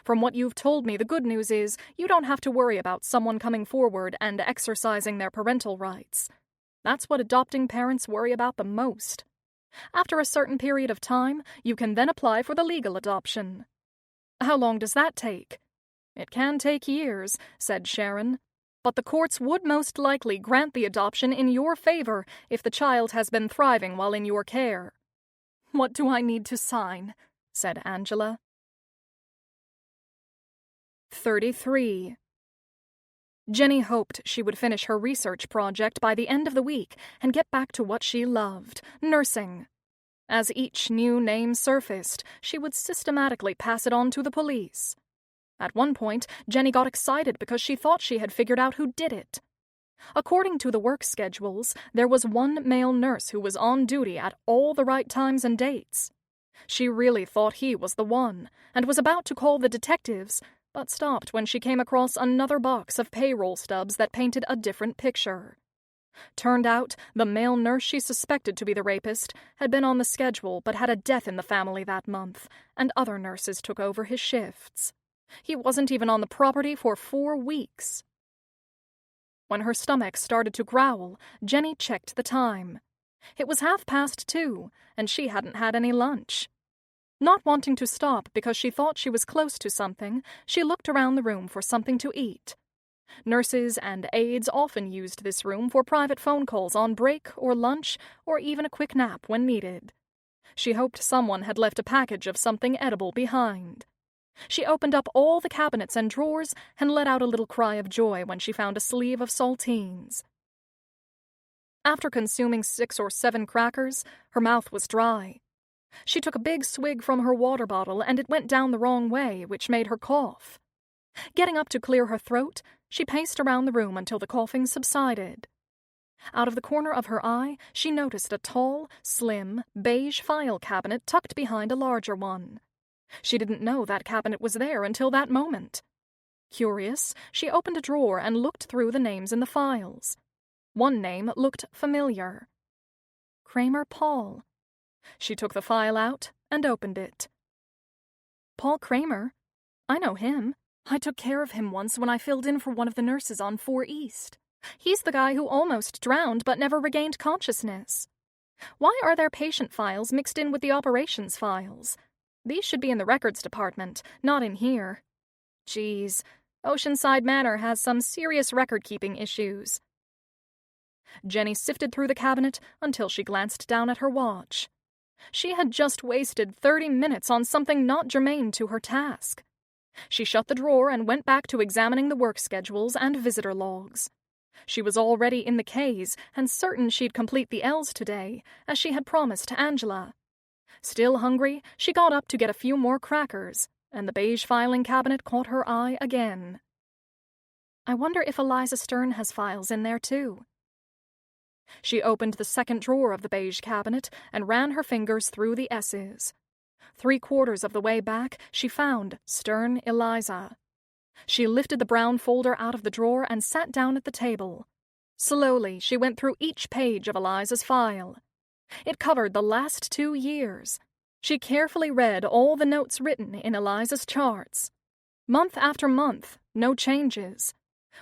From what you've told me, the good news is you don't have to worry about someone coming forward and exercising their parental rights. That's what adopting parents worry about the most. After a certain period of time, you can then apply for the legal adoption." "How long does that take?" "It can take years," said Sharon. "But the courts would most likely grant the adoption in your favor if the child has been thriving while in your care." "What do I need to sign?" said Angela. 33. Jenny hoped she would finish her research project by the end of the week and get back to what she loved, nursing. As each new name surfaced, she would systematically pass it on to the police. At one point, Jenny got excited because she thought she had figured out who did it. According to the work schedules, there was one male nurse who was on duty at all the right times and dates. She really thought he was the one, and was about to call the detectives, but stopped when she came across another box of payroll stubs that painted a different picture. Turned out, the male nurse she suspected to be the rapist had been on the schedule but had a death in the family that month, and other nurses took over his shifts. He wasn't even on the property for 4 weeks. When her stomach started to growl, Jenny checked the time. It was 2:30, and she hadn't had any lunch. Not wanting to stop because she thought she was close to something, she looked around the room for something to eat. Nurses and aides often used this room for private phone calls on break or lunch, or even a quick nap when needed. She hoped someone had left a package of something edible behind. She opened up all the cabinets and drawers and let out a little cry of joy when she found a sleeve of saltines. After consuming 6 or 7 crackers, her mouth was dry. She took a big swig from her water bottle and it went down the wrong way, which made her cough. Getting up to clear her throat, she paced around the room until the coughing subsided. Out of the corner of her eye, she noticed a tall, slim, beige file cabinet tucked behind a larger one. She didn't know that cabinet was there until that moment. Curious, she opened a drawer and looked through the names in the files. One name looked familiar. Kramer Paul. She took the file out and opened it. Paul Kramer? I know him. I took care of him once when I filled in for one of the nurses on 4 East. He's the guy who almost drowned but never regained consciousness. Why are there patient files mixed in with the operations files? These should be in the records department, not in here. Geez, Oceanside Manor has some serious record-keeping issues. Jenny sifted through the cabinet until she glanced down at her watch. She had just wasted 30 minutes on something not germane to her task. She shut the drawer and went back to examining the work schedules and visitor logs. She was already in the K's and certain she'd complete the L's today, as she had promised to Angela. Still hungry, she got up to get a few more crackers, and the beige filing cabinet caught her eye again. I wonder if Eliza Stern has files in there, too. She opened the second drawer of the beige cabinet and ran her fingers through the S's. 3/4 of the way back, she found Stern Eliza. She lifted the brown folder out of the drawer and sat down at the table. Slowly, she went through each page of Eliza's file. It covered the last 2 years. She carefully read all the notes written in Eliza's charts. Month after month, no changes.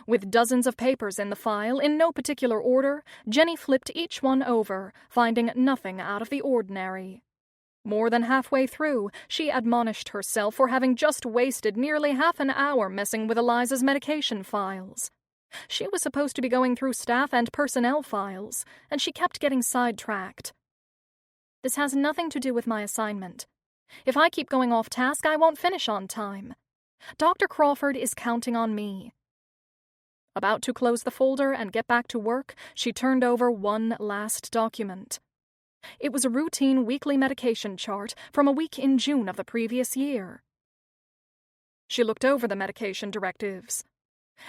With dozens of papers in the file, in no particular order, Jenny flipped each one over, finding nothing out of the ordinary. More than halfway through, she admonished herself for having just wasted nearly half an hour messing with Eliza's medication files. She was supposed to be going through staff and personnel files, and she kept getting sidetracked. This has nothing to do with my assignment. If I keep going off task, I won't finish on time. Dr. Crawford is counting on me. About to close the folder and get back to work, she turned over one last document. It was a routine weekly medication chart from a week in June of the previous year. She looked over the medication directives.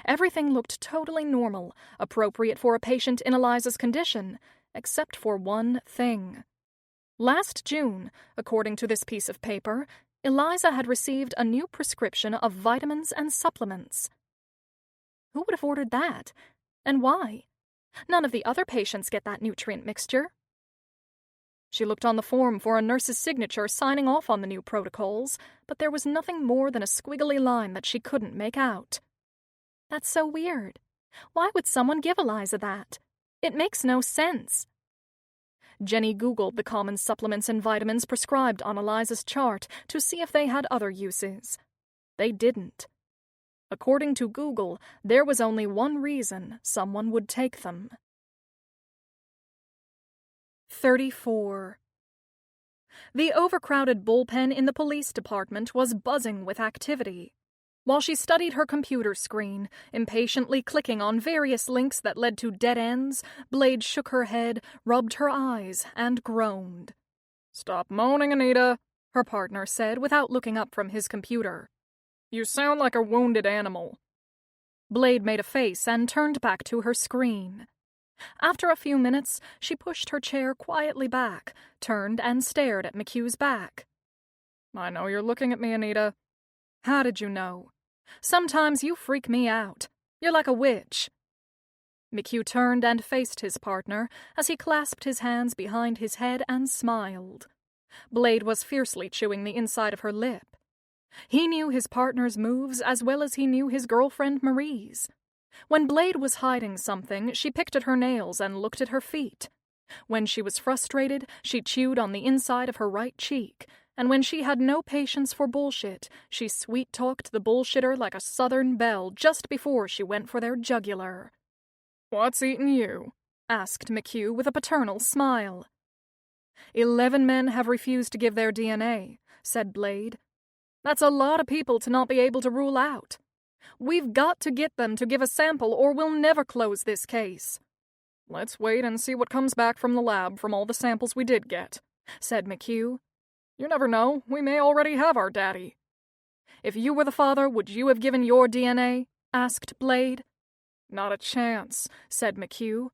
Everything looked totally normal, appropriate for a patient in Eliza's condition, except for one thing. Last June, according to this piece of paper, Eliza had received a new prescription of vitamins and supplements. Who would have ordered that? And why? None of the other patients get that nutrient mixture. She looked on the form for a nurse's signature signing off on the new protocols, but there was nothing more than a squiggly line that she couldn't make out. That's so weird. Why would someone give Eliza that? It makes no sense. Jenny Googled the common supplements and vitamins prescribed on Eliza's chart to see if they had other uses. They didn't. According to Google, there was only one reason someone would take them. 34. The overcrowded bullpen in the police department was buzzing with activity. While she studied her computer screen, impatiently clicking on various links that led to dead ends, Blade shook her head, rubbed her eyes, and groaned. "Stop moaning, Anita," her partner said without looking up from his computer. "You sound like a wounded animal." Blade made a face and turned back to her screen. After a few minutes, she pushed her chair quietly back, turned and stared at McHugh's back. "I know you're looking at me, Anita." "How did you know? Sometimes you freak me out. You're like a witch." McHugh turned and faced his partner as he clasped his hands behind his head and smiled. Blade was fiercely chewing the inside of her lip. He knew his partner's moves as well as he knew his girlfriend Marie's. When Blade was hiding something, she picked at her nails and looked at her feet. When she was frustrated, she chewed on the inside of her right cheek, and when she had no patience for bullshit, she sweet-talked the bullshitter like a southern belle just before she went for their jugular. "What's eating you?" asked McHugh with a paternal smile. 11 men have refused to give their DNA, said Blade. That's a lot of people to not be able to rule out. We've got to get them to give a sample or we'll never close this case. "Let's wait and see what comes back from the lab from all the samples we did get," said McHugh. "You never know, we may already have our daddy." "If you were the father, would you have given your DNA?" asked Blade. "Not a chance," said McHugh.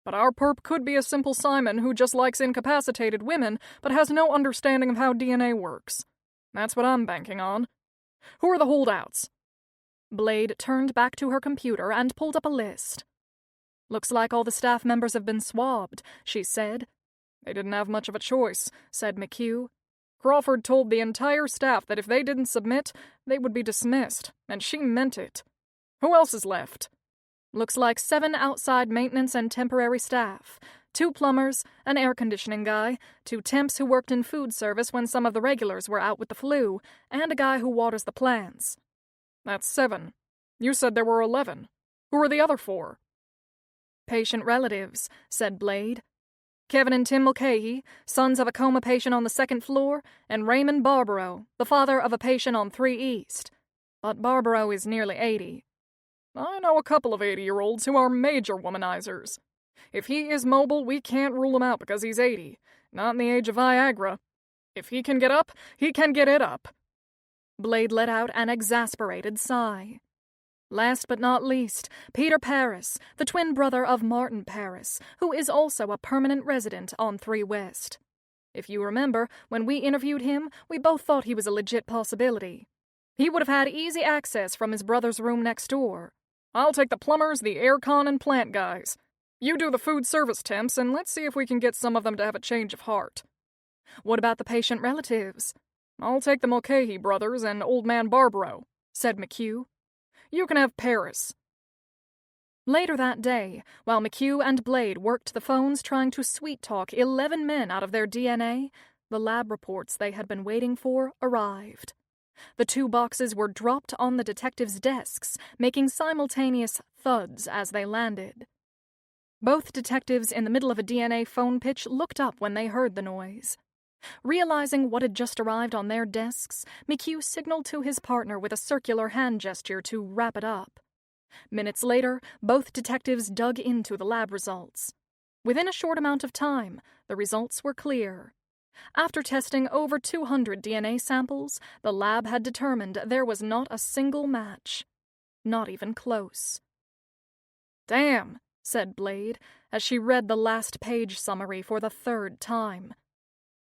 "But our perp could be a simple Simon who just likes incapacitated women but has no understanding of how DNA works. That's what I'm banking on. Who are the holdouts?" Blade turned back to her computer and pulled up a list. "Looks like all the staff members have been swabbed," she said. "They didn't have much of a choice," said McHugh. "Crawford told the entire staff that if they didn't submit, they would be dismissed, and she meant it. Who else is left?" "Looks like 7 outside maintenance and temporary staff, 2 plumbers, an air conditioning guy, 2 temps who worked in food service when some of the regulars were out with the flu, and a guy who waters the plants." "That's 7. You said there were 11. Who are the other 4? "Patient relatives," said Blade. "Kevin and Tim Mulcahy, sons of a coma patient on the 2nd floor, and Raymond Barbaro, the father of a patient on 3 East. But Barbaro is nearly 80. "I know a couple of 80-year-olds who are major womanizers. If he is mobile, we can't rule him out because he's 80, not in the age of Viagra. If he can get up, he can get it up." Blade let out an exasperated sigh. "Last but not least, Peter Paris, the twin brother of Martin Paris, who is also a permanent resident on 3 West. If you remember, when we interviewed him, we both thought he was a legit possibility. He would have had easy access from his brother's room next door." "I'll take the plumbers, the aircon, and plant guys. You do the food service temps, and let's see if we can get some of them to have a change of heart." "What about the patient relatives?" "I'll take the Mulcahy brothers and old man Barbaro," said McHugh. "You can have Paris." Later that day, while McHugh and Blade worked the phones trying to sweet-talk 11 men out of their DNA, the lab reports they had been waiting for arrived. The 2 boxes were dropped on the detectives' desks, making simultaneous thuds as they landed. Both detectives in the middle of a DNA phone pitch looked up when they heard the noise. Realizing what had just arrived on their desks, McHugh signaled to his partner with a circular hand gesture to wrap it up. Minutes later, both detectives dug into the lab results. Within a short amount of time, the results were clear. After testing over 200 DNA samples, the lab had determined there was not a single match. Not even close. "Damn," said Blade, as she read the last page summary for the 3rd time.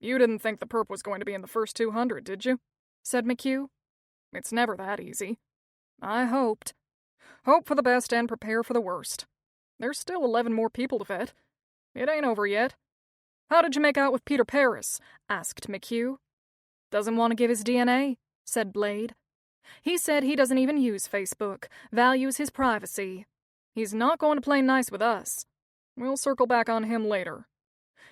"You didn't think the perp was going to be in the first 200, did you?" said McHugh. "It's never that easy." "I hoped." "Hope for the best and prepare for the worst. There's still 11 more people to vet. It ain't over yet." "How did you make out with Peter Paris?" asked McHugh. "Doesn't want to give his DNA," said Blade. "He said he doesn't even use Facebook, values his privacy. He's not going to play nice with us." "We'll circle back on him later.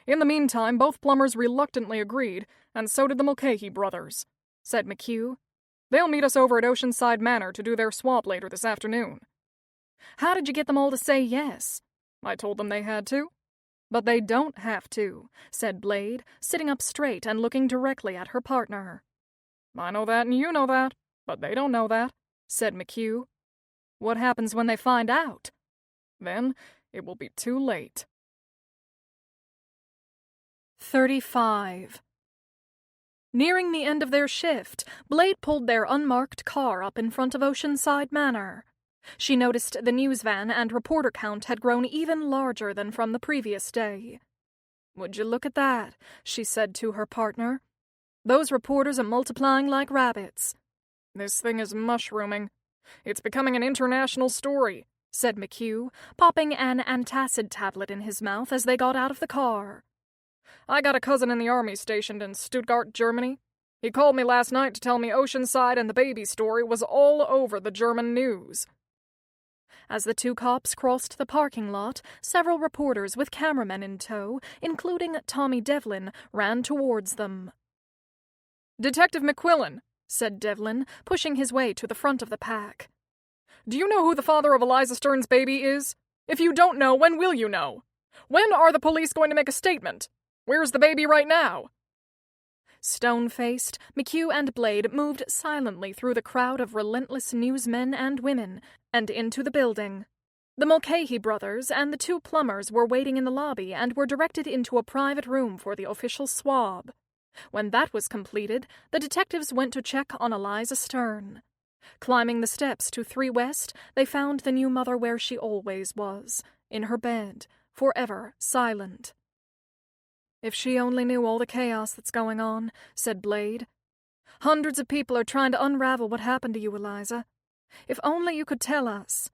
In the meantime, both plumbers reluctantly agreed, and so did the Mulcahy brothers," said McHugh. "They'll meet us over at Oceanside Manor to do their swap later this afternoon." "How did you get them all to say yes?" "I told them they had to." "But they don't have to," said Blade, sitting up straight and looking directly at her partner. "I know that and you know that, but they don't know that. said McHugh. "What happens when they find out?" "Then it will be too late." 35. Nearing the end of their shift, Blade pulled their unmarked car up in front of Oceanside Manor. She noticed the news van and reporter count had grown even larger than from the previous day. "Would you look at that?" she said to her partner. "Those reporters are multiplying like rabbits." "This thing is mushrooming. It's becoming an international story," said McHugh, popping an antacid tablet in his mouth as they got out of the car. "I got a cousin in the army stationed in Stuttgart, Germany. He called me last night to tell me Oceanside and the baby story was all over the German news." As the two cops crossed the parking lot, several reporters with cameramen in tow, including Tommy Devlin, ran towards them. "Detective McQuillan," said Devlin, pushing his way to the front of the pack. "Do you know who the father of Eliza Stern's baby is? If you don't know, when will you know? When are the police going to make a statement? Where's the baby right now?" Stone-faced, McHugh and Blade moved silently through the crowd of relentless newsmen and women and into the building. The Mulcahy brothers and the two plumbers were waiting in the lobby and were directed into a private room for the official swab. When that was completed, the detectives went to check on Eliza Stern. Climbing the steps to 3 West, they found the new mother where she always was, in her bed, forever silent. "If she only knew all the chaos that's going on," said Blade. "Hundreds of people are trying to unravel what happened to you, Eliza. If only you could tell us."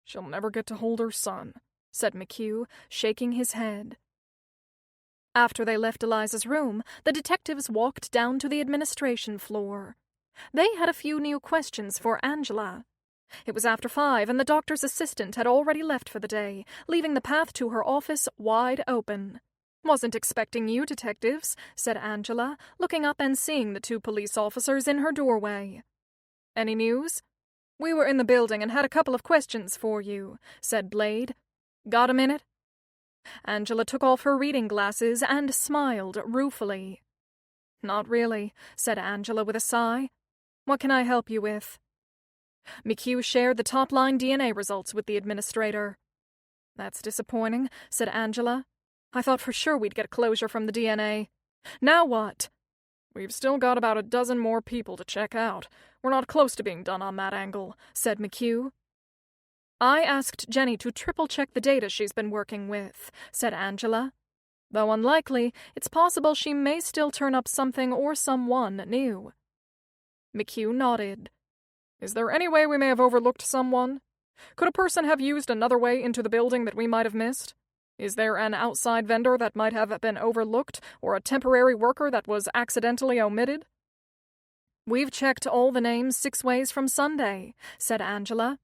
"She'll never get to hold her son," said McHugh, shaking his head. After they left Eliza's room, the detectives walked down to the administration floor. They had a few new questions for Angela. It was after 5, and the doctor's assistant had already left for the day, leaving the path to her office wide open. "Wasn't expecting you, detectives," said Angela, looking up and seeing the 2 police officers in her doorway. "Any news?" "We were in the building and had a couple of questions for you," said Blade. "Got a minute?" Angela took off her reading glasses and smiled ruefully. "Not really," said Angela with a sigh. "What can I help you with?" McHugh shared the top-line DNA results with the administrator. "That's disappointing," said Angela. "I thought for sure we'd get closure from the DNA. Now what?" "We've still got about a dozen more people to check out. We're not close to being done on that angle," said McHugh. "I asked Jenny to triple-check the data she's been working with," said Angela. "Though unlikely, it's possible she may still turn up something or someone new." McHugh nodded. "Is there any way we may have overlooked someone? Could a person have used another way into the building that we might have missed? Is there an outside vendor that might have been overlooked, or a temporary worker that was accidentally omitted?" "We've checked all the names 6 ways from Sunday," said Angela.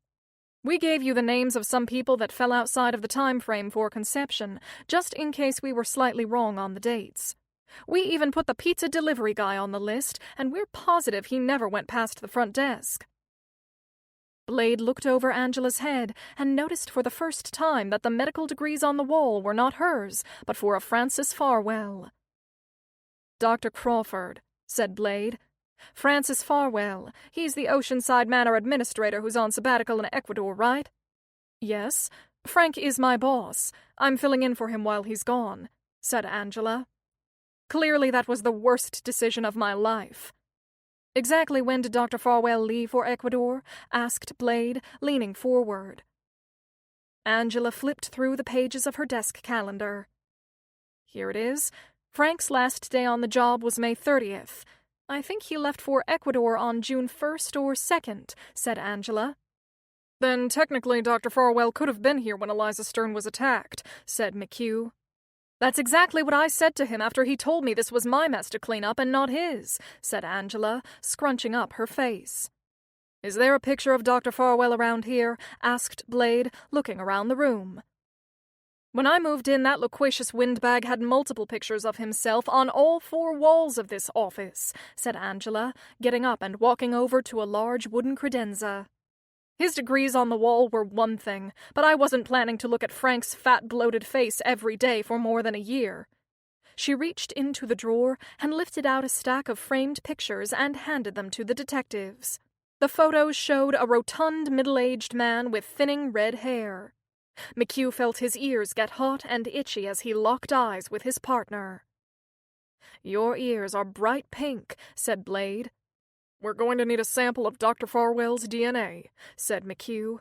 "We gave you the names of some people that fell outside of the time frame for conception, just in case we were slightly wrong on the dates. We even put the pizza delivery guy on the list, and we're positive he never went past the front desk." Blade looked over Angela's head and noticed for the first time that the medical degrees on the wall were not hers, but for a Francis Farwell. "Dr. Crawford," said Blade. "Francis Farwell. He's the Oceanside Manor administrator who's on sabbatical in Ecuador, right?" "Yes. Frank is my boss. I'm filling in for him while he's gone," said Angela. "Clearly that was the worst decision of my life." "Exactly when did Dr. Farwell leave for Ecuador?" asked Blade, leaning forward. Angela flipped through the pages of her desk calendar. "Here it is. Frank's last day on the job was May 30th. I think he left for Ecuador on June 1st or 2nd, said Angela. "Then technically Dr. Farwell could have been here when Eliza Stern was attacked," said McHugh. "That's exactly what I said to him after he told me this was my mess to clean up and not his," said Angela, scrunching up her face. "Is there a picture of Dr. Farwell around here?" asked Blade, looking around the room. "When I moved in, that loquacious windbag had multiple pictures of himself on all 4 walls of this office," said Angela, getting up and walking over to a large wooden credenza. "His degrees on the wall were one thing, but I wasn't planning to look at Frank's fat, bloated face every day for more than a year." She reached into the drawer and lifted out a stack of framed pictures and handed them to the detectives. The photos showed a rotund, middle-aged man with thinning red hair. McHugh felt his ears get hot and itchy as he locked eyes with his partner. "Your ears are bright pink," said Blade. "We're going to need a sample of Dr. Farwell's DNA," said McHugh.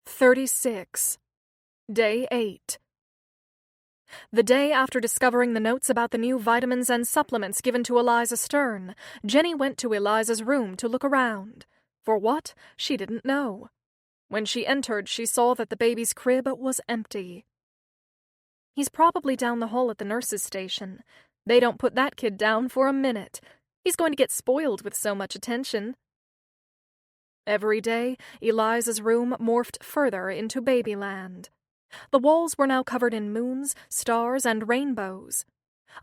36. Day 8. The day after discovering the notes about the new vitamins and supplements given to Eliza Stern, Jenny went to Eliza's room to look around. For what? She didn't know. When she entered, she saw that the baby's crib was empty. "He's probably down the hall at the nurse's station. They don't put that kid down for a minute. He's going to get spoiled with so much attention." Every day, Eliza's room morphed further into babyland. The walls were now covered in moons, stars, and rainbows.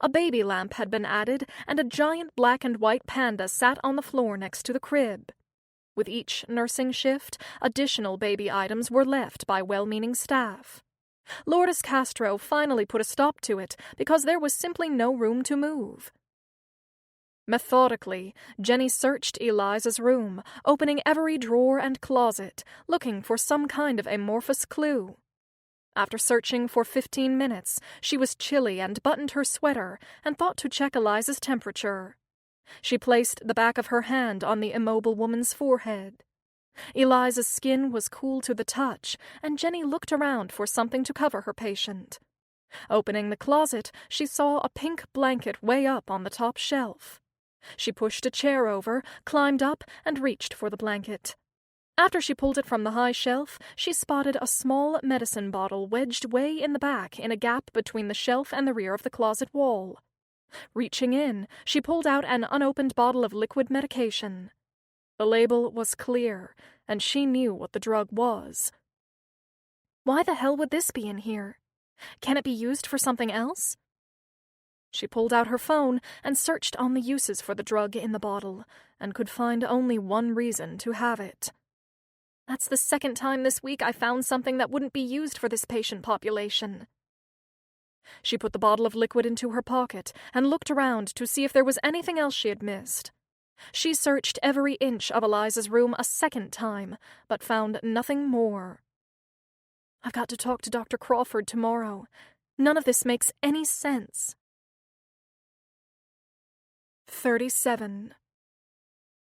A baby lamp had been added, and a giant black and white panda sat on the floor next to the crib. With each nursing shift, additional baby items were left by well-meaning staff. Lourdes Castro finally put a stop to it because there was simply no room to move. Methodically, Jenny searched Eliza's room, opening every drawer and closet, looking for some kind of amorphous clue. After searching for 15 minutes, she was chilly and buttoned her sweater and thought to check Eliza's temperature. She placed the back of her hand on the immobile woman's forehead. Eliza's skin was cool to the touch, and Jenny looked around for something to cover her patient. Opening the closet, she saw a pink blanket way up on the top shelf. She pushed a chair over, climbed up, and reached for the blanket. After she pulled it from the high shelf, she spotted a small medicine bottle wedged way in the back in a gap between the shelf and the rear of the closet wall. Reaching in, she pulled out an unopened bottle of liquid medication. The label was clear, and she knew what the drug was. Why the hell would this be in here? Can it be used for something else? She pulled out her phone and searched on the uses for the drug in the bottle, and could find only one reason to have it. That's the second time this week I found something that wouldn't be used for this patient population. She put the bottle of liquid into her pocket and looked around to see if there was anything else she had missed. She searched every inch of Eliza's room a second time, but found nothing more. I've got to talk to Dr. Crawford tomorrow. None of this makes any sense. 37.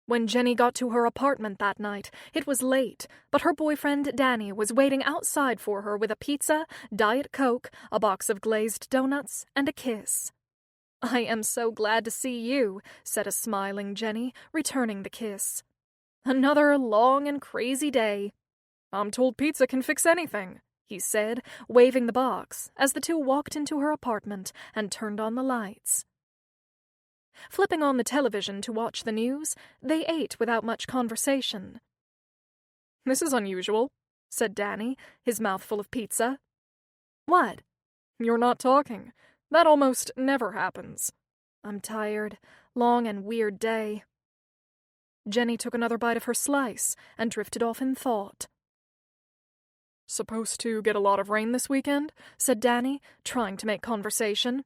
When Jenny got to her apartment that night, it was late, but her boyfriend Danny was waiting outside for her with a pizza, Diet Coke, a box of glazed donuts, and a kiss. "I am so glad to see you," said a smiling Jenny, returning the kiss. "Another long and crazy day." "I'm told pizza can fix anything," he said, waving the box, as the two walked into her apartment and turned on the lights. Flipping on the television to watch the news, they ate without much conversation. "This is unusual," said Danny, his mouth full of pizza. "What?" "You're not talking. That almost never happens." "I'm tired. Long and weird day." Jenny took another bite of her slice and drifted off in thought. "Supposed to get a lot of rain this weekend?" said Danny, trying to make conversation.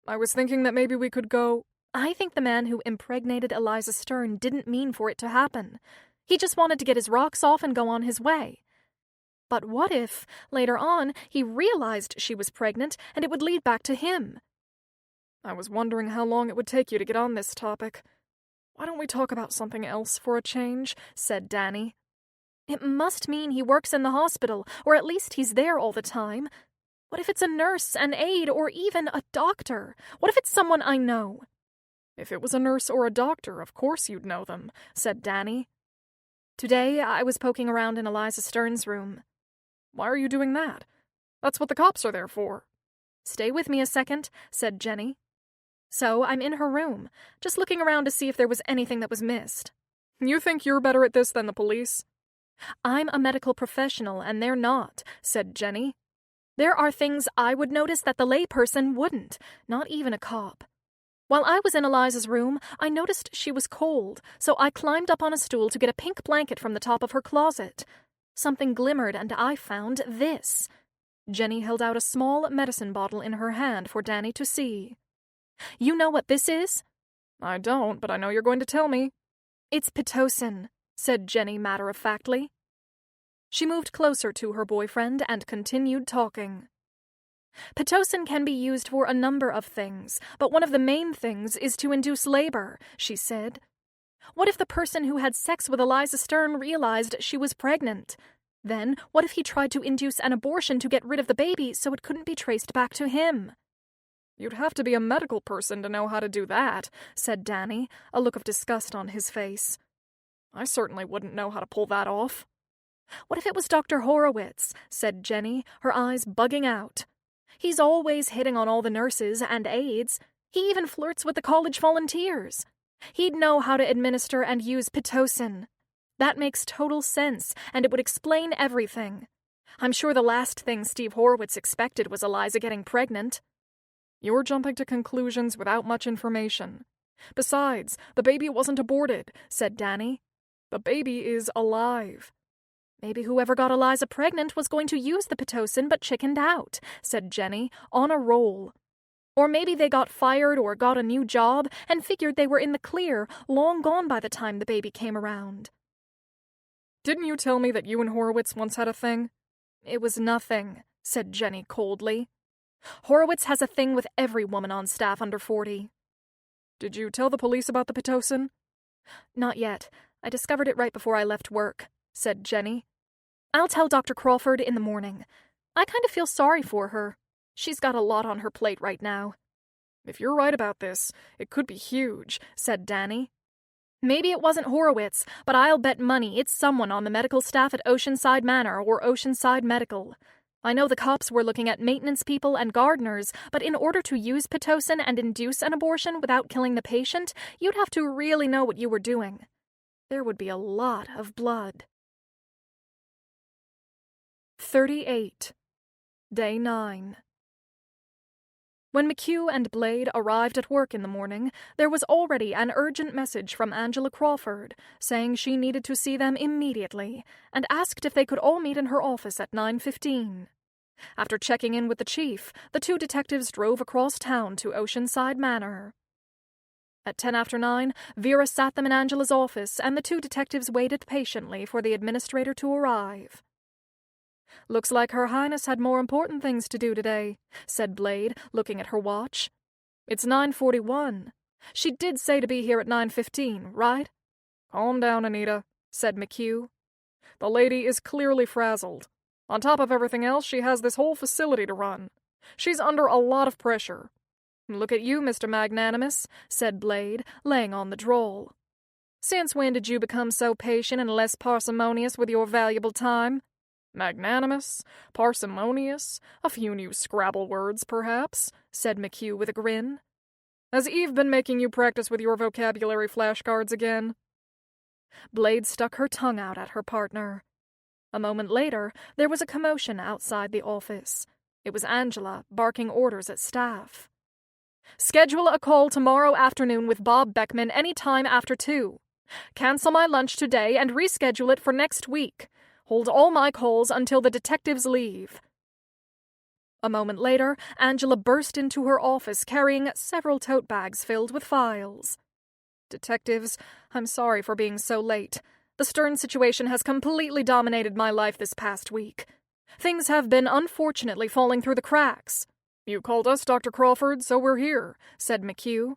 "I was thinking that maybe we could go—" "I think the man who impregnated Eliza Stern didn't mean for it to happen. He just wanted to get his rocks off and go on his way. But what if, later on, he realized she was pregnant and it would lead back to him?" "I was wondering how long it would take you to get on this topic. Why don't we talk about something else for a change?" said Danny. "It must mean he works in the hospital, or at least he's there all the time. What if it's a nurse, an aide, or even a doctor? What if it's someone I know?" "If it was a nurse or a doctor, of course you'd know them," said Danny. "Today I was poking around in Eliza Stern's room." "Why are you doing that? That's what the cops are there for." "Stay with me a second," said Jenny. "So I'm in her room, just looking around to see if there was anything that was missed." "You think you're better at this than the police?" "I'm a medical professional and they're not," said Jenny. "There are things I would notice that the layperson wouldn't, not even a cop. While I was in Eliza's room, I noticed she was cold, so I climbed up on a stool to get a pink blanket from the top of her closet. Something glimmered and I found this." Jenny held out a small medicine bottle in her hand for Danny to see. "You know what this is?" I don't, but I know you're going to tell me. It's Pitocin, said Jenny matter-of-factly. She moved closer to her boyfriend and continued talking. Pitocin can be used for a number of things, but one of the main things is to induce labor, she said. What if the person who had sex with Eliza Stern realized she was pregnant? Then, what if he tried to induce an abortion to get rid of the baby so it couldn't be traced back to him? You'd have to be a medical person to know how to do that, said Danny, a look of disgust on his face. I certainly wouldn't know how to pull that off. What if it was Dr. Horowitz, said Jenny, her eyes bugging out. He's always hitting on all the nurses and aides. He even flirts with the college volunteers. He'd know how to administer and use Pitocin. That makes total sense, and it would explain everything. I'm sure the last thing Steve Horowitz expected was Eliza getting pregnant. You're jumping to conclusions without much information. Besides, the baby wasn't aborted, said Danny. The baby is alive. Maybe whoever got Eliza pregnant was going to use the Pitocin but chickened out, said Jenny, on a roll. Or maybe they got fired or got a new job and figured they were in the clear, long gone by the time the baby came around. Didn't you tell me that you and Horowitz once had a thing? It was nothing, said Jenny coldly. Horowitz has a thing with every woman on staff under 40. Did you tell the police about the Pitocin? Not yet. I discovered it right before I left work, said Jenny. I'll tell Dr. Crawford in the morning. I kind of feel sorry for her. She's got a lot on her plate right now. If you're right about this, it could be huge, said Danny. Maybe it wasn't Horowitz, but I'll bet money it's someone on the medical staff at Oceanside Manor or Oceanside Medical. I know the cops were looking at maintenance people and gardeners, but in order to use Pitocin and induce an abortion without killing the patient, you'd have to really know what you were doing. There would be a lot of blood. 38. Day 9. When McHugh and Blade arrived at work in the morning, there was already an urgent message from Angela Crawford saying she needed to see them immediately and asked if they could all meet in her office at 9:15. After checking in with the chief, the two detectives drove across town to Oceanside Manor. At 10 after 9, Vera sat them in Angela's office and the two detectives waited patiently for the administrator to arrive. "Looks like Her Highness had more important things to do today," said Blade, looking at her watch. "It's 9:41. She did say to be here at 9:15, right?" "Calm down, Anita," said McHugh. "The lady is clearly frazzled. On top of everything else, she has this whole facility to run. She's under a lot of pressure." "Look at you, Mr. Magnanimous," said Blade, laying on the drawl. "Since when did you become so patient and less parsimonious with your valuable time?" "Magnanimous, parsimonious, a few new Scrabble words, perhaps," said McHugh with a grin. "Has Eve been making you practice with your vocabulary flashcards again?" Blade stuck her tongue out at her partner. A moment later, there was a commotion outside the office. It was Angela, barking orders at staff. "Schedule a call tomorrow afternoon with Bob Beckman any time after 2. Cancel my lunch today and reschedule it for next week. Hold all my calls until the detectives leave." A moment later, Angela burst into her office carrying several tote bags filled with files. "Detectives, I'm sorry for being so late. The Stern situation has completely dominated my life this past week. Things have been unfortunately falling through the cracks. You called us, Dr. Crawford, so we're here," said McHugh.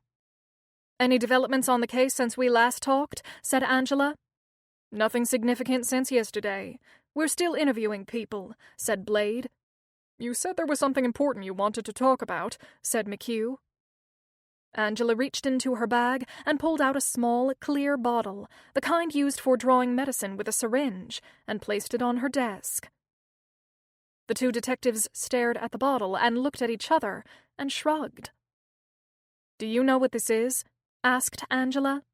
"Any developments on the case since we last talked?" said Angela. "Nothing significant since yesterday. We're still interviewing people," said Blade. "You said there was something important you wanted to talk about," said McHugh. Angela reached into her bag and pulled out a small, clear bottle, the kind used for drawing medicine with a syringe, and placed it on her desk. The two detectives stared at the bottle and looked at each other and shrugged. "Do you know what this is?" asked Angela.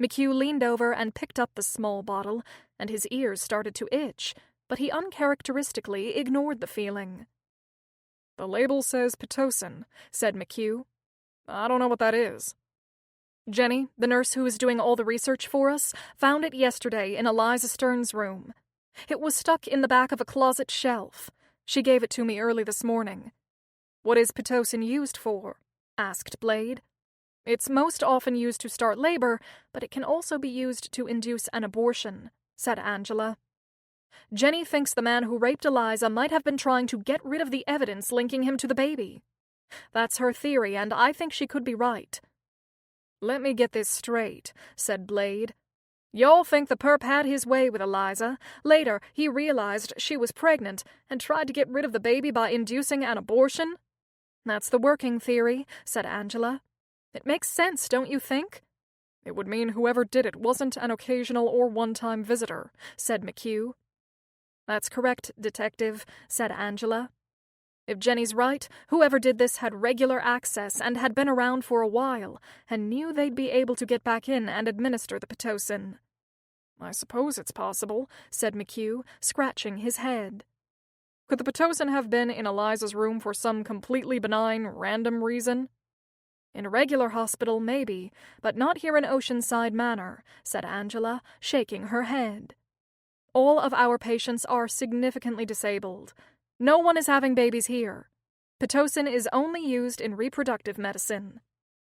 McHugh leaned over and picked up the small bottle, and his ears started to itch, but he uncharacteristically ignored the feeling. "The label says Pitocin," said McHugh. "I don't know what that is." "Jenny, the nurse who is doing all the research for us, found it yesterday in Eliza Stern's room. It was stuck in the back of a closet shelf. She gave it to me early this morning." "What is Pitocin used for?" asked Blade. It's most often used to start labor, but it can also be used to induce an abortion, said Angela. Jenny thinks the man who raped Eliza might have been trying to get rid of the evidence linking him to the baby. That's her theory, and I think she could be right. Let me get this straight, said Blade. Y'all think the perp had his way with Eliza. Later, he realized she was pregnant and tried to get rid of the baby by inducing an abortion? That's the working theory, said Angela. It makes sense, don't you think? It would mean whoever did it wasn't an occasional or one-time visitor, said McHugh. That's correct, Detective, said Angela. If Jenny's right, whoever did this had regular access and had been around for a while and knew they'd be able to get back in and administer the Pitocin. I suppose it's possible, said McHugh, scratching his head. Could the Pitocin have been in Eliza's room for some completely benign, random reason? In a regular hospital, maybe, but not here in Oceanside Manor, said Angela, shaking her head. All of our patients are significantly disabled. No one is having babies here. Pitocin is only used in reproductive medicine.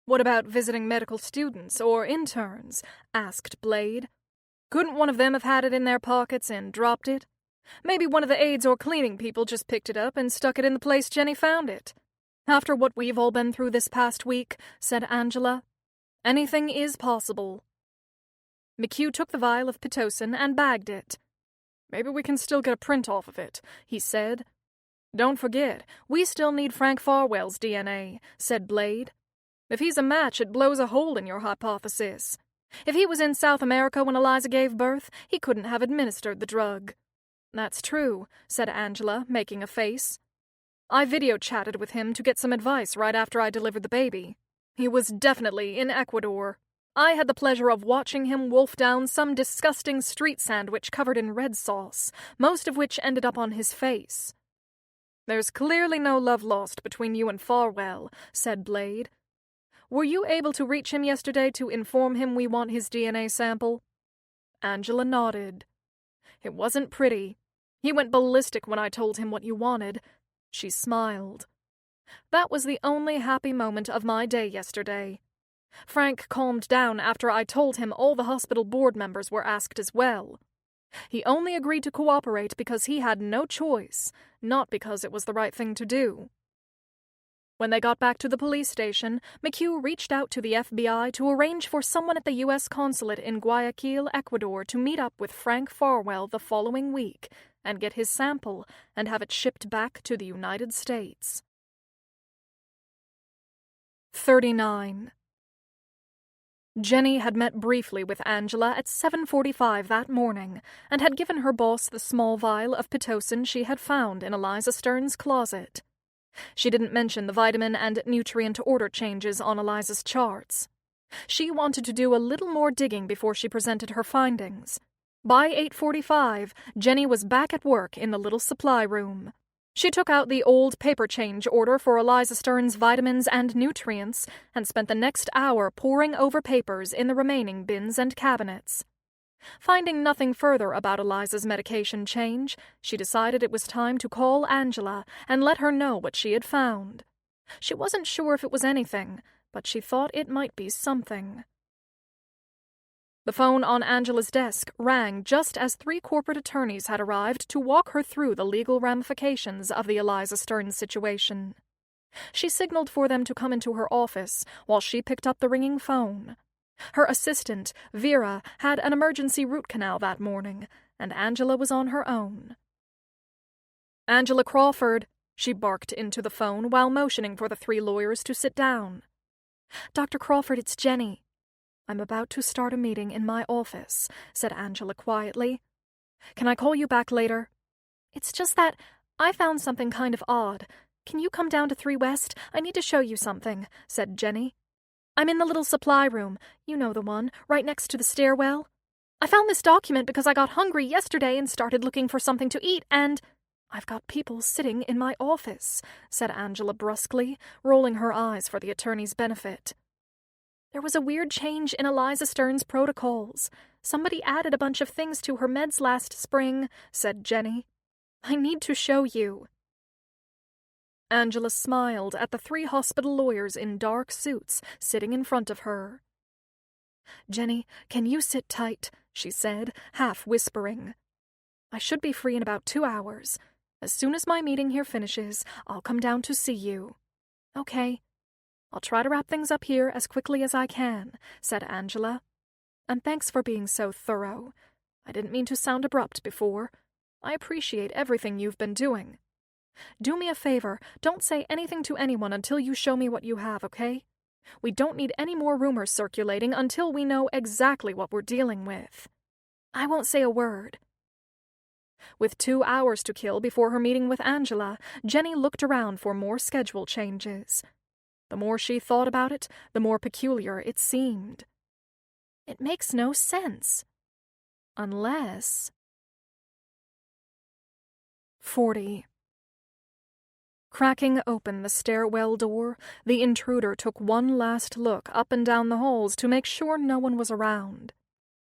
What about visiting medical students or interns? Asked Blade. Couldn't one of them have had it in their pockets and dropped it? Maybe one of the aides or cleaning people just picked it up and stuck it in the place Jenny found it. After what we've all been through this past week, said Angela, anything is possible. McHugh took the vial of Pitocin and bagged it. Maybe we can still get a print off of it, he said. Don't forget, we still need Frank Farwell's DNA, said Blade. If he's a match, it blows a hole in your hypothesis. If he was in South America when Eliza gave birth, he couldn't have administered the drug. That's true, said Angela, making a face. I video-chatted with him to get some advice right after I delivered the baby. He was definitely in Ecuador. I had the pleasure of watching him wolf down some disgusting street sandwich covered in red sauce, most of which ended up on his face. There's clearly no love lost between you and Farwell, said Blade. Were you able to reach him yesterday to inform him we want his DNA sample? Angela nodded. It wasn't pretty. He went ballistic when I told him what you wanted. She smiled. That was the only happy moment of my day yesterday. Frank calmed down after I told him all the hospital board members were asked as well. He only agreed to cooperate because he had no choice, not because it was the right thing to do. When they got back to the police station, McHugh reached out to the FBI to arrange for someone at the U.S. consulate in Guayaquil, Ecuador, to meet up with Frank Farwell the following week and get his sample and have it shipped back to the United States. 39. Jenny had met briefly with Angela at 7:45 that morning and had given her boss the small vial of Pitocin she had found in Eliza Stern's closet. She didn't mention the vitamin and nutrient order changes on Eliza's charts. She wanted to do a little more digging before she presented her findings. By 8:45, Jenny was back at work in the little supply room. She took out the old paper change order for Eliza Stern's vitamins and nutrients and spent the next hour poring over papers in the remaining bins and cabinets. Finding nothing further about Eliza's medication change, she decided it was time to call Angela and let her know what she had found. She wasn't sure if it was anything, but she thought it might be something. The phone on Angela's desk rang just as 3 corporate attorneys had arrived to walk her through the legal ramifications of the Eliza Stern situation. She signaled for them to come into her office while she picked up the ringing phone. Her assistant, Vera, had an emergency root canal that morning, and Angela was on her own. "Angela Crawford," she barked into the phone while motioning for the 3 lawyers to sit down. "Dr. Crawford, it's Jenny." "I'm about to start a meeting in my office," said Angela quietly. "Can I call you back later?" "It's just that I found something kind of odd. Can you come down to 3 West? I need to show you something," said Jenny. "I'm in the little supply room, you know the one, right next to the stairwell. I found this document because I got hungry yesterday and started looking for something to eat, and I've got people sitting in my office," said Angela brusquely, rolling her eyes for the attorney's benefit. "There was a weird change in Eliza Stern's protocols. Somebody added a bunch of things to her meds last spring," said Jenny. "I need to show you." Angela smiled at the 3 hospital lawyers in dark suits sitting in front of her. "Jenny, can you sit tight?" she said, half whispering. "I should be free in about 2 hours. As soon as my meeting here finishes, I'll come down to see you." "Okay. I'll try to wrap things up here as quickly as I can," said Angela. "And thanks for being so thorough. I didn't mean to sound abrupt before. I appreciate everything you've been doing. Do me a favor, don't say anything to anyone until you show me what you have, okay? We don't need any more rumors circulating until we know exactly what we're dealing with." "I won't say a word." With 2 hours to kill before her meeting with Angela, Jenny looked around for more schedule changes. The more she thought about it, the more peculiar it seemed. It makes no sense. Unless... 40. Cracking open the stairwell door, the intruder took one last look up and down the halls to make sure no one was around.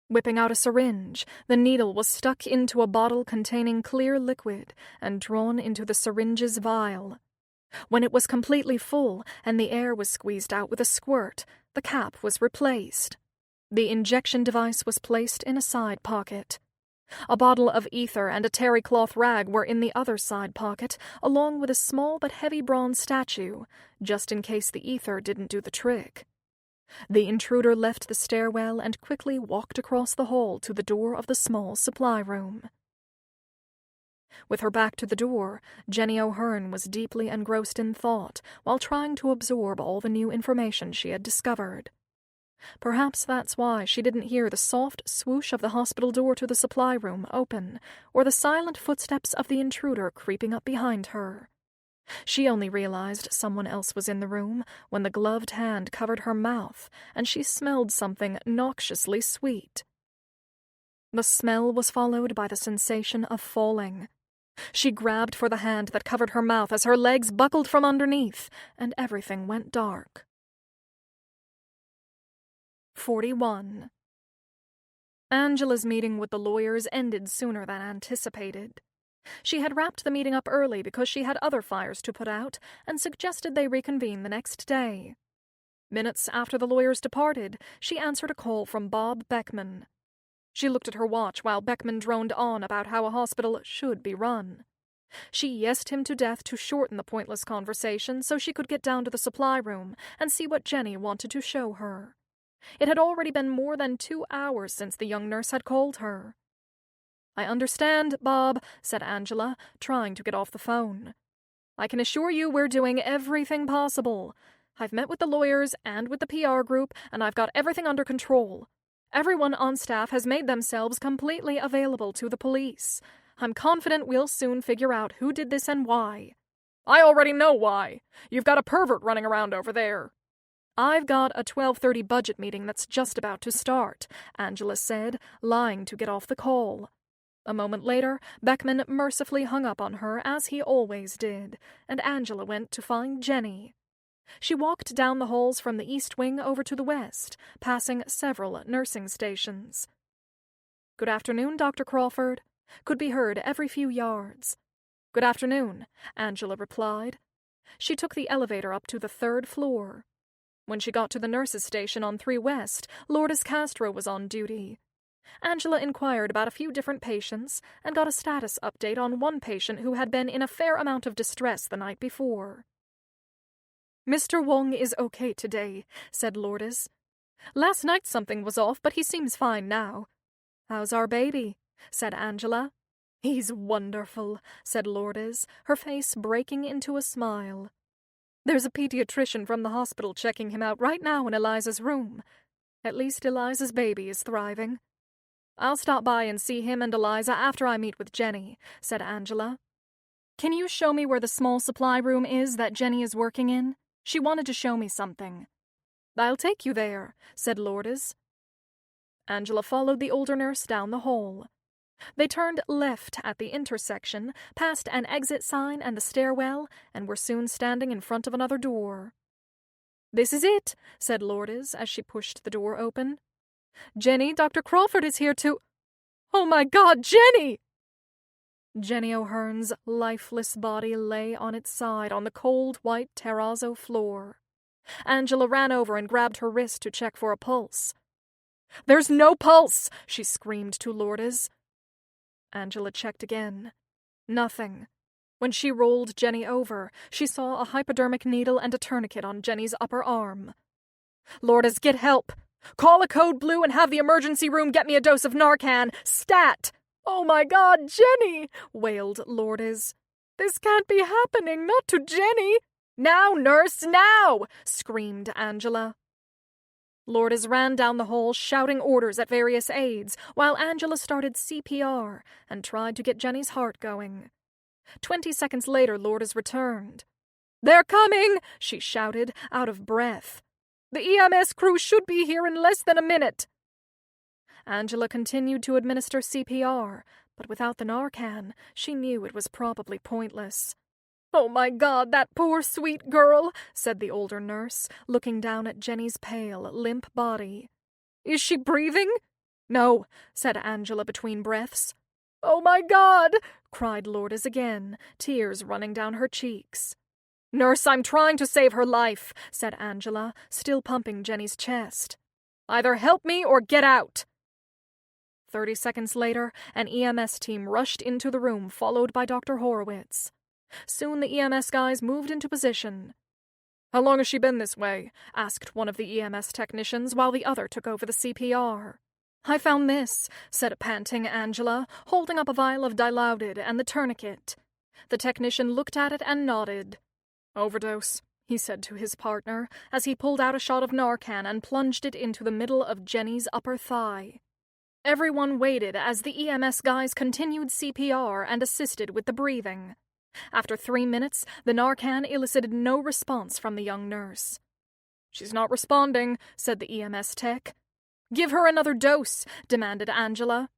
Whipping out a syringe, the needle was stuck into a bottle containing clear liquid and drawn into the syringe's vial. When it was completely full and the air was squeezed out with a squirt, the cap was replaced. The injection device was placed in a side pocket. A bottle of ether and a terry cloth rag were in the other side pocket, along with a small but heavy bronze statue, just in case the ether didn't do the trick. The intruder left the stairwell and quickly walked across the hall to the door of the small supply room. With her back to the door, Jenny O'Hearn was deeply engrossed in thought while trying to absorb all the new information she had discovered. Perhaps that's why she didn't hear the soft swoosh of the hospital door to the supply room open, or the silent footsteps of the intruder creeping up behind her. She only realized someone else was in the room when the gloved hand covered her mouth and she smelled something noxiously sweet. The smell was followed by the sensation of falling. She grabbed for the hand that covered her mouth as her legs buckled from underneath, and everything went dark. 41. Angela's meeting with the lawyers ended sooner than anticipated. She had wrapped the meeting up early because she had other fires to put out and suggested they reconvene the next day. Minutes after the lawyers departed, she answered a call from Bob Beckman. She looked at her watch while Beckman droned on about how a hospital should be run. She yesed him to death to shorten the pointless conversation so she could get down to the supply room and see what Jenny wanted to show her. It had already been more than 2 hours since the young nurse had called her. "I understand, Bob," said Angela, trying to get off the phone. "I can assure you we're doing everything possible. I've met with the lawyers and with the PR group, and I've got everything under control. Everyone on staff has made themselves completely available to the police. I'm confident we'll soon figure out who did this and why." "I already know why. You've got a pervert running around over there." "I've got a 12:30 budget meeting that's just about to start," Angela said, lying to get off the call. A moment later, Beckman mercifully hung up on her, as he always did, and Angela went to find Jenny. She walked down the halls from the east wing over to the west, passing several nursing stations. "Good afternoon, Dr. Crawford," could be heard every few yards. "Good afternoon," Angela replied. She took the elevator up to the 3rd floor. When she got to the nurses' station on 3 West, Lourdes Castro was on duty. Angela inquired about a few different patients and got a status update on one patient who had been in a fair amount of distress the night before. "Mr. Wong is okay today," said Lourdes. "Last night something was off, but he seems fine now." "How's our baby?" said Angela. "He's wonderful," said Lourdes, her face breaking into a smile. "There's a pediatrician from the hospital checking him out right now in Eliza's room. At least Eliza's baby is thriving." "I'll stop by and see him and Eliza after I meet with Jenny," said Angela. "Can you show me where the small supply room is that Jenny is working in? She wanted to show me something." "I'll take you there," said Lourdes. Angela followed the older nurse down the hall. They turned left at the intersection, past an exit sign and the stairwell, and were soon standing in front of another door. "This is it," said Lourdes as she pushed the door open. "Jenny, Dr. Crawford is here to—" "Oh my God, Jenny!" Jenny O'Hearn's lifeless body lay on its side on the cold white terrazzo floor. Angela ran over and grabbed her wrist to check for a pulse. "There's no pulse!" she screamed to Lourdes. Angela checked again. Nothing. When she rolled Jenny over, she saw a hypodermic needle and a tourniquet on Jenny's upper arm. "Lourdes, get help! Call a code blue and have the emergency room get me a dose of Narcan! Stat!" "Oh my God, Jenny!" wailed Lourdes. "This can't be happening, not to Jenny!" "Now, nurse, now!" screamed Angela. Lourdes ran down the hall shouting orders at various aides, while Angela started CPR and tried to get Jenny's heart going. 20 seconds later, Lourdes returned. "They're coming!" she shouted, out of breath. "The EMS crew should be here in less than a minute." Angela continued to administer CPR, but without the Narcan, she knew it was probably pointless. "Oh my God, that poor sweet girl," said the older nurse, looking down at Jenny's pale, limp body. "Is she breathing?" "No," said Angela between breaths. "Oh my God!" cried Lourdes again, tears running down her cheeks. "Nurse, I'm trying to save her life," said Angela, still pumping Jenny's chest. "Either help me or get out." 30 seconds later, an EMS team rushed into the room, followed by Dr. Horowitz. Soon the EMS guys moved into position. "How long has she been this way?" asked one of the EMS technicians, while the other took over the CPR. "I found this," said a panting Angela, holding up a vial of Dilaudid and the tourniquet. The technician looked at it and nodded. "Overdose," he said to his partner, as he pulled out a shot of Narcan and plunged it into the middle of Jenny's upper thigh. Everyone waited as the EMS guys continued CPR and assisted with the breathing. After 3 minutes, the Narcan elicited no response from the young nurse. "She's not responding," said the EMS tech. "Give her another dose," demanded Angela.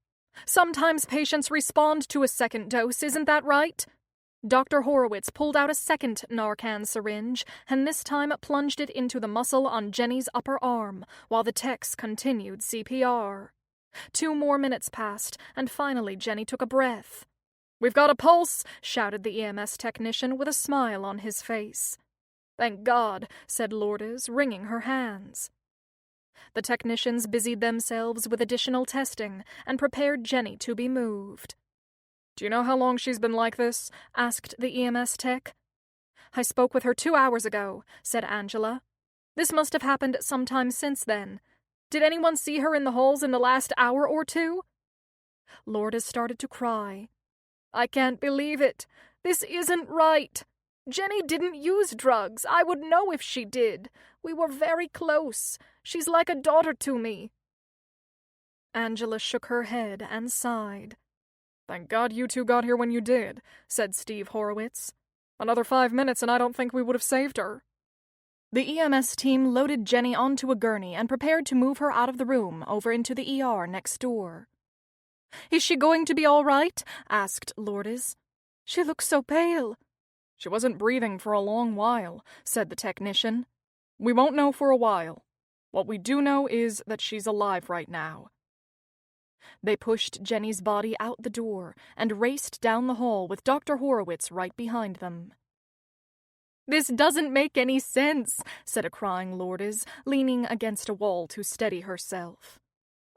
"Sometimes patients respond to a second dose, isn't that right?" Dr. Horowitz pulled out a second Narcan syringe, and this time plunged it into the muscle on Jenny's upper arm, while the techs continued CPR. 2 more minutes passed, and finally Jenny took a breath. "We've got a pulse," shouted the EMS technician with a smile on his face. "Thank God," said Lourdes, wringing her hands. The technicians busied themselves with additional testing and prepared Jenny to be moved. "Do you know how long she's been like this?" asked the EMS tech. "I spoke with her 2 hours ago," said Angela. "This must have happened sometime since then. Did anyone see her in the halls in the last hour or two?" Lourdes started to cry. "I can't believe it. This isn't right. Jenny didn't use drugs. I would know if she did. We were very close. She's like a daughter to me." Angela shook her head and sighed. "Thank God you two got here when you did," said Steve Horowitz. "Another 5 minutes and I don't think we would have saved her." The EMS team loaded Jenny onto a gurney and prepared to move her out of the room over into the ER next door. "Is she going to be all right?" asked Lourdes. "She looks so pale." "She wasn't breathing for a long while," said the technician. "We won't know for a while. What we do know is that she's alive right now." They pushed Jenny's body out the door and raced down the hall with Dr. Horowitz right behind them. "This doesn't make any sense," said a crying Lourdes, leaning against a wall to steady herself.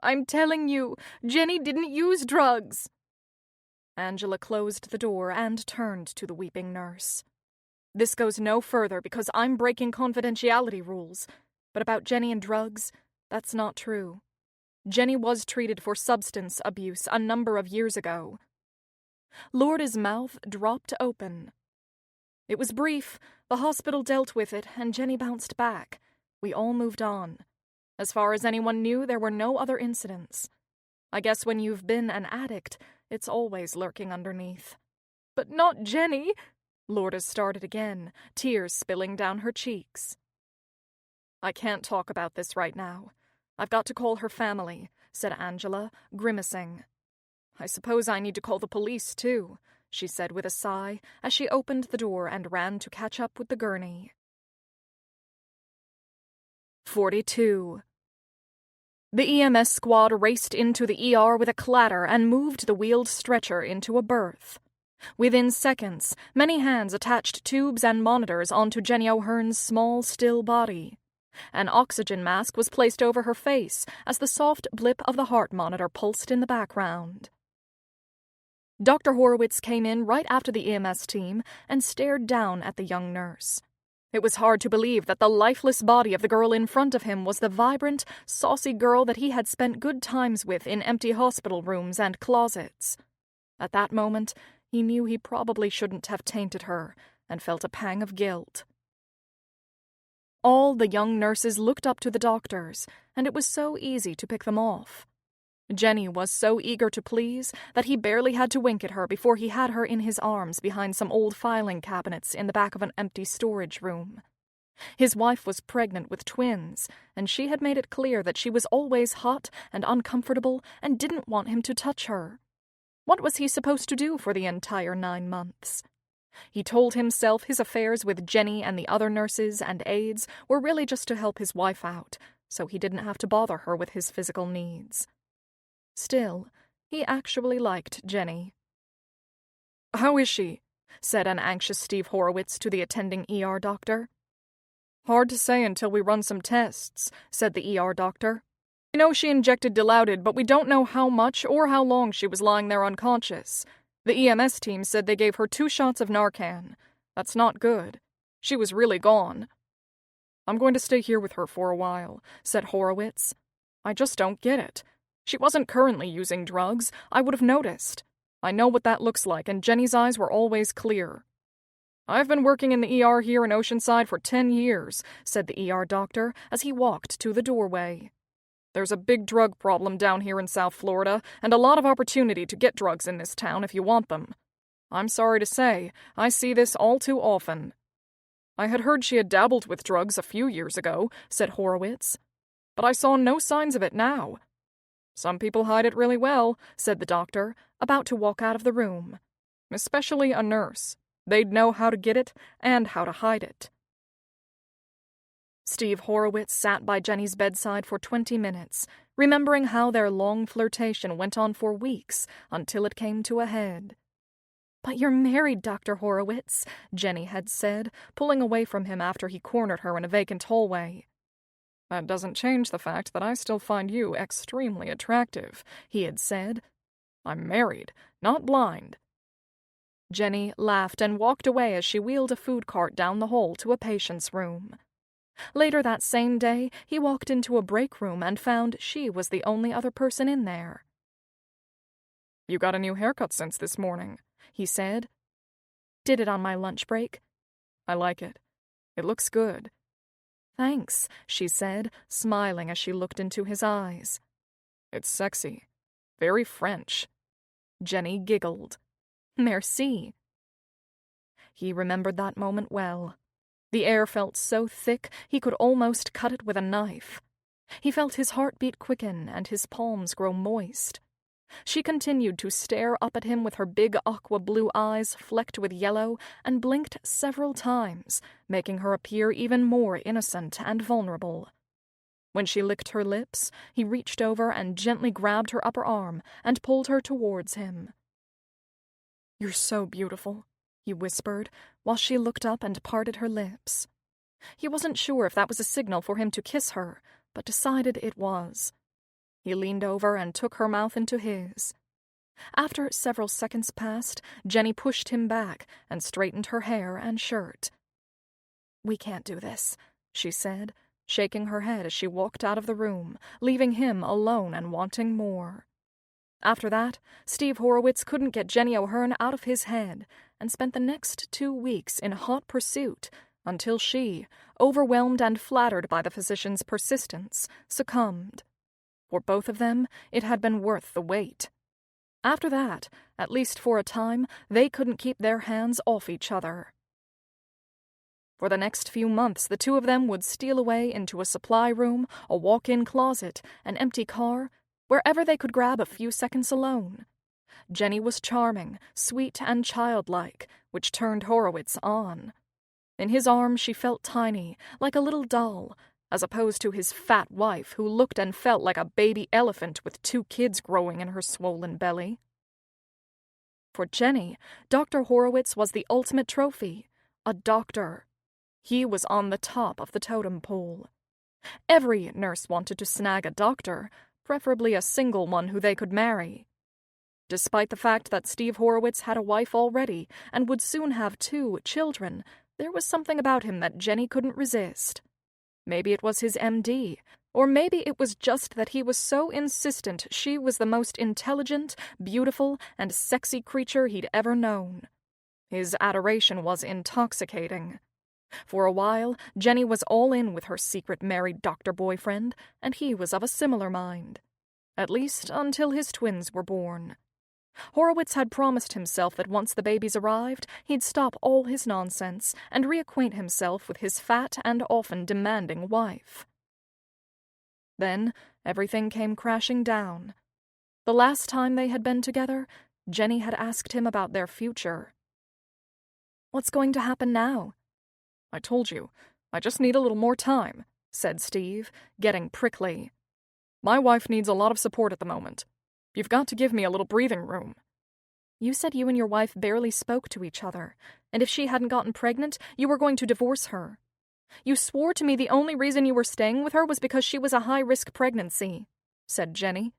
"I'm telling you, Jenny didn't use drugs." Angela closed the door and turned to the weeping nurse. "This goes no further because I'm breaking confidentiality rules, but about Jenny and drugs, that's not true. Jenny was treated for substance abuse a number of years ago." Lourdes' mouth dropped open. "It was brief. The hospital dealt with it, and Jenny bounced back. We all moved on. As far as anyone knew, there were no other incidents. I guess when you've been an addict, it's always lurking underneath." "But not Jenny!" Lourdes started again, tears spilling down her cheeks. "I can't talk about this right now. I've got to call her family," said Angela, grimacing. "I suppose I need to call the police, too," she said with a sigh as she opened the door and ran to catch up with the gurney. 42. The EMS squad raced into the ER with a clatter and moved the wheeled stretcher into a berth. Within seconds, many hands attached tubes and monitors onto Jenny O'Hearn's small, still body. An oxygen mask was placed over her face as the soft blip of the heart monitor pulsed in the background. Dr. Horowitz came in right after the EMS team and stared down at the young nurse. It was hard to believe that the lifeless body of the girl in front of him was the vibrant, saucy girl that he had spent good times with in empty hospital rooms and closets. At that moment, he knew he probably shouldn't have tainted her, and felt a pang of guilt. All the young nurses looked up to the doctors, and it was so easy to pick them off. Jenny was so eager to please that he barely had to wink at her before he had her in his arms behind some old filing cabinets in the back of an empty storage room. His wife was pregnant with twins, and she had made it clear that she was always hot and uncomfortable and didn't want him to touch her. What was he supposed to do for the entire 9 months? He told himself his affairs with Jenny and the other nurses and aides were really just to help his wife out, so he didn't have to bother her with his physical needs. Still, he actually liked Jenny. "How is she?" said an anxious Steve Horowitz to the attending ER doctor. "Hard to say until we run some tests," said the ER doctor. "We know she injected Dilaudid, but we don't know how much or how long she was lying there unconscious. The EMS team said they gave her 2 shots of Narcan. That's not good. She was really gone." "I'm going to stay here with her for a while," said Horowitz. "I just don't get it. She wasn't currently using drugs. I would have noticed. I know what that looks like, and Jenny's eyes were always clear." "I've been working in the ER here in Oceanside for 10 years, said the ER doctor as he walked to the doorway. "There's a big drug problem down here in South Florida, and a lot of opportunity to get drugs in this town if you want them. I'm sorry to say, I see this all too often." "I had heard she had dabbled with drugs a few years ago," said Horowitz, "but I saw no signs of it now." "Some people hide it really well," said the doctor, about to walk out of the room. "Especially a nurse. They'd know how to get it and how to hide it." Steve Horowitz sat by Jenny's bedside for 20 minutes, remembering how their long flirtation went on for weeks until it came to a head. "But you're married, Dr. Horowitz," Jenny had said, pulling away from him after he cornered her in a vacant hallway. "That doesn't change the fact that I still find you extremely attractive," he had said. "I'm married, not blind." Jenny laughed and walked away as she wheeled a food cart down the hall to a patient's room. Later that same day, he walked into a break room and found she was the only other person in there. "You got a new haircut since this morning," he said. "Did it on my lunch break." "I like it. It looks good." "Thanks," she said, smiling as she looked into his eyes. "It's sexy. Very French." Jenny giggled. "Merci." He remembered that moment well. The air felt so thick he could almost cut it with a knife. He felt his heartbeat quicken and his palms grow moist. She continued to stare up at him with her big aqua-blue eyes flecked with yellow and blinked several times, making her appear even more innocent and vulnerable. When she licked her lips, he reached over and gently grabbed her upper arm and pulled her towards him. "You're so beautiful," he whispered, while she looked up and parted her lips. He wasn't sure if that was a signal for him to kiss her, but decided it was. He leaned over and took her mouth into his. After several seconds passed, Jenny pushed him back and straightened her hair and shirt. "We can't do this," she said, shaking her head as she walked out of the room, leaving him alone and wanting more. After that, Steve Horowitz couldn't get Jenny O'Hearn out of his head and spent the next 2 weeks in hot pursuit until she, overwhelmed and flattered by the physician's persistence, succumbed. For both of them, it had been worth the wait. After that, at least for a time, they couldn't keep their hands off each other. For the next few months, the two of them would steal away into a supply room, a walk-in closet, an empty car, wherever they could grab a few seconds alone. Jenny was charming, sweet, and childlike, which turned Horowitz on. In his arms she felt tiny, like a little doll, as opposed to his fat wife who looked and felt like a baby elephant with 2 kids growing in her swollen belly. For Jenny, Dr. Horowitz was the ultimate trophy. A doctor. He was on the top of the totem pole. Every nurse wanted to snag a doctor, preferably a single one who they could marry. Despite the fact that Steve Horowitz had a wife already and would soon have 2 children, there was something about him that Jenny couldn't resist. Maybe it was his MD, or maybe it was just that he was so insistent she was the most intelligent, beautiful, and sexy creature he'd ever known. His adoration was intoxicating. For a while, Jenny was all in with her secret married doctor boyfriend, and he was of a similar mind. At least until his twins were born. Horowitz had promised himself that once the babies arrived, he'd stop all his nonsense and reacquaint himself with his fat and often demanding wife. Then everything came crashing down. The last time they had been together, Jenny had asked him about their future. "What's going to happen now?" "I told you, I just need a little more time," said Steve, getting prickly. "My wife needs a lot of support at the moment. You've got to give me a little breathing room." "You said you and your wife barely spoke to each other, and if she hadn't gotten pregnant, you were going to divorce her. You swore to me the only reason you were staying with her was because she was a high-risk pregnancy," said Jenny.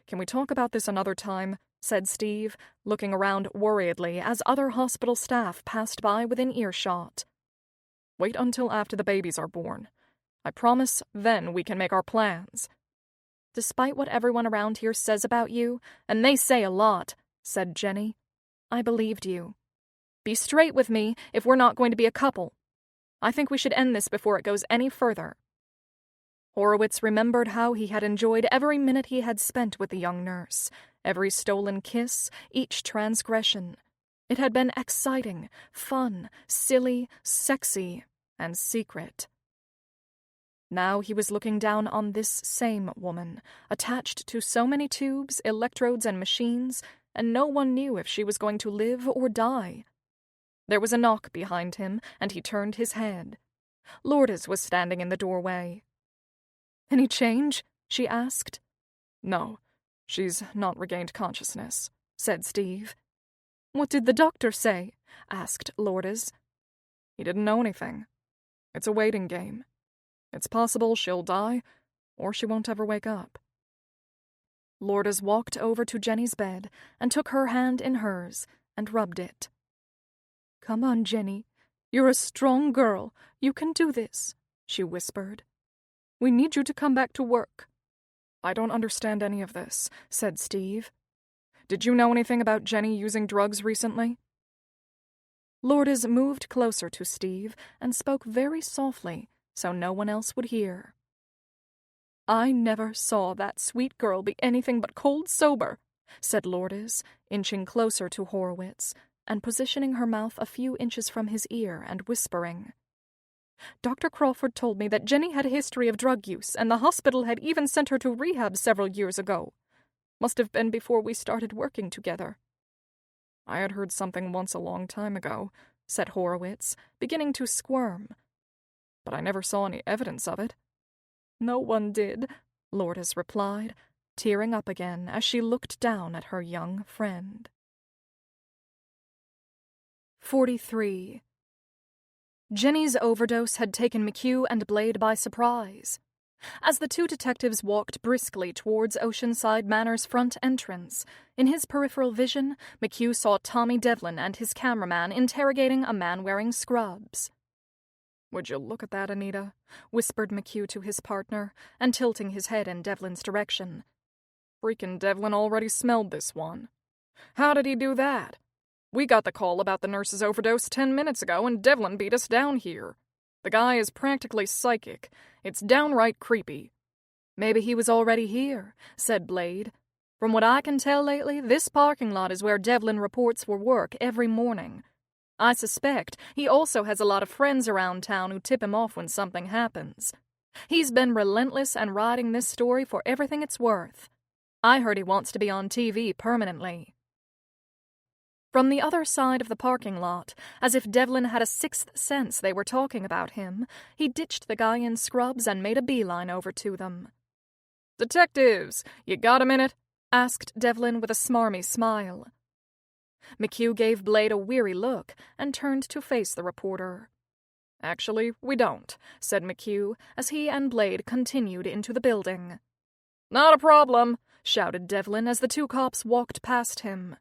"Can we talk about this another time?" said Steve, looking around worriedly as other hospital staff passed by within earshot. "Wait until after the babies are born. I promise then we can make our plans." "Despite what everyone around here says about you, and they say a lot," said Jenny, "I believed you. Be straight with me if we're not going to be a couple. I think we should end this before it goes any further." Horowitz remembered how he had enjoyed every minute he had spent with the young nurse, every stolen kiss, each transgression. It had been exciting, fun, silly, sexy, and secret. Now he was looking down on this same woman, attached to so many tubes, electrodes, and machines, and no one knew if she was going to live or die. There was a knock behind him, and he turned his head. Lourdes was standing in the doorway. "Any change?" she asked. "No, she's not regained consciousness," said Steve. "What did the doctor say?" asked Lourdes. "He didn't know anything. It's a waiting game. It's possible she'll die, or she won't ever wake up." Lourdes walked over to Jenny's bed and took her hand in hers and rubbed it. "Come on, Jenny. You're a strong girl. You can do this," she whispered. "We need you to come back to work." "I don't understand any of this," said Steve. "Did you know anything about Jenny using drugs recently?" Lourdes moved closer to Steve and spoke very softly so no one else would hear. "I never saw that sweet girl be anything but cold sober," said Lourdes, inching closer to Horowitz and positioning her mouth a few inches from his ear and whispering. "Dr. Crawford told me that Jenny had a history of drug use, and the hospital had even sent her to rehab several years ago. Must have been before we started working together." "I had heard something once a long time ago," said Horowitz, beginning to squirm. "But I never saw any evidence of it." "No one did," Lourdes replied, tearing up again as she looked down at her young friend. 43. Jenny's overdose had taken McHugh and Blade by surprise. As the 2 detectives walked briskly towards Oceanside Manor's front entrance, in his peripheral vision, McHugh saw Tommy Devlin and his cameraman interrogating a man wearing scrubs. "Would you look at that, Anita?" whispered McHugh to his partner, and tilting his head in Devlin's direction. "Freakin' Devlin already smelled this one. How did he do that? We got the call about the nurse's overdose 10 minutes ago, and Devlin beat us down here. The guy is practically psychic. It's downright creepy." "Maybe he was already here," said Blade. "From what I can tell lately, this parking lot is where Devlin reports for work every morning. I suspect he also has a lot of friends around town who tip him off when something happens. He's been relentless and riding this story for everything it's worth. I heard he wants to be on TV permanently." From the other side of the parking lot, as if Devlin had a sixth sense they were talking about him, he ditched the guy in scrubs and made a beeline over to them. "Detectives, you got a minute?" asked Devlin with a smarmy smile. McHugh gave Blade a weary look and turned to face the reporter. Actually, we don't, said McHugh as he and Blade continued into the building. Not a problem, shouted Devlin as the two cops walked past him.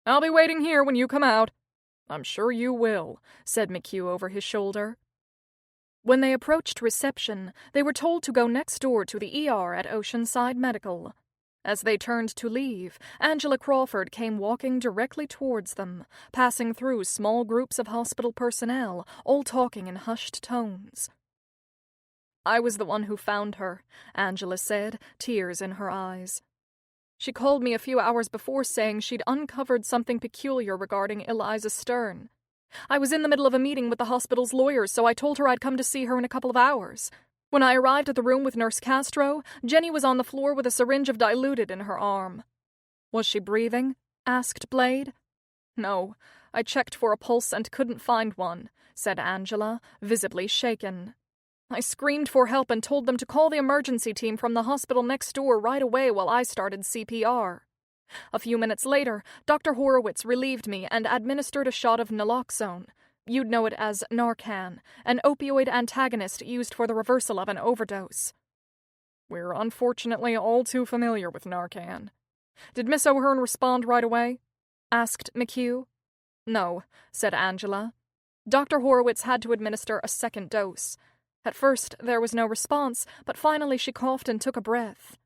I'll be waiting here when you come out. I'm sure you will, said McHugh over his shoulder. When they approached reception, they were told to go next door to the ER at Oceanside Medical. As they turned to leave, Angela Crawford came walking directly towards them, passing through small groups of hospital personnel, all talking in hushed tones. I was the one who found her, Angela said, tears in her eyes. She called me a few hours before saying she'd uncovered something peculiar regarding Eliza Stern. I was in the middle of a meeting with the hospital's lawyers, so I told her I'd come to see her in a couple of hours. When I arrived at the room with Nurse Castro, Jenny was on the floor with a syringe of diluted in her arm. Was she breathing? Asked Blade. No, I checked for a pulse and couldn't find one, said Angela, visibly shaken. I screamed for help and told them to call the emergency team from the hospital next door right away while I started CPR. A few minutes later, Dr. Horowitz relieved me and administered a shot of naloxone. You'd know it as Narcan, an opioid antagonist used for the reversal of an overdose. We're unfortunately all too familiar with Narcan. Did Miss O'Hearn respond right away? Asked McHugh. No, said Angela. Dr. Horowitz had to administer a second dose. At first, there was no response, but finally she coughed and took a breath.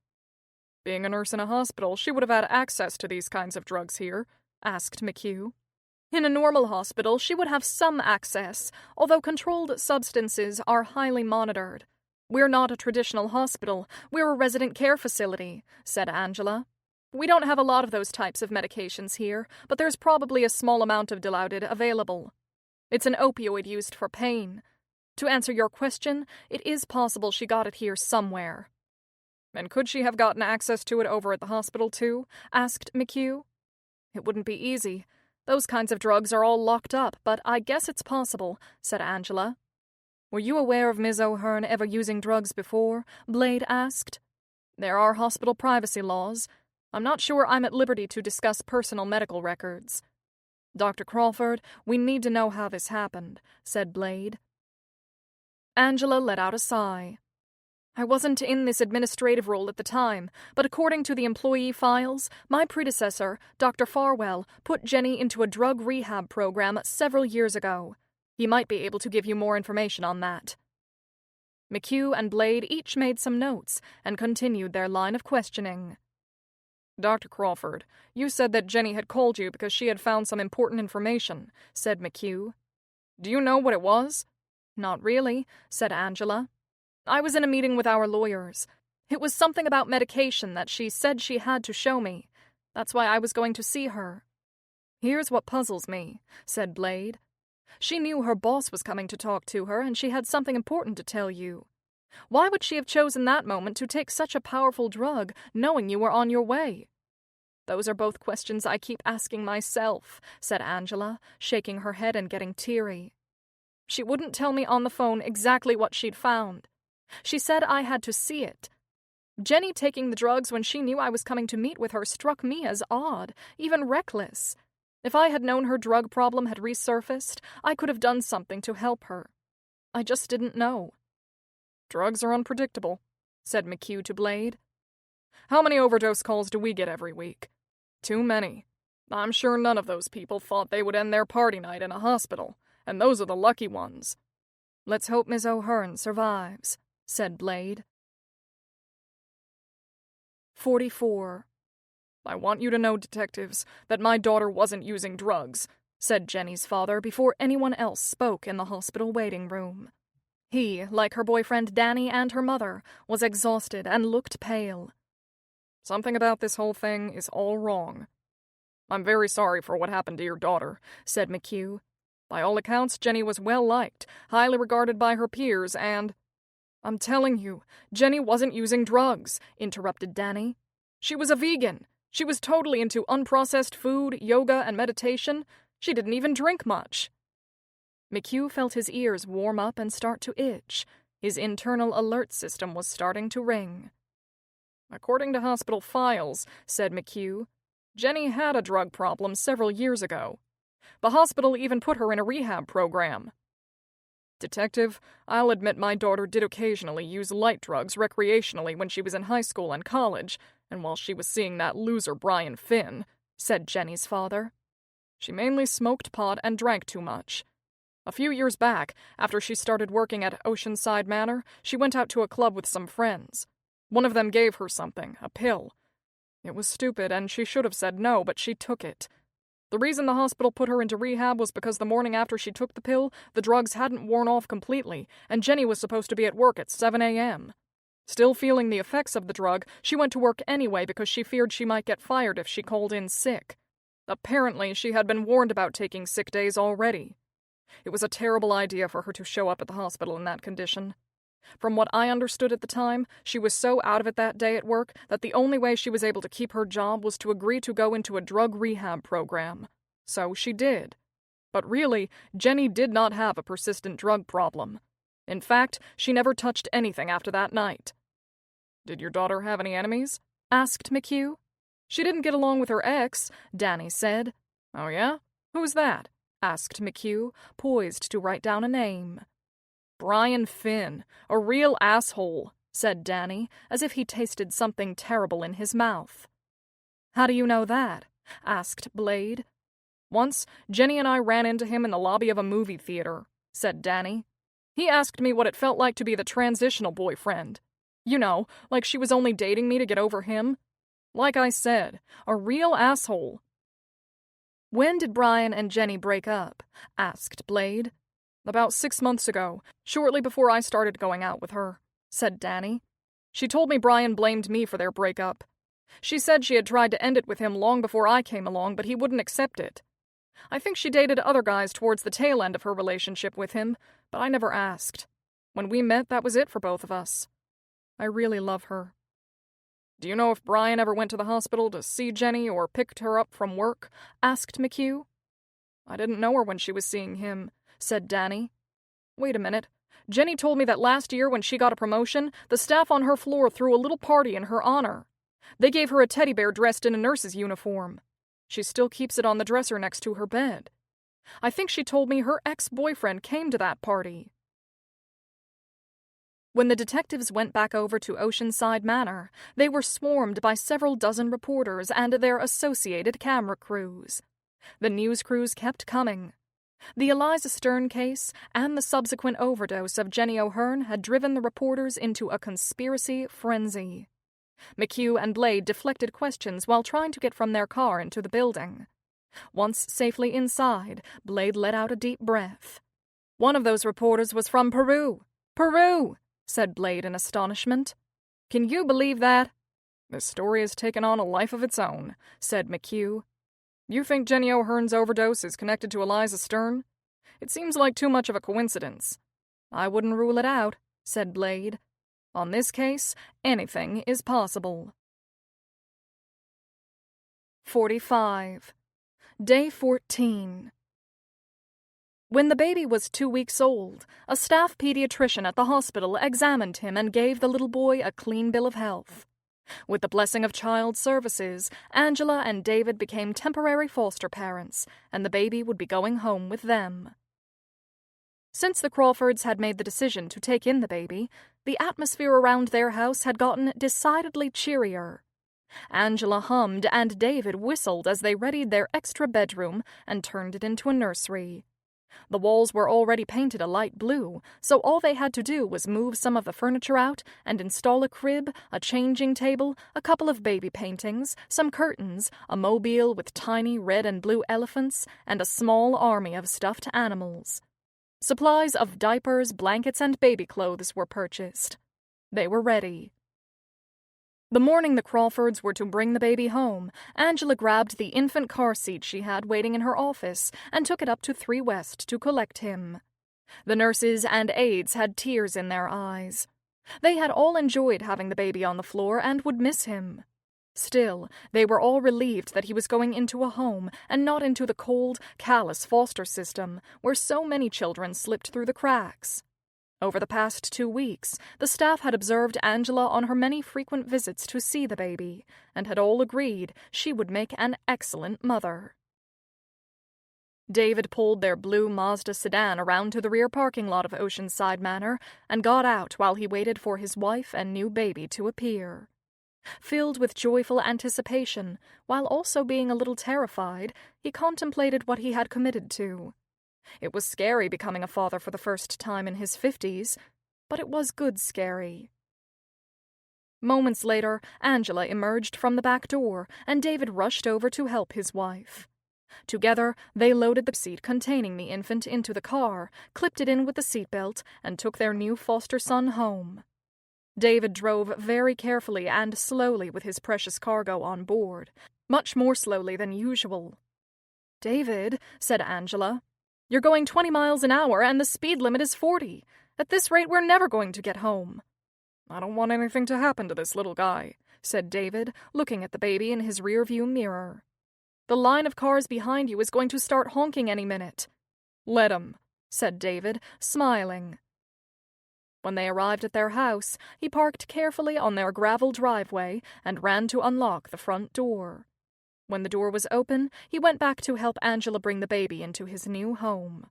Being a nurse in a hospital, she would have had access to these kinds of drugs here, asked McHugh. In a normal hospital, she would have some access, although controlled substances are highly monitored. We're not a traditional hospital, we're a resident care facility, said Angela. We don't have a lot of those types of medications here, but there's probably a small amount of diluted available. It's an opioid used for pain. To answer your question, it is possible she got it here somewhere. And could she have gotten access to it over at the hospital too? Asked McHugh. It wouldn't be easy. Those kinds of drugs are all locked up, but I guess it's possible, said Angela. Were you aware of Ms. O'Hearn ever using drugs before? Blade asked. There are hospital privacy laws. I'm not sure I'm at liberty to discuss personal medical records. Dr. Crawford, we need to know how this happened, said Blade. Angela let out a sigh. I wasn't in this administrative role at the time, but according to the employee files, my predecessor, Dr. Farwell, put Jenny into a drug rehab program several years ago. He might be able to give you more information on that. McHugh and Blade each made some notes and continued their line of questioning. Dr. Crawford, you said that Jenny had called you because she had found some important information, said McHugh. Do you know what it was? Not really, said Angela. I was in a meeting with our lawyers. It was something about medication that she said she had to show me. That's why I was going to see her. Here's what puzzles me, said Blade. She knew her boss was coming to talk to her, and she had something important to tell you. Why would she have chosen that moment to take such a powerful drug, knowing you were on your way? Those are both questions I keep asking myself, said Angela, shaking her head and getting teary. She wouldn't tell me on the phone exactly what she'd found. She said I had to see it. Jenny taking the drugs when she knew I was coming to meet with her struck me as odd, even reckless. If I had known her drug problem had resurfaced, I could have done something to help her. I just didn't know. Drugs are unpredictable, said McHugh to Blade. How many overdose calls do we get every week? Too many. I'm sure none of those people thought they would end their party night in a hospital, and those are the lucky ones. Let's hope Miss O'Hearn survives, said Blade. 44. I want you to know, detectives, that my daughter wasn't using drugs, said Jenny's father before anyone else spoke in the hospital waiting room. He, like her boyfriend Danny and her mother, was exhausted and looked pale. Something about this whole thing is all wrong. I'm very sorry for what happened to your daughter, said McHugh. By all accounts, Jenny was well liked, highly regarded by her peers, and... I'm telling you, Jenny wasn't using drugs, interrupted Danny. She was a vegan. She was totally into unprocessed food, yoga, and meditation. She didn't even drink much. McHugh felt his ears warm up and start to itch. His internal alert system was starting to ring. According to hospital files, said McHugh, Jenny had a drug problem several years ago. The hospital even put her in a rehab program. Detective, I'll admit my daughter did occasionally use light drugs recreationally when she was in high school and college, and while she was seeing that loser Brian Finn, said Jenny's father. She mainly smoked pot and drank too much. A few years back, after she started working at Oceanside Manor, she went out to a club with some friends. One of them gave her something, a pill. It was stupid, and she should have said no, but she took it. The reason the hospital put her into rehab was because the morning after she took the pill, the drugs hadn't worn off completely, and Jenny was supposed to be at work at 7 a.m. Still feeling the effects of the drug, she went to work anyway because she feared she might get fired if she called in sick. Apparently, she had been warned about taking sick days already. It was a terrible idea for her to show up at the hospital in that condition. From what I understood at the time, she was so out of it that day at work that the only way she was able to keep her job was to agree to go into a drug rehab program. So she did. But really, Jenny did not have a persistent drug problem. In fact, she never touched anything after that night. Did your daughter have any enemies? Asked McHugh. She didn't get along with her ex, Danny said. Oh yeah? Who's that? Asked McHugh, poised to write down a name. Brian Finn, a real asshole, said Danny, as if he tasted something terrible in his mouth. How do you know that? Asked Blade. Once, Jenny and I ran into him in the lobby of a movie theater, said Danny. He asked me what it felt like to be the transitional boyfriend. You know, like she was only dating me to get over him. Like I said, a real asshole. When did Brian and Jenny break up? Asked Blade. About 6 months ago, shortly before I started going out with her, said Danny. She told me Brian blamed me for their breakup. She said she had tried to end it with him long before I came along, but he wouldn't accept it. I think she dated other guys towards the tail end of her relationship with him, but I never asked. When we met, that was it for both of us. I really love her. Do you know if Brian ever went to the hospital to see Jenny or picked her up from work? Asked McHugh. I didn't know her when she was seeing him, said Danny. Wait a minute. Jenny told me that last year when she got a promotion, the staff on her floor threw a little party in her honor. They gave her a teddy bear dressed in a nurse's uniform. She still keeps it on the dresser next to her bed. I think she told me her ex-boyfriend came to that party. When the detectives went back over to Oceanside Manor, they were swarmed by several dozen reporters and their associated camera crews. The news crews kept coming. The Eliza Stern case and the subsequent overdose of Jenny O'Hearn had driven the reporters into a conspiracy frenzy. McHugh and Blade deflected questions while trying to get from their car into the building. Once safely inside, Blade let out a deep breath. One of those reporters was from Peru. Peru! Said Blade in astonishment. Can you believe that? This story has taken on a life of its own, said McHugh. You think Jenny O'Hearn's overdose is connected to Eliza Stern? It seems like too much of a coincidence. I wouldn't rule it out, said Blade. On this case, anything is possible. 45. Day 14. When the baby was 2 weeks old, a staff pediatrician at the hospital examined him and gave the little boy a clean bill of health. With the blessing of child services, Angela and David became temporary foster parents, and the baby would be going home with them. Since the Crawfords had made the decision to take in the baby, the atmosphere around their house had gotten decidedly cheerier. Angela hummed and David whistled as they readied their extra bedroom and turned it into a nursery. The walls were already painted a light blue, so all they had to do was move some of the furniture out and install a crib, a changing table, a couple of baby paintings, some curtains, a mobile with tiny red and blue elephants, and a small army of stuffed animals. Supplies of diapers, blankets, and baby clothes were purchased. They were ready. The morning the Crawfords were to bring the baby home, Angela grabbed the infant car seat she had waiting in her office and took it up to 3 West to collect him. The nurses and aides had tears in their eyes. They had all enjoyed having the baby on the floor and would miss him. Still, they were all relieved that he was going into a home and not into the cold, callous foster system where so many children slipped through the cracks. Over the past 2 weeks, the staff had observed Angela on her many frequent visits to see the baby, and had all agreed she would make an excellent mother. David pulled their blue Mazda sedan around to the rear parking lot of Oceanside Manor and got out while he waited for his wife and new baby to appear. Filled with joyful anticipation, while also being a little terrified, he contemplated what he had committed to. It was scary becoming a father for the first time in his 50s, but it was good scary. Moments later, Angela emerged from the back door, and David rushed over to help his wife. Together, they loaded the seat containing the infant into the car, clipped it in with the seatbelt, and took their new foster son home. David drove very carefully and slowly with his precious cargo on board, much more slowly than usual. "David," said Angela, "you're going 20 miles an hour and the speed limit is 40. At this rate, we're never going to get home." "I don't want anything to happen to this little guy," said David, looking at the baby in his rearview mirror. "The line of cars behind you is going to start honking any minute." "Let 'em," said David, smiling. When they arrived at their house, he parked carefully on their gravel driveway and ran to unlock the front door. When the door was open, he went back to help Angela bring the baby into his new home.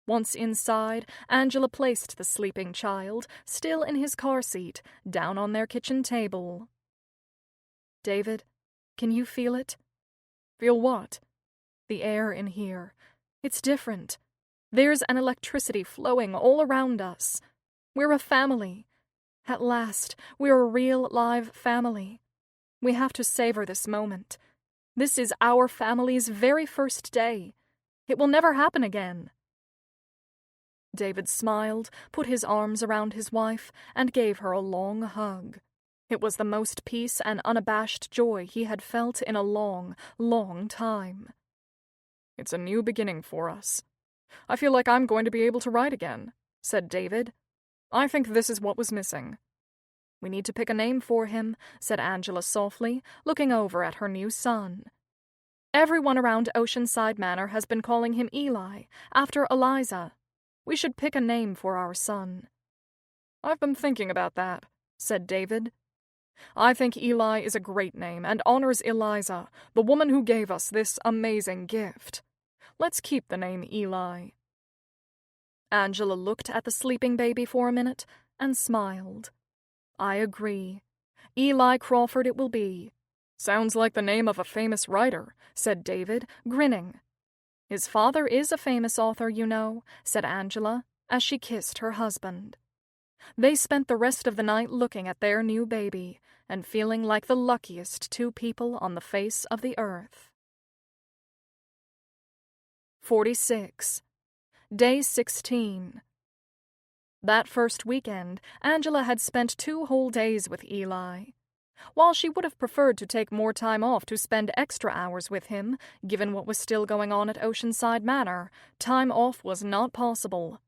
Once inside, Angela placed the sleeping child, still in his car seat, down on their kitchen table. "David, can you feel it?" "Feel what?" "The air in here. It's different. There's an electricity flowing all around us. We're a family. At last, we're a real, live family. We have to savor this moment. This is our family's very first day. It will never happen again." David smiled, put his arms around his wife, and gave her a long hug. It was the most peace and unabashed joy he had felt in a long, long time. "It's a new beginning for us. I feel like I'm going to be able to write again," said David. "I think this is what was missing." "We need to pick a name for him," said Angela softly, looking over at her new son. "Everyone around Oceanside Manor has been calling him Eli, after Eliza. We should pick a name for our son." "I've been thinking about that," said David. "I think Eli is a great name and honors Eliza, the woman who gave us this amazing gift. Let's keep the name Eli." Angela looked at the sleeping baby for a minute and smiled. "I agree. Eli Crawford it will be." "Sounds like the name of a famous writer," said David, grinning. "His father is a famous author, you know," said Angela, as she kissed her husband. They spent the rest of the night looking at their new baby and feeling like the luckiest 2 people on the face of the earth. 46. Day 16. That first weekend, Angela had spent 2 whole days with Eli. While she would have preferred to take more time off to spend extra hours with him, given what was still going on at Oceanside Manor, time off was not possible.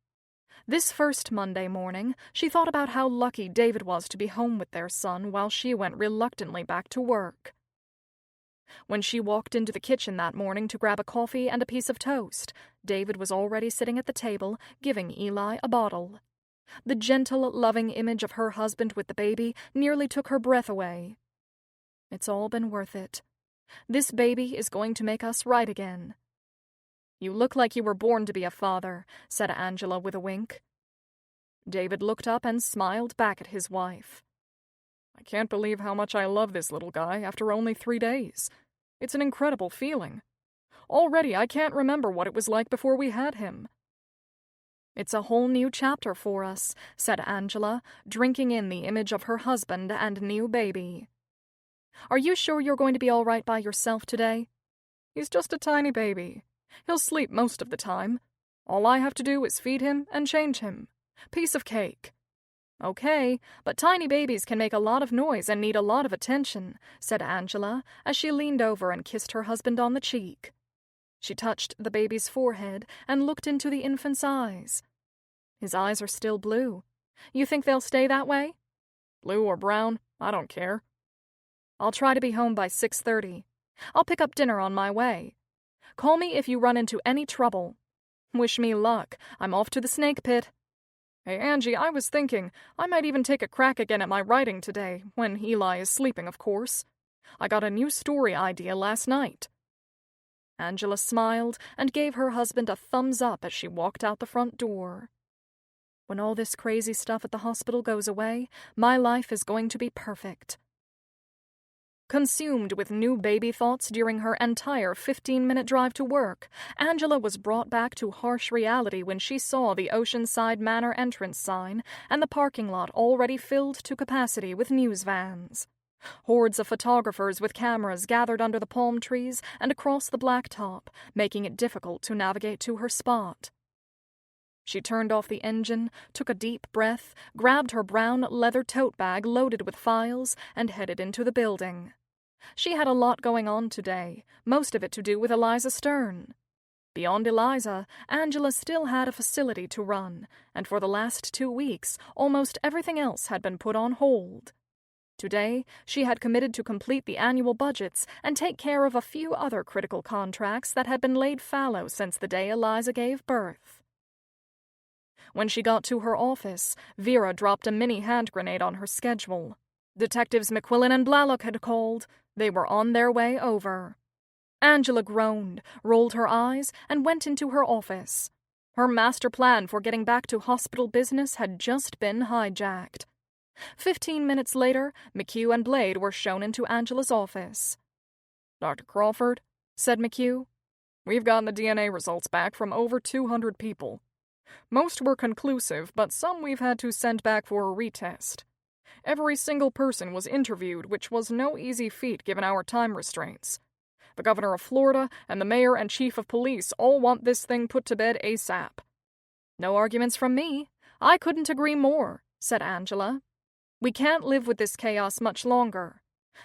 This first Monday morning, she thought about how lucky David was to be home with their son while she went reluctantly back to work. When she walked into the kitchen that morning to grab a coffee and a piece of toast, David was already sitting at the table, giving Eli a bottle. The gentle, loving image of her husband with the baby nearly took her breath away. "It's all been worth it. This baby is going to make us right again." "You look like you were born to be a father," said Angela with a wink. David looked up and smiled back at his wife. "I can't believe how much I love this little guy after only 3 days. It's an incredible feeling. Already I can't remember what it was like before we had him." "It's a whole new chapter for us," said Angela, drinking in the image of her husband and new baby. "Are you sure you're going to be all right by yourself today?" "He's just a tiny baby. He'll sleep most of the time. All I have to do is feed him and change him. Piece of cake." "Okay, but tiny babies can make a lot of noise and need a lot of attention," said Angela, as she leaned over and kissed her husband on the cheek. She touched the baby's forehead and looked into the infant's eyes. "His eyes are still blue. You think they'll stay that way?" "Blue or brown, I don't care." "I'll try to be home by 6:30. I'll pick up dinner on my way. Call me if you run into any trouble. Wish me luck. I'm off to the snake pit." Hey, Angie, I was thinking I might even take a crack again at my writing today, when Eli is sleeping, of course. I got a new story idea last night. Angela smiled and gave her husband a thumbs up as she walked out the front door. When all this crazy stuff at the hospital goes away, my life is going to be perfect. Consumed with new baby thoughts during her entire 15-minute drive to work, Angela was brought back to harsh reality when she saw the Oceanside Manor entrance sign and the parking lot already filled to capacity with news vans. Hordes of photographers with cameras gathered under the palm trees and across the blacktop, making it difficult to navigate to her spot. She turned off the engine, took a deep breath, grabbed her brown leather tote bag loaded with files, and headed into the building. She had a lot going on today, most of it to do with Eliza Stern. Beyond Eliza, Angela still had a facility to run, and for the last 2 weeks, almost everything else had been put on hold. Today, she had committed to complete the annual budgets and take care of a few other critical contracts that had been laid fallow since the day Eliza gave birth. When she got to her office, Vera dropped a mini hand grenade on her schedule. Detectives McQuillan and Blalock had called. They were on their way over. Angela groaned, rolled her eyes, and went into her office. Her master plan for getting back to hospital business had just been hijacked. 15 minutes later, McHugh and Blade were shown into Angela's office. "Dr. Crawford," said McHugh, "we've gotten the DNA results back from over 200 people. Most were conclusive, but some we've had to send back for a retest. Every single person was interviewed, which was no easy feat given our time restraints. The governor of Florida and the mayor and chief of police all want this thing put to bed ASAP." "No arguments from me. I couldn't agree more," said Angela. "We can't live with this chaos much longer.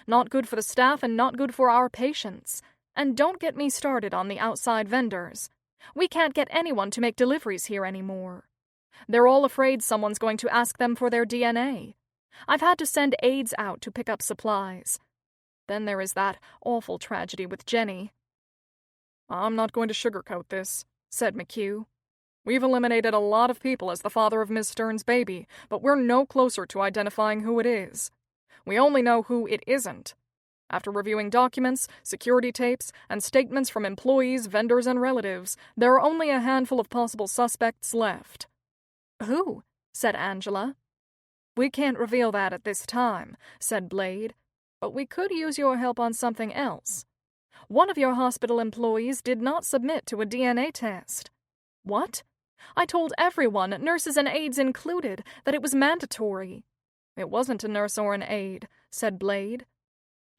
Not good for the staff and not good for our patients. And don't get me started on the outside vendors. We can't get anyone to make deliveries here anymore. They're all afraid someone's going to ask them for their DNA. I've had to send aides out to pick up supplies. Then there is that awful tragedy with Jenny." "I'm not going to sugarcoat this," said McHugh. "We've eliminated a lot of people as the father of Miss Stern's baby, but we're no closer to identifying who it is. We only know who it isn't. After reviewing documents, security tapes, and statements from employees, vendors, and relatives, there are only a handful of possible suspects left." "Who?" said Angela. "We can't reveal that at this time," said Blade, "but we could use your help on something else. One of your hospital employees did not submit to a DNA test." "What? I told everyone, nurses and aides included, that it was mandatory." "It wasn't a nurse or an aide," said Blade.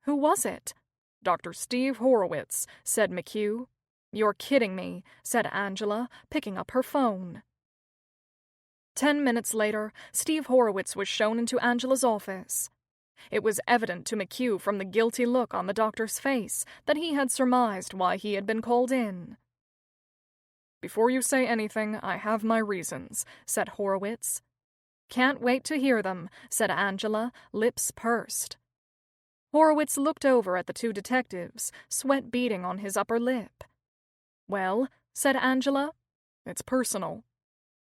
"Who was it?" "Dr. Steve Horowitz," said McHugh. "You're kidding me," said Angela, picking up her phone. 10 minutes later, Steve Horowitz was shown into Angela's office. It was evident to McHugh from the guilty look on the doctor's face that he had surmised why he had been called in. "Before you say anything, I have my reasons," said Horowitz. "Can't wait to hear them," said Angela, lips pursed. Horowitz looked over at the two detectives, sweat beading on his upper lip. "Well," said Angela, "it's personal."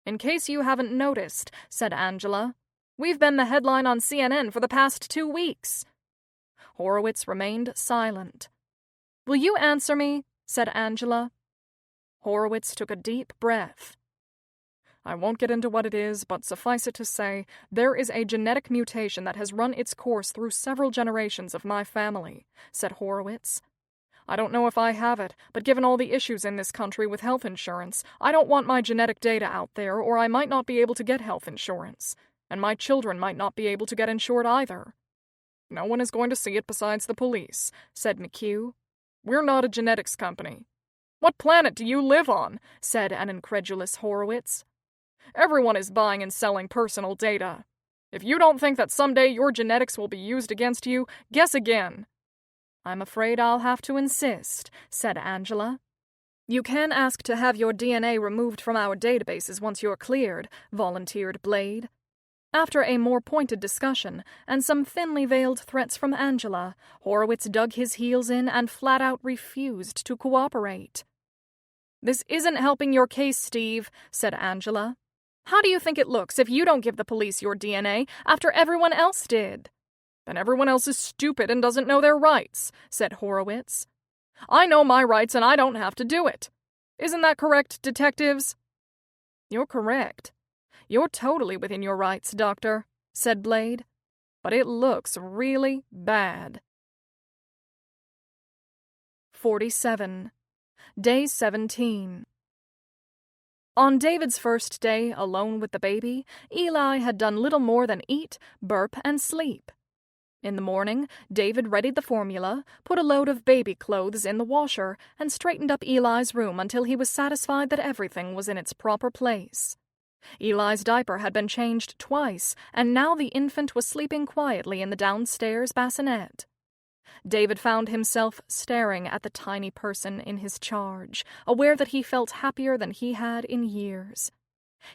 "In case you haven't noticed," said Angela, "we've been the headline on CNN for the past 2 weeks." Horowitz remained silent. "Will you answer me?" said Angela. Horowitz took a deep breath. "I won't get into what it is, but suffice it to say, there is a genetic mutation that has run its course through several generations of my family," said Horowitz. "I don't know if I have it, but given all the issues in this country with health insurance, I don't want my genetic data out there, or I might not be able to get health insurance, and my children might not be able to get insured either." "No one is going to see it besides the police," said McHugh. "We're not a genetics company." "What planet do you live on?" said an incredulous Horowitz. "Everyone is buying and selling personal data. If you don't think that someday your genetics will be used against you, guess again." "I'm afraid I'll have to insist," said Angela. "You can ask to have your DNA removed from our databases once you're cleared," volunteered Blade. After a more pointed discussion and some thinly veiled threats from Angela, Horowitz dug his heels in and flat out refused to cooperate. "This isn't helping your case, Steve," said Angela. How do you think it looks if you don't give the police your DNA after everyone else did? Then everyone else is stupid and doesn't know their rights, said Horowitz. I know my rights and I don't have to do it. Isn't that correct, detectives? You're correct. You're totally within your rights, Doctor, said Blade. But it looks really bad. 47. Day 17. On David's first day alone with the baby, Eli had done little more than eat, burp, and sleep. In the morning, David readied the formula, put a load of baby clothes in the washer, and straightened up Eli's room until he was satisfied that everything was in its proper place. Eli's diaper had been changed twice, and now the infant was sleeping quietly in the downstairs bassinet. David found himself staring at the tiny person in his charge, aware that he felt happier than he had in years.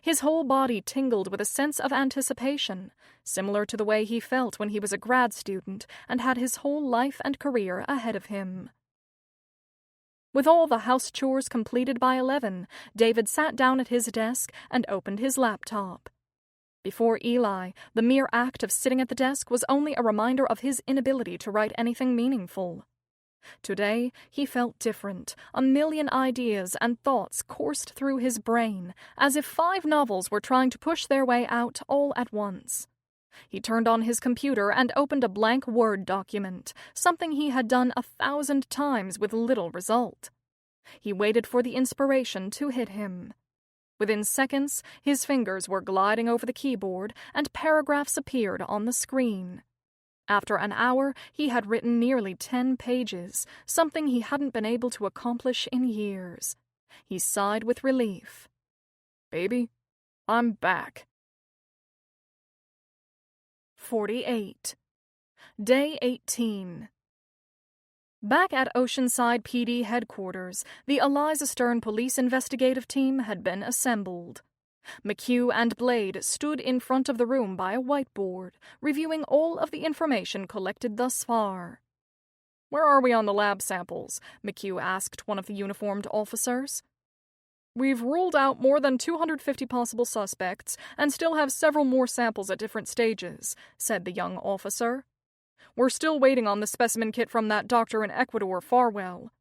His whole body tingled with a sense of anticipation, similar to the way he felt when he was a grad student and had his whole life and career ahead of him. With all the house chores completed by 11, David sat down at his desk and opened his laptop. Before Eli, the mere act of sitting at the desk was only a reminder of his inability to write anything meaningful. Today, he felt different. A million ideas and thoughts coursed through his brain, as if 5 novels were trying to push their way out all at once. He turned on his computer and opened a blank Word document, something he had done 1,000 times with little result. He waited for the inspiration to hit him. Within seconds, his fingers were gliding over the keyboard, and paragraphs appeared on the screen. After an hour, he had written nearly 10 pages, something he hadn't been able to accomplish in years. He sighed with relief. Baby, I'm back. 48. Day 18. Back at Oceanside PD headquarters, the Eliza Stern police investigative team had been assembled. McHugh and Blade stood in front of the room by a whiteboard, reviewing all of the information collected thus far. Where are we on the lab samples? McHugh asked one of the uniformed officers. We've ruled out more than 250 possible suspects and still have several more samples at different stages, said the young officer. We're still waiting on the specimen kit from that doctor in Ecuador, Farwell.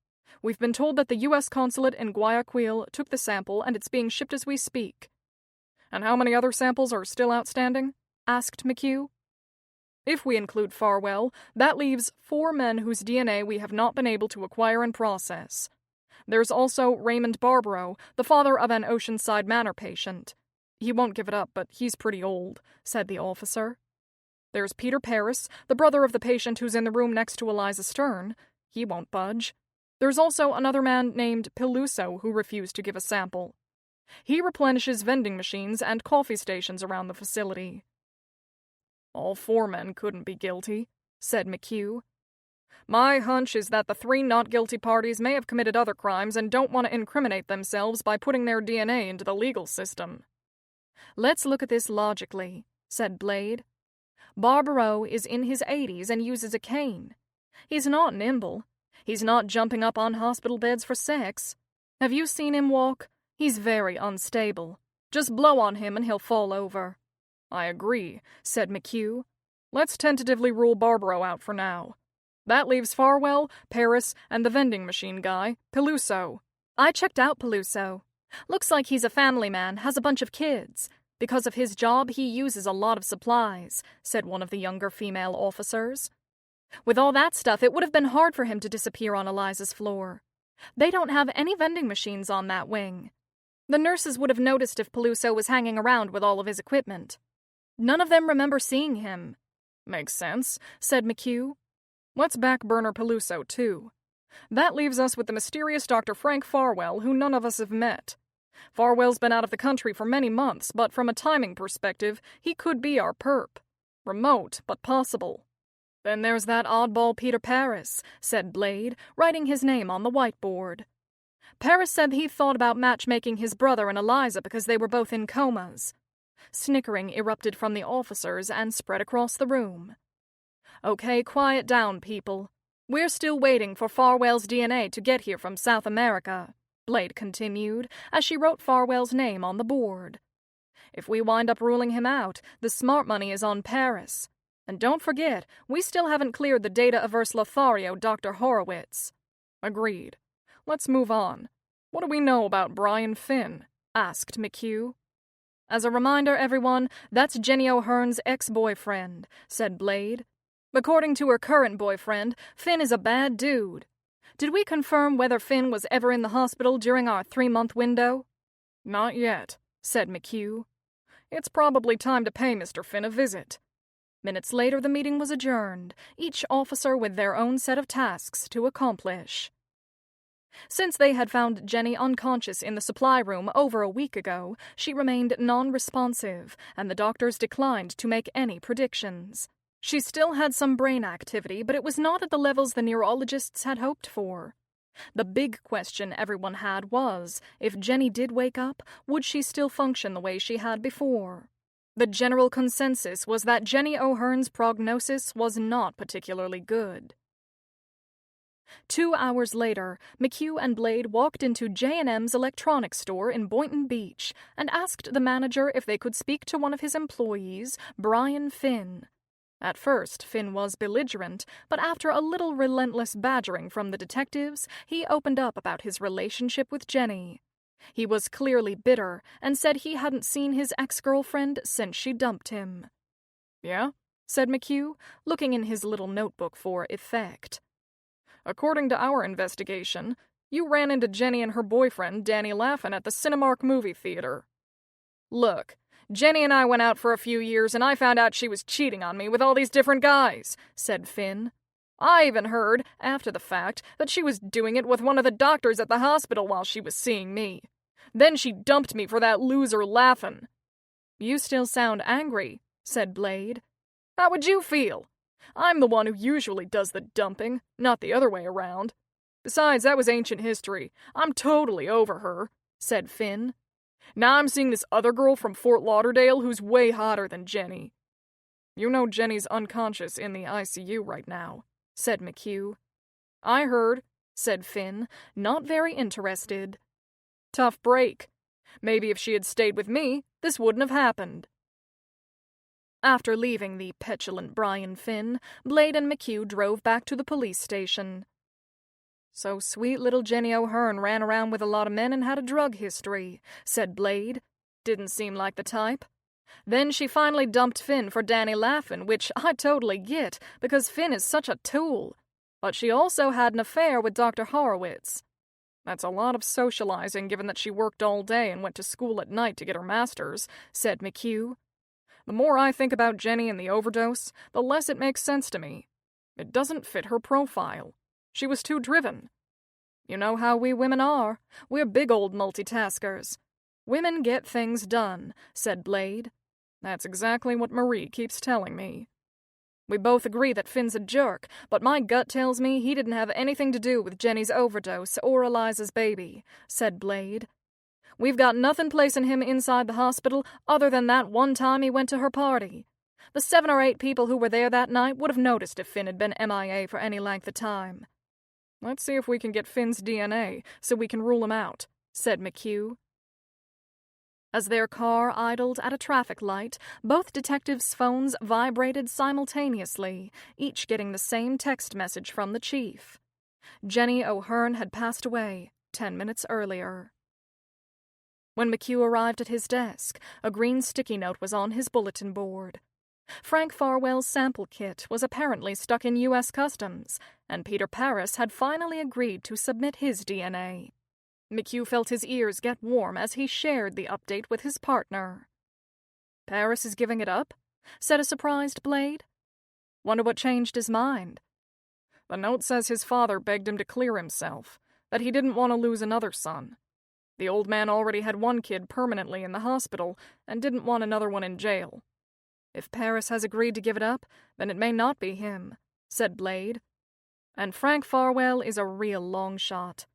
We've been told that the U.S. consulate in Guayaquil took the sample and it's being shipped as we speak. And how many other samples are still outstanding? Asked McHugh. If we include Farwell, that leaves 4 men whose DNA we have not been able to acquire and process. There's also Raymond Barbaro, the father of an Oceanside Manor patient. He won't give it up, but he's pretty old, said the officer. There's Peter Paris, the brother of the patient who's in the room next to Eliza Stern. He won't budge. There's also another man named Peluso who refused to give a sample. He replenishes vending machines and coffee stations around the facility. All 4 men couldn't be guilty, said McHugh. My hunch is that the 3 not guilty parties may have committed other crimes and don't want to incriminate themselves by putting their DNA into the legal system. Let's look at this logically, said Blade. Barbaro is in his 80s and uses a cane. He's not nimble. He's not jumping up on hospital beds for sex. Have you seen him walk? He's very unstable. Just blow on him and he'll fall over. I agree, said McHugh. Let's tentatively rule Barbaro out for now. That leaves Farwell, Paris, and the vending machine guy, Peluso. I checked out Peluso. Looks like he's a family man, has a bunch of kids. Because of his job, he uses a lot of supplies, said one of the younger female officers. With all that stuff, it would have been hard for him to disappear on Eliza's floor. They don't have any vending machines on that wing. The nurses would have noticed if Peluso was hanging around with all of his equipment. None of them remember seeing him. Makes sense, said McHugh. Let's backburner Peluso, too. That leaves us with the mysterious Dr. Frank Farwell, who none of us have met. Farwell's been out of the country for many months, but from a timing perspective, he could be our perp. Remote, but possible. Then there's that oddball Peter Paris, said Blade, writing his name on the whiteboard. Paris said he thought about matchmaking his brother and Eliza because they were both in comas. Snickering erupted from the officers and spread across the room. Okay, quiet down, people. We're still waiting for Farwell's DNA to get here from South America, Blade continued, as she wrote Farwell's name on the board. If we wind up ruling him out, the smart money is on Paris. And don't forget, we still haven't cleared the data-averse Lothario Dr. Horowitz. Agreed. Let's move on. What do we know about Brian Finn? Asked McHugh. As a reminder, everyone, that's Jenny O'Hearn's ex-boyfriend, said Blade. According to her current boyfriend, Finn is a bad dude. Did we confirm whether Finn was ever in the hospital during our 3-month window? Not yet, said McHugh. It's probably time to pay Mr. Finn a visit. Minutes later, the meeting was adjourned, each officer with their own set of tasks to accomplish. Since they had found Jenny unconscious in the supply room over a week ago, she remained non-responsive, and the doctors declined to make any predictions. She still had some brain activity, but it was not at the levels the neurologists had hoped for. The big question everyone had was, if Jenny did wake up, would she still function the way she had before? The general consensus was that Jenny O'Hearn's prognosis was not particularly good. 2 hours later, McHugh and Blade walked into J&M's electronics store in Boynton Beach and asked the manager if they could speak to one of his employees, Brian Finn. At first, Finn was belligerent, but after a little relentless badgering from the detectives, he opened up about his relationship with Jenny. He was clearly bitter and said he hadn't seen his ex-girlfriend since she dumped him. Yeah? Said McHugh, looking in his little notebook for effect. According to our investigation, you ran into Jenny and her boyfriend, Danny Laffin, at the Cinemark movie theater. Look, Jenny and I went out for a few years and I found out she was cheating on me with all these different guys, said Finn. I even heard, after the fact, that she was doing it with one of the doctors at the hospital while she was seeing me. Then she dumped me for that loser Laffin. You still sound angry, said Blade. How would you feel? I'm the one who usually does the dumping, not the other way around. Besides, that was ancient history. I'm totally over her, said Finn. Now I'm seeing this other girl from Fort Lauderdale who's way hotter than Jenny. You know Jenny's unconscious in the ICU right now, said McHugh. I heard, said Finn, not very interested. Tough break. Maybe if she had stayed with me, this wouldn't have happened. After leaving the petulant Brian Finn, Blade and McHugh drove back to the police station. So sweet little Jenny O'Hearn ran around with a lot of men and had a drug history, said Blade. Didn't seem like the type. Then she finally dumped Finn for Danny Laffin, which I totally get, because Finn is such a tool. But she also had an affair with Dr. Horowitz. That's a lot of socializing, given that she worked all day and went to school at night to get her master's, said McHugh. The more I think about Jenny and the overdose, the less it makes sense to me. It doesn't fit her profile. She was too driven. You know how we women are. We're big old multitaskers. Women get things done, said Blade. That's exactly what Marie keeps telling me. We both agree that Finn's a jerk, but my gut tells me he didn't have anything to do with Jenny's overdose or Eliza's baby, said Blade. We've got nothing placing him inside the hospital other than that one time he went to her party. The 7 or 8 people who were there that night would have noticed if Finn had been MIA for any length of time. Let's see if we can get Finn's DNA so we can rule him out, said McHugh. As their car idled at a traffic light, both detectives' phones vibrated simultaneously, each getting the same text message from the chief. Jenny O'Hearn had passed away 10 minutes earlier. When McHugh arrived at his desk, a green sticky note was on his bulletin board. Frank Farwell's sample kit was apparently stuck in U.S. Customs, and Peter Paris had finally agreed to submit his DNA. McHugh felt his ears get warm as he shared the update with his partner. Paris is giving it up? Said a surprised Blade. Wonder what changed his mind. The note says his father begged him to clear himself, that he didn't want to lose another son. The old man already had one kid permanently in the hospital and didn't want another one in jail. If Paris has agreed to give it up, then it may not be him, said Blade. And Frank Farwell is a real long shot.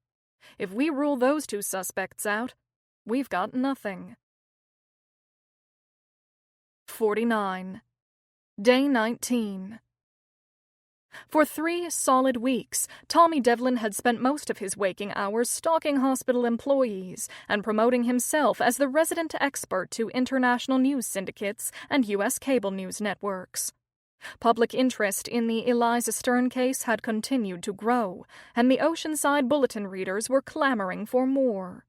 If we rule those 2 suspects out, we've got nothing. 49. Day 19. For 3 solid weeks, Tommy Devlin had spent most of his waking hours stalking hospital employees and promoting himself as the resident expert to international news syndicates and U.S. cable news networks. Public interest in the Eliza Stern case had continued to grow, and the Oceanside Bulletin readers were clamoring for more.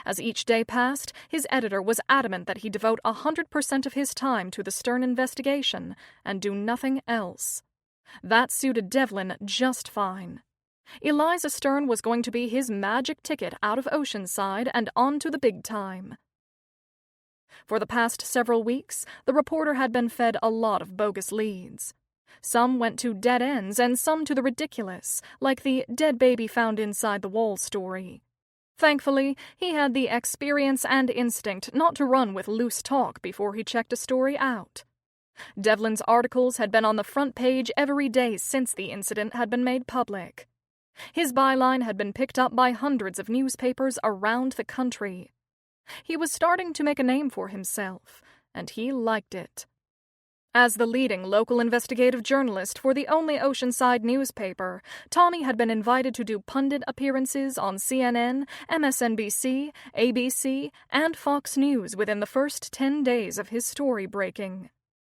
As each day passed, his editor was adamant that he devote 100% of his time to the Stern investigation and do nothing else. That suited Devlin just fine. Eliza Stern was going to be his magic ticket out of Oceanside and on to the big time. For the past several weeks, the reporter had been fed a lot of bogus leads. Some went to dead ends and some to the ridiculous, like the dead baby found inside the wall story. Thankfully, he had the experience and instinct not to run with loose talk before he checked a story out. Devlin's articles had been on the front page every day since the incident had been made public. His byline had been picked up by hundreds of newspapers around the country. He was starting to make a name for himself, and he liked it. As the leading local investigative journalist for the only Oceanside newspaper, Tommy had been invited to do pundit appearances on CNN, MSNBC, ABC, and Fox News within the first 10 days of his story breaking.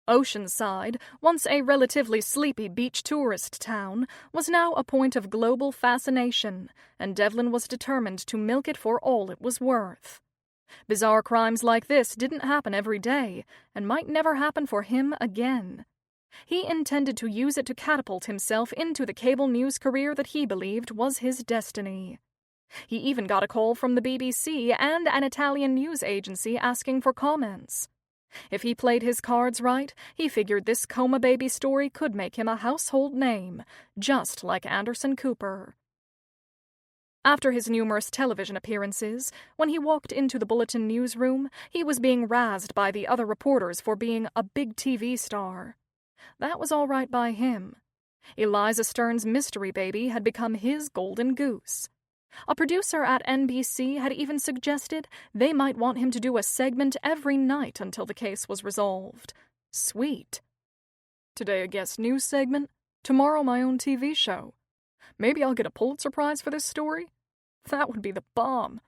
Oceanside, once a relatively sleepy beach tourist town, was now a point of global fascination, and Devlin was determined to milk it for all it was worth. Bizarre crimes like this didn't happen every day, and might never happen for him again. He intended to use it to catapult himself into the cable news career that he believed was his destiny. He even got a call from the BBC and an Italian news agency asking for comments. If he played his cards right, he figured this coma baby story could make him a household name, just like Anderson Cooper. After his numerous television appearances, when he walked into the Bulletin newsroom, he was being razzed by the other reporters for being a big TV star. That was all right by him. Eliza Stern's mystery baby had become his golden goose. A producer at NBC had even suggested they might want him to do a segment every night until the case was resolved. Sweet. Today a guest news segment, tomorrow my own TV show. Maybe I'll get a Pulitzer Prize for this story? That would be the bomb.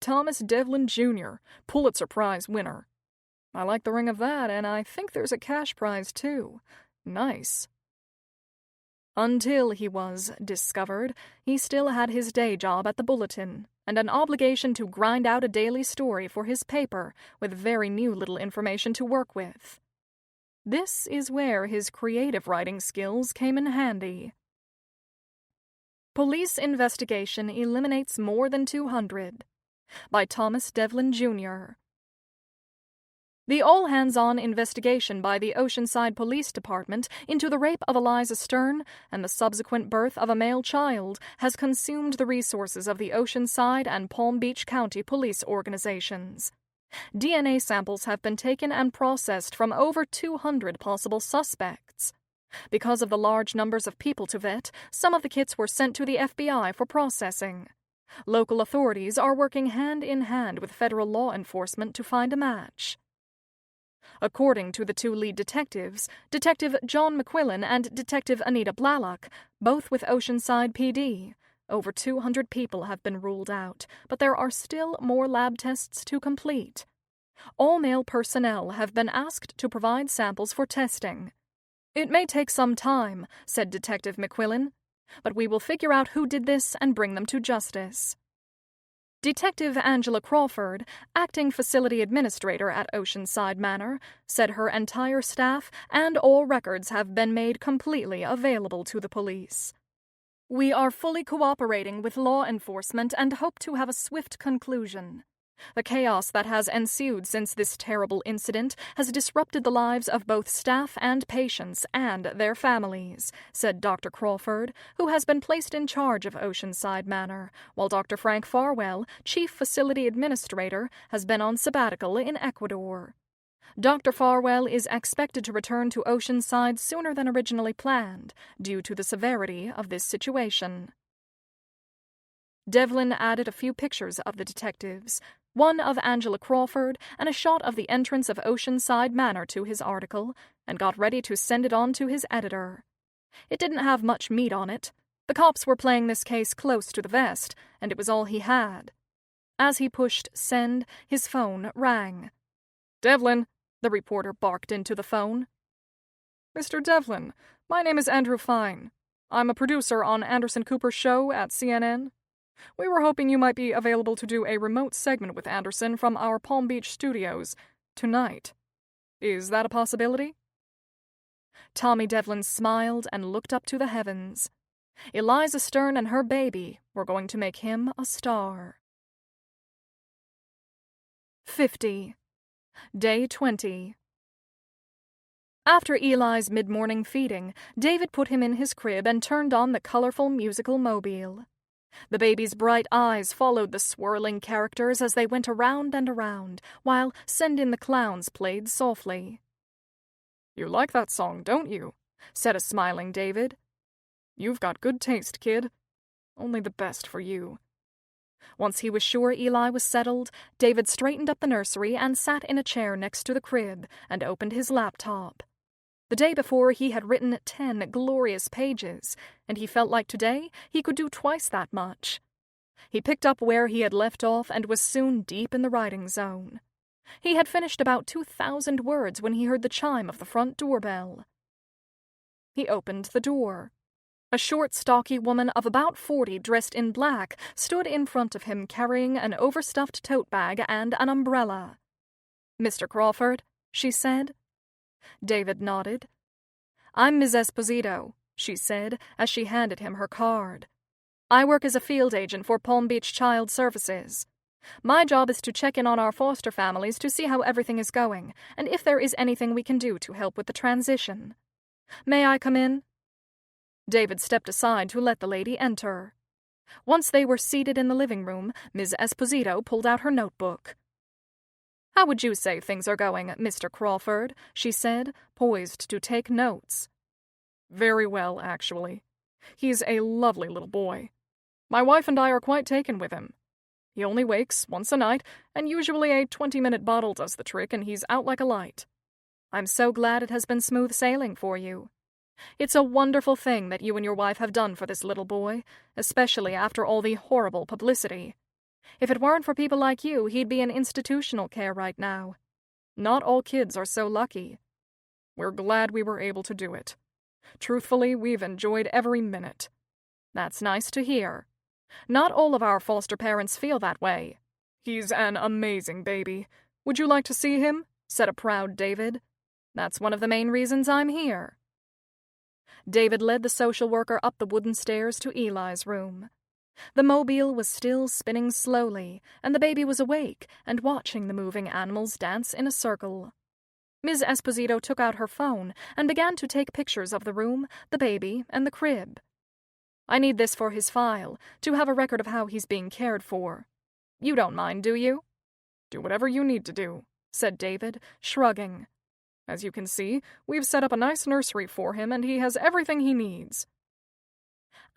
Thomas Devlin Jr., Pulitzer Prize winner. I like the ring of that, and I think there's a cash prize too. Nice. Until he was discovered, he still had his day job at the Bulletin and an obligation to grind out a daily story for his paper with very new little information to work with. This is where his creative writing skills came in handy. Police Investigation Eliminates More Than 200 by Thomas Devlin Jr. The all-hands-on investigation by the Oceanside Police Department into the rape of Eliza Stern and the subsequent birth of a male child has consumed the resources of the Oceanside and Palm Beach County police organizations. DNA samples have been taken and processed from over 200 possible suspects. Because of the large numbers of people to vet, some of the kits were sent to the FBI for processing. Local authorities are working hand in hand with federal law enforcement to find a match. According to the 2 lead detectives, Detective John McQuillan and Detective Anita Blalock, both with Oceanside PD, over 200 people have been ruled out, but there are still more lab tests to complete. All male personnel have been asked to provide samples for testing. It may take some time, said Detective McQuillan, but we will figure out who did this and bring them to justice. Detective Angela Crawford, acting facility administrator at Oceanside Manor, said her entire staff and all records have been made completely available to the police. We are fully cooperating with law enforcement and hope to have a swift conclusion. The chaos that has ensued since this terrible incident has disrupted the lives of both staff and patients and their families, said Dr. Crawford, who has been placed in charge of Oceanside Manor, while Dr. Frank Farwell, chief facility administrator, has been on sabbatical in Ecuador. Dr. Farwell is expected to return to Oceanside sooner than originally planned, due to the severity of this situation. Devlin added a few pictures of the detectives, one of Angela Crawford and a shot of the entrance of Oceanside Manor to his article, and got ready to send it on to his editor. It didn't have much meat on it. The cops were playing this case close to the vest, and it was all he had. As he pushed send, his phone rang. "Devlin," the reporter barked into the phone. "Mr. Devlin, my name is Andrew Fine. I'm a producer on Anderson Cooper's show at CNN. We were hoping you might be available to do a remote segment with Anderson from our Palm Beach studios tonight. Is that a possibility?" Tommy Devlin smiled and looked up to the heavens. Eliza Stern and her baby were going to make him a star. 50. Day 20. After Eli's mid-morning feeding, David put him in his crib and turned on the colorful musical mobile. The baby's bright eyes followed the swirling characters as they went around and around, while Send in the Clowns played softly. "You like that song, don't you?" said a smiling David. "You've got good taste, kid. Only the best for you." Once he was sure Eli was settled, David straightened up the nursery and sat in a chair next to the crib and opened his laptop. The day before, he had written 10 glorious pages, and he felt like today he could do twice that much. He picked up where he had left off and was soon deep in the writing zone. He had finished about 2,000 words when he heard the chime of the front doorbell. He opened the door. A short, stocky woman of about 40, dressed in black, stood in front of him carrying an overstuffed tote bag and an umbrella. "Mr. Crawford," she said. David nodded. "I'm Ms. Esposito," she said as she handed him her card. "I work as a field agent for Palm Beach Child Services. My job is to check in on our foster families to see how everything is going and if there is anything we can do to help with the transition. May I come in?" David stepped aside to let the lady enter. Once they were seated in the living room, Ms. Esposito pulled out her notebook. "How would you say things are going, Mr. Crawford?" she said, poised to take notes. "Very well, actually. He's a lovely little boy. My wife and I are quite taken with him. He only wakes once a night, and usually a 20-minute bottle does the trick, and he's out like a light. I'm so glad it has been smooth sailing for you. It's a wonderful thing that you and your wife have done for this little boy, especially after all the horrible publicity. If it weren't for people like you, he'd be in institutional care right now. Not all kids are so lucky. We're glad we were able to do it. Truthfully, we've enjoyed every minute. That's nice to hear. Not all of our foster parents feel that way. He's an amazing baby. Would you like to see him?" said a proud David. "That's one of the main reasons I'm here." David led the social worker up the wooden stairs to Eli's room. The mobile was still spinning slowly, and the baby was awake and watching the moving animals dance in a circle. Ms. Esposito took out her phone and began to take pictures of the room, the baby, and the crib. "I need this for his file, to have a record of how he's being cared for. You don't mind, do you?" "Do whatever you need to do," said David, shrugging. "As you can see, we've set up a nice nursery for him, and he has everything he needs."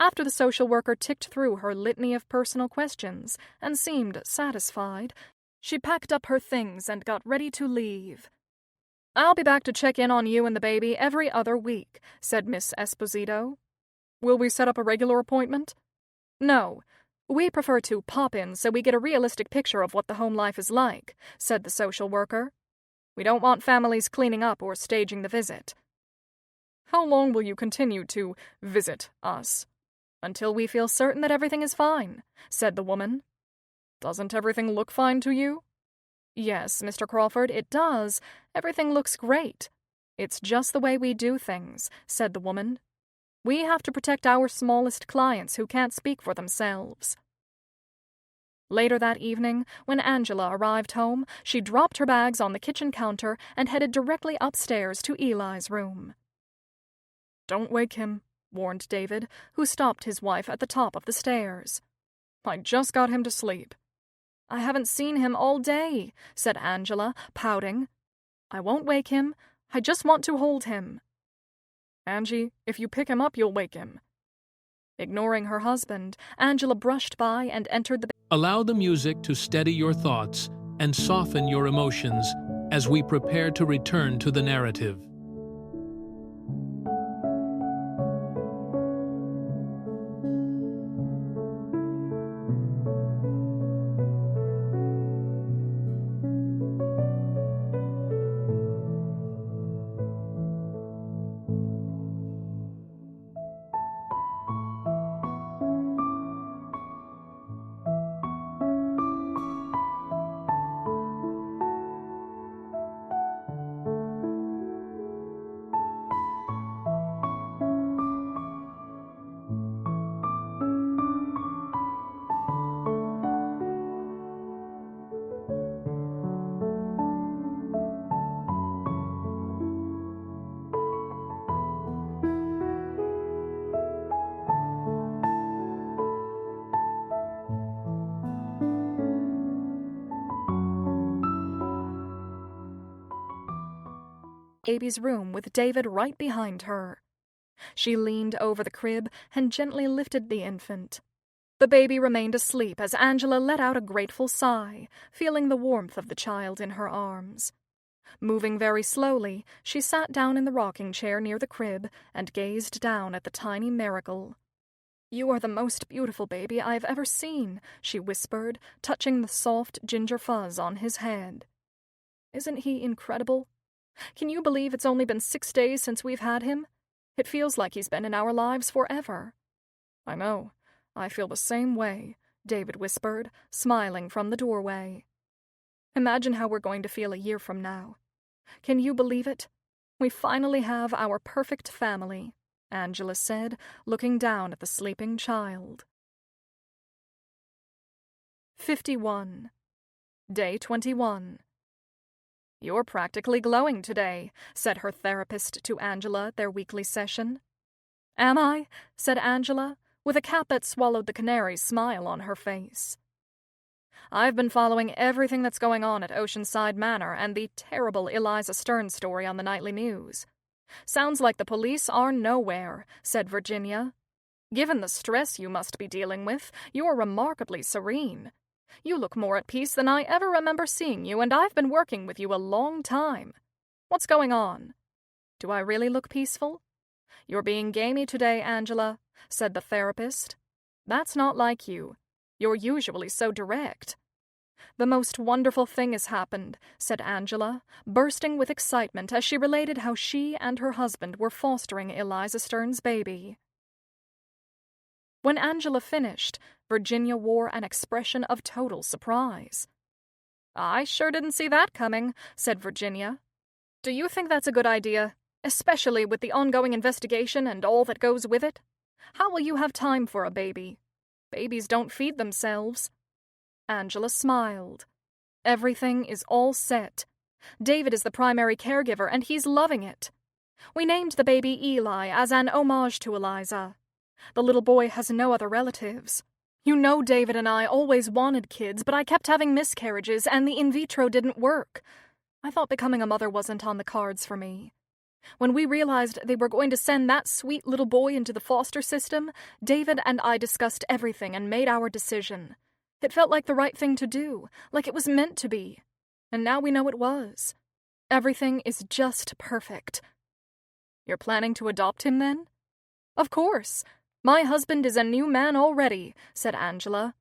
After the social worker ticked through her litany of personal questions and seemed satisfied, she packed up her things and got ready to leave. "I'll be back to check in on you and the baby every other week," said Miss Esposito. "Will we set up a regular appointment?" "No. We prefer to pop in so we get a realistic picture of what the home life is like," said the social worker. "We don't want families cleaning up or staging the visit." "How long will you continue to visit us?" "Until we feel certain that everything is fine," said the woman. "Doesn't everything look fine to you?" "Yes, Mr. Crawford, it does. Everything looks great. It's just the way we do things," said the woman. "We have to protect our smallest clients who can't speak for themselves." Later that evening, when Angela arrived home, she dropped her bags on the kitchen counter and headed directly upstairs to Eli's room. "Don't wake him," warned David, who stopped his wife at the top of the stairs. "I just got him to sleep." "I haven't seen him all day," said Angela, pouting. "I won't wake him. I just want to hold him." "Angie, if you pick him up, you'll wake him." Ignoring her husband, Angela brushed by and entered the... Allow the music to steady your thoughts and soften your emotions as we prepare to return to the narrative. baby's room with David right behind her. She leaned over the crib and gently lifted the infant. The baby remained asleep as Angela let out a grateful sigh, feeling the warmth of the child in her arms. Moving very slowly, she sat down in the rocking chair near the crib and gazed down at the tiny miracle. "You are the most beautiful baby I've ever seen," she whispered, touching the soft ginger fuzz on his head. "Isn't he incredible? Can you believe it's only been 6 days since we've had him? It feels like he's been in our lives forever." "I know. I feel the same way," David whispered, smiling from the doorway. "Imagine how we're going to feel a year from now. Can you believe it? We finally have our perfect family," Angela said, looking down at the sleeping child. 51. Day 21. "You're practically glowing today," said her therapist to Angela at their weekly session. "Am I?" said Angela, with a cat that swallowed the canary smile on her face. "I've been following everything that's going on at Oceanside Manor and the terrible Eliza Stern story on the nightly news. Sounds like the police are nowhere," said Virginia. "Given the stress you must be dealing with, you're remarkably serene. You look more at peace than I ever remember seeing you, and I've been working with you a long time. What's going on?" "Do I really look peaceful?" "You're being gamey today, Angela," said the therapist. "That's not like you. You're usually so direct." "The most wonderful thing has happened," said Angela, bursting with excitement as she related how she and her husband were fostering Eliza Stern's baby. When Angela finished, Virginia wore an expression of total surprise. "I sure didn't see that coming," said Virginia. "Do you think that's a good idea, especially with the ongoing investigation and all that goes with it? How will you have time for a baby? Babies don't feed themselves." Angela smiled. "Everything is all set. David is the primary caregiver, and he's loving it. We named the baby Eli as an homage to Eliza. The little boy has no other relatives. You know David and I always wanted kids, but I kept having miscarriages, and the in vitro didn't work. I thought becoming a mother wasn't on the cards for me. When we realized they were going to send that sweet little boy into the foster system, David and I discussed everything and made our decision. It felt like the right thing to do, like it was meant to be. And now we know it was. Everything is just perfect." "You're planning to adopt him, then?" "Of course. My husband is a new man already," said Angela.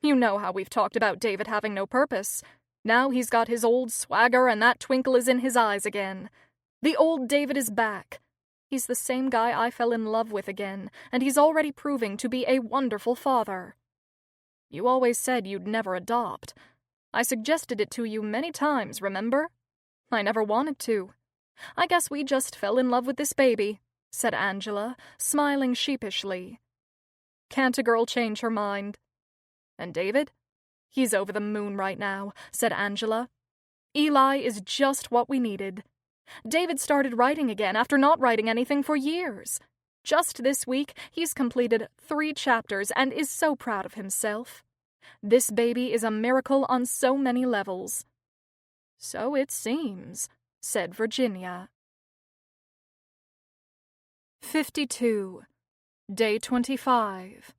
"You know how we've talked about David having no purpose. Now he's got his old swagger and that twinkle is in his eyes again. The old David is back. He's the same guy I fell in love with again, and he's already proving to be a wonderful father." "You always said you'd never adopt. I suggested it to you many times, remember? I never wanted to. I guess we just fell in love with this baby," said Angela, smiling sheepishly. "Can't a girl change her mind?" "And David? He's over the moon right now," said Angela. "Eli is just what we needed. David started writing again after not writing anything for years. Just this week, he's completed 3 chapters and is so proud of himself. This baby is a miracle on so many levels." "So it seems," said Virginia. 52. Day 25.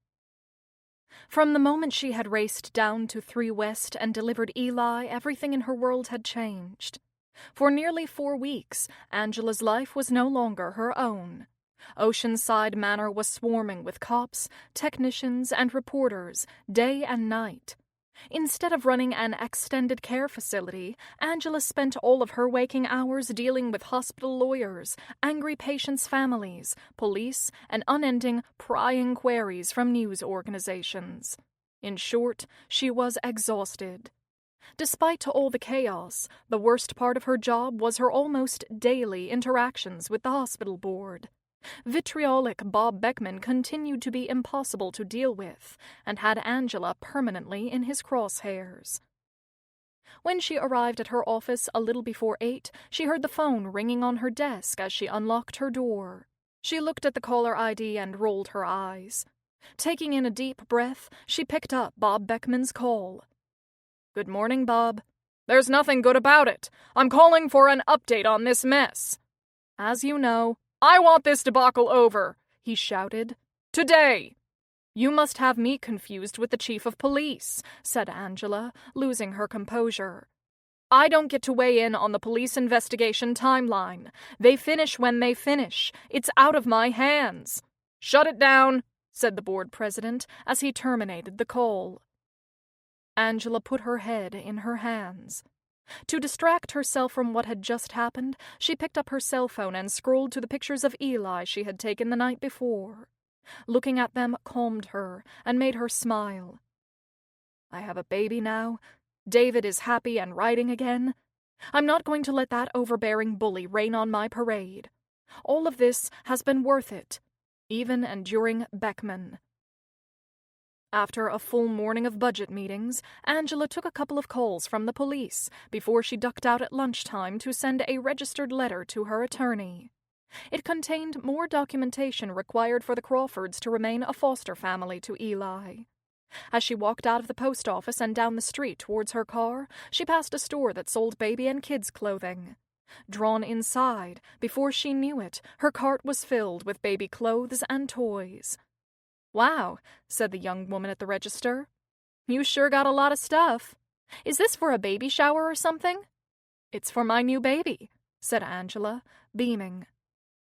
From the moment she had raced down to 3 West and delivered Eli, everything in her world had changed. For nearly 4 weeks, Angela's life was no longer her own. Oceanside Manor was swarming with cops, technicians, and reporters, day and night. Instead of running an extended care facility, Angela spent all of her waking hours dealing with hospital lawyers, angry patients' families, police, and unending, prying queries from news organizations. In short, she was exhausted. Despite all the chaos, the worst part of her job was her almost daily interactions with the hospital board. Vitriolic Bob Beckman continued to be impossible to deal with, and had Angela permanently in his crosshairs. When she arrived at her office a little before 8, she heard the phone ringing on her desk as she unlocked her door. She looked at the caller ID and rolled her eyes. Taking in a deep breath, she picked up Bob Beckman's call. "Good morning, Bob." There's nothing good about it. I'm calling for an update on this mess. As you know, I want this debacle over, he shouted. Today! You must have me confused with the chief of police, said Angela, losing her composure. I don't get to weigh in on the police investigation timeline. They finish when they finish. It's out of my hands. Shut it down, said the board president as he terminated the call. Angela put her head in her hands. To distract herself from what had just happened, she picked up her cell phone and scrolled to the pictures of Eli she had taken the night before. Looking at them calmed her and made her smile. I have a baby now. David is happy and riding again. I'm not going to let that overbearing bully rain on my parade. All of this has been worth it, even enduring Beckman. After a full morning of budget meetings, Angela took a couple of calls from the police before she ducked out at lunchtime to send a registered letter to her attorney. It contained more documentation required for the Crawfords to remain a foster family to Eli. As she walked out of the post office and down the street towards her car, she passed a store that sold baby and kids' clothing. Drawn inside, before she knew it, her cart was filled with baby clothes and toys. Wow, said the young woman at the register. You sure got a lot of stuff. Is this for a baby shower or something? It's for my new baby, said Angela, beaming.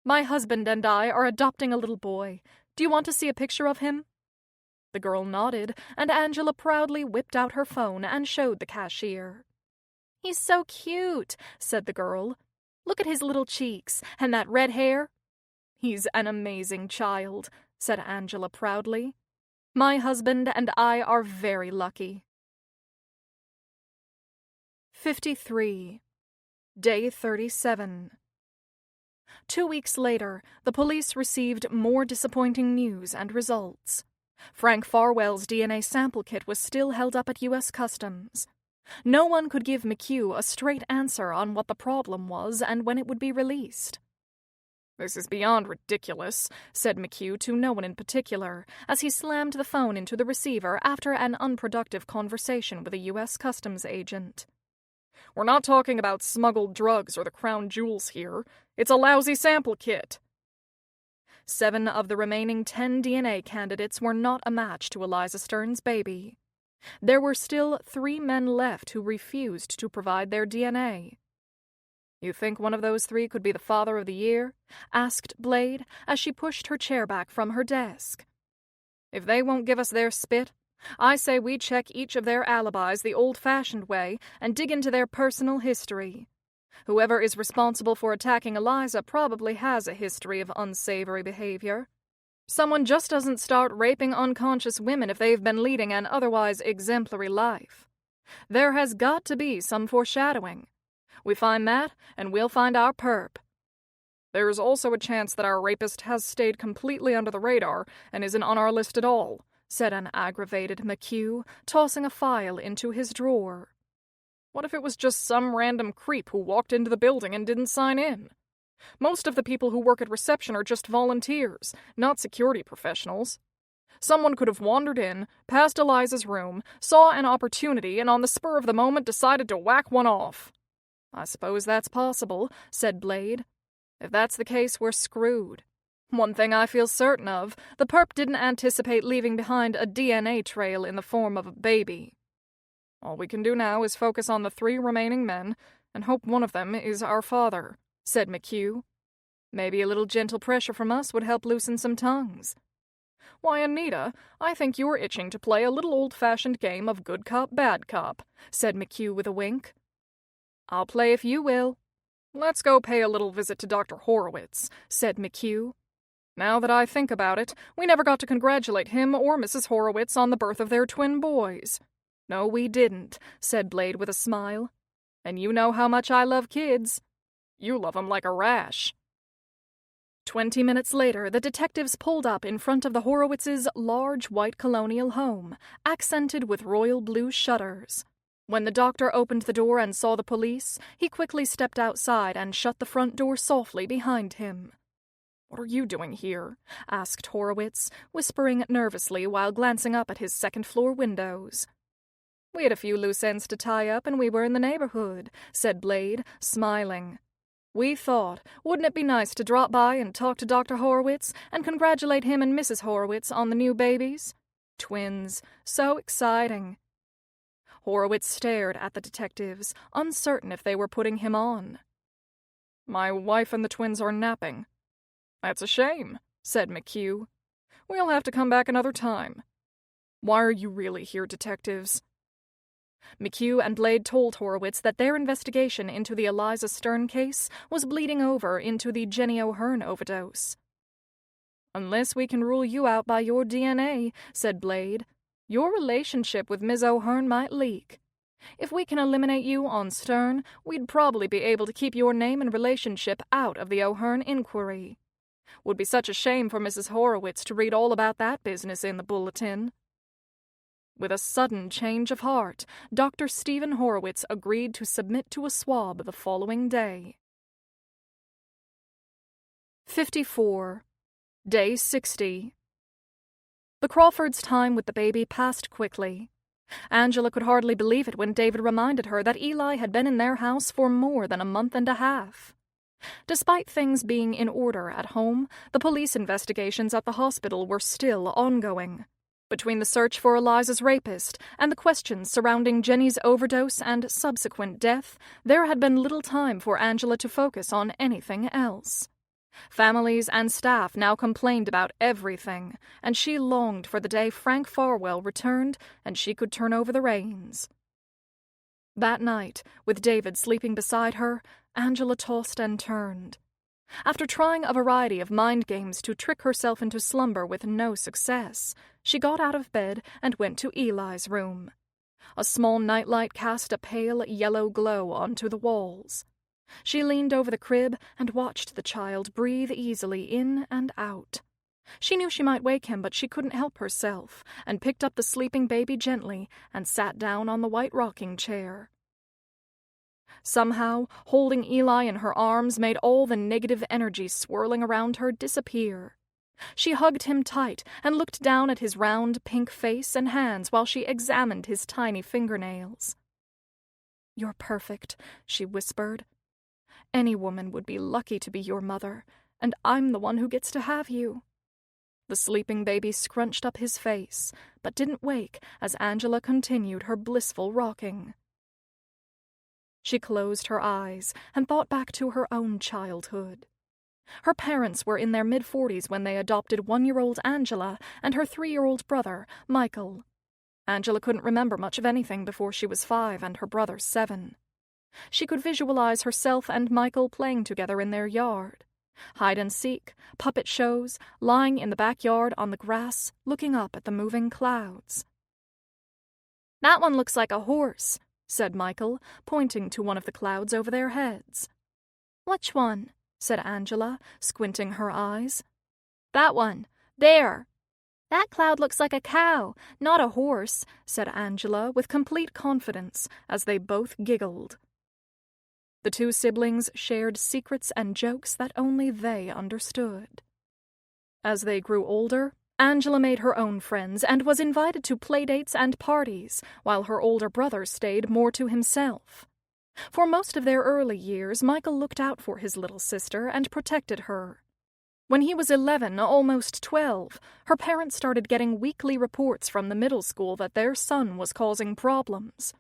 My husband and I are adopting a little boy. Do you want to see a picture of him? The girl nodded, and Angela proudly whipped out her phone and showed the cashier. He's so cute, said the girl. Look at his little cheeks and that red hair. He's an amazing child, said Angela proudly. My husband and I are very lucky. 53. Day 37. 2 weeks later, the police received more disappointing news and results. Frank Farwell's DNA sample kit was still held up at U.S. Customs. No one could give McHugh a straight answer on what the problem was and when it would be released. This is beyond ridiculous, said McHugh to no one in particular, as he slammed the phone into the receiver after an unproductive conversation with a U.S. Customs agent. We're not talking about smuggled drugs or the crown jewels here. It's a lousy sample kit. 7 of the remaining 10 DNA candidates were not a match to Eliza Stern's baby. There were still 3 men left who refused to provide their DNA. You think one of those 3 could be the father of the year? Asked Blade as she pushed her chair back from her desk. If they won't give us their spit, I say we check each of their alibis the old-fashioned way and dig into their personal history. Whoever is responsible for attacking Eliza probably has a history of unsavory behavior. Someone just doesn't start raping unconscious women if they've been leading an otherwise exemplary life. There has got to be some foreshadowing. We find that, and we'll find our perp. There's also a chance that our rapist has stayed completely under the radar and isn't on our list at all, said an aggravated McHugh, tossing a file into his drawer. What if it was just some random creep who walked into the building and didn't sign in? Most of the people who work at reception are just volunteers, not security professionals. Someone could have wandered in, past Eliza's room, saw an opportunity, and on the spur of the moment decided to whack one off. I suppose that's possible, said Blade. If that's the case, we're screwed. One thing I feel certain of, the perp didn't anticipate leaving behind a DNA trail in the form of a baby. All we can do now is focus on the 3 remaining men and hope one of them is our father, said McHugh. Maybe a little gentle pressure from us would help loosen some tongues. Why, Anita, I think you're itching to play a little old-fashioned game of good cop, bad cop, said McHugh with a wink. I'll play if you will. Let's go pay a little visit to Dr. Horowitz, said McHugh. Now that I think about it, we never got to congratulate him or Mrs. Horowitz on the birth of their twin boys. No, we didn't, said Blade with a smile. And you know how much I love kids. You love 'em like a rash. 20 minutes later, the detectives pulled up in front of the Horowitz's large white colonial home, accented with royal blue shutters. When the doctor opened the door and saw the police, he quickly stepped outside and shut the front door softly behind him. What are you doing here? Asked Horowitz, whispering nervously while glancing up at his second-floor windows. "We had a few loose ends to tie up, and we were in the neighborhood," said Blade, smiling. "We thought, wouldn't it be nice to drop by and talk to Dr. Horowitz and congratulate him and Mrs. Horowitz on the new babies? Twins. So exciting." Horowitz stared at the detectives, uncertain if they were putting him on. "My wife and the twins are napping." "That's a shame," said McHugh. "We'll have to come back another time. Why are you really here, detectives?" McHugh and Blade told Horowitz that their investigation into the Eliza Stern case was bleeding over into the Jenny O'Hearn overdose. "Unless we can rule you out by your DNA," said Blade, "your relationship with Ms. O'Hearn might leak. If we can eliminate you on Stern, we'd probably be able to keep your name and relationship out of the O'Hearn inquiry. Would be such a shame for Mrs. Horowitz to read all about that business in the bulletin." With a sudden change of heart, Dr. Stephen Horowitz agreed to submit to a swab the following day. 54. Day 60. The Crawfords' time with the baby passed quickly. Angela could hardly believe it when David reminded her that Eli had been in their house for more than a month and a half. Despite things being in order at home, the police investigations at the hospital were still ongoing. Between the search for Eliza's rapist and the questions surrounding Jenny's overdose and subsequent death, there had been little time for Angela to focus on anything else. Families and staff now complained about everything, and she longed for the day Frank Farwell returned and she could turn over the reins. That night, with David sleeping beside her, Angela tossed and turned. After trying a variety of mind games to trick herself into slumber with no success, she got out of bed and went to Eli's room. A small nightlight cast a pale yellow glow onto the walls. She leaned over the crib and watched the child breathe easily in and out. She knew she might wake him, but she couldn't help herself, and picked up the sleeping baby gently and sat down on the white rocking chair. Somehow, holding Eli in her arms made all the negative energy swirling around her disappear. She hugged him tight and looked down at his round pink face and hands while she examined his tiny fingernails. "You're perfect," she whispered. "Any woman would be lucky to be your mother, and I'm the one who gets to have you." The sleeping baby scrunched up his face, but didn't wake as Angela continued her blissful rocking. She closed her eyes and thought back to her own childhood. Her parents were in their mid-40s when they adopted 1-year-old Angela and her 3-year-old brother, Michael. Angela couldn't remember much of anything before she was 5 and her brother 7. She could visualize herself and Michael playing together in their yard. Hide-and-seek, puppet shows, lying in the backyard on the grass, looking up at the moving clouds. "That one looks like a horse," said Michael, pointing to one of the clouds over their heads. "Which one?" said Angela, squinting her eyes. "That one. There." "That cloud looks like a cow, not a horse," said Angela with complete confidence as they both giggled. The two siblings shared secrets and jokes that only they understood. As they grew older, Angela made her own friends and was invited to playdates and parties, while her older brother stayed more to himself. For most of their early years, Michael looked out for his little sister and protected her. When he was 11, almost 12, her parents started getting weekly reports from the middle school that their son was causing problems.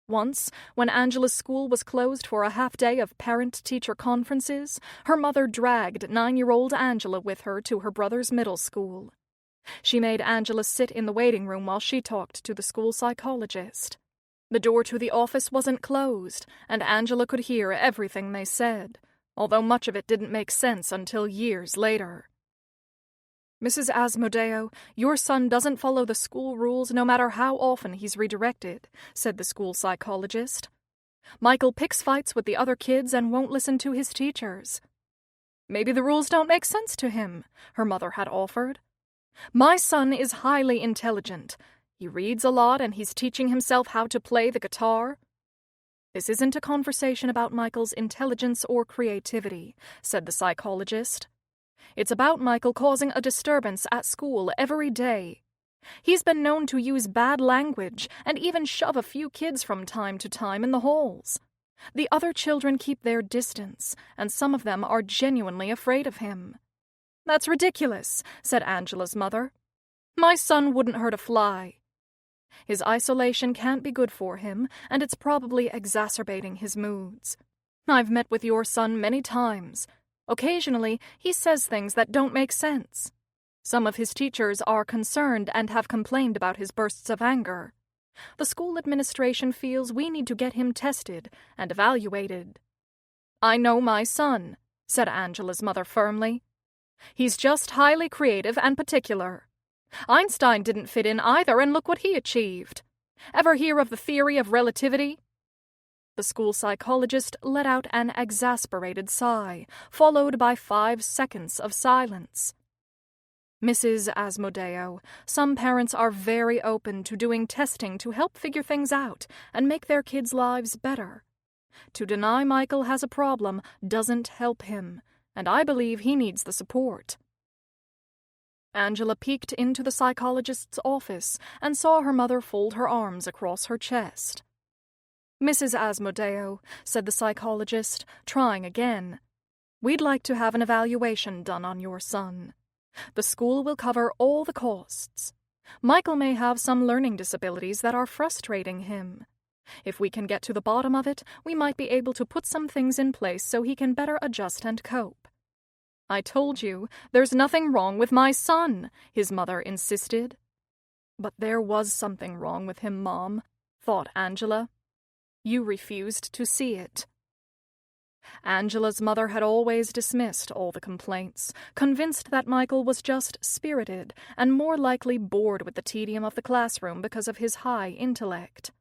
Once, when Angela's school was closed for a half-day of parent-teacher conferences, her mother dragged 9-year-old Angela with her to her brother's middle school. She made Angela sit in the waiting room while she talked to the school psychologist. The door to the office wasn't closed, and Angela could hear everything they said, although much of it didn't make sense until years later. "Mrs. Asmodeo, your son doesn't follow the school rules no matter how often he's redirected," said the school psychologist. "Michael picks fights with the other kids and won't listen to his teachers." "Maybe the rules don't make sense to him," her mother had offered. "My son is highly intelligent. He reads a lot and he's teaching himself how to play the guitar." "This isn't a conversation about Michael's intelligence or creativity," said the psychologist. "It's about Michael causing a disturbance at school every day. He's been known to use bad language and even shove a few kids from time to time in the halls. The other children keep their distance, and some of them are genuinely afraid of him. "That's ridiculous," said Angela's mother. "My son wouldn't hurt a fly." His isolation can't be good for him, and it's probably exacerbating his moods. I've met with your son many times. Occasionally, he says things that don't make sense. Some of his teachers are concerned and have complained about his bursts of anger. The school administration feels we need to get him tested and evaluated. "I know my son," said Angela's mother firmly. "He's just highly creative and particular. Einstein didn't fit in either, and look what he achieved. Ever hear of the theory of relativity?" The school psychologist let out an exasperated sigh, followed by 5 seconds of silence. "Mrs. Asmodeo, some parents are very open to doing testing to help figure things out and make their kids' lives better. To deny Michael has a problem doesn't help him, and I believe he needs the support." Angela peeked into the psychologist's office and saw her mother fold her arms across her chest. "Mrs. Asmodeo," said the psychologist, trying again, "we'd like to have an evaluation done on your son. The school will cover all the costs. Michael may have some learning disabilities that are frustrating him. If we can get to the bottom of it, we might be able to put some things in place so he can better adjust and cope." "I told you, there's nothing wrong with my son," his mother insisted. "But there was something wrong with him, Mom," thought Angela. "You refused to see it." Angela's mother had always dismissed all the complaints, convinced that Michael was just spirited and more likely bored with the tedium of the classroom because of his high intellect.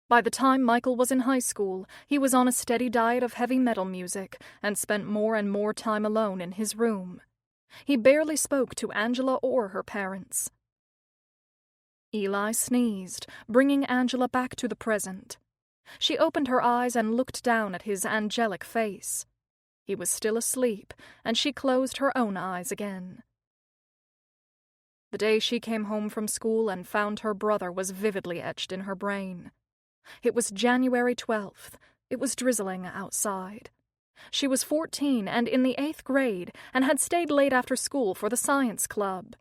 By the time Michael was in high school, he was on a steady diet of heavy metal music and spent more and more time alone in his room. He barely spoke to Angela or her parents. Eli sneezed, bringing Angela back to the present. She opened her eyes and looked down at his angelic face. He was still asleep, and she closed her own eyes again. The day she came home from school and found her brother was vividly etched in her brain. It was January 12th. It was drizzling outside. She was 14 and in the 8th grade and had stayed late after school for the science club.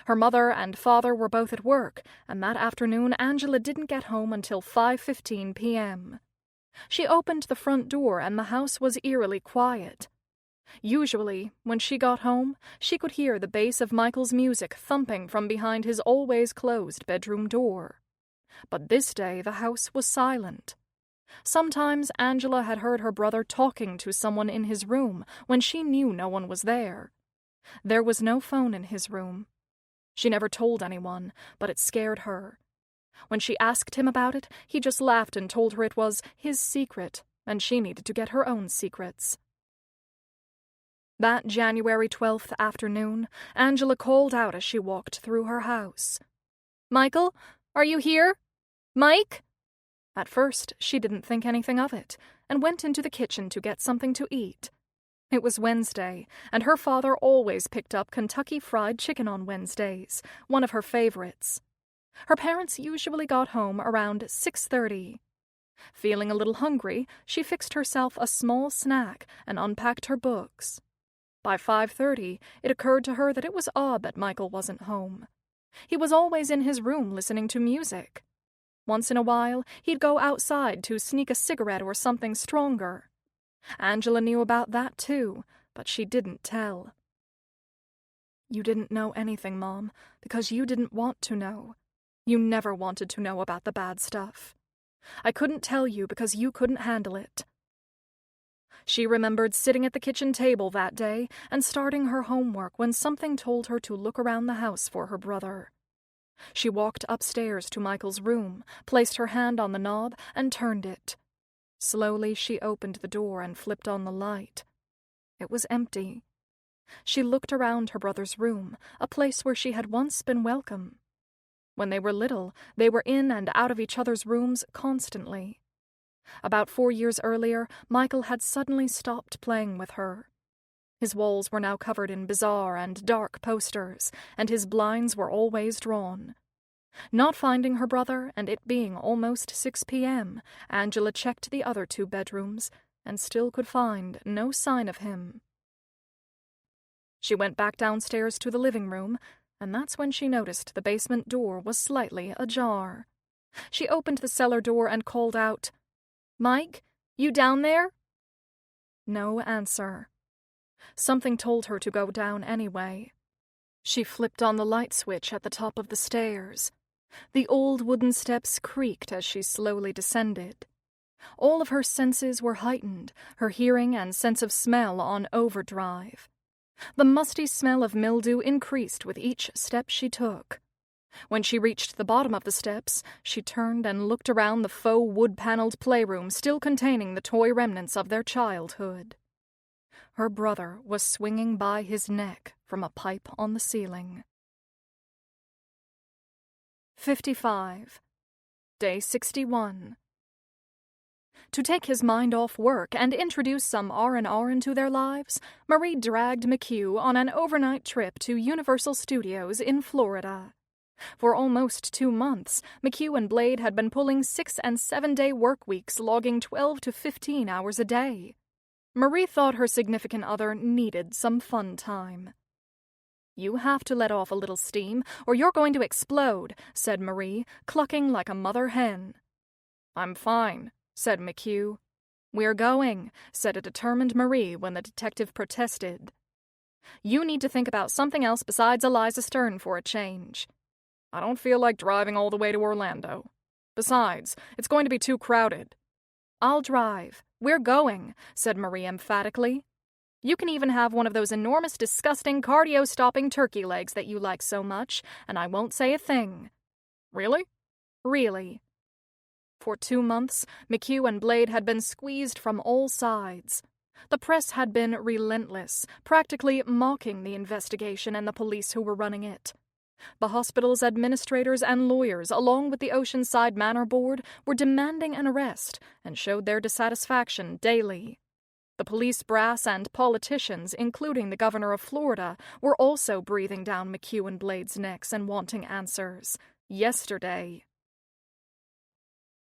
Her mother and father were both at work, and that afternoon Angela didn't get home until 5:15 p.m. She opened the front door and the house was eerily quiet. Usually, when she got home, she could hear the bass of Michael's music thumping from behind his always closed bedroom door. But this day the house was silent. Sometimes Angela had heard her brother talking to someone in his room when she knew no one was there. There was no phone in his room. She never told anyone, but it scared her. When she asked him about it, he just laughed and told her it was his secret, and she needed to get her own secrets. That January 12th afternoon, Angela called out as she walked through her house. "Michael, are you here? Mike?" At first, she didn't think anything of it, and went into the kitchen to get something to eat. It was Wednesday, and her father always picked up Kentucky Fried Chicken on Wednesdays, one of her favorites. Her parents usually got home around 6:30. Feeling a little hungry, she fixed herself a small snack and unpacked her books. By 5:30, it occurred to her that it was odd that Michael wasn't home. He was always in his room listening to music. Once in a while, he'd go outside to sneak a cigarette or something stronger. Angela knew about that too, but she didn't tell. "You didn't know anything, Mom, because you didn't want to know. You never wanted to know about the bad stuff. I couldn't tell you because you couldn't handle it." She remembered sitting at the kitchen table that day and starting her homework when something told her to look around the house for her brother. She walked upstairs to Michael's room, placed her hand on the knob, and turned it. Slowly she opened the door and flipped on the light. It was empty. She looked around her brother's room, a place where she had once been welcome. When they were little, they were in and out of each other's rooms constantly. About 4 years earlier, Michael had suddenly stopped playing with her. His walls were now covered in bizarre and dark posters, and his blinds were always drawn. Not finding her brother, and it being almost 6 p.m., Angela checked the other 2 bedrooms and still could find no sign of him. She went back downstairs to the living room, and that's when she noticed the basement door was slightly ajar. She opened the cellar door and called out, "Mike, you down there?" No answer. Something told her to go down anyway. She flipped on the light switch at the top of the stairs. The old wooden steps creaked as she slowly descended. All of her senses were heightened, her hearing and sense of smell on overdrive. The musty smell of mildew increased with each step she took. When she reached the bottom of the steps, she turned and looked around the faux wood-paneled playroom still containing the toy remnants of their childhood. Her brother was swinging by his neck from a pipe on the ceiling. 55. Day 61. To take his mind off work and introduce some R&R into their lives, Marie dragged McHugh on an overnight trip to Universal Studios in Florida. For almost 2 months, McHugh and Blade had been pulling 6- and 7-day work weeks, logging 12 to 15 hours a day. Marie thought her significant other needed some fun time. "You have to let off a little steam, or you're going to explode," said Marie, clucking like a mother hen. "I'm fine," said McHugh. "We're going," said a determined Marie when the detective protested. "You need to think about something else besides Eliza Stern for a change." "I don't feel like driving all the way to Orlando. Besides, it's going to be too crowded." "I'll drive. We're going," said Marie emphatically. "You can even have one of those enormous, disgusting, cardio-stopping turkey legs that you like so much, and I won't say a thing." "Really?" "Really." For 2 months, McHugh and Blade had been squeezed from all sides. The press had been relentless, practically mocking the investigation and the police who were running it. The hospital's administrators and lawyers, along with the Oceanside Manor Board, were demanding an arrest and showed their dissatisfaction daily. The police brass and politicians, including the governor of Florida, were also breathing down McHugh and Blade's necks and wanting answers. Yesterday.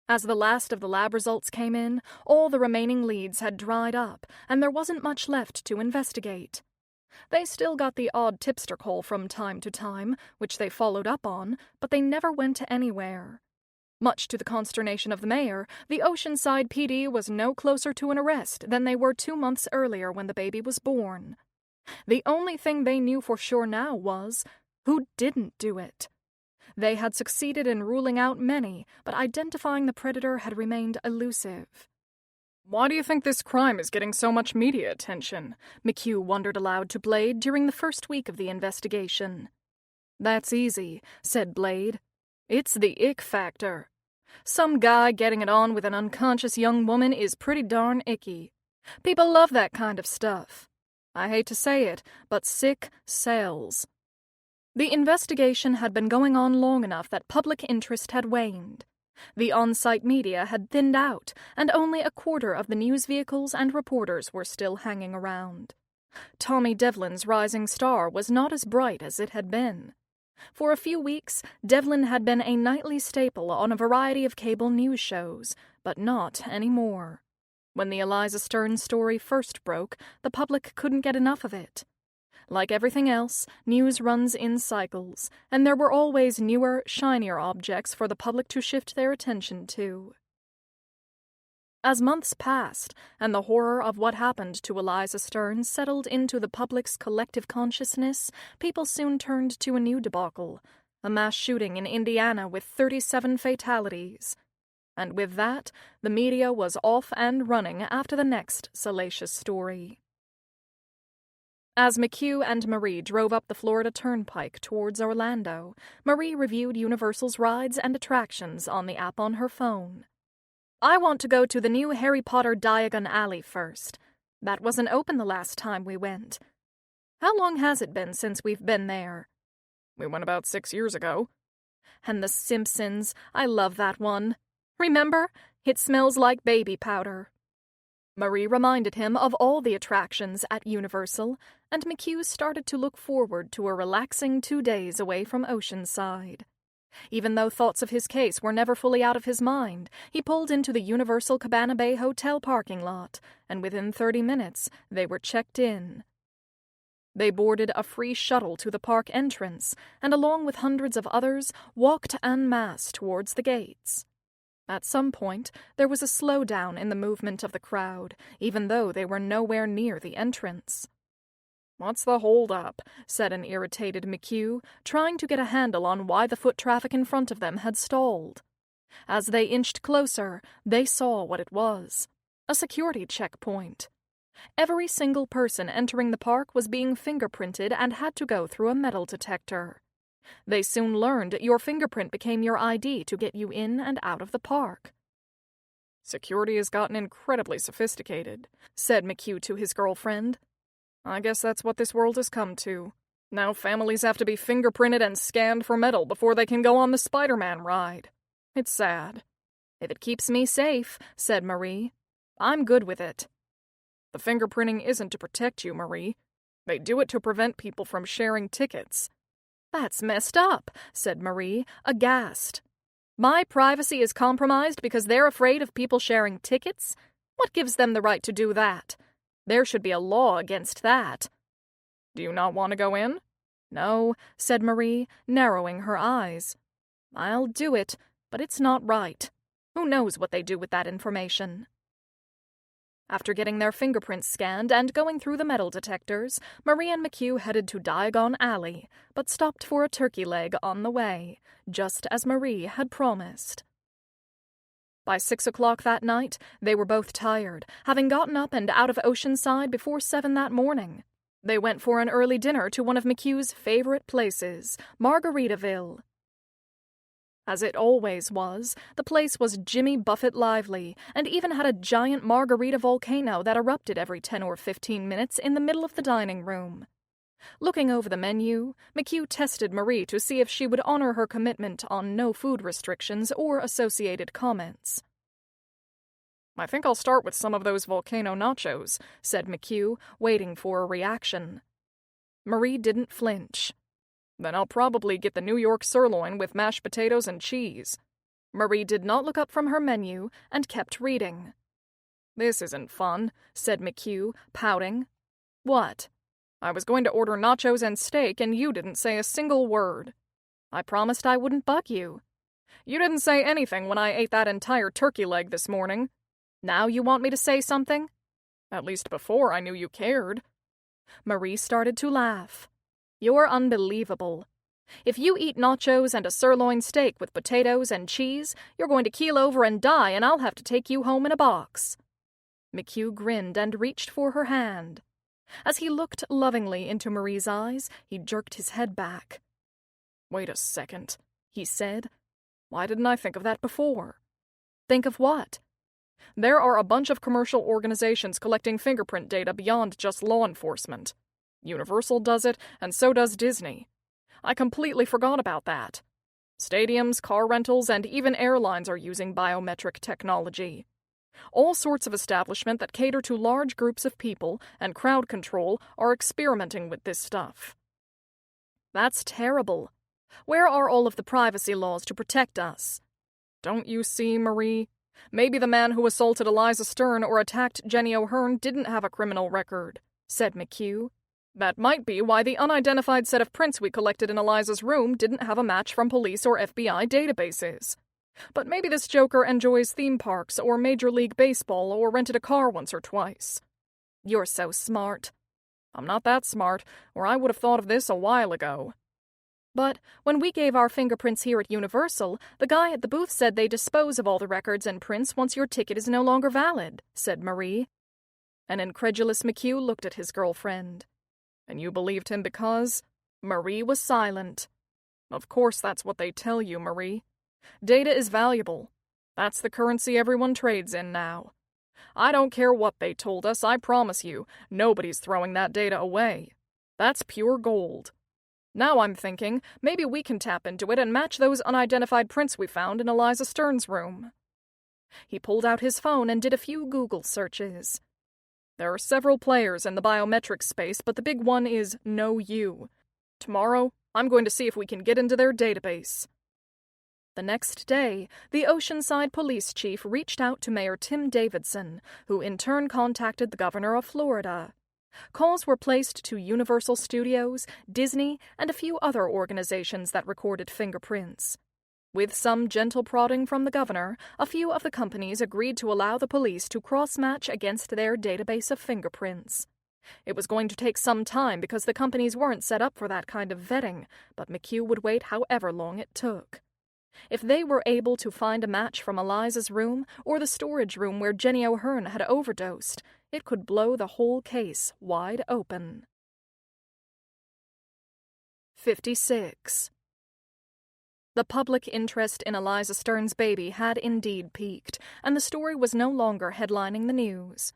As the last of the lab results came in, all the remaining leads had dried up, and there wasn't much left to investigate. They still got the odd tipster call from time to time, which they followed up on, but they never went anywhere. Much to the consternation of the mayor, the Oceanside PD was no closer to an arrest than they were 2 months earlier when the baby was born. The only thing they knew for sure now was, who didn't do it? They had succeeded in ruling out many, but identifying the predator had remained elusive. "Why do you think this crime is getting so much media attention?" McHugh wondered aloud to Blade during the first week of the investigation. "That's easy," said Blade. "It's the ick factor. Some guy getting it on with an unconscious young woman is pretty darn icky. People love that kind of stuff. I hate to say it, but sick sells." The investigation had been going on long enough that public interest had waned. The on-site media had thinned out, and only a quarter of the news vehicles and reporters were still hanging around. Tommy Devlin's rising star was not as bright as it had been. For a few weeks, Devlin had been a nightly staple on a variety of cable news shows, but not anymore. When the Eliza Stern story first broke, the public couldn't get enough of it. Like everything else, news runs in cycles, and there were always newer, shinier objects for the public to shift their attention to. As months passed, and the horror of what happened to Eliza Stern settled into the public's collective consciousness, people soon turned to a new debacle, a mass shooting in Indiana with 37 fatalities. And with that, the media was off and running after the next salacious story. As McHugh and Marie drove up the Florida Turnpike towards Orlando, Marie reviewed Universal's rides and attractions on the app on her phone. "I want to go to the new Harry Potter Diagon Alley first. That wasn't open the last time we went. How long has it been since we've been there?" "We went about 6 years ago." "And The Simpsons. I love that one. Remember? It smells like baby powder." Marie reminded him of all the attractions at Universal, and McHugh started to look forward to a relaxing 2 days away from Oceanside. Even though thoughts of his case were never fully out of his mind, he pulled into the Universal Cabana Bay Hotel parking lot, and within 30 minutes they were checked in. They boarded a free shuttle to the park entrance, and along with hundreds of others, walked en masse towards the gates. At some point, there was a slowdown in the movement of the crowd, even though they were nowhere near the entrance. "What's the hold-up?" said an irritated McHugh, trying to get a handle on why the foot traffic in front of them had stalled. As they inched closer, they saw what it was: a security checkpoint. Every single person entering the park was being fingerprinted and had to go through a metal detector. They soon learned your fingerprint became your ID to get you in and out of the park. "Security has gotten incredibly sophisticated," said McHugh to his girlfriend. "I guess that's what this world has come to. Now families have to be fingerprinted and scanned for metal before they can go on the Spider-Man ride. It's sad." "If it keeps me safe," said Marie, "I'm good with it." "The fingerprinting isn't to protect you, Marie. They do it to prevent people from sharing tickets." "That's messed up," said Marie, aghast. "My privacy is compromised because they're afraid of people sharing tickets? What gives them the right to do that? There should be a law against that." "Do you not want to go in?" "No," said Marie, narrowing her eyes. "I'll do it, but it's not right. Who knows what they do with that information?" After getting their fingerprints scanned and going through the metal detectors, Marie and McHugh headed to Diagon Alley, but stopped for a turkey leg on the way, just as Marie had promised. By 6 o'clock that night, they were both tired, having gotten up and out of Oceanside before 7 that morning. They went for an early dinner to one of McHugh's favorite places, Margaritaville. As it always was, the place was Jimmy Buffett lively, and even had a giant margarita volcano that erupted every 10 or 15 minutes in the middle of the dining room. Looking over the menu, McHugh tested Marie to see if she would honor her commitment on no food restrictions or associated comments. "I think I'll start with some of those volcano nachos," said McHugh, waiting for a reaction. Marie didn't flinch. "Then I'll probably get the New York sirloin with mashed potatoes and cheese." Marie did not look up from her menu and kept reading. "This isn't fun," said McHugh, pouting. "What?" "I was going to order nachos and steak, and you didn't say a single word." "I promised I wouldn't bug you." "You didn't say anything when I ate that entire turkey leg this morning." "Now you want me to say something?" "At least before I knew you cared." Marie started to laugh. "You're unbelievable. If you eat nachos and a sirloin steak with potatoes and cheese, you're going to keel over and die, and I'll have to take you home in a box." McHugh grinned and reached for her hand. As he looked lovingly into Marie's eyes, he jerked his head back. "Wait a second," he said. "Why didn't I think of that before?" "Think of what?" "There are a bunch of commercial organizations collecting fingerprint data beyond just law enforcement. Universal does it, and so does Disney. I completely forgot about that. Stadiums, car rentals, and even airlines are using biometric technology. All sorts of establishments that cater to large groups of people and crowd control are experimenting with this stuff." "That's terrible. Where are all of the privacy laws to protect us?" "Don't you see, Marie? Maybe the man who assaulted Eliza Stern or attacked Jenny O'Hearn didn't have a criminal record," said McHugh. "That might be why the unidentified set of prints we collected in Eliza's room didn't have a match from police or FBI databases. But maybe this joker enjoys theme parks or Major League Baseball or rented a car once or twice." "You're so smart." "I'm not that smart, or I would have thought of this a while ago." "But when we gave our fingerprints here at Universal, the guy at the booth said they dispose of all the records and prints once your ticket is no longer valid," said Marie. An incredulous McHugh looked at his girlfriend. "And you believed him because—" Marie was silent. "Of course that's what they tell you, Marie. Data is valuable. That's the currency everyone trades in now. I don't care what they told us, I promise you, nobody's throwing that data away. That's pure gold. Now I'm thinking, maybe we can tap into it and match those unidentified prints we found in Eliza Stern's room." He pulled out his phone and did a few Google searches. There are several players in the biometric space, but the big one is Know You. Tomorrow, I'm going to see if we can get into their database." The next day, the Oceanside police chief reached out to Mayor Tim Davidson, who in turn contacted the governor of Florida. Calls were placed to Universal Studios, Disney, and a few other organizations that recorded fingerprints. With some gentle prodding from the governor, a few of the companies agreed to allow the police to cross-match against their database of fingerprints. It was going to take some time because the companies weren't set up for that kind of vetting, but McHugh would wait however long it took. If they were able to find a match from Eliza's room or the storage room where Jenny O'Hearn had overdosed, it could blow the whole case wide open. 56. The public interest in Eliza Stern's baby had indeed peaked, and the story was no longer headlining the news.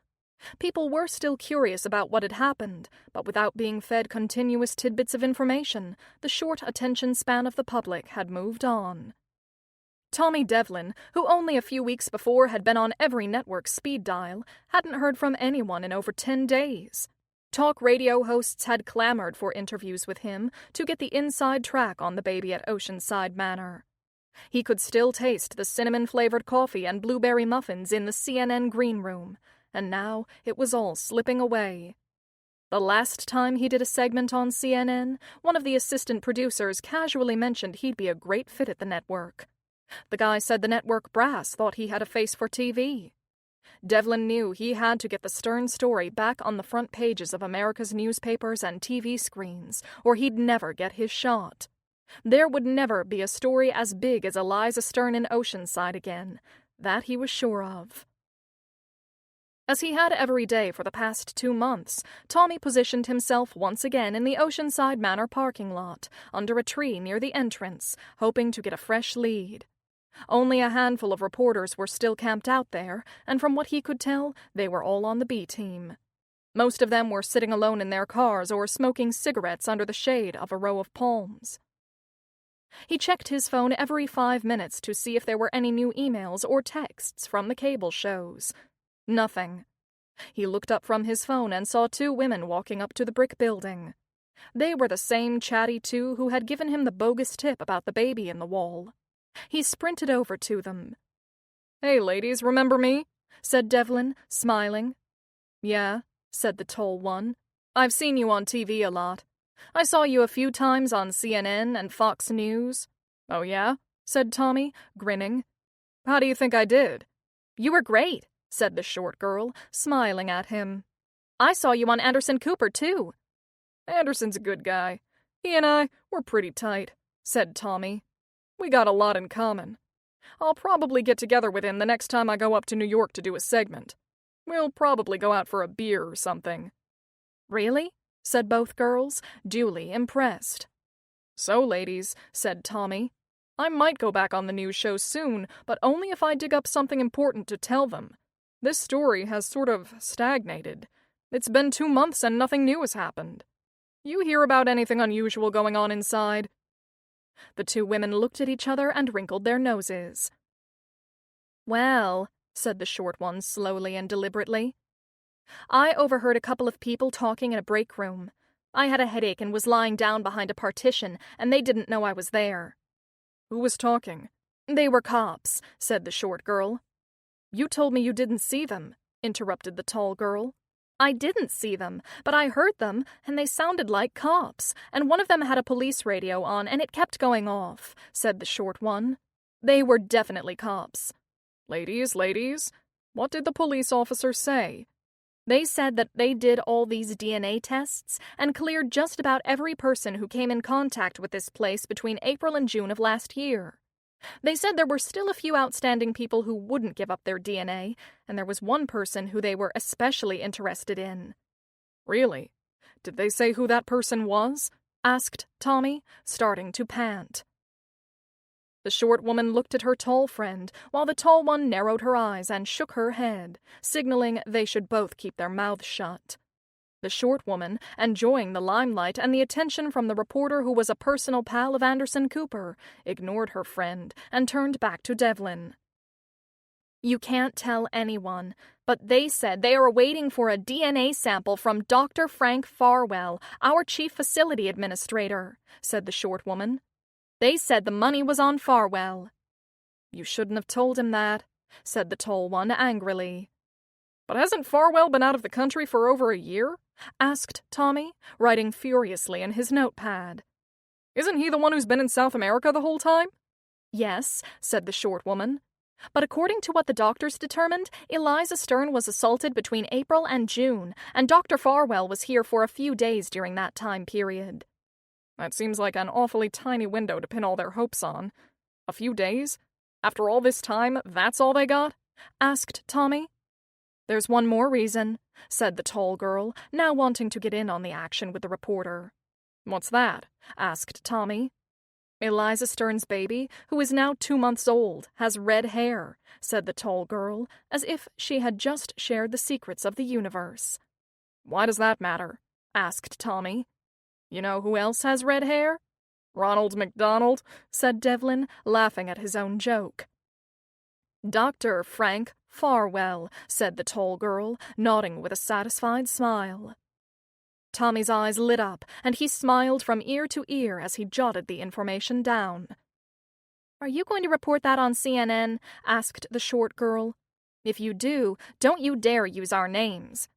People were still curious about what had happened, but without being fed continuous tidbits of information, the short attention span of the public had moved on. Tommy Devlin, who only a few weeks before had been on every network speed dial, hadn't heard from anyone in over 10 days. Talk radio hosts had clamored for interviews with him to get the inside track on the baby at Oceanside Manor. He could still taste the cinnamon-flavored coffee and blueberry muffins in the CNN green room, and now it was all slipping away. The last time he did a segment on CNN, one of the assistant producers casually mentioned he'd be a great fit at the network. The guy said the network brass thought he had a face for TV. Devlin knew he had to get the Stern story back on the front pages of America's newspapers and TV screens, or he'd never get his shot. There would never be a story as big as Eliza Stern in Oceanside again. That he was sure of. As he had every day for the past 2 months, Tommy positioned himself once again in the Oceanside Manor parking lot, under a tree near the entrance, hoping to get a fresh lead. Only a handful of reporters were still camped out there, and from what he could tell, they were all on the B team. Most of them were sitting alone in their cars or smoking cigarettes under the shade of a row of palms. He checked his phone every 5 minutes to see if there were any new emails or texts from the cable shows. Nothing. He looked up from his phone and saw 2 women walking up to the brick building. They were the same chatty 2 who had given him the bogus tip about the baby in the wall. He sprinted over to them. "Hey, ladies, remember me?" said Devlin, smiling. "Yeah," said the tall one. "I've seen you on TV a lot. I saw you a few times on CNN and Fox News." "Oh, yeah?" said Tommy, grinning. "How do you think I did?" "You were great," said the short girl, smiling at him. "I saw you on Anderson Cooper, too." "Anderson's a good guy. He and I, we're pretty tight," said Tommy. "We got a lot in common. I'll probably get together with him the next time I go up to New York to do a segment. We'll probably go out for a beer or something." "Really?" said both girls, duly impressed. "So, ladies," said Tommy, "I might go back on the news show soon, but only if I dig up something important to tell them. This story has sort of stagnated. It's been 2 months and nothing new has happened. You hear about anything unusual going on inside?" The 2 women looked at each other and wrinkled their noses. "Well," said the short one slowly and deliberately, "I overheard a couple of people talking in a break room. I had a headache and was lying down behind a partition, and they didn't know I was there." "Who was talking?" "They were cops," said the short girl. "You told me you didn't see them," interrupted the tall girl. "I didn't see them, but I heard them, and they sounded like cops, and one of them had a police radio on, and it kept going off," said the short one. "They were definitely cops." Ladies, what did the police officers say?" "They said that they did all these DNA tests and cleared just about every person who came in contact with this place between April and June of last year. They said there were still a few outstanding people who wouldn't give up their DNA, and there was one person who they were especially interested in." "Really? Did they say who that person was?" asked Tommy, starting to pant. The short woman looked at her tall friend, while the tall one narrowed her eyes and shook her head, signaling they should both keep their mouths shut. The short woman, enjoying the limelight and the attention from the reporter who was a personal pal of Anderson Cooper, ignored her friend and turned back to Devlin. You can't tell anyone, but they said they are waiting for a DNA sample from Dr. Frank Farwell, our chief facility administrator, said the short woman. They said the money was on Farwell. You shouldn't have told him that, said the tall one angrily. But hasn't Farwell been out of the country for over a year? Asked Tommy, writing furiously in his notepad. Isn't he the one who's been in South America the whole time? Yes, said the short woman. But according to what the doctors determined, Eliza Stern was assaulted between April and June, and Dr. Farwell was here for a few days during that time period. That seems like an awfully tiny window to pin all their hopes on. A few days? After all this time, that's all they got? Asked Tommy. There's one more reason, said the tall girl, now wanting to get in on the action with the reporter. What's that? Asked Tommy. Eliza Stern's baby, who is now 2 months old, has red hair, said the tall girl, as if she had just shared the secrets of the universe. Why does that matter? Asked Tommy. You know who else has red hair? Ronald McDonald, said Devlin, laughing at his own joke. Dr. Frank Farwell, said the tall girl, nodding with a satisfied smile. Tommy's eyes lit up, and he smiled from ear to ear as he jotted the information down. Are you going to report that on CNN? Asked the short girl. If you do, don't you dare use our names.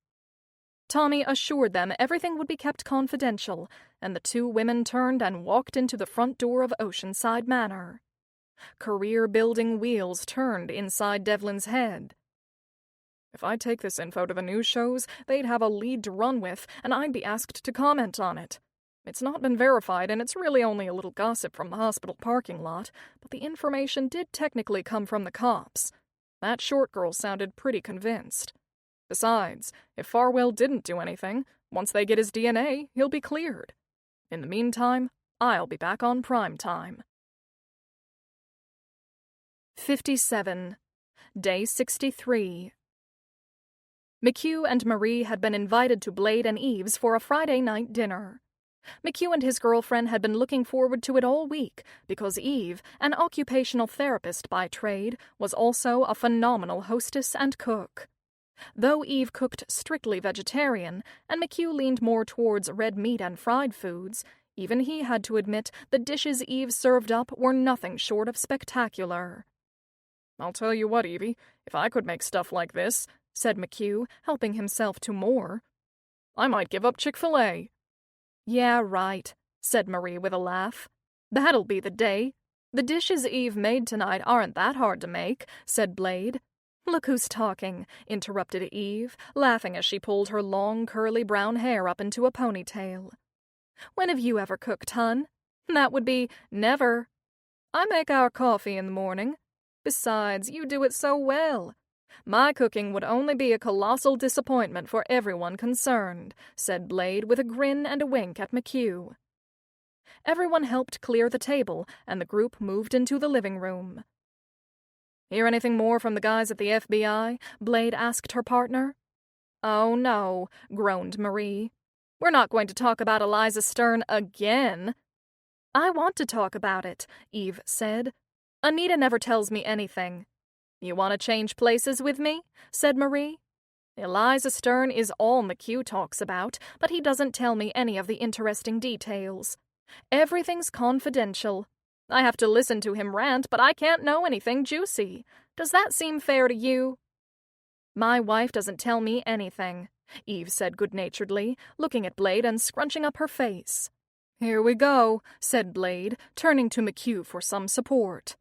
Tommy assured them everything would be kept confidential, and the two women turned and walked into the front door of Oceanside Manor. Career-building wheels turned inside Devlin's head. If I take this info to the news shows, they'd have a lead to run with, and I'd be asked to comment on it. It's not been verified, and it's really only a little gossip from the hospital parking lot, but the information did technically come from the cops. That short girl sounded pretty convinced. Besides, if Farwell didn't do anything, once they get his DNA, he'll be cleared. In the meantime, I'll be back on prime time. 57. Day 63. McHugh and Marie had been invited to Blade and Eve's for a Friday night dinner. McHugh and his girlfriend had been looking forward to it all week because Eve, an occupational therapist by trade, was also a phenomenal hostess and cook. Though Eve cooked strictly vegetarian, and McHugh leaned more towards red meat and fried foods, even he had to admit the dishes Eve served up were nothing short of spectacular. I'll tell you what, Evie, if I could make stuff like this, said McHugh, helping himself to more, I might give up Chick-fil-A. Yeah, right, said Marie with a laugh. That'll be the day. The dishes Eve made tonight aren't that hard to make, said Blade. Look who's talking, interrupted Eve, laughing as she pulled her long, curly brown hair up into a ponytail. When have you ever cooked, hun? That would be never. I make our coffee in the morning. Besides, you do it so well. My cooking would only be a colossal disappointment for everyone concerned, said Blade with a grin and a wink at McHugh. Everyone helped clear the table, and the group moved into the living room. Hear anything more from the guys at the FBI? Blade asked her partner. Oh, no, groaned Marie. We're not going to talk about Eliza Stern again. I want to talk about it, Eve said. Anita never tells me anything. You want to change places with me? Said Marie. Eliza Stern is all McHugh talks about, but he doesn't tell me any of the interesting details. Everything's confidential. I have to listen to him rant, but I can't know anything juicy. Does that seem fair to you? My wife doesn't tell me anything, Eve said good-naturedly, looking at Blade and scrunching up her face. Here we go, said Blade, turning to McHugh for some support.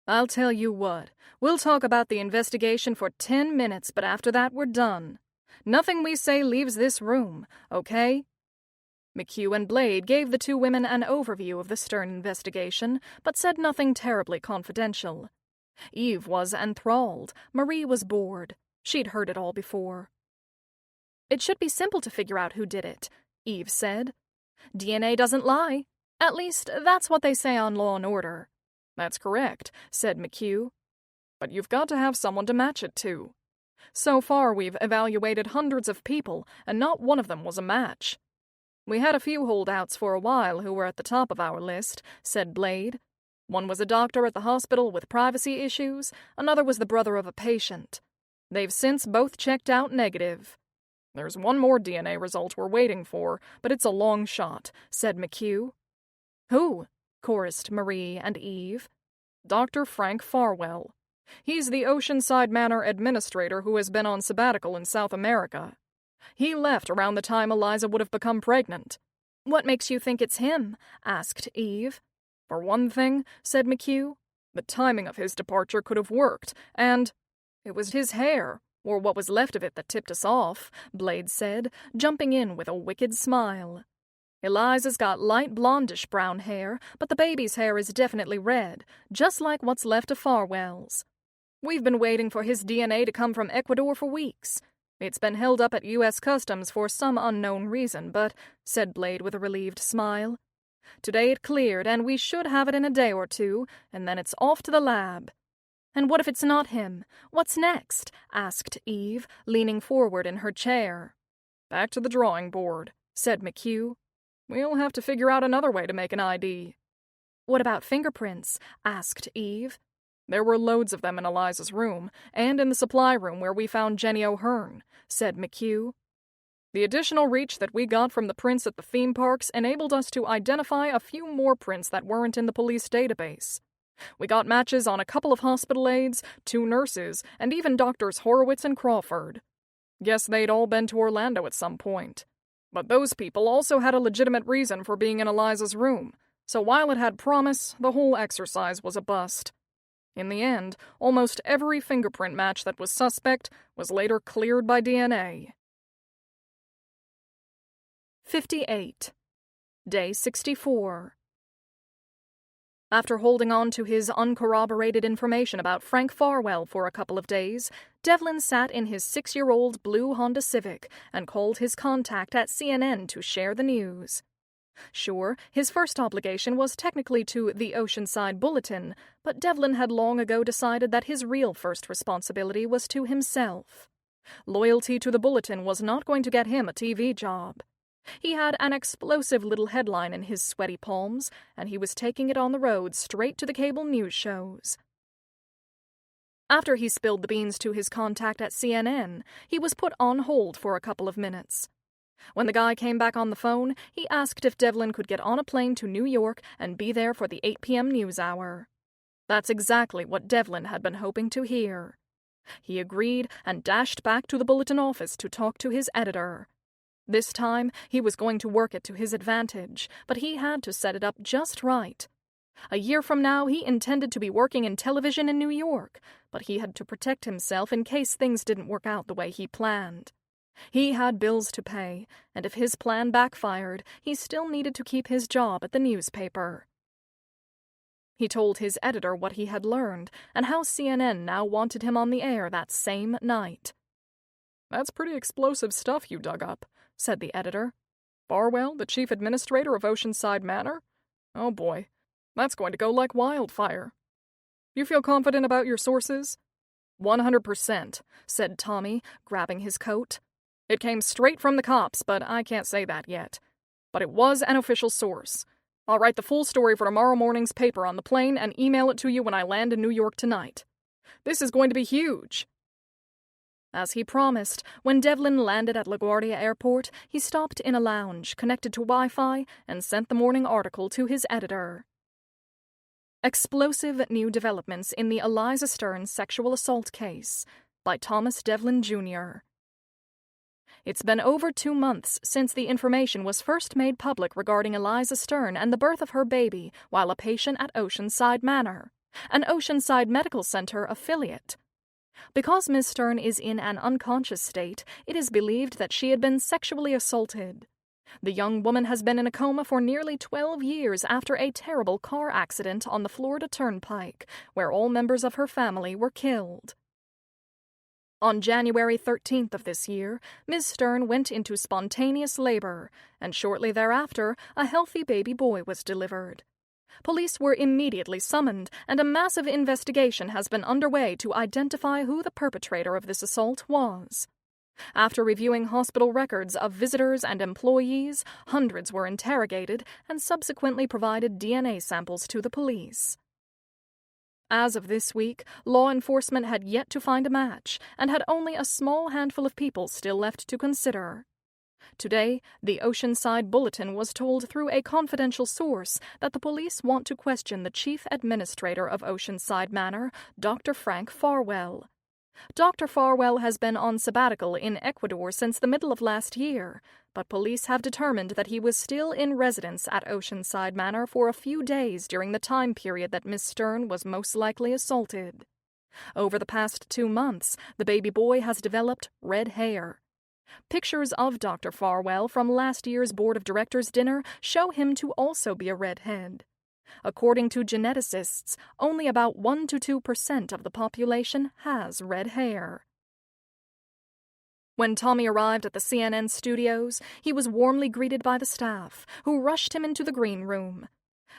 I'll tell you what, we'll talk about the investigation for 10 minutes, but after that we're done. Nothing we say leaves this room, okay? McHugh and Blade gave the two women an overview of the Stern investigation, but said nothing terribly confidential. Eve was enthralled. Marie was bored. She'd heard it all before. It should be simple to figure out who did it, Eve said. DNA doesn't lie. At least, that's what they say on Law and Order. That's correct, said McHugh. But you've got to have someone to match it to. So far, we've evaluated hundreds of people, and not one of them was a match. We had a few holdouts for a while who were at the top of our list, said Blade. One was a doctor at the hospital with privacy issues, another was the brother of a patient. They've since both checked out negative. There's one more DNA result we're waiting for, but it's a long shot, said McHugh. Who? Chorused Marie and Eve. Dr. Frank Farwell. He's the Oceanside Manor administrator who has been on sabbatical in South America. He left around the time Eliza would have become pregnant. What makes you think it's him? Asked Eve. For one thing, said McHugh, the timing of his departure could have worked, and it was his hair, or what was left of it, that tipped us off, Blade said, jumping in with a wicked smile. Eliza's got light blondish brown hair, but the baby's hair is definitely red, just like what's left of Farwell's. We've been waiting for his DNA to come from Ecuador for weeks. It's been held up at U.S. Customs for some unknown reason, but, said Blade with a relieved smile, today it cleared, and we should have it in a day or two, and then it's off to the lab. And what if it's not him? What's next? Asked Eve, leaning forward in her chair. Back to the drawing board, said McHugh. We'll have to figure out another way to make an ID. What about fingerprints? Asked Eve. There were loads of them in Eliza's room, and in the supply room where we found Jenny O'Hearn, said McHugh. The additional reach that we got from the prints at the theme parks enabled us to identify a few more prints that weren't in the police database. We got matches on a couple of hospital aides, 2 nurses, and even Doctors Horowitz and Crawford. Guess they'd all been to Orlando at some point. But those people also had a legitimate reason for being in Eliza's room, so while it had promise, the whole exercise was a bust. In the end, almost every fingerprint match that was suspect was later cleared by DNA. 58. Day 64. After holding on to his uncorroborated information about Frank Farwell for a couple of days, Devlin sat in his 6-year-old blue Honda Civic and called his contact at CNN to share the news. Sure, his first obligation was technically to the Oceanside Bulletin, but Devlin had long ago decided that his real first responsibility was to himself. Loyalty to the Bulletin was not going to get him a TV job. He had an explosive little headline in his sweaty palms, and he was taking it on the road straight to the cable news shows. After he spilled the beans to his contact at CNN, he was put on hold for a couple of minutes. When the guy came back on the phone, he asked if Devlin could get on a plane to New York and be there for the 8 p.m. news hour. That's exactly what Devlin had been hoping to hear. He agreed and dashed back to the Bulletin office to talk to his editor. This time, he was going to work it to his advantage, but he had to set it up just right. A year from now, he intended to be working in television in New York, but he had to protect himself in case things didn't work out the way he planned. He had bills to pay, and if his plan backfired, he still needed to keep his job at the newspaper. He told his editor what he had learned, and how CNN now wanted him on the air that same night. "That's pretty explosive stuff you dug up," said the editor. "Farwell, the chief administrator of Oceanside Manor? Oh boy, that's going to go like wildfire. You feel confident about your sources?" 100%, said Tommy, grabbing his coat. "It came straight from the cops, but I can't say that yet. But it was an official source. I'll write the full story for tomorrow morning's paper on the plane and email it to you when I land in New York tonight. This is going to be huge." As he promised, when Devlin landed at LaGuardia Airport, he stopped in a lounge connected to Wi-Fi and sent the morning article to his editor. Explosive New Developments in the Eliza Stern Sexual Assault Case by Thomas Devlin, Jr. It's been over 2 months since the information was first made public regarding Eliza Stern and the birth of her baby while a patient at Oceanside Manor, an Oceanside Medical Center affiliate. Because Ms. Stern is in an unconscious state, it is believed that she had been sexually assaulted. The young woman has been in a coma for nearly 12 years after a terrible car accident on the Florida Turnpike, where all members of her family were killed. On January 13th of this year, Ms. Stern went into spontaneous labor, and shortly thereafter, a healthy baby boy was delivered. Police were immediately summoned, and a massive investigation has been underway to identify who the perpetrator of this assault was. After reviewing hospital records of visitors and employees, hundreds were interrogated and subsequently provided DNA samples to the police. As of this week, law enforcement had yet to find a match and had only a small handful of people still left to consider. Today, the Oceanside Bulletin was told through a confidential source that the police want to question the chief administrator of Oceanside Manor, Dr. Frank Farwell. Dr. Farwell has been on sabbatical in Ecuador since the middle of last year, but police have determined that he was still in residence at Oceanside Manor for a few days during the time period that Miss Stern was most likely assaulted. Over the past 2 months, the baby boy has developed red hair. Pictures of Dr. Farwell from last year's Board of Directors dinner show him to also be a redhead. According to geneticists, only about 1 to 2% of the population has red hair. When Tommy arrived at the CNN studios, he was warmly greeted by the staff, who rushed him into the green room.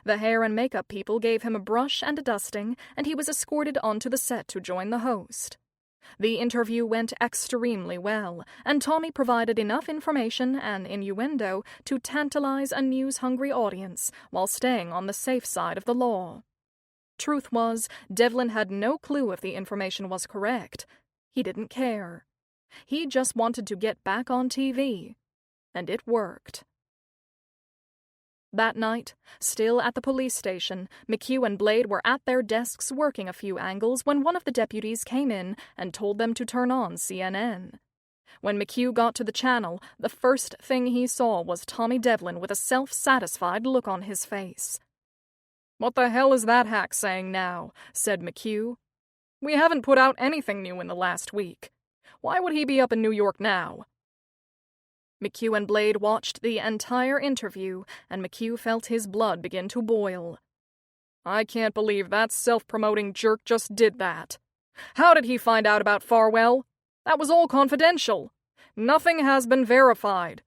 The hair and makeup people gave him a brush and a dusting, and he was escorted onto the set to join the host. The interview went extremely well, and Tommy provided enough information and innuendo to tantalize a news-hungry audience while staying on the safe side of the law. Truth was, Devlin had no clue if the information was correct. He didn't care. He just wanted to get back on TV. And it worked. That night, still at the police station, McHugh and Blade were at their desks working a few angles when one of the deputies came in and told them to turn on CNN. When McHugh got to the channel, the first thing he saw was Tommy Devlin with a self-satisfied look on his face. "What the hell is that hack saying now?" said McHugh. "We haven't put out anything new in the last week. Why would he be up in New York now?" McHugh and Blade watched the entire interview, and McHugh felt his blood begin to boil. "I can't believe that self-promoting jerk just did that. How did he find out about Farwell? That was all confidential. Nothing has been verified.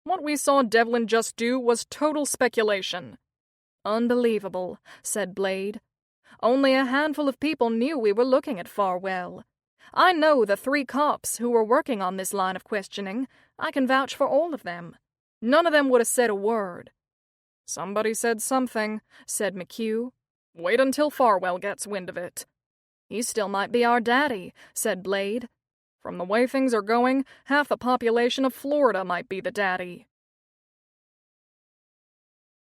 What we saw Devlin just do was total speculation." "Unbelievable," said Blade. "Only a handful of people knew we were looking at Farwell. I know the 3 cops who were working on this line of questioning. I can vouch for all of them. None of them would have said a word." "Somebody said something," said McHugh. "Wait until Farwell gets wind of it." "He still might be our daddy," said Blade. "From the way things are going, half the population of Florida might be the daddy."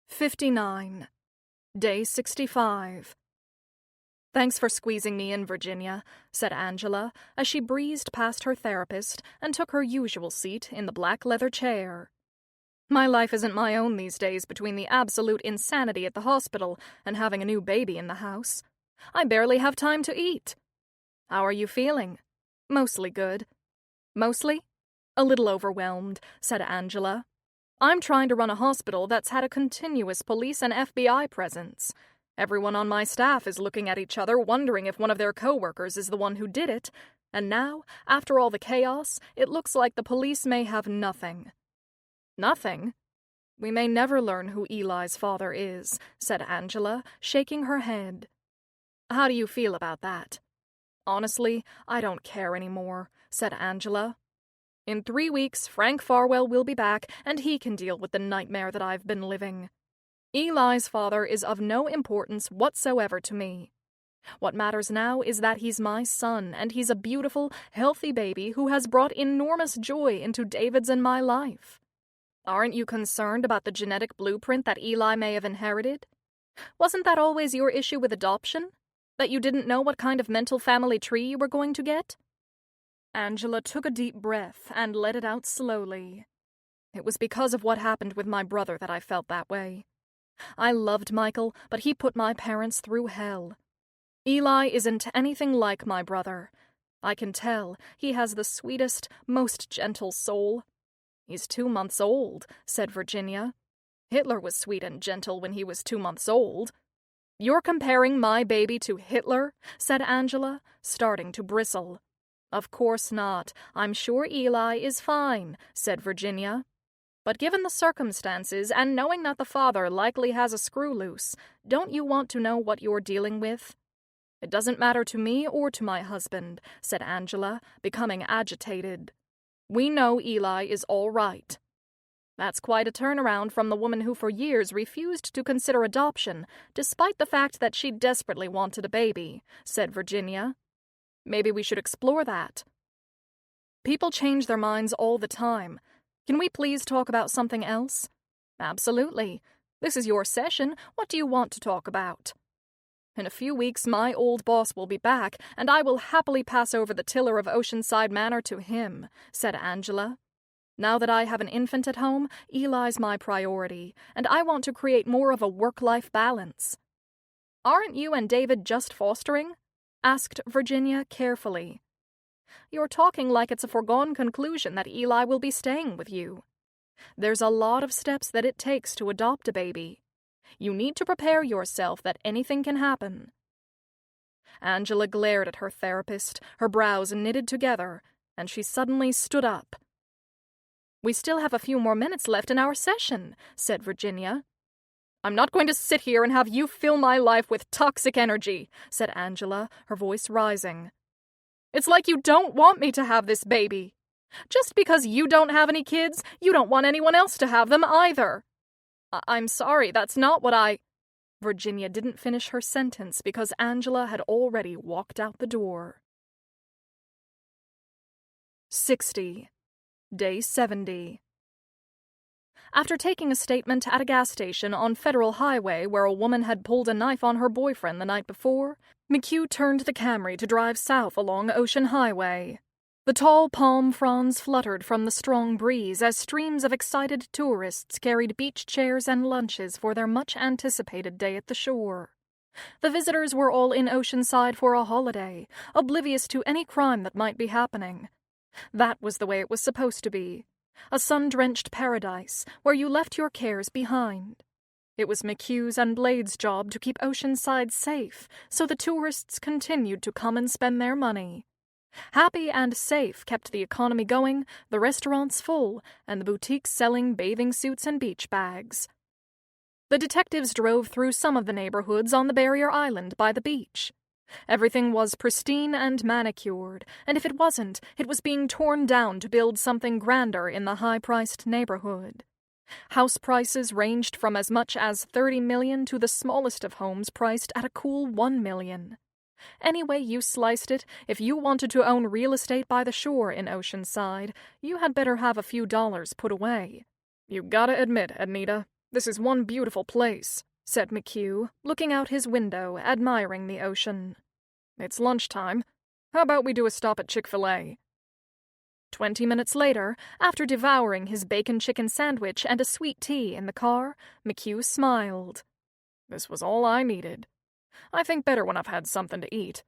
59. Day 65. "Thanks for squeezing me in, Virginia," said Angela, as she breezed past her therapist and took her usual seat in the black leather chair. "My life isn't my own these days between the absolute insanity at the hospital and having a new baby in the house. I barely have time to eat. How are you feeling?" "Mostly good." "Mostly?" "A little overwhelmed," said Angela. "I'm trying to run a hospital that's had a continuous police and FBI presence. Everyone on my staff is looking at each other, wondering if one of their co-workers is the one who did it. And now, after all the chaos, it looks like the police may have nothing." "Nothing?" "We may never learn who Eli's father is," said Angela, shaking her head. "How do you feel about that?" "Honestly, I don't care anymore," said Angela. "In 3 weeks, Frank Farwell will be back, and he can deal with the nightmare that I've been living. Eli's father is of no importance whatsoever to me. What matters now is that he's my son, and he's a beautiful, healthy baby who has brought enormous joy into David's and my life. Aren't you concerned about the genetic blueprint that Eli may have inherited? Wasn't that always your issue with adoption? That you didn't know what kind of mental family tree you were going to get?" Angela took a deep breath and let it out slowly. "It was because of what happened with my brother that I felt that way. I loved Michael, but he put my parents through hell. Eli isn't anything like my brother. I can tell he has the sweetest, most gentle soul." "He's 2 months old," said Virginia. "Hitler was sweet and gentle when he was 2 months old." "You're comparing my baby to Hitler?" said Angela, starting to bristle. "Of course not. I'm sure Eli is fine," said Virginia. "But given the circumstances, and knowing that the father likely has a screw loose, don't you want to know what you're dealing with?" "It doesn't matter to me or to my husband," said Angela, becoming agitated. "We know Eli is all right." That's quite a turnaround from the woman who for years refused to consider adoption, despite the fact that she desperately wanted a baby, said Virginia. Maybe we should explore that. People change their minds all the time. Can we please talk about something else? Absolutely. This is your session. What do you want to talk about? In a few weeks, my old boss will be back, and I will happily pass over the tiller of Oceanside Manor to him, said Angela. Now that I have an infant at home, Eli's my priority, and I want to create more of a work-life balance. Aren't you and David just fostering? Asked Virginia carefully. You're talking like it's a foregone conclusion that Eli will be staying with you. There's a lot of steps that it takes to adopt a baby. You need to prepare yourself that anything can happen. Angela glared at her therapist, her brows knitted together, and she suddenly stood up. We still have a few more minutes left in our session, said Virginia. I'm not going to sit here and have you fill my life with toxic energy, said Angela, her voice rising. It's like you don't want me to have this baby. Just because you don't have any kids, you don't want anyone else to have them either. I'm sorry, that's not what I... Virginia didn't finish her sentence because Angela had already walked out the door. 60. Day 70. After taking a statement at a gas station on Federal Highway where a woman had pulled a knife on her boyfriend the night before, McHugh turned the Camry to drive south along Ocean Highway. The tall palm fronds fluttered from the strong breeze as streams of excited tourists carried beach chairs and lunches for their much-anticipated day at the shore. The visitors were all in Oceanside for a holiday, oblivious to any crime that might be happening. That was the way it was supposed to be. A sun-drenched paradise where you left your cares behind. It was McHugh's and Blade's job to keep Oceanside safe, so the tourists continued to come and spend their money. Happy and safe kept the economy going, the restaurants full, and the boutiques selling bathing suits and beach bags. The detectives drove through some of the neighborhoods on the barrier island by the beach. Everything was pristine and manicured, and if it wasn't, it was being torn down to build something grander in the high-priced neighborhood. House prices ranged from as much as $30 million to the smallest of homes priced at a cool $1 million. Any way you sliced it, if you wanted to own real estate by the shore in Oceanside, you had better have a few dollars put away. You gotta admit, Anita, this is one beautiful place, said McHugh, looking out his window, admiring the ocean. It's lunchtime. How about we do a stop at Chick-fil-A? 20 minutes later, after devouring his bacon chicken sandwich and a sweet tea in the car, McHugh smiled. This was all I needed. I think better when I've had something to eat.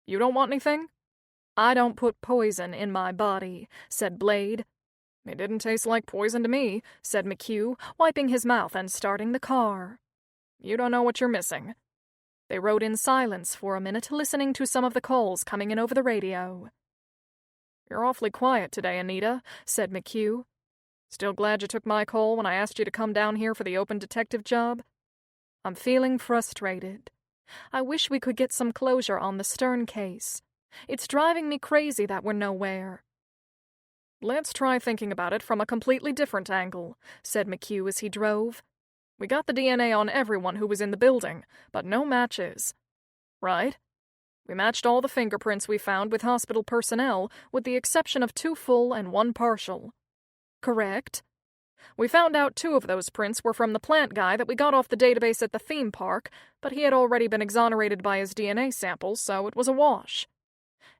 You don't want anything? I don't put poison in my body, said Blade. It didn't taste like poison to me, said McHugh, wiping his mouth and starting the car. You don't know what you're missing. They rode in silence for a minute, listening to some of the calls coming in over the radio. You're awfully quiet today, Anita, said McHugh. Still glad you took my call when I asked you to come down here for the open detective job? I'm feeling frustrated. I wish we could get some closure on the Stern case. It's driving me crazy that we're nowhere. Let's try thinking about it from a completely different angle, said McHugh as he drove. We got the DNA on everyone who was in the building, but no matches. Right? We matched all the fingerprints we found with hospital personnel, with the exception of 2 full and 1 partial. Correct. We found out 2 of those prints were from the plant guy that we got off the database at the theme park, but he had already been exonerated by his DNA samples, so it was a wash.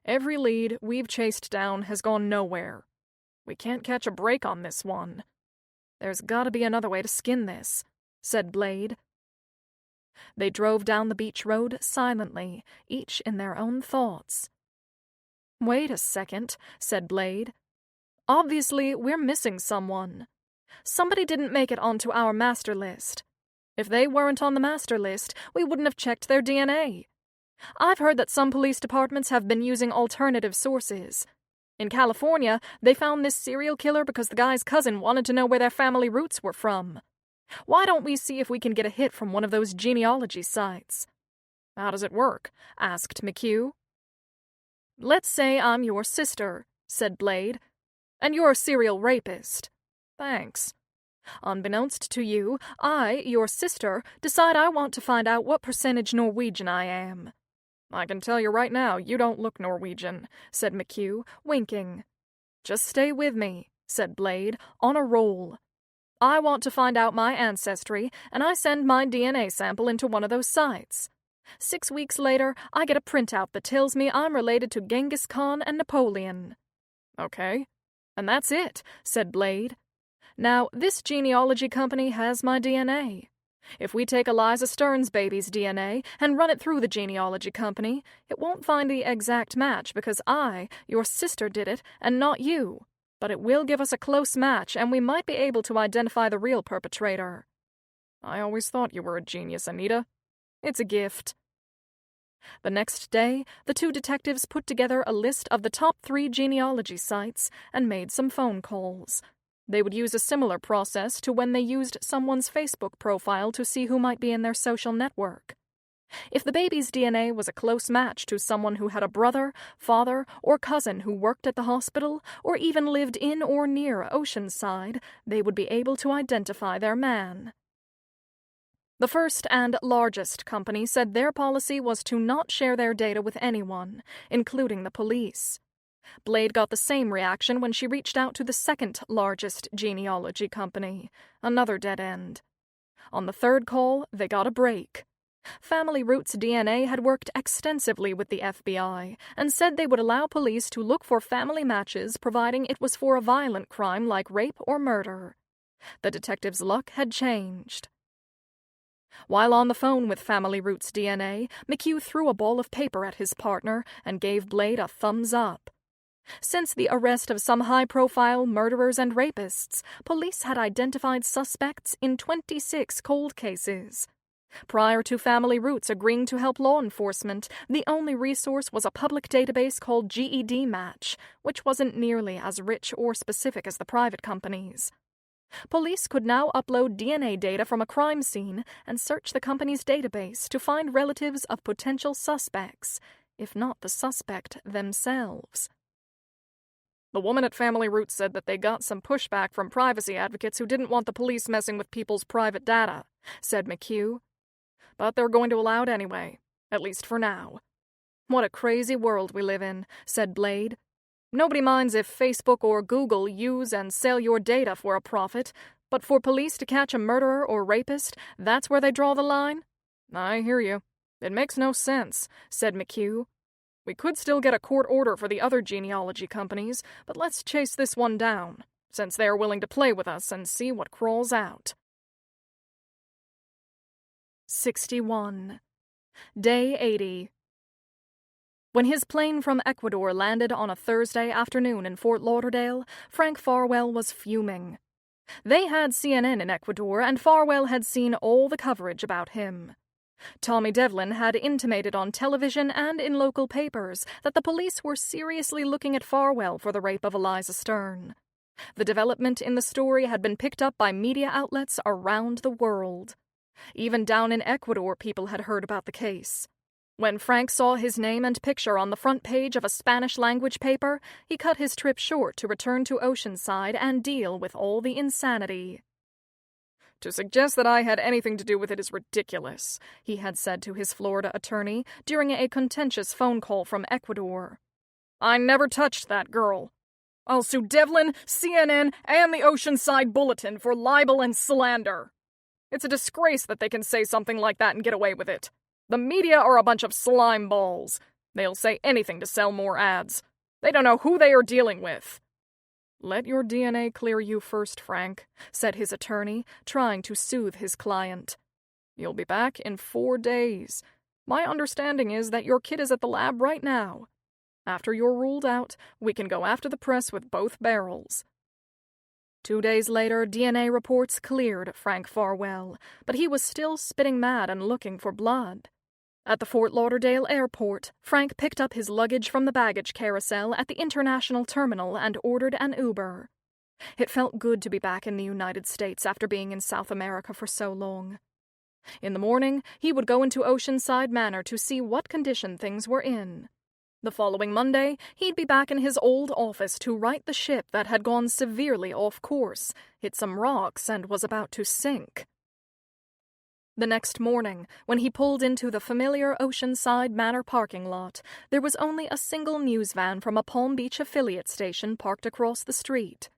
Every lead we've chased down has gone nowhere. We can't catch a break on this one. There's gotta be another way to skin this, said Blade. They drove down the beach road silently, each in their own thoughts. Wait a second, said Blade. Obviously, we're missing someone. Somebody didn't make it onto our master list. If they weren't on the master list, we wouldn't have checked their DNA. I've heard that some police departments have been using alternative sources. In California, they found this serial killer because the guy's cousin wanted to know where their family roots were from. Why don't we see if we can get a hit from one of those genealogy sites? How does it work? Asked McHugh. Let's say I'm your sister, said Blade, and you're a serial rapist. Thanks. Unbeknownst to you, I, your sister, decide I want to find out what percentage Norwegian I am." "I can tell you right now, you don't look Norwegian," said McHugh, winking. "Just stay with me," said Blade, on a roll. "I want to find out my ancestry, and I send my DNA sample into one of those sites. 6 weeks later, I get a printout that tells me I'm related to Genghis Khan and Napoleon." "Okay. And that's it," said Blade. "Now, this genealogy company has my DNA. If we take Eliza Stern's baby's DNA and run it through the genealogy company, it won't find the exact match because I, your sister, did it and not you. But it will give us a close match, and we might be able to identify the real perpetrator." "I always thought you were a genius, Anita. It's a gift." The next day, the two detectives put together a list of the top 3 genealogy sites and made some phone calls. They would use a similar process to when they used someone's Facebook profile to see who might be in their social network. If the baby's DNA was a close match to someone who had a brother, father, or cousin who worked at the hospital, or even lived in or near Oceanside, they would be able to identify their man. The first and largest company said their policy was to not share their data with anyone, including the police. Blade got the same reaction when she reached out to the second largest genealogy company, another dead end. On the third call, they got a break. Family Roots DNA had worked extensively with the FBI and said they would allow police to look for family matches providing it was for a violent crime like rape or murder. The detectives' luck had changed. While on the phone with Family Roots DNA, McHugh threw a ball of paper at his partner and gave Blade a thumbs up. Since the arrest of some high-profile murderers and rapists, police had identified suspects in 26 cold cases. Prior to Family Roots agreeing to help law enforcement, the only resource was a public database called GED Match, which wasn't nearly as rich or specific as the private companies. Police could now upload DNA data from a crime scene and search the company's database to find relatives of potential suspects, if not the suspect themselves. "The woman at Family Roots said that they got some pushback from privacy advocates who didn't want the police messing with people's private data," said McHugh. "But they're going to allow it anyway, at least for now." "What a crazy world we live in," said Blade. "Nobody minds if Facebook or Google use and sell your data for a profit, but for police to catch a murderer or rapist, that's where they draw the line?" "I hear you. It makes no sense," said McHugh. "We could still get a court order for the other genealogy companies, but let's chase this one down, since they are willing to play with us and see what crawls out." 61. Day 80. When his plane from Ecuador landed on a Thursday afternoon in Fort Lauderdale, Frank Farwell was fuming. They had CNN in Ecuador, and Farwell had seen all the coverage about him. Tommy Devlin had intimated on television and in local papers that the police were seriously looking at Farwell for the rape of Eliza Stern. The development in the story had been picked up by media outlets around the world. Even down in Ecuador, people had heard about the case. When Frank saw his name and picture on the front page of a Spanish-language paper, he cut his trip short to return to Oceanside and deal with all the insanity. "To suggest that I had anything to do with it is ridiculous," he had said to his Florida attorney during a contentious phone call from Ecuador. "I never touched that girl. I'll sue Devlin, CNN, and the Oceanside Bulletin for libel and slander. It's a disgrace that they can say something like that and get away with it. The media are a bunch of slime balls. They'll say anything to sell more ads. They don't know who they are dealing with." "Let your DNA clear you first, Frank," said his attorney, trying to soothe his client. "You'll be back in 4 days. My understanding is that your kid is at the lab right now. After you're ruled out, we can go after the press with both barrels." 2 days later, DNA reports cleared Frank Farwell, but he was still spitting mad and looking for blood. At the Fort Lauderdale airport, Frank picked up his luggage from the baggage carousel at the international terminal and ordered an Uber. It felt good to be back in the United States after being in South America for so long. In the morning, he would go into Oceanside Manor to see what condition things were in. The following Monday, he'd be back in his old office to right the ship that had gone severely off course, hit some rocks, and was about to sink. The next morning, when he pulled into the familiar Oceanside Manor parking lot, there was only a single news van from a Palm Beach affiliate station parked across the street.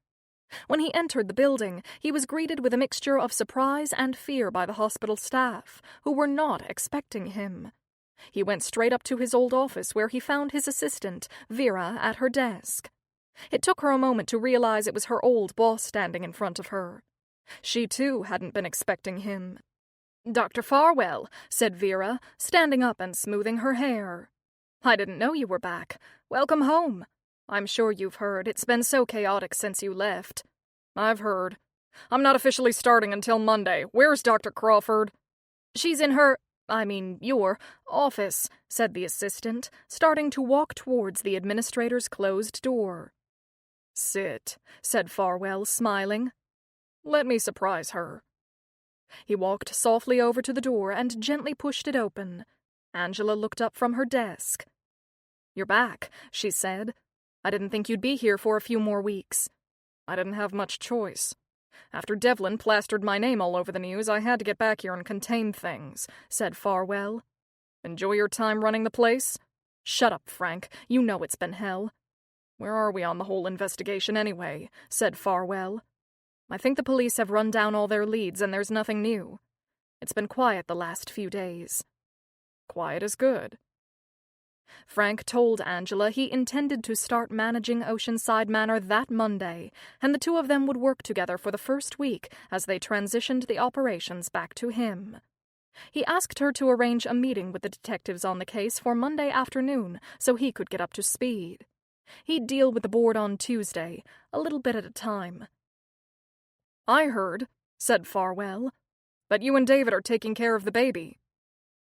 When he entered the building, he was greeted with a mixture of surprise and fear by the hospital staff, who were not expecting him. He went straight up to his old office where he found his assistant, Vera, at her desk. It took her a moment to realize it was her old boss standing in front of her. She, too, hadn't been expecting him. "Dr. Farwell," said Vera, standing up and smoothing her hair. "I didn't know you were back. Welcome home. I'm sure you've heard. It's been so chaotic since you left." "I've heard. I'm not officially starting until Monday. Where's Dr. Crawford?" "She's in your office," said the assistant, starting to walk towards the administrator's closed door. "Sit," said Farwell, smiling. "Let me surprise her." He walked softly over to the door and gently pushed it open. Angela looked up from her desk. "You're back," she said. "I didn't think you'd be here for a few more weeks." "I didn't have much choice. After Devlin plastered my name all over the news, I had to get back here and contain things," said Farwell. "Enjoy your time running the place?" "Shut up, Frank. You know it's been hell." "Where are we on the whole investigation anyway?" said Farwell. "I think the police have run down all their leads and there's nothing new. It's been quiet the last few days." "Quiet is good." Frank told Angela he intended to start managing Oceanside Manor that Monday, and the two of them would work together for the first week as they transitioned the operations back to him. He asked her to arrange a meeting with the detectives on the case for Monday afternoon so he could get up to speed. He'd deal with the board on Tuesday, a little bit at a time. "I heard," said Farwell, "that you and David are taking care of the baby."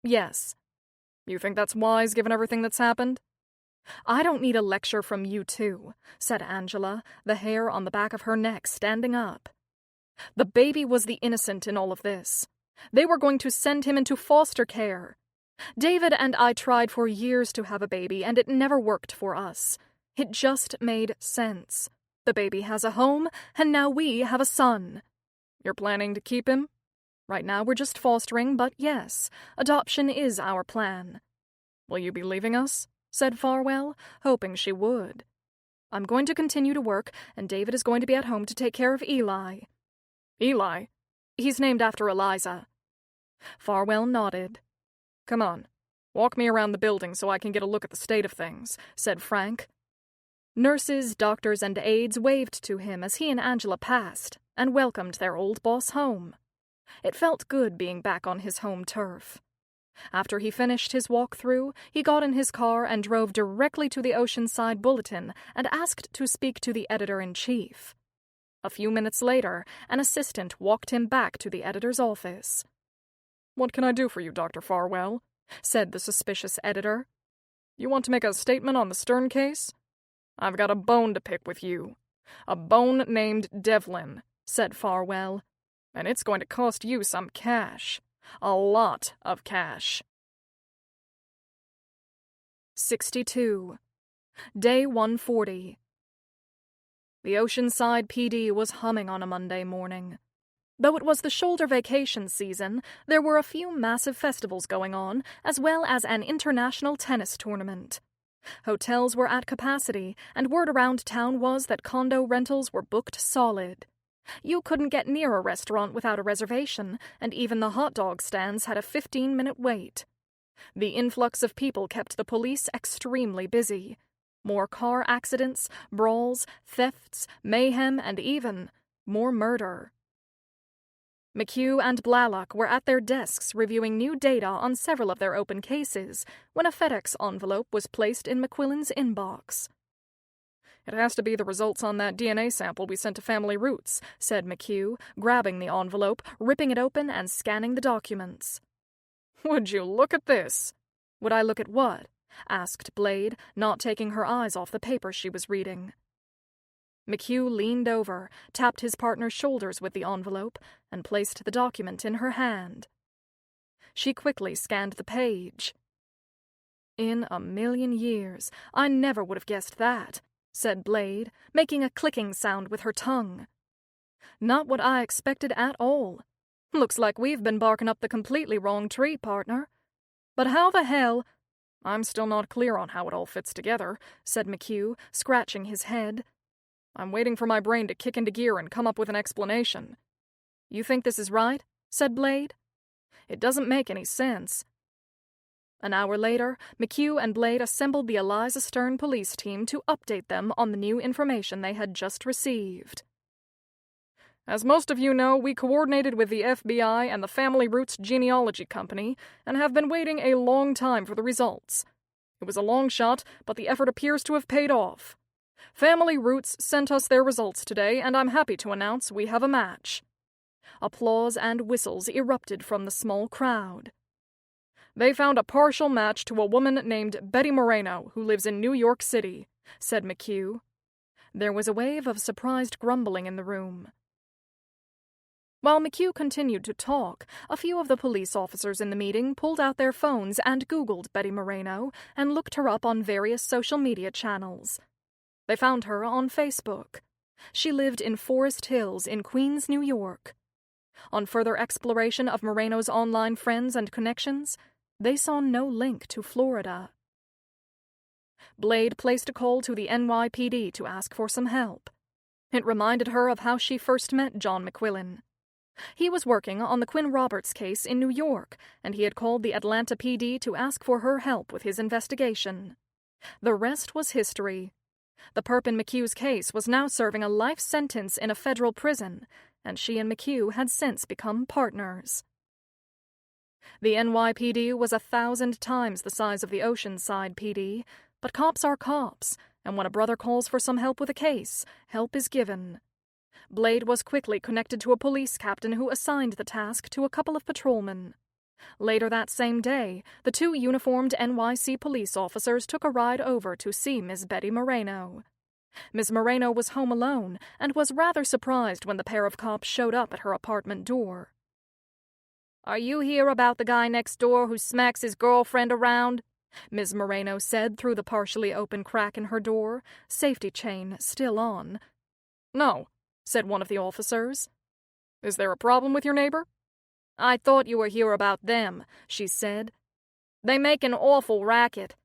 "Yes." "You think that's wise, given everything that's happened?" "I don't need a lecture from you two," said Angela, the hair on the back of her neck standing up. "The baby was the innocent in all of this. They were going to send him into foster care. David and I tried for years to have a baby, and it never worked for us. It just made sense. The baby has a home, and now we have a son." "You're planning to keep him?" "Right now we're just fostering, but yes, adoption is our plan." "Will you be leaving us?" said Farwell, hoping she would. "I'm going to continue to work, and David is going to be at home to take care of Eli." "Eli?" "He's named after Eliza." Farwell nodded. "Come on, walk me around the building so I can get a look at the state of things," said Frank. Nurses, doctors, and aides waved to him as he and Angela passed, and welcomed their old boss home. It felt good being back on his home turf. After he finished his walk-through, he got in his car and drove directly to the Oceanside Bulletin and asked to speak to the editor-in-chief. A few minutes later, an assistant walked him back to the editor's office. "What can I do for you, Dr. Farwell?" said the suspicious editor. "You want to make a statement on the Stern case?" "I've got a bone to pick with you. A bone named Devlin," said Farwell. "And it's going to cost you some cash. A lot of cash." 62. Day 140. The Oceanside PD was humming on a Monday morning. Though it was the shoulder vacation season, there were a few massive festivals going on, as well as an international tennis tournament. Hotels were at capacity, and word around town was that condo rentals were booked solid. You couldn't get near a restaurant without a reservation, and even the hot dog stands had a 15-minute wait. The influx of people kept the police extremely busy. More car accidents, brawls, thefts, mayhem, and even more murder. McHugh and Blalock were at their desks reviewing new data on several of their open cases when a FedEx envelope was placed in McQuillan's inbox. "It has to be the results on that DNA sample we sent to Family Roots," said McHugh, grabbing the envelope, ripping it open, and scanning the documents. "Would you look at this?" "Would I look at what?" asked Blade, not taking her eyes off the paper she was reading. McHugh leaned over, tapped his partner's shoulders with the envelope, and placed the document in her hand. She quickly scanned the page. In a million years, I never would have guessed that, said Blade, making a clicking sound with her tongue. Not what I expected at all. Looks like we've been barking up the completely wrong tree, partner. But how the hell— I'm still not clear on how it all fits together, said McHugh, scratching his head. I'm waiting for my brain to kick into gear and come up with an explanation. You think this is right? Said Blade. It doesn't make any sense. An hour later, McHugh and Blade assembled the Eliza Stern police team to update them on the new information they had just received. As most of you know, we coordinated with the FBI and the Family Roots Genealogy Company and have been waiting a long time for the results. It was a long shot, but the effort appears to have paid off. Family Roots sent us their results today, and I'm happy to announce we have a match. Applause and whistles erupted from the small crowd. They found a partial match to a woman named Betty Moreno, who lives in New York City, said McHugh. There was a wave of surprised grumbling in the room. While McHugh continued to talk, a few of the police officers in the meeting pulled out their phones and Googled Betty Moreno and looked her up on various social media channels. They found her on Facebook. She lived in Forest Hills in Queens, New York. On further exploration of Moreno's online friends and connections, they saw no link to Florida. Blade placed a call to the NYPD to ask for some help. It reminded her of how she first met John McQuillan. He was working on the Quinn Roberts case in New York, and he had called the Atlanta PD to ask for her help with his investigation. The rest was history. The perp in McHugh's case was now serving a life sentence in a federal prison, and she and McHugh had since become partners. The NYPD was 1,000 times the size of the Oceanside PD, but cops are cops, and when a brother calls for some help with a case, help is given. Blade was quickly connected to a police captain who assigned the task to a couple of patrolmen. Later that same day, the two uniformed NYC police officers took a ride over to see Miss Betty Moreno. Miss Moreno was home alone and was rather surprised when the pair of cops showed up at her apartment door. "Are you here about the guy next door who smacks his girlfriend around?" Ms. Moreno said through the partially open crack in her door, safety chain still on. "No," said one of the officers. "Is there a problem with your neighbor?" "I thought you were here about them," she said. "They make an awful racket.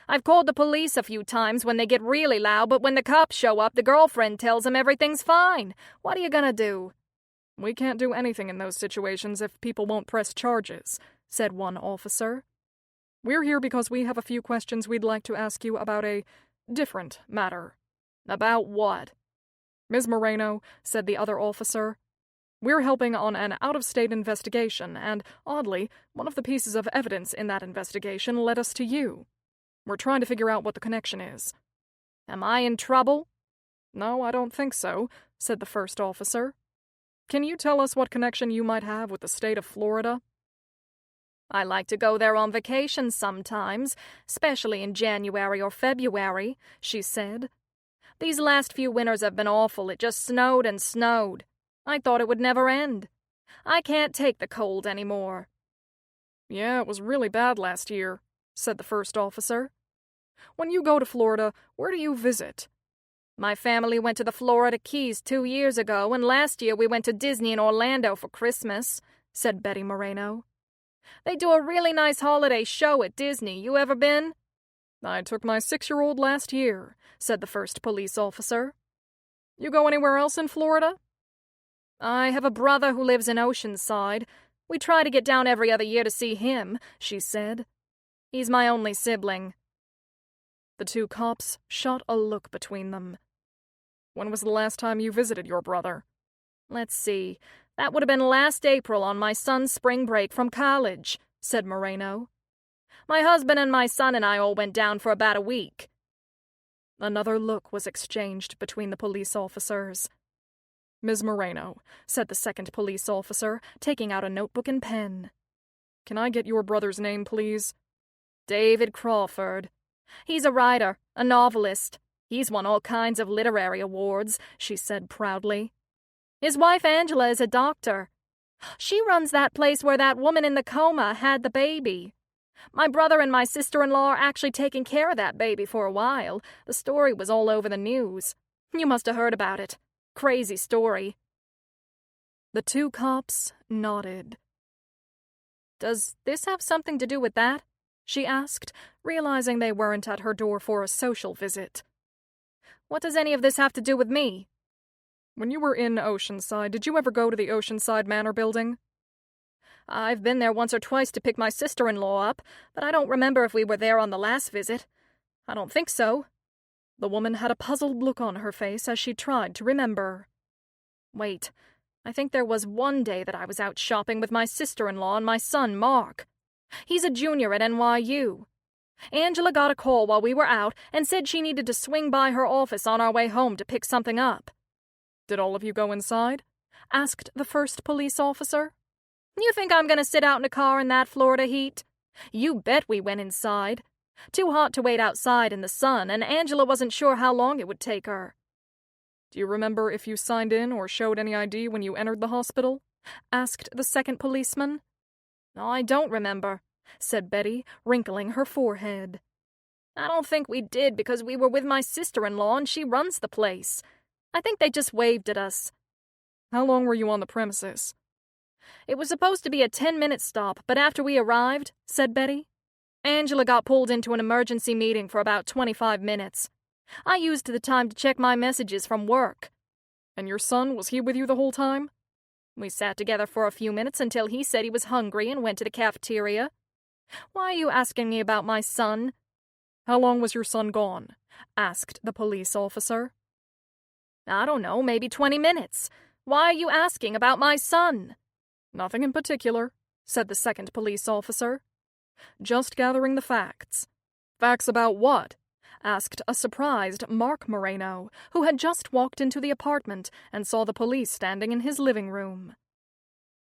I've called the police a few times when they get really loud, but when the cops show up, the girlfriend tells them everything's fine. What are you gonna do?" "We can't do anything in those situations if people won't press charges," said one officer. "We're here because we have a few questions we'd like to ask you about a different matter." "About what?" "Ms. Moreno," said the other officer, "we're helping on an out-of-state investigation, and, oddly, one of the pieces of evidence in that investigation led us to you. We're trying to figure out what the connection is." "Am I in trouble?" "No, I don't think so," said the first officer. "Can you tell us what connection you might have with the state of Florida?" "I like to go there on vacation sometimes, especially in January or February," she said. "These last few winters have been awful. It just snowed and snowed. I thought it would never end. I can't take the cold anymore." "Yeah, it was really bad last year," said the first officer. "When you go to Florida, where do you visit?" "My family went to the Florida Keys 2 years ago, and last year we went to Disney in Orlando for Christmas," said Betty Moreno. "They do a really nice holiday show at Disney. You ever been?" "I took my 6-year-old last year," said the first police officer. "You go anywhere else in Florida?" "I have a brother who lives in Oceanside. We try to get down every other year to see him," she said. "He's my only sibling." The two cops shot a look between them. "When was the last time you visited your brother?" "Let's see. That would have been last April on my son's spring break from college," said Moreno. "My husband and my son and I all went down for about a week." Another look was exchanged between the police officers. "Ms. Moreno," said the second police officer, taking out a notebook and pen. "Can I get your brother's name, please?" "David Crawford. He's a writer, a novelist. He's won all kinds of literary awards," she said proudly. "His wife Angela is a doctor. She runs that place where that woman in the coma had the baby. My brother and my sister-in-law are actually taking care of that baby for a while. The story was all over the news. You must have heard about it. Crazy story." The two cops nodded. "Does this have something to do with that?" she asked, realizing they weren't at her door for a social visit. "What does any of this have to do with me?" "When you were in Oceanside, did you ever go to the Oceanside Manor building?" "I've been there once or twice to pick my sister-in-law up, but I don't remember if we were there on the last visit. I don't think so." The woman had a puzzled look on her face as she tried to remember. "Wait, I think there was one day that I was out shopping with my sister-in-law and my son, Mark. He's a junior at NYU. Angela got a call while we were out and said she needed to swing by her office on our way home to pick something up." "Did all of you go inside?" asked the first police officer. "You think I'm going to sit out in a car in that Florida heat? You bet we went inside. Too hot to wait outside in the sun, and Angela wasn't sure how long it would take her." "Do you remember if you signed in or showed any ID when you entered the hospital?" asked the second policeman. "I don't remember," said Betty, wrinkling her forehead. "I don't think we did because we were with my sister-in-law and she runs the place. I think they just waved at us." "How long were you on the premises?" "It was supposed to be a 10-minute stop, but after we arrived," said Betty, "Angela got pulled into an emergency meeting for about 25 minutes. I used the time to check my messages from work." "And your son, was he with you the whole time?" "We sat together for a few minutes until he said he was hungry and went to the cafeteria." "Why are you asking me about my son?" "How long was your son gone?" asked the police officer. "I don't know, maybe 20 minutes. Why are you asking about my son?" "Nothing in particular," said the second police officer. "Just gathering the facts." "Facts about what?" asked a surprised Mark Moreno, who had just walked into the apartment and saw the police standing in his living room.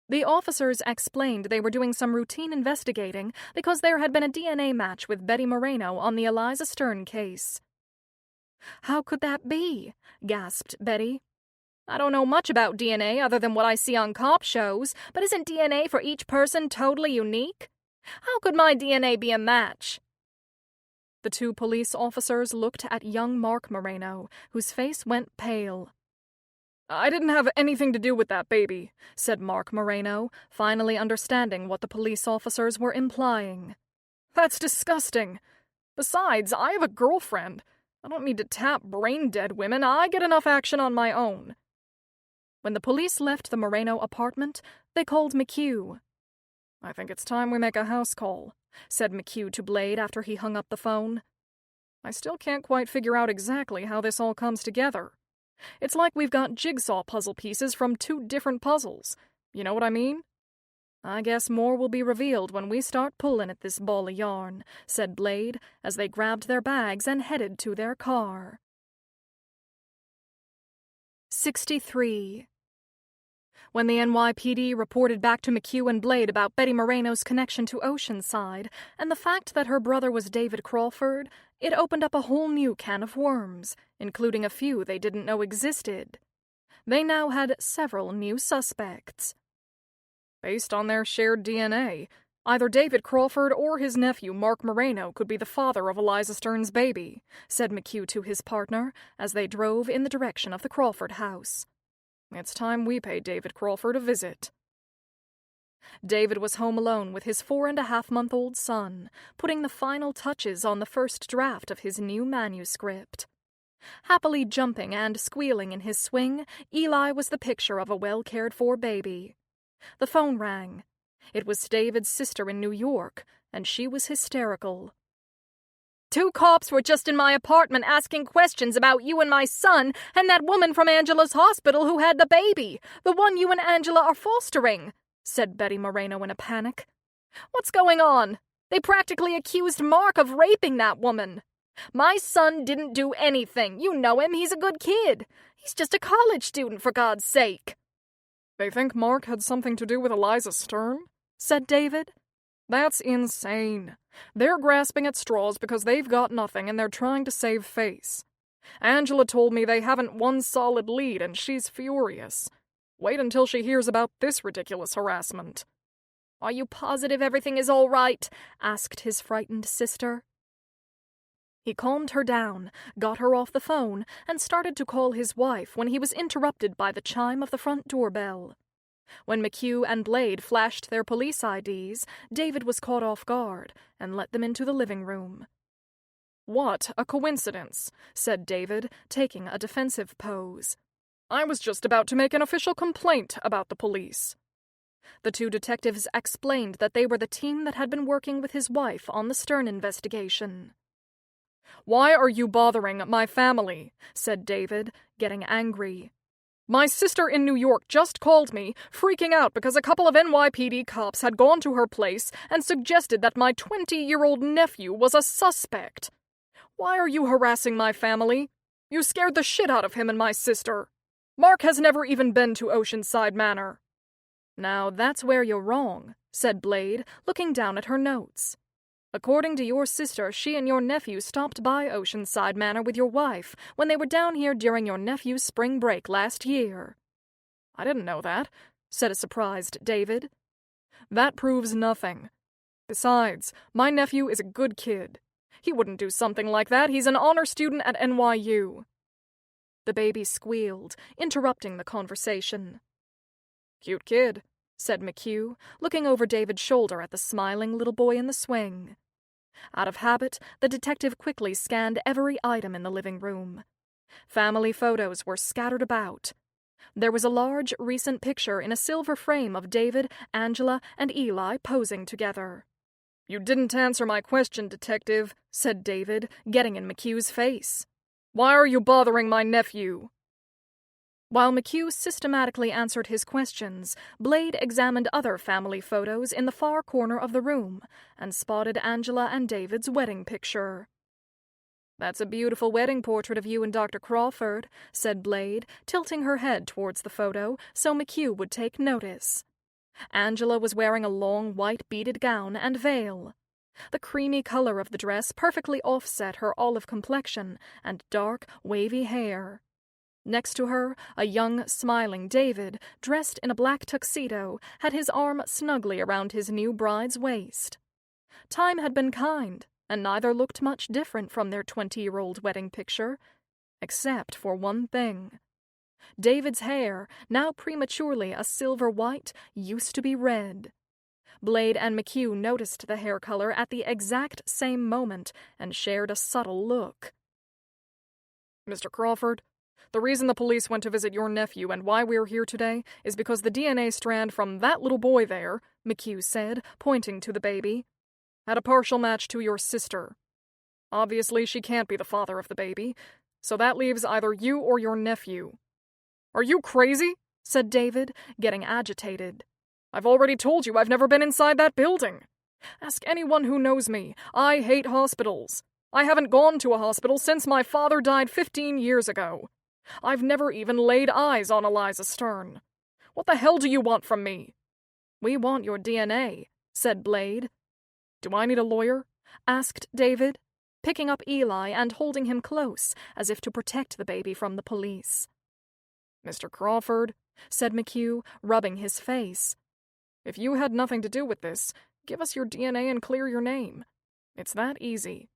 The officers explained they were doing some routine investigating because there had been a DNA match with Betty Moreno on the Eliza Stern case. "How could that be?" gasped Betty. "I don't know much about DNA other than what I see on cop shows, but isn't DNA for each person totally unique? How could my DNA be a match?" The two police officers looked at young Mark Moreno, whose face went pale. "I didn't have anything to do with that baby," said Mark Moreno, finally understanding what the police officers were implying. "That's disgusting. Besides, I have a girlfriend. I don't need to tap brain-dead women. I get enough action on my own." When the police left the Moreno apartment, they called McHugh. "I think it's time we make a house call," said McHugh to Blade after he hung up the phone. "I still can't quite figure out exactly how this all comes together. It's like we've got jigsaw puzzle pieces from two different puzzles. You know what I mean?" "I guess more will be revealed when we start pulling at this ball of yarn," said Blade, as they grabbed their bags and headed to their car. 63. When the NYPD reported back to McHugh and Blade about Betty Moreno's connection to Oceanside and the fact that her brother was David Crawford, it opened up a whole new can of worms, including a few they didn't know existed. They now had several new suspects. Based on their shared DNA, either David Crawford or his nephew Mark Moreno could be the father of Eliza Stern's baby, said McHugh to his partner as they drove in the direction of the Crawford house. "It's time we pay David Crawford a visit." David was home alone with his 4.5-month-old son, putting the final touches on the first draft of his new manuscript. Happily jumping and squealing in his swing, Eli was the picture of a well-cared-for baby. The phone rang. It was David's sister in New York, and she was hysterical. "2 cops were just in my apartment asking questions about you and my son and that woman from Angela's hospital who had the baby, the one you and Angela are fostering," said Betty Moreno in a panic. "What's going on? They practically accused Mark of raping that woman. My son didn't do anything. You know him. He's a good kid. He's just a college student, for God's sake." "They think Mark had something to do with Eliza Stern?" said David. "That's insane. They're grasping at straws because they've got nothing and they're trying to save face. Angela told me they haven't one solid lead and she's furious. Wait until she hears about this ridiculous harassment." "Are you positive everything is all right?" asked his frightened sister. He calmed her down, got her off the phone, and started to call his wife when he was interrupted by the chime of the front doorbell. When McHugh and Blade flashed their police IDs, David was caught off guard and let them into the living room. "What a coincidence," said David, taking a defensive pose. "I was just about to make an official complaint about the police." The two detectives explained that they were the team that had been working with his wife on the Stern investigation. "Why are you bothering my family?" said David, getting angry. "My sister in New York just called me, freaking out because a couple of NYPD cops had gone to her place and suggested that my 20-year-old nephew was a suspect. Why are you harassing my family? You scared the shit out of him and my sister. Mark has never even been to Oceanside Manor." "Now that's where you're wrong," said Blade, looking down at her notes. "According to your sister, she and your nephew stopped by Oceanside Manor with your wife when they were down here during your nephew's spring break last year." "I didn't know that," said a surprised David. "That proves nothing. Besides, my nephew is a good kid. He wouldn't do something like that. He's an honor student at NYU. The baby squealed, interrupting the conversation. "Cute kid," said McHugh, looking over David's shoulder at the smiling little boy in the swing. Out of habit, the detective quickly scanned every item in the living room. Family photos were scattered about. There was a large, recent picture in a silver frame of David, Angela, and Eli posing together. "You didn't answer my question, detective," said David, getting in McHugh's face. "Why are you bothering my nephew?" While McHugh systematically answered his questions, Blade examined other family photos in the far corner of the room and spotted Angela and David's wedding picture. "That's a beautiful wedding portrait of you and Dr. Crawford," said Blade, tilting her head towards the photo so McHugh would take notice. Angela was wearing a long white beaded gown and veil. The creamy color of the dress perfectly offset her olive complexion and dark, wavy hair. Next to her, a young, smiling David, dressed in a black tuxedo, had his arm snugly around his new bride's waist. Time had been kind, and neither looked much different from their 20-year-old wedding picture, except for one thing. David's hair, now prematurely a silver white, used to be red. Blade and McHugh noticed the hair color at the exact same moment and shared a subtle look. "Mr. Crawford, the reason the police went to visit your nephew and why we're here today is because the DNA strand from that little boy there," McHugh said, pointing to the baby, "had a partial match to your sister. Obviously, she can't be the father of the baby, so that leaves either you or your nephew." "Are you crazy?" said David, getting agitated. "I've already told you I've never been inside that building. Ask anyone who knows me. I hate hospitals. I haven't gone to a hospital since my father died 15 years ago. I've never even laid eyes on Eliza Stern. What the hell do you want from me?" "We want your DNA," said Blade. "Do I need a lawyer?" asked David, picking up Eli and holding him close as if to protect the baby from the police. "Mr. Crawford," said McHugh, rubbing his face, "if you had nothing to do with this, give us your DNA and clear your name. It's that easy."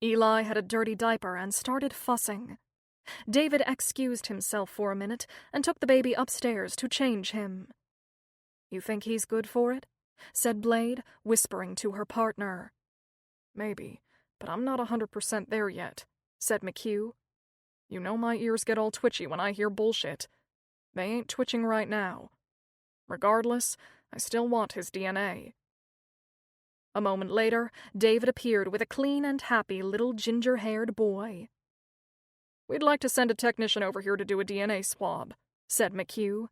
Eli had a dirty diaper and started fussing. David excused himself for a minute and took the baby upstairs to change him. "You think he's good for it?" said Blade, whispering to her partner. "Maybe, but I'm not 100% there yet," said McHugh. "You know my ears get all twitchy when I hear bullshit. They ain't twitching right now. Regardless, I still want his DNA." A moment later, David appeared with a clean and happy little ginger-haired boy. "We'd like to send a technician over here to do a DNA swab," said McHugh.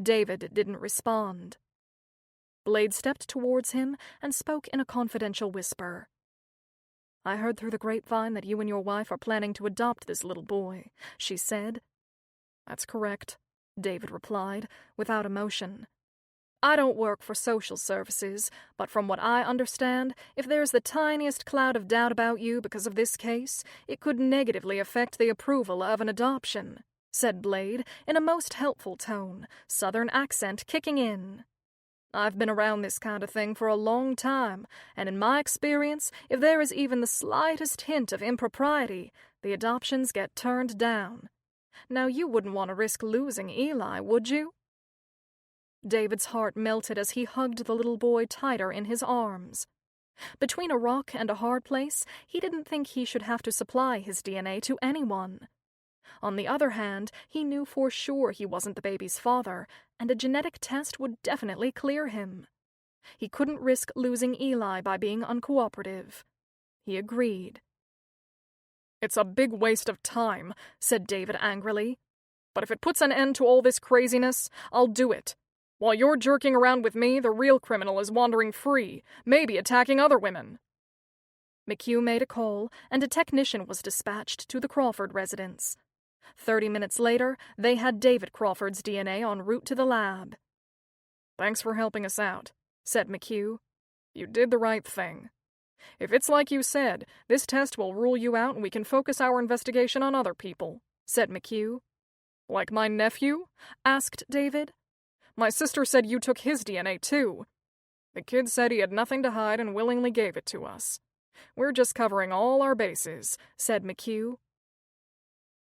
David didn't respond. Blade stepped towards him and spoke in a confidential whisper. "I heard through the grapevine that you and your wife are planning to adopt this little boy," she said. "That's correct," David replied, without emotion. "I don't work for social services, but from what I understand, if there's the tiniest cloud of doubt about you because of this case, it could negatively affect the approval of an adoption," said Blade in a most helpful tone, Southern accent kicking in. I've been around this kind of thing for a long time, and in my experience, if there is even the slightest hint of impropriety, the adoptions get turned down. Now, you wouldn't want to risk losing Eli, would you?" David's heart melted as he hugged the little boy tighter in his arms. Between a rock and a hard place, he didn't think he should have to supply his DNA to anyone. On the other hand, he knew for sure he wasn't the baby's father, and a genetic test would definitely clear him. He couldn't risk losing Eli by being uncooperative. He agreed. "It's a big waste of time," said David angrily. "But if it puts an end to all this craziness, I'll do it. While you're jerking around with me, the real criminal is wandering free, maybe attacking other women." McHugh made a call, and a technician was dispatched to the Crawford residence. 30 minutes later, they had David Crawford's DNA en route to the lab. "Thanks for helping us out," said McHugh. "You did the right thing. If it's like you said, this test will rule you out and we can focus our investigation on other people," said McHugh. "Like my nephew?" asked David. "My sister said you took his DNA too. The kid said he had nothing to hide and willingly gave it to us. We're just covering all our bases," said McHugh.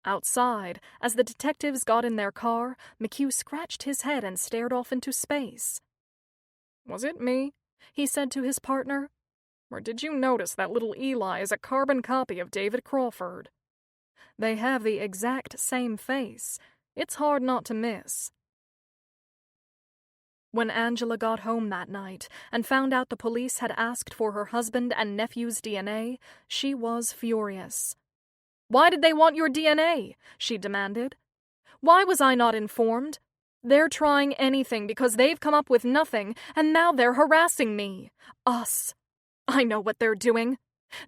Outside, as the detectives got in their car, McHugh scratched his head and stared off into space. "Was it me?" he said to his partner. "Or did you notice that little Eli is a carbon copy of David Crawford? They have the exact same face. It's hard not to miss." When Angela got home that night and found out the police had asked for her husband and nephew's DNA, she was furious. "Why did they want your DNA?" she demanded. "Why was I not informed? They're trying anything because they've come up with nothing, and now they're harassing me. Us. I know what they're doing.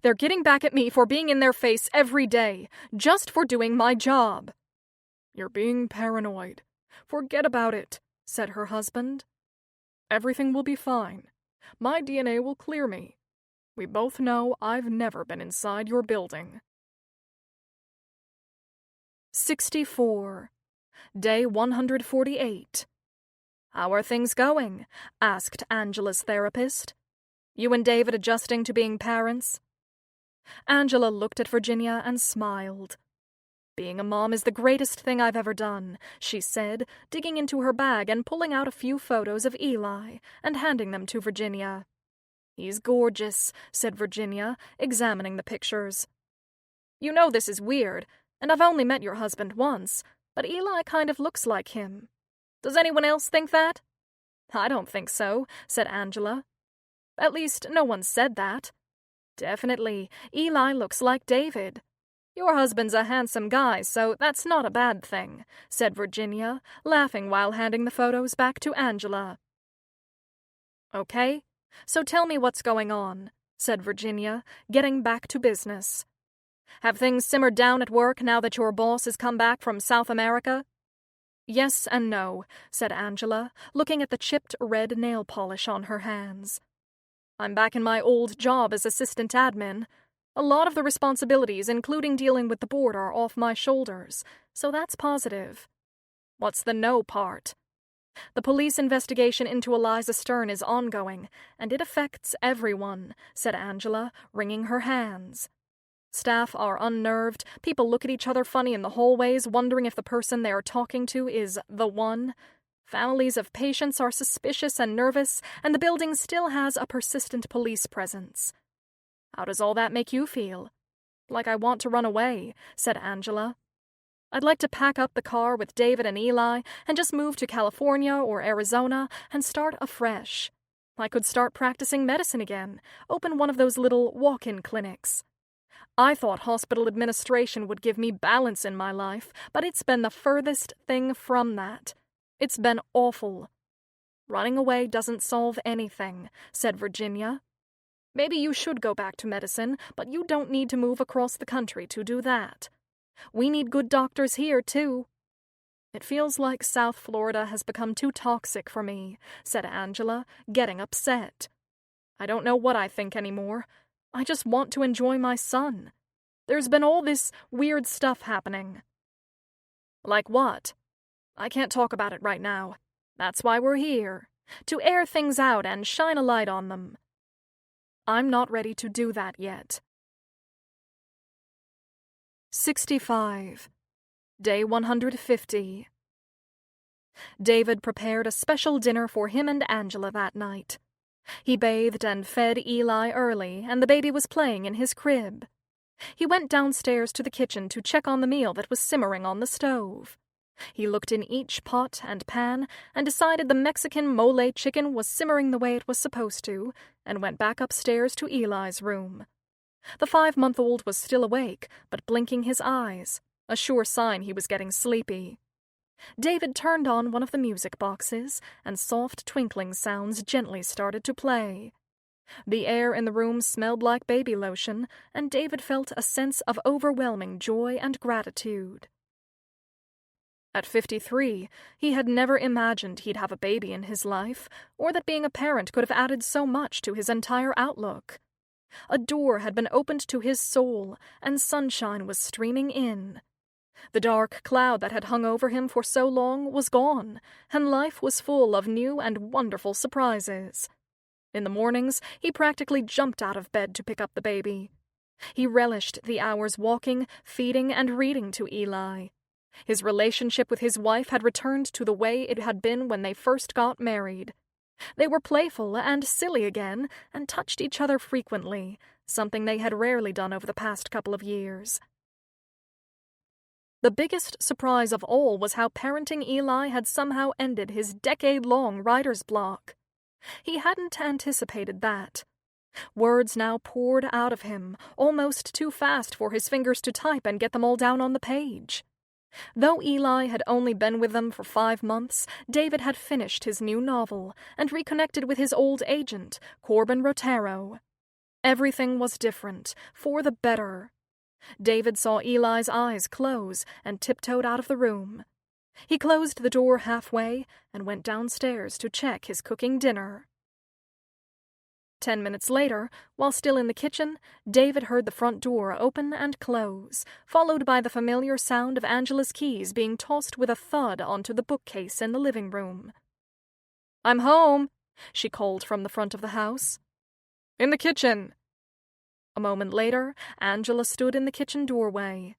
They're getting back at me for being in their face every day, just for doing my job." "You're being paranoid. Forget about it," said her husband. "Everything will be fine. My DNA will clear me. We both know I've never been inside your building." 64. Day 148. "How are things going?" asked Angela's therapist. "You and David adjusting to being parents?" Angela looked at Virginia and smiled. "Being a mom is the greatest thing I've ever done," she said, digging into her bag and pulling out a few photos of Eli and handing them to Virginia. "He's gorgeous," said Virginia, examining the pictures. "You know this is weird, and I've only met your husband once, but Eli kind of looks like him. Does anyone else think that?" "I don't think so," said Angela. "At least, no one said that. Definitely, Eli looks like David. Your husband's a handsome guy, so that's not a bad thing," said Virginia, laughing while handing the photos back to Angela. "Okay, so tell me what's going on," said Virginia, getting back to business. "Have things simmered down at work now that your boss has come back from South America?" "Yes and no," said Angela, looking at the chipped red nail polish on her hands. "I'm back in my old job as assistant admin. A lot of the responsibilities, including dealing with the board, are off my shoulders, so that's positive." "What's the no part?" "The police investigation into Eliza Stern is ongoing, and it affects everyone," said Angela, wringing her hands. "Staff are unnerved, people look at each other funny in the hallways, wondering if the person they are talking to is the one. Families of patients are suspicious and nervous, and the building still has a persistent police presence." "How does all that make you feel?" "Like I want to run away," said Angela. "I'd like to pack up the car with David and Eli and just move to California or Arizona and start afresh. I could start practicing medicine again, open one of those little walk-in clinics. I thought hospital administration would give me balance in my life, but it's been the furthest thing from that. It's been awful." "Running away doesn't solve anything," said Virginia. "Maybe you should go back to medicine, but you don't need to move across the country to do that. We need good doctors here, too." "It feels like South Florida has become too toxic for me," said Angela, getting upset. "I don't know what I think anymore. I just want to enjoy my son. There's been all this weird stuff happening." "Like what?" "I can't talk about it right now. That's why we're here," To air things out and shine a light on them. I'm not ready to do that yet. 65. Day 150. David prepared a special dinner for him and Angela that night. He bathed and fed Eli early, and the baby was playing in his crib. He went downstairs to the kitchen to check on the meal that was simmering on the stove. He looked in each pot and pan and decided the Mexican mole chicken was simmering the way it was supposed to, and went back upstairs to Eli's room. The 5-month-old was still awake, but blinking his eyes, a sure sign he was getting sleepy. David turned on one of the music boxes, and soft twinkling sounds gently started to play. The air in the room smelled like baby lotion, and David felt a sense of overwhelming joy and gratitude. At 53, he had never imagined he'd have a baby in his life, or that being a parent could have added so much to his entire outlook. A door had been opened to his soul, and sunshine was streaming in. The dark cloud that had hung over him for so long was gone, and life was full of new and wonderful surprises. In the mornings, he practically jumped out of bed to pick up the baby. He relished the hours walking, feeding, and reading to Eli. His relationship with his wife had returned to the way it had been when they first got married. They were playful and silly again, and touched each other frequently, something they had rarely done over the past couple of years. The biggest surprise of all was how parenting Eli had somehow ended his decade-long writer's block. He hadn't anticipated that. Words now poured out of him, almost too fast for his fingers to type and get them all down on the page. Though Eli had only been with them for 5 months, David had finished his new novel and reconnected with his old agent, Corbin Rotero. Everything was different, for the better. David saw Eli's eyes close and tiptoed out of the room. He closed the door halfway and went downstairs to check his cooking dinner. 10 minutes later, while still in the kitchen, David heard the front door open and close, followed by the familiar sound of Angela's keys being tossed with a thud onto the bookcase in the living room. "I'm home," she called from the front of the house. "In the kitchen." A moment later, Angela stood in the kitchen doorway.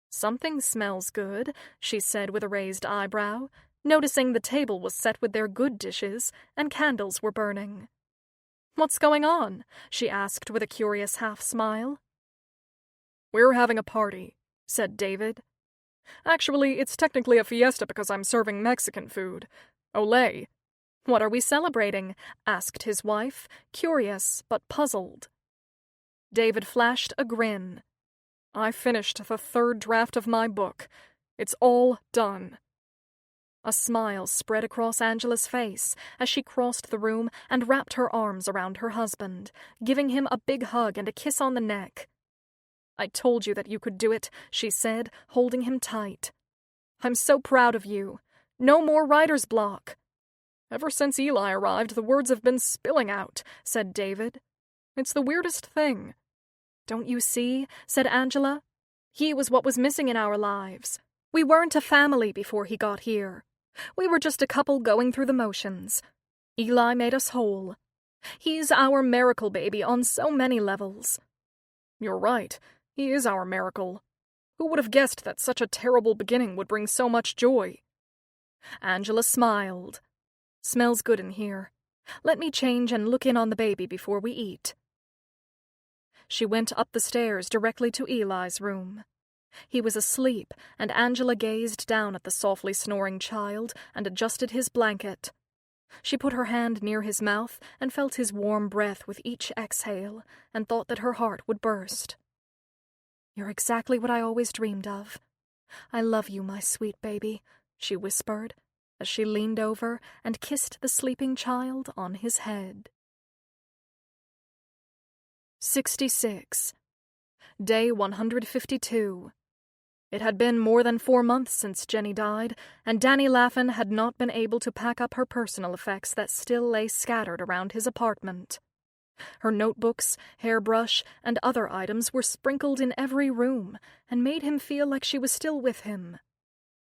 "Something smells good," she said with a raised eyebrow, noticing the table was set with their good dishes and candles were burning. "What's going on?" she asked with a curious half-smile. "We're having a party," said David. "Actually, it's technically a fiesta because I'm serving Mexican food. Olé." "What are we celebrating?" asked his wife, curious but puzzled. David flashed a grin. "I finished the 3rd draft of my book. It's all done." A smile spread across Angela's face as she crossed the room and wrapped her arms around her husband, giving him a big hug and a kiss on the neck. "I told you that you could do it," she said, holding him tight. "I'm so proud of you. No more writer's block." "Ever since Eli arrived, the words have been spilling out," said David. "It's the weirdest thing." "Don't you see?" said Angela. "He was what was missing in our lives. We weren't a family before he got here. We were just a couple going through the motions. Eli made us whole. He's our miracle baby on so many levels." "You're right. He is our miracle. Who would have guessed that such a terrible beginning would bring so much joy?" Angela smiled. "Smells good in here. Let me change and look in on the baby before we eat." She went up the stairs directly to Eli's room. He was asleep, and Angela gazed down at the softly snoring child and adjusted his blanket. She put her hand near his mouth and felt his warm breath with each exhale, and thought that her heart would burst. "You're exactly what I always dreamed of. I love you, my sweet baby," she whispered, as she leaned over and kissed the sleeping child on his head. 66. Day 152. It had been more than 4 months since Jenny died, and Danny Laffin had not been able to pack up her personal effects that still lay scattered around his apartment. Her notebooks, hairbrush, and other items were sprinkled in every room, and made him feel like she was still with him.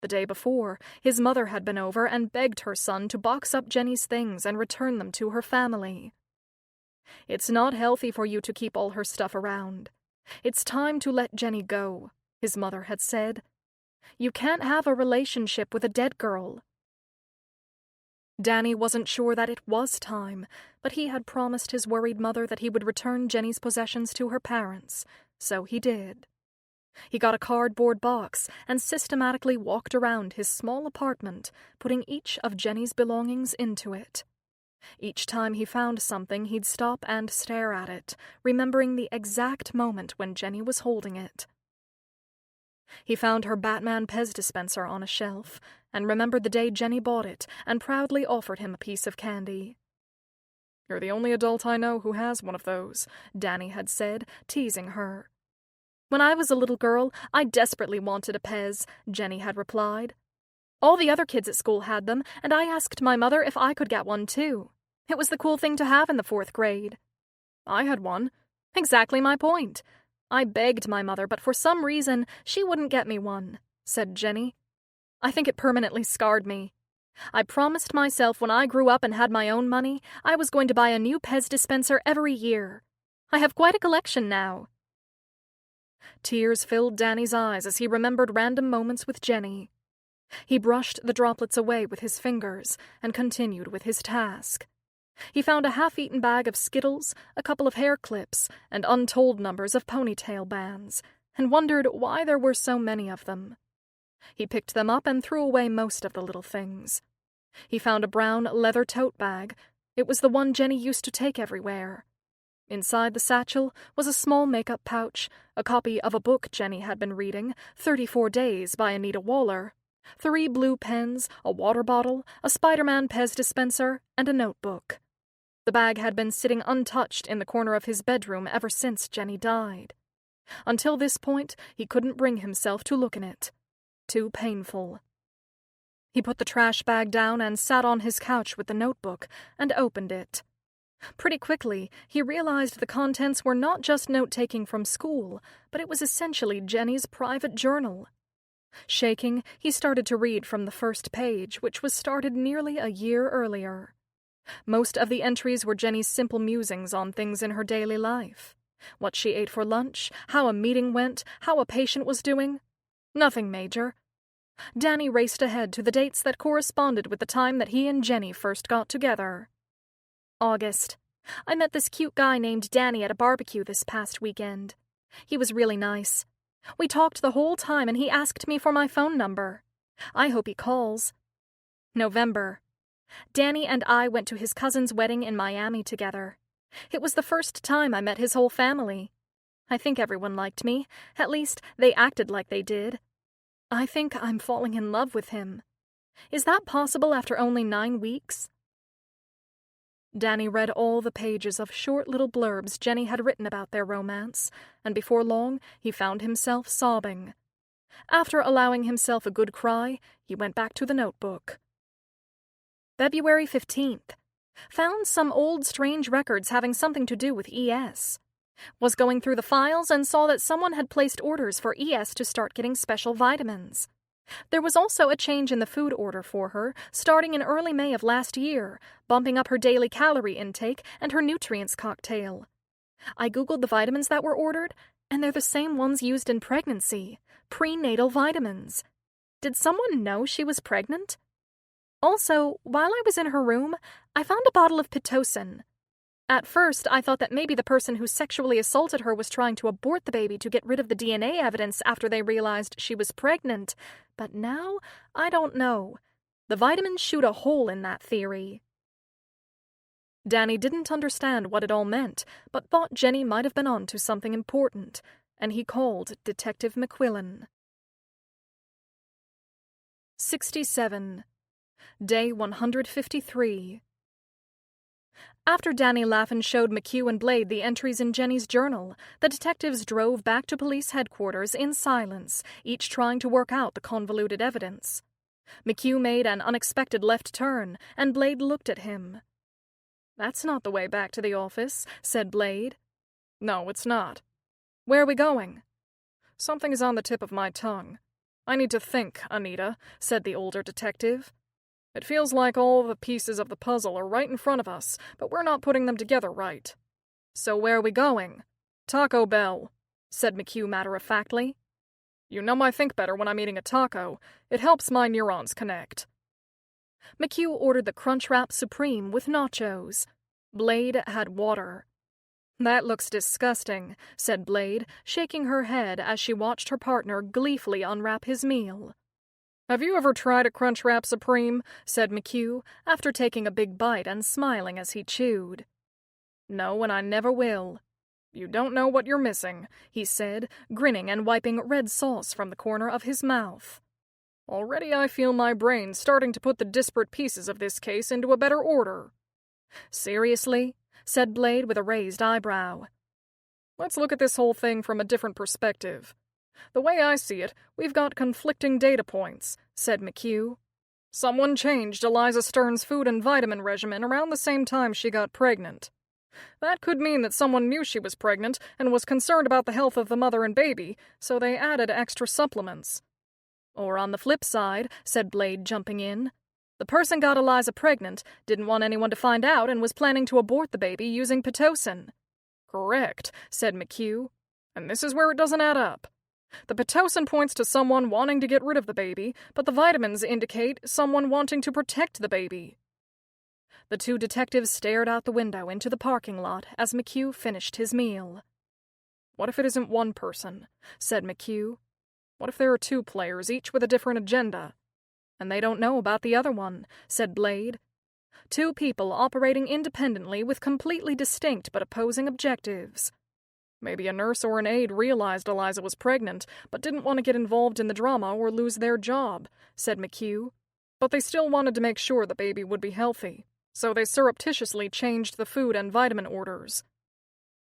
The day before, his mother had been over and begged her son to box up Jenny's things and return them to her family. "It's not healthy for you to keep all her stuff around. It's time to let Jenny go," his mother had said. "You can't have a relationship with a dead girl." Danny wasn't sure that it was time, but he had promised his worried mother that he would return Jenny's possessions to her parents, so he did. He got a cardboard box and systematically walked around his small apartment, putting each of Jenny's belongings into it. Each time he found something, he'd stop and stare at it, remembering the exact moment when Jenny was holding it. He found her Batman Pez dispenser on a shelf, and remembered the day Jenny bought it and proudly offered him a piece of candy. "You're the only adult I know who has one of those," Danny had said, teasing her. "When I was a little girl, I desperately wanted a Pez," Jenny had replied. "All the other kids at school had them, and I asked my mother if I could get one too. It was the cool thing to have in the 4th grade. I had one. Exactly my point. I begged my mother, but for some reason, she wouldn't get me one," said Jenny. "I think it permanently scarred me. I promised myself when I grew up and had my own money, I was going to buy a new Pez dispenser every year. I have quite a collection now." Tears filled Danny's eyes as he remembered random moments with Jenny. He brushed the droplets away with his fingers and continued with his task. He found a half-eaten bag of Skittles, a couple of hair clips, and untold numbers of ponytail bands, and wondered why there were so many of them. He picked them up and threw away most of the little things. He found a brown leather tote bag. It was the one Jenny used to take everywhere. Inside the satchel was a small makeup pouch, a copy of a book Jenny had been reading, 34 Days by Anita Waller, 3 blue pens, a water bottle, a Spider-Man Pez dispenser, and a notebook. The bag had been sitting untouched in the corner of his bedroom ever since Jenny died. Until this point, he couldn't bring himself to look in it. Too painful. He put the trash bag down and sat on his couch with the notebook and opened it. Pretty quickly, he realized the contents were not just note-taking from school, but it was essentially Jenny's private journal. Shaking, he started to read from the first page, which was started nearly a year earlier. Most of the entries were Jenny's simple musings on things in her daily life. What she ate for lunch, how a meeting went, how a patient was doing. Nothing major. Danny raced ahead to the dates that corresponded with the time that he and Jenny first got together. August. I met this cute guy named Danny at a barbecue this past weekend. He was really nice. We talked the whole time and he asked me for my phone number. I hope he calls. November. Danny and I went to his cousin's wedding in Miami together. It was the first time I met his whole family. I think everyone liked me. At least, they acted like they did. I think I'm falling in love with him. Is that possible after only 9 weeks? Danny read all the pages of short little blurbs Jenny had written about their romance, and before long he found himself sobbing. After allowing himself a good cry, he went back to the notebook. February 15th. Found some old strange records having something to do with ES. Was going through the files and saw that someone had placed orders for ES to start getting special vitamins. There was also a change in the food order for her, starting in early May of last year, bumping up her daily calorie intake and her nutrients cocktail. I Googled the vitamins that were ordered, and they're the same ones used in pregnancy, prenatal vitamins. Did someone know she was pregnant? Also, while I was in her room, I found a bottle of Pitocin. At first, I thought that maybe the person who sexually assaulted her was trying to abort the baby to get rid of the DNA evidence after they realized she was pregnant, but now, I don't know. The vitamins shoot a hole in that theory. Danny didn't understand what it all meant, but thought Jenny might have been on to something important, and he called Detective McQuillan. 67. Day 153. After Danny Laffin showed McHugh and Blade the entries in Jenny's journal, the detectives drove back to police headquarters in silence, each trying to work out the convoluted evidence. McHugh made an unexpected left turn, and Blade looked at him. "That's not the way back to the office," said Blade. "No, it's not. Where are we going?" "Something is on the tip of my tongue." I need to think, Anita, said the older detective. It feels like all the pieces of the puzzle are right in front of us, but we're not putting them together right. So where are we going? Taco Bell, said McHugh matter-of-factly. You know I think better when I'm eating a taco. It helps my neurons connect. McHugh ordered the Crunchwrap Supreme with nachos. Blade had water. That looks disgusting, said Blade, shaking her head as she watched her partner gleefully unwrap his meal. Have you ever tried a Crunchwrap Supreme? Said McHugh, after taking a big bite and smiling as he chewed. No, and I never will. You don't know what you're missing, he said, grinning and wiping red sauce from the corner of his mouth. Already I feel my brain starting to put the disparate pieces of this case into a better order. Seriously? Said Blade with a raised eyebrow. Let's look at this whole thing from a different perspective. The way I see it, we've got conflicting data points, said McHugh. Someone changed Eliza Stern's food and vitamin regimen around the same time she got pregnant. That could mean that someone knew she was pregnant and was concerned about the health of the mother and baby, so they added extra supplements. Or on the flip side, said Blade, jumping in, the person got Eliza pregnant, didn't want anyone to find out, and was planning to abort the baby using Pitocin. Correct, said McHugh. And this is where it doesn't add up. The Pitocin points to someone wanting to get rid of the baby, but the vitamins indicate someone wanting to protect the baby. The two detectives stared out the window into the parking lot as McHugh finished his meal. What if it isn't one person? Said McHugh. What if there are two players, each with a different agenda? And they don't know about the other one, said Blade. Two people operating independently with completely distinct but opposing objectives. Maybe a nurse or an aide realized Eliza was pregnant, but didn't want to get involved in the drama or lose their job, said McHugh. But they still wanted to make sure the baby would be healthy, so they surreptitiously changed the food and vitamin orders.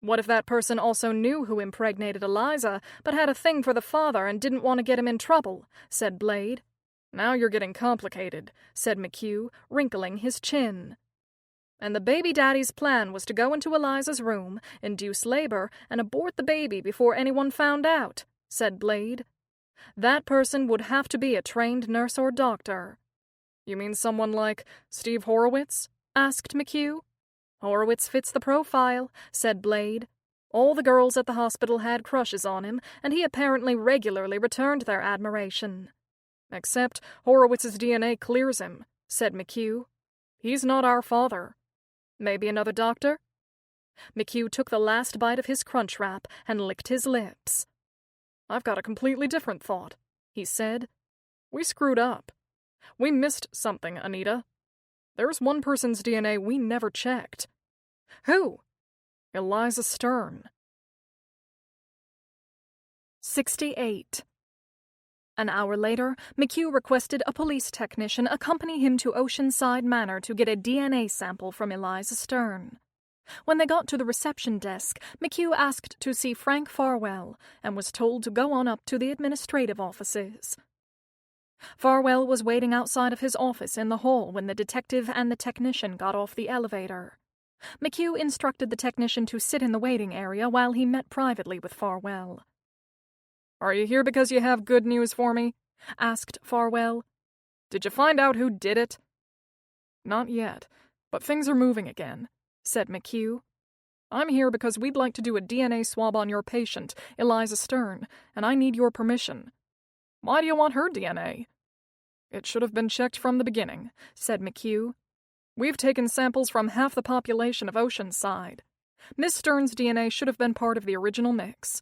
What if that person also knew who impregnated Eliza, but had a thing for the father and didn't want to get him in trouble, said Blade. Now you're getting complicated, said McHugh, wrinkling his chin. And the baby daddy's plan was to go into Eliza's room, induce labor, and abort the baby before anyone found out, said Blade. That person would have to be a trained nurse or doctor. You mean someone like Steve Horowitz? Asked McHugh. Horowitz fits the profile, said Blade. All the girls at the hospital had crushes on him, and he apparently regularly returned their admiration. Except Horowitz's DNA clears him, said McHugh. He's not our father. Maybe another doctor? McHugh took the last bite of his Crunchwrap and licked his lips. I've got a completely different thought, he said. We screwed up. We missed something, Anita. There's one person's DNA we never checked. Who? Eliza Stern. 68. An hour later, McHugh requested a police technician accompany him to Oceanside Manor to get a DNA sample from Eliza Stern. When they got to the reception desk, McHugh asked to see Frank Farwell and was told to go on up to the administrative offices. Farwell was waiting outside of his office in the hall when the detective and the technician got off the elevator. McHugh instructed the technician to sit in the waiting area while he met privately with Farwell. Are you here because you have good news for me? Asked Farwell. Did you find out who did it? Not yet, but things are moving again, said McHugh. I'm here because we'd like to do a DNA swab on your patient, Eliza Stern, and I need your permission. Why do you want her DNA? It should have been checked from the beginning, said McHugh. We've taken samples from half the population of Oceanside. Miss Stern's DNA should have been part of the original mix.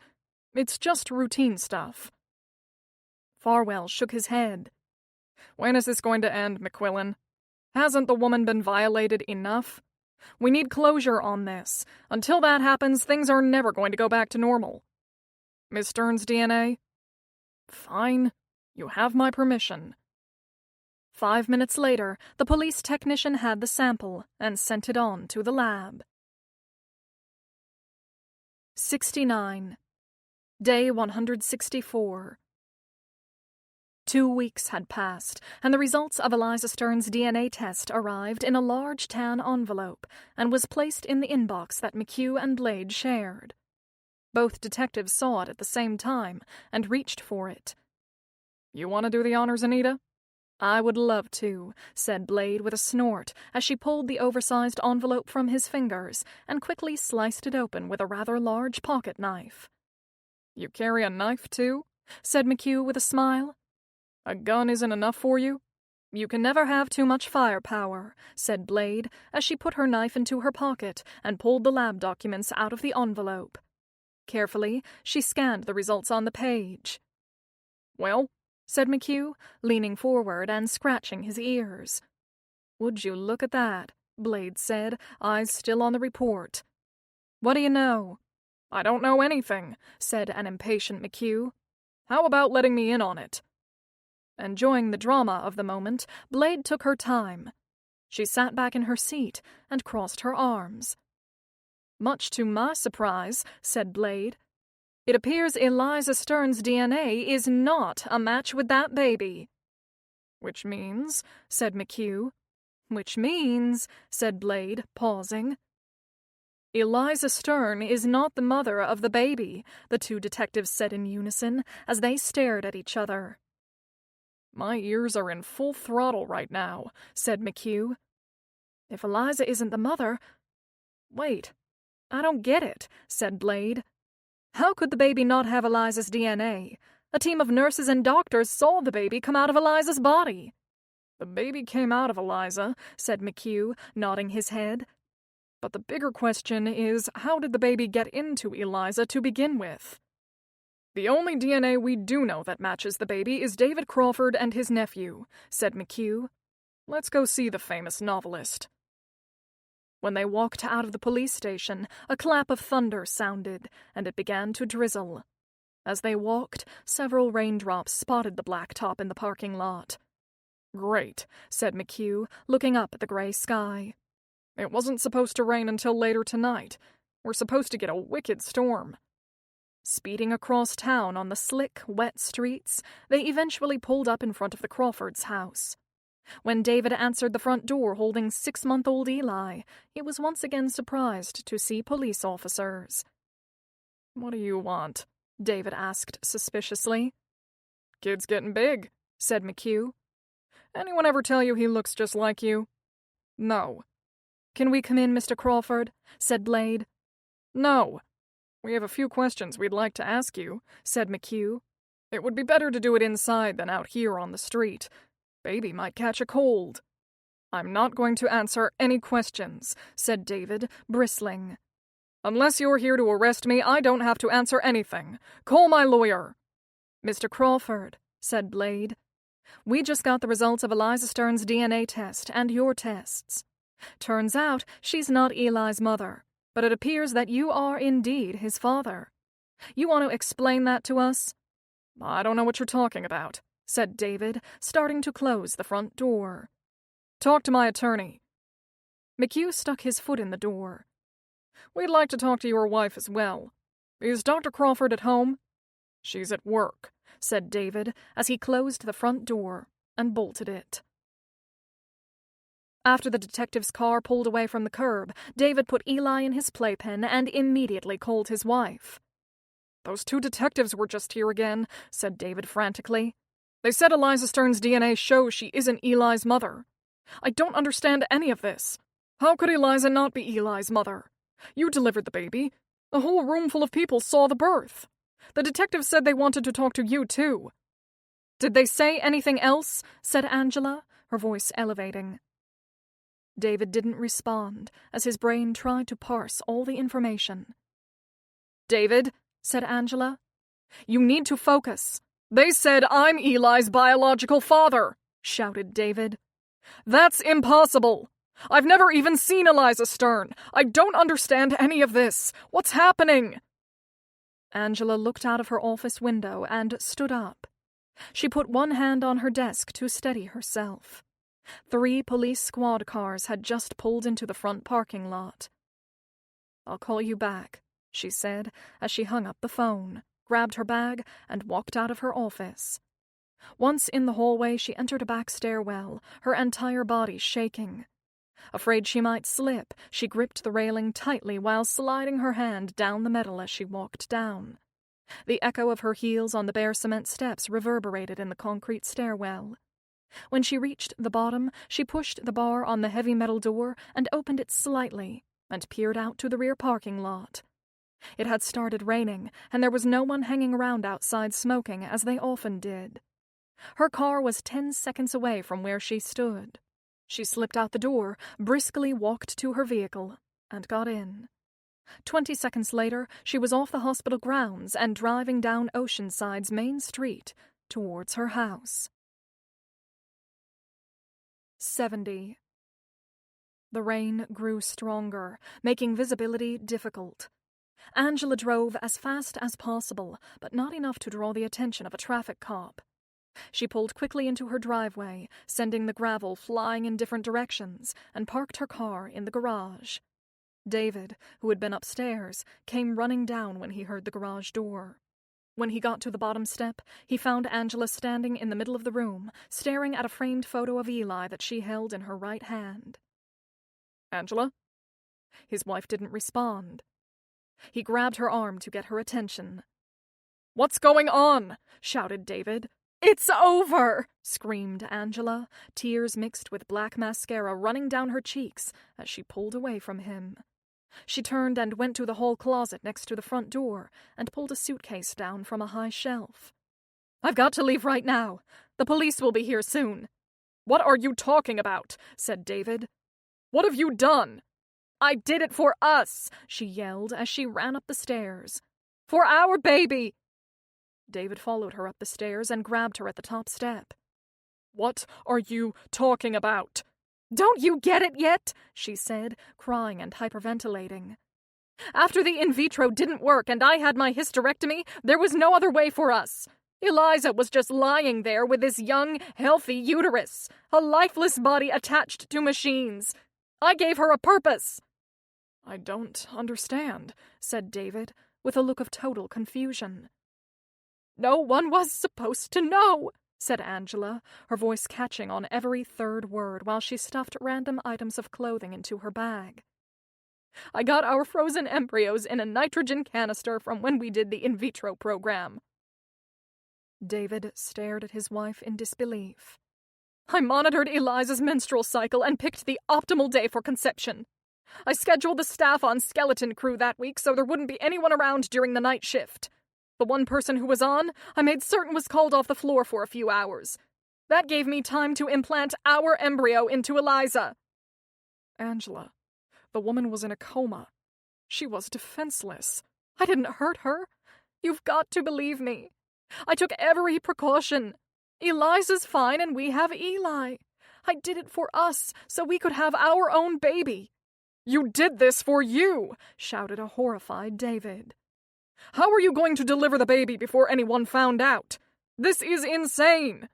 It's just routine stuff. Farwell shook his head. When is this going to end, McQuillan? Hasn't the woman been violated enough? We need closure on this. Until that happens, things are never going to go back to normal. Miss Stern's DNA? Fine. You have my permission. 5 minutes later, the police technician had the sample and sent it on to the lab. 69. Day 164. 2 weeks had passed, and the results of Eliza Stern's DNA test arrived in a large tan envelope and was placed in the inbox that McHugh and Blade shared. Both detectives saw it at the same time and reached for it. You want to do the honors, Anita? I would love to, said Blade with a snort as she pulled the oversized envelope from his fingers and quickly sliced it open with a rather large pocket knife. You carry a knife, too? Said McHugh with a smile. A gun isn't enough for you? You can never have too much firepower, said Blade as she put her knife into her pocket and pulled the lab documents out of the envelope. Carefully, she scanned the results on the page. Well, said McHugh, leaning forward and scratching his ears. Would you look at that, Blade said, eyes still on the report. What do you know? I don't know anything, said an impatient McHugh. How about letting me in on it? Enjoying the drama of the moment, Blade took her time. She sat back in her seat and crossed her arms. Much to my surprise, said Blade, it appears Eliza Stern's DNA is not a match with that baby. Which means, said McHugh. Which means, said Blade, pausing. Eliza Stern is not the mother of the baby, the two detectives said in unison as they stared at each other. My ears are in full throttle right now, said McHugh. If Eliza isn't the mother... Wait, I don't get it, said Blade. How could the baby not have Eliza's DNA? A team of nurses and doctors saw the baby come out of Eliza's body. The baby came out of Eliza, said McHugh, nodding his head. But the bigger question is, how did the baby get into Eliza to begin with? The only DNA we do know that matches the baby is David Crawford and his nephew, said McHugh. Let's go see the famous novelist. When they walked out of the police station, a clap of thunder sounded, and it began to drizzle. As they walked, several raindrops spotted the blacktop in the parking lot. Great, said McHugh, looking up at the gray sky. It wasn't supposed to rain until later tonight. We're supposed to get a wicked storm. Speeding across town on the slick, wet streets, they eventually pulled up in front of the Crawfords' house. When David answered the front door holding 6-month-old Eli, he was once again surprised to see police officers. What do you want? David asked suspiciously. Kid's getting big, said McHugh. Anyone ever tell you he looks just like you? No. Can we come in, Mr. Crawford? Said Blade. No. We have a few questions we'd like to ask you, said McHugh. It would be better to do it inside than out here on the street. Baby might catch a cold. I'm not going to answer any questions, said David, bristling. Unless you're here to arrest me, I don't have to answer anything. Call my lawyer. Mr. Crawford, said Blade. We just got the results of Eliza Stern's DNA test and your tests. Turns out she's not Eli's mother, but it appears that you are indeed his father. You want to explain that to us? I don't know what you're talking about, said David, starting to close the front door. Talk to my attorney. McHugh stuck his foot in the door. We'd like to talk to your wife as well. Is Dr. Crawford at home? She's at work, said David as he closed the front door and bolted it. After the detective's car pulled away from the curb, David put Eli in his playpen and immediately called his wife. Those two detectives were just here again, said David frantically. They said Eliza Stern's DNA shows she isn't Eli's mother. I don't understand any of this. How could Eliza not be Eli's mother? You delivered the baby. A whole room full of people saw the birth. The detectives said they wanted to talk to you, too. Did they say anything else? Said Angela, her voice elevating. David didn't respond as his brain tried to parse all the information. David, said Angela, you need to focus. They said I'm Eli's biological father, shouted David. That's impossible. I've never even seen Eliza Stern. I don't understand any of this. What's happening? Angela looked out of her office window and stood up. She put one hand on her desk to steady herself. 3 police squad cars had just pulled into the front parking lot. I'll call you back, she said as she hung up the phone, grabbed her bag, and walked out of her office. Once in the hallway, she entered a back stairwell, her entire body shaking. Afraid she might slip, she gripped the railing tightly while sliding her hand down the metal as she walked down. The echo of her heels on the bare cement steps reverberated in the concrete stairwell. When she reached the bottom, she pushed the bar on the heavy metal door and opened it slightly and peered out to the rear parking lot. It had started raining, and there was no one hanging around outside smoking as they often did. Her car was 10 seconds away from where she stood. She slipped out the door, briskly walked to her vehicle, and got in. 20 seconds later, she was off the hospital grounds and driving down Oceanside's main street towards her house. 70. The rain grew stronger, making visibility difficult. Angela drove as fast as possible, but not enough to draw the attention of a traffic cop. She pulled quickly into her driveway, sending the gravel flying in different directions, and parked her car in the garage. David, who had been upstairs, came running down when he heard the garage door. When he got to the bottom step, he found Angela standing in the middle of the room, staring at a framed photo of Eli that she held in her right hand. "Angela?" His wife didn't respond. He grabbed her arm to get her attention. "What's going on?" shouted David. "It's over!" screamed Angela, tears mixed with black mascara running down her cheeks as she pulled away from him. She turned and went to the hall closet next to the front door and pulled a suitcase down from a high shelf. "I've got to leave right now. The police will be here soon." "What are you talking about?" said David. "What have you done?" "I did it for us," she yelled as she ran up the stairs. "For our baby." David followed her up the stairs and grabbed her at the top step. "What are you talking about?" "Don't you get it yet?" she said, crying and hyperventilating. "After the in vitro didn't work and I had my hysterectomy, there was no other way for us. Eliza was just lying there with this young, healthy uterus, a lifeless body attached to machines. I gave her a purpose." "I don't understand," said David, with a look of total confusion. "No one was supposed to know," said Angela, her voice catching on every third word while she stuffed random items of clothing into her bag. "I got our frozen embryos in a nitrogen canister from when we did the in vitro program." David stared at his wife in disbelief. "I monitored Eliza's menstrual cycle and picked the optimal day for conception. I scheduled the staff on skeleton crew that week so there wouldn't be anyone around during the night shift. The one person who was on, I made certain was called off the floor for a few hours. That gave me time to implant our embryo into Eliza." "Angela, the woman was in a coma. She was defenseless." "I didn't hurt her. You've got to believe me. I took every precaution. Eliza's fine and we have Eli. I did it for us, so we could have our own baby." "You did this for you!" shouted a horrified David. "How are you going to deliver the baby before anyone found out? This is insane!"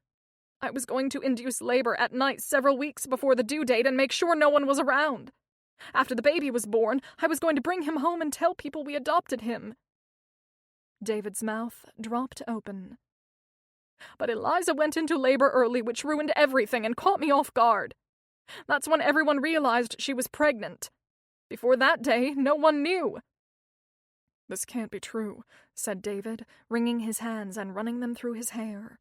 "I was going to induce labor at night several weeks before the due date and make sure no one was around. After the baby was born, I was going to bring him home and tell people we adopted him." David's mouth dropped open. "But Eliza went into labor early, which ruined everything and caught me off guard. That's when everyone realized she was pregnant. Before that day, no one knew." "This can't be true," said David, wringing his hands and running them through his hair.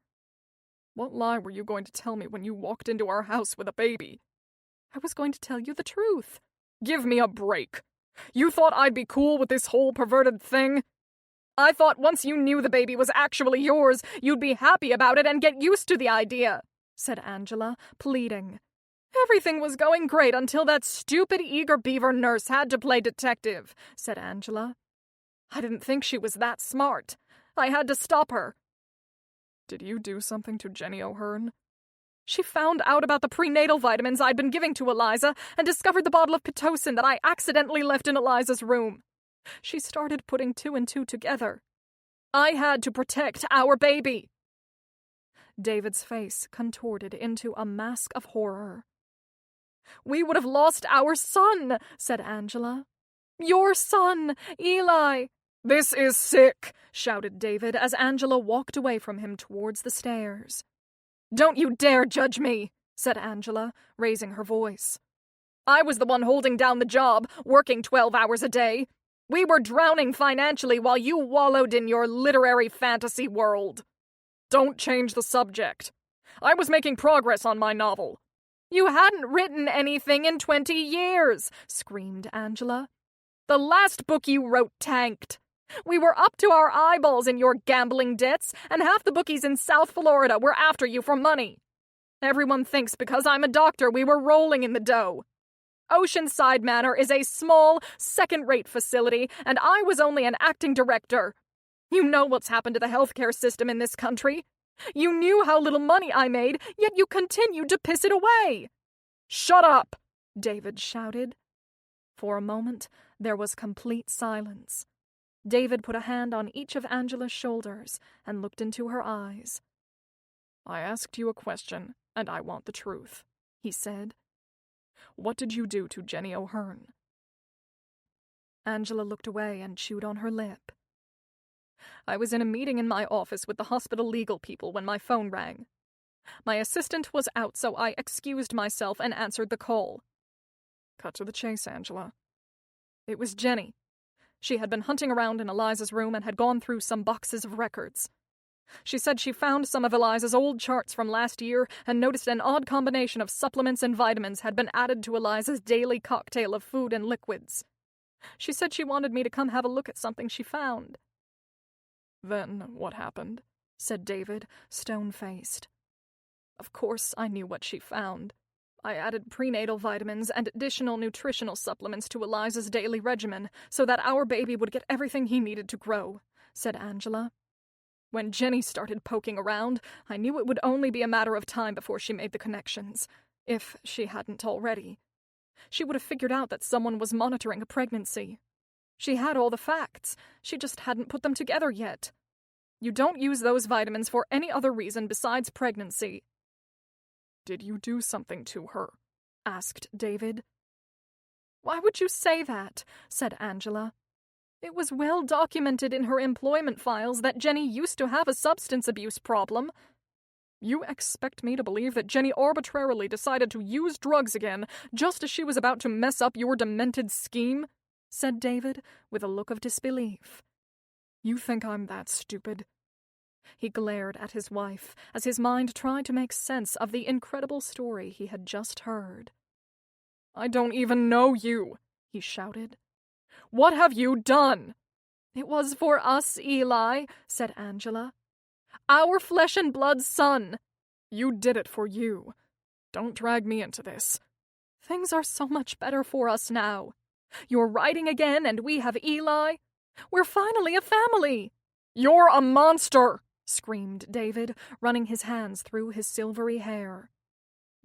"What lie were you going to tell me when you walked into our house with a baby?" "I was going to tell you the truth." "Give me a break. You thought I'd be cool with this whole perverted thing? I thought once you knew the baby was actually yours, you'd be happy about it and get used to the idea," said Angela, pleading. "Everything was going great until that stupid eager beaver nurse had to play detective," said Angela. "I didn't think she was that smart. I had to stop her." "Did you do something to Jenny O'Hearn?" "She found out about the prenatal vitamins I'd been giving to Eliza and discovered the bottle of Pitocin that I accidentally left in Eliza's room. She started putting two and two together. I had to protect our baby." David's face contorted into a mask of horror. "We would have lost our son," said Angela. "Your son, Eli." "This is sick," shouted David as Angela walked away from him towards the stairs. "Don't you dare judge me," said Angela, raising her voice. "I was the one holding down the job, working 12 hours a day. We were drowning financially while you wallowed in your literary fantasy world. Don't change the subject. I was making progress on my novel. You hadn't written anything in 20 years, screamed Angela. The last book you wrote tanked. We were up to our eyeballs in your gambling debts, and half the bookies in South Florida were after you for money. Everyone thinks because I'm a doctor we were rolling in the dough. Oceanside Manor is a small, second-rate facility, and I was only an acting director. You know what's happened to the healthcare system in this country. You knew how little money I made, yet you continued to piss it away. Shut up, David shouted. For a moment, there was complete silence. David put a hand on each of Angela's shoulders and looked into her eyes. I asked you a question, and I want the truth, he said. What did you do to Jenny O'Hearn? Angela looked away and chewed on her lip. I was in a meeting in my office with the hospital legal people when my phone rang. My assistant was out, so I excused myself and answered the call. Cut to the chase, Angela. It was Jenny. She had been hunting around in Eliza's room and had gone through some boxes of records. She said she found some of Eliza's old charts from last year and noticed an odd combination of supplements and vitamins had been added to Eliza's daily cocktail of food and liquids. She said she wanted me to come have a look at something she found. Then what happened? Said David, stone-faced. Of course I knew what she found. I added prenatal vitamins and additional nutritional supplements to Eliza's daily regimen so that our baby would get everything he needed to grow, said Angela. When Jenny started poking around, I knew it would only be a matter of time before she made the connections, if she hadn't already. She would have figured out that someone was monitoring a pregnancy. She had all the facts, she just hadn't put them together yet. You don't use those vitamins for any other reason besides pregnancy. Did you do something to her? Asked David. Why would you say that? Said Angela. It was well documented in her employment files that Jenny used to have a substance abuse problem. You expect me to believe that Jenny arbitrarily decided to use drugs again just as she was about to mess up your demented scheme? Said David, with a look of disbelief. You think I'm that stupid? He glared at his wife as his mind tried to make sense of the incredible story he had just heard. I don't even know you, he shouted. What have you done? It was for us, Eli, said Angela. Our flesh and blood son. You did it for you. Don't drag me into this. Things are so much better for us now. You're writing again and we have Eli. We're finally a family. You're a monster, screamed David, running his hands through his silvery hair.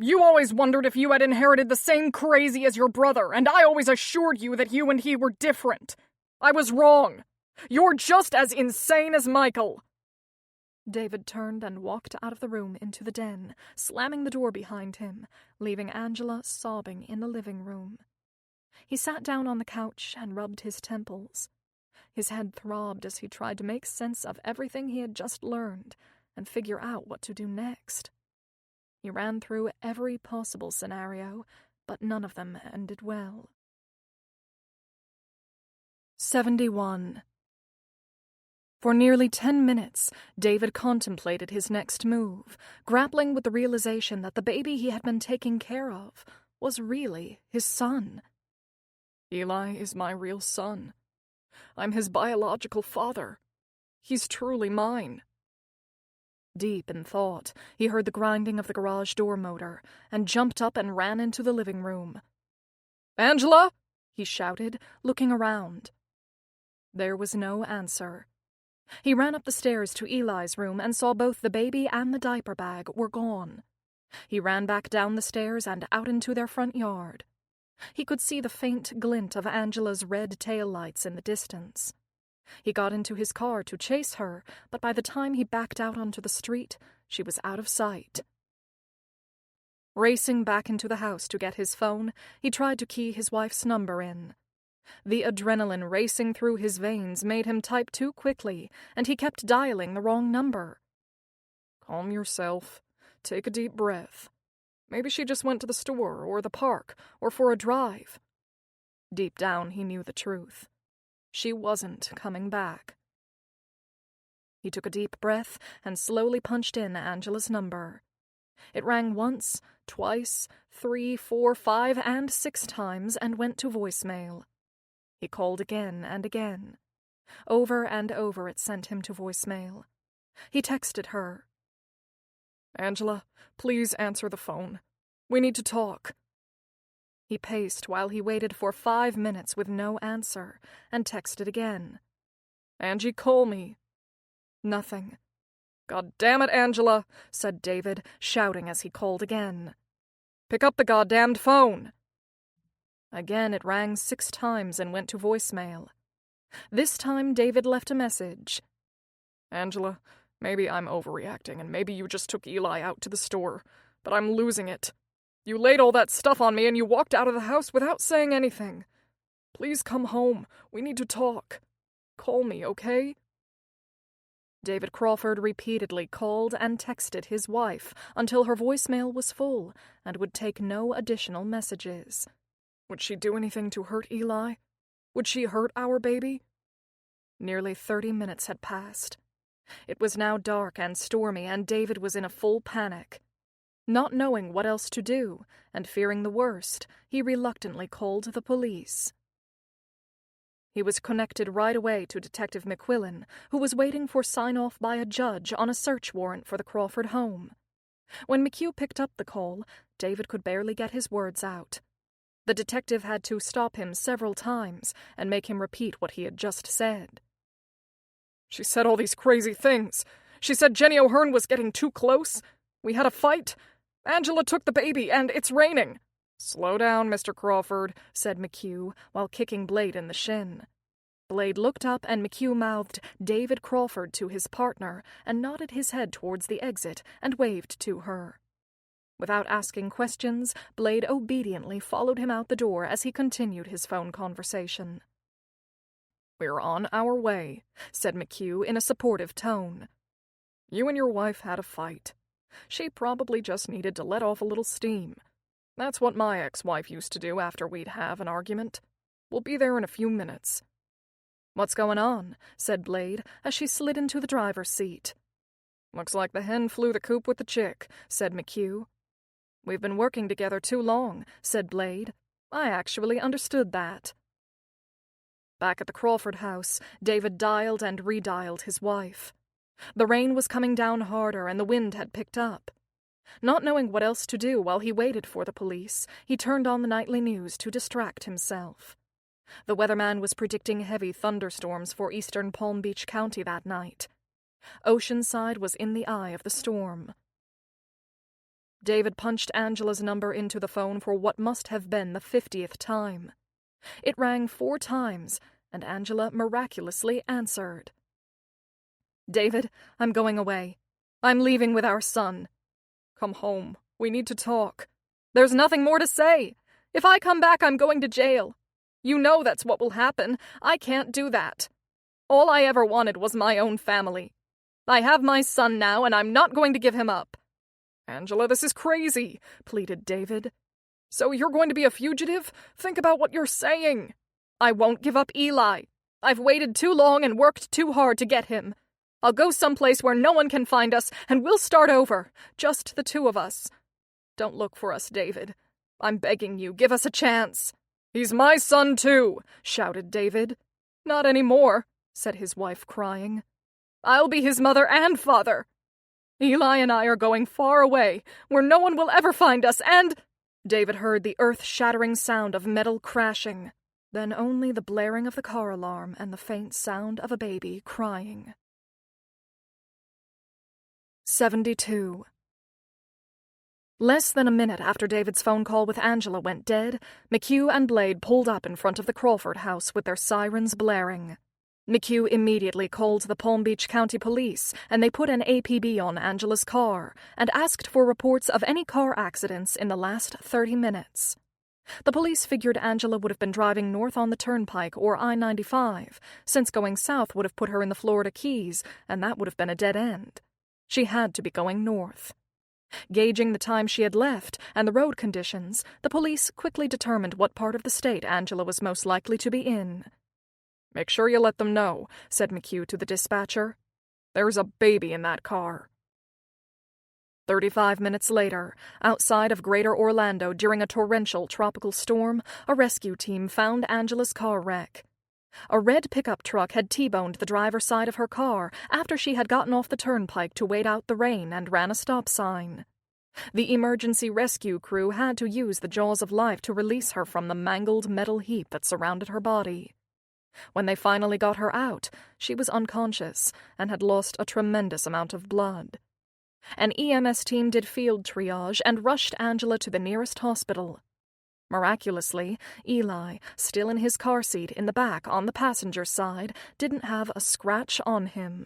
You always wondered if you had inherited the same crazy as your brother, and I always assured you that you and he were different. I was wrong. You're just as insane as Michael. David turned and walked out of the room into the den, slamming the door behind him, leaving Angela sobbing in the living room. He sat down on the couch and rubbed his temples. His head throbbed as he tried to make sense of everything he had just learned and figure out what to do next. He ran through every possible scenario, but none of them ended well. 71. For nearly 10 minutes, David contemplated his next move, grappling with the realization that the baby he had been taking care of was really his son. Eli is my real son. I'm his biological father. He's truly mine. Deep in thought, he heard the grinding of the garage door motor and jumped up and ran into the living room. Angela! He shouted, looking around. There was no answer. He ran up the stairs to Eli's room and saw both the baby and the diaper bag were gone. He ran back down the stairs and out into their front yard. He could see the faint glint of Angela's red taillights in the distance. He got into his car to chase her, but by the time he backed out onto the street, she was out of sight. Racing back into the house to get his phone, he tried to key his wife's number in. The adrenaline racing through his veins made him type too quickly, and he kept dialing the wrong number. Calm yourself. Take a deep breath. Maybe she just went to the store or the park or for a drive. Deep down, he knew the truth. She wasn't coming back. He took a deep breath and slowly punched in Angela's number. It rang once, twice, 3, 4, 5, and 6 times and went to voicemail. He called again and again. Over and over it sent him to voicemail. He texted her. "Angela, please answer the phone. We need to talk." He paced while he waited for 5 minutes with no answer and texted again. "Angie, call me." Nothing. "God damn it, Angela," said David, shouting as he called again. "Pick up the goddamned phone." Again it rang 6 times and went to voicemail. This time David left a message. "Angela, maybe I'm overreacting and maybe you just took Eli out to the store, but I'm losing it. You laid all that stuff on me and you walked out of the house without saying anything. Please come home. We need to talk. Call me, okay?" David Crawford repeatedly called and texted his wife until her voicemail was full and would take no additional messages. Would she do anything to hurt Eli? Would she hurt our baby? Nearly 30 minutes had passed. It was now dark and stormy, and David was in a full panic. Not knowing what else to do, and fearing the worst, he reluctantly called the police. He was connected right away to Detective McQuillan, who was waiting for sign-off by a judge on a search warrant for the Crawford home. When McHugh picked up the call, David could barely get his words out. The detective had to stop him several times and make him repeat what he had just said. "She said all these crazy things. She said Jenny O'Hearn was getting too close. We had a fight. Angela took the baby, and it's raining." "Slow down, Mr. Crawford," said McHugh, while kicking Blade in the shin. Blade looked up, and McHugh mouthed David Crawford to his partner and nodded his head towards the exit and waved to her. Without asking questions, Blade obediently followed him out the door as he continued his phone conversation. "We're on our way," said McHugh in a supportive tone. "You and your wife had a fight. She probably just needed to let off a little steam. That's what my ex-wife used to do after we'd have an argument. We'll be there in a few minutes." "What's going on?" said Blade as she slid into the driver's seat. "Looks like the hen flew the coop with the chick," said McHugh. "We've been working together too long," said Blade. "I actually understood that." Back at the Crawford house, David dialed and redialed his wife. The rain was coming down harder and the wind had picked up. Not knowing what else to do while he waited for the police, he turned on the nightly news to distract himself. The weatherman was predicting heavy thunderstorms for eastern Palm Beach County that night. Oceanside was in the eye of the storm. David punched Angela's number into the phone for what must have been the 50th time. It rang 4 times, and Angela miraculously answered. "David, I'm going away. I'm leaving with our son. Come home. We need to talk. There's nothing more to say. If I come back, I'm going to jail. You know that's what will happen. I can't do that. All I ever wanted was my own family. I have my son now, and I'm not going to give him up." "Angela, this is crazy," pleaded David. "So you're going to be a fugitive? Think about what you're saying." "I won't give up Eli. I've waited too long and worked too hard to get him. I'll go someplace where no one can find us, and we'll start over. Just the 2 of us. Don't look for us, David. I'm begging you, give us a chance." "He's my son, too," shouted David. "Not anymore," said his wife, crying. "I'll be his mother and father. Eli and I are going far away, where no one will ever find us, and—" David heard the earth-shattering sound of metal crashing, then only the blaring of the car alarm and the faint sound of a baby crying. 72. Less than a minute after David's phone call with Angela went dead, McHugh and Blade pulled up in front of the Crawford house with their sirens blaring. McHugh immediately called the Palm Beach County Police, and they put an APB on Angela's car and asked for reports of any car accidents in the last 30 minutes. The police figured Angela would have been driving north on the Turnpike or I-95, since going south would have put her in the Florida Keys, and that would have been a dead end. She had to be going north. Gauging the time she had left and the road conditions, the police quickly determined what part of the state Angela was most likely to be in. "Make sure you let them know," said McHugh to the dispatcher. "There's a baby in that car." 35 minutes later, outside of Greater Orlando during a torrential tropical storm, a rescue team found Angela's car wreck. A red pickup truck had T-boned the driver's side of her car after she had gotten off the turnpike to wait out the rain and ran a stop sign. The emergency rescue crew had to use the jaws of life to release her from the mangled metal heap that surrounded her body. When they finally got her out, she was unconscious and had lost a tremendous amount of blood. An EMS team did field triage and rushed Angela to the nearest hospital. Miraculously, Eli, still in his car seat in the back on the passenger side, didn't have a scratch on him.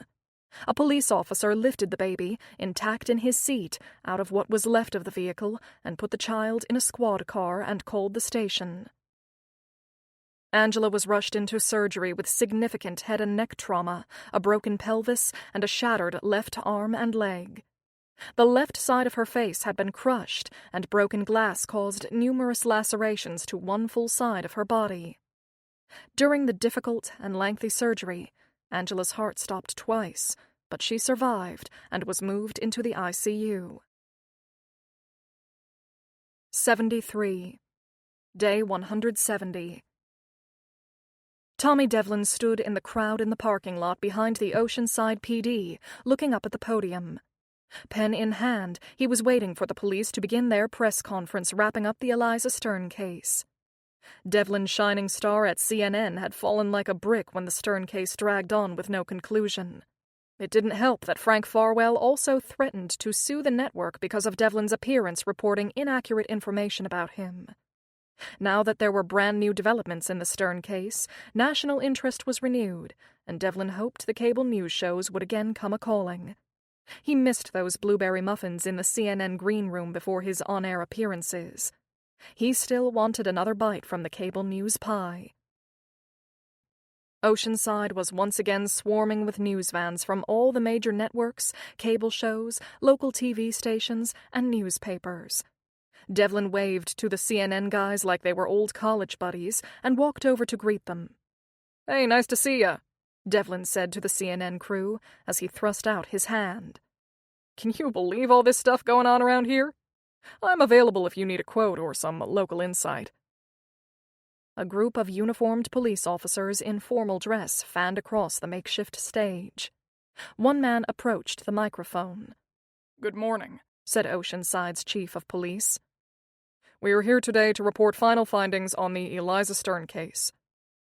A police officer lifted the baby, intact in his seat, out of what was left of the vehicle and put the child in a squad car and called the station. Angela was rushed into surgery with significant head and neck trauma, a broken pelvis, and a shattered left arm and leg. The left side of her face had been crushed, and broken glass caused numerous lacerations to one full side of her body. During the difficult and lengthy surgery, Angela's heart stopped twice, but she survived and was moved into the ICU. 73. Day 170. Tommy Devlin stood in the crowd in the parking lot behind the Oceanside PD, looking up at the podium. Pen in hand, he was waiting for the police to begin their press conference wrapping up the Eliza Stern case. Devlin's shining star at CNN had fallen like a brick when the Stern case dragged on with no conclusion. It didn't help that Frank Farwell also threatened to sue the network because of Devlin's appearance reporting inaccurate information about him. Now that there were brand new developments in the Stern case, national interest was renewed, and Devlin hoped the cable news shows would again come a-calling. He missed those blueberry muffins in the CNN green room before his on-air appearances. He still wanted another bite from the cable news pie. Oceanside was once again swarming with news vans from all the major networks, cable shows, local TV stations, and newspapers. Devlin waved to the CNN guys like they were old college buddies and walked over to greet them. "Hey, nice to see ya," Devlin said to the CNN crew as he thrust out his hand. "Can you believe all this stuff going on around here? I'm available if you need a quote or some local insight." A group of uniformed police officers in formal dress fanned across the makeshift stage. One man approached the microphone. "Good morning," said Oceanside's chief of police. "We are here today to report final findings on the Eliza Stern case.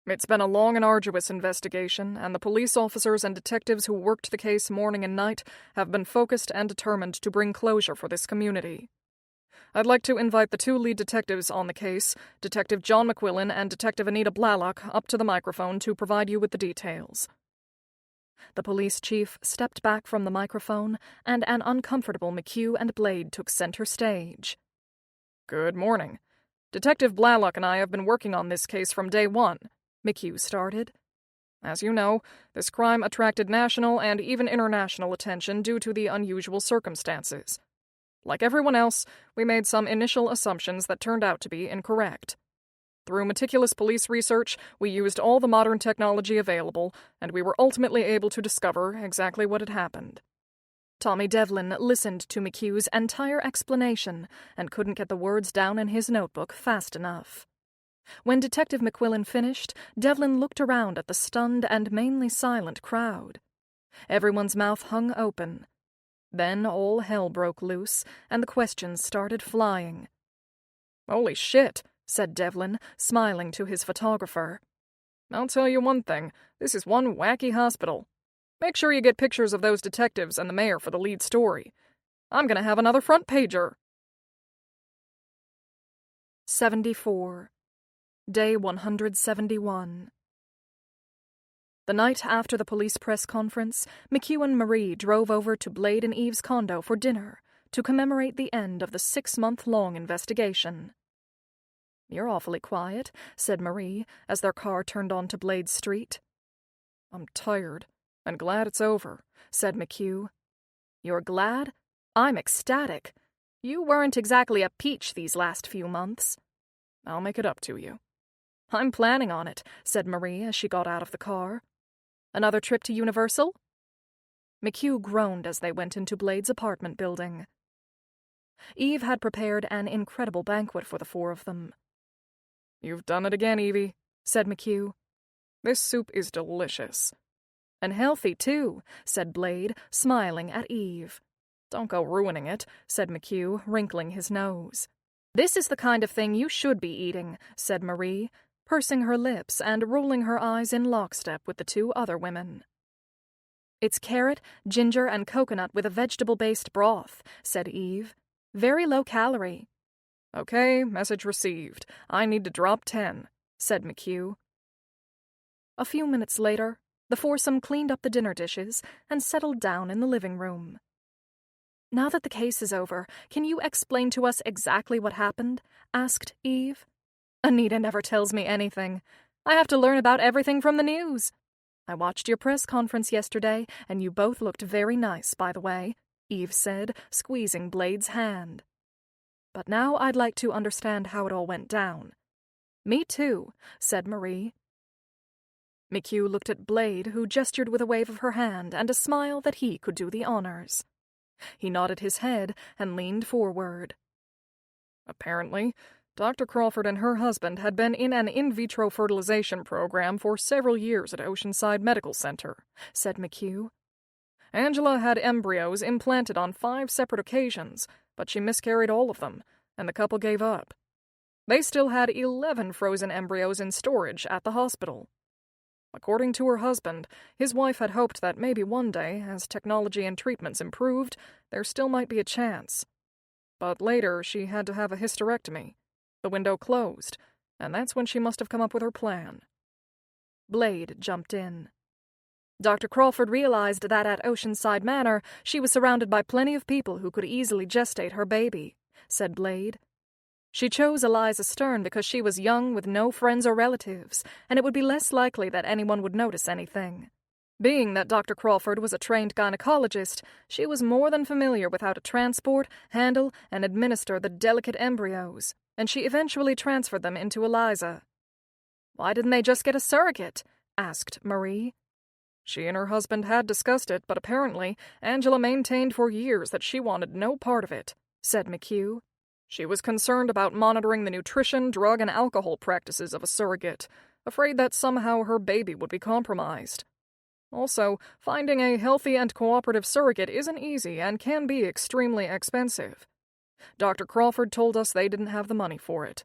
It's been a long and arduous investigation, and the police officers and detectives who worked the case morning and night have been focused and determined to bring closure for this community. I'd like to invite the two lead detectives on the case, Detective John McQuillan and Detective Anita Blalock, up to the microphone to provide you with the details." The police chief stepped back from the microphone, and an uncomfortable McHugh and Blade took center stage. "Good morning. Detective Blalock and I have been working on this case from day one," McHugh started. "As you know, this crime attracted national and even international attention due to the unusual circumstances. Like everyone else, we made some initial assumptions that turned out to be incorrect. Through meticulous police research, we used all the modern technology available, and we were ultimately able to discover exactly what had happened." Tommy Devlin listened to McHugh's entire explanation and couldn't get the words down in his notebook fast enough. When Detective McQuillan finished, Devlin looked around at the stunned and mainly silent crowd. Everyone's mouth hung open. Then all hell broke loose, and the questions started flying. "Holy shit," said Devlin, smiling to his photographer. "I'll tell you one thing, this is one wacky hospital. Make sure you get pictures of those detectives and the mayor for the lead story. I'm gonna have another front pager." 74. Day 171. The night after the police press conference, McHugh and Marie drove over to Blade and Eve's condo for dinner to commemorate the end of the 6-month-long investigation. "You're awfully quiet," said Marie as their car turned onto Blade Street. "I'm tired and glad it's over," said McHugh. "You're glad? I'm ecstatic. You weren't exactly a peach these last few months." "I'll make it up to you." "I'm planning on it," said Marie as she got out of the car. "Another trip to Universal?" McHugh groaned as they went into Blade's apartment building. Eve had prepared an incredible banquet for the four of them. "You've done it again, Evie," said McHugh. "This soup is delicious." "And healthy, too," said Blade, smiling at Eve. "Don't go ruining it," said McHugh, wrinkling his nose. "This is the kind of thing you should be eating," said Marie, pursing her lips and rolling her eyes in lockstep with the two other women. "It's carrot, ginger, and coconut with a vegetable-based broth," said Eve. "Very low calorie." "Okay, message received. I need to drop 10, said McHugh. A few minutes later, the foursome cleaned up the dinner dishes and settled down in the living room. "Now that the case is over, can you explain to us exactly what happened?" asked Eve. "Anita never tells me anything. I have to learn about everything from the news. I watched your press conference yesterday, and you both looked very nice, by the way," Eve said, squeezing Blade's hand. "But now I'd like to understand how it all went down." "Me too," said Marie. McHugh looked at Blade, who gestured with a wave of her hand and a smile that he could do the honors. He nodded his head and leaned forward. "Apparently, Dr. Crawford and her husband had been in an in vitro fertilization program for several years at Oceanside Medical Center," said McHugh. "Angela had embryos implanted on 5 separate occasions, but she miscarried all of them, and the couple gave up. They still had 11 frozen embryos in storage at the hospital. According to her husband, his wife had hoped that maybe one day, as technology and treatments improved, there still might be a chance. But later, she had to have a hysterectomy. The window closed, and that's when she must have come up with her plan." Blade jumped in. "Dr. Crawford realized that at Oceanside Manor, she was surrounded by plenty of people who could easily gestate her baby," said Blade. "She chose Eliza Stern because she was young with no friends or relatives, and it would be less likely that anyone would notice anything. Being that Dr. Crawford was a trained gynecologist, she was more than familiar with how to transport, handle, and administer the delicate embryos, and she eventually transferred them into Eliza." "Why didn't they just get a surrogate?" asked Marie. "She and her husband had discussed it, but apparently Angela maintained for years that she wanted no part of it," said McHugh. "She was concerned about monitoring the nutrition, drug, and alcohol practices of a surrogate, afraid that somehow her baby would be compromised. Also, finding a healthy and cooperative surrogate isn't easy and can be extremely expensive. Dr. Crawford told us they didn't have the money for it.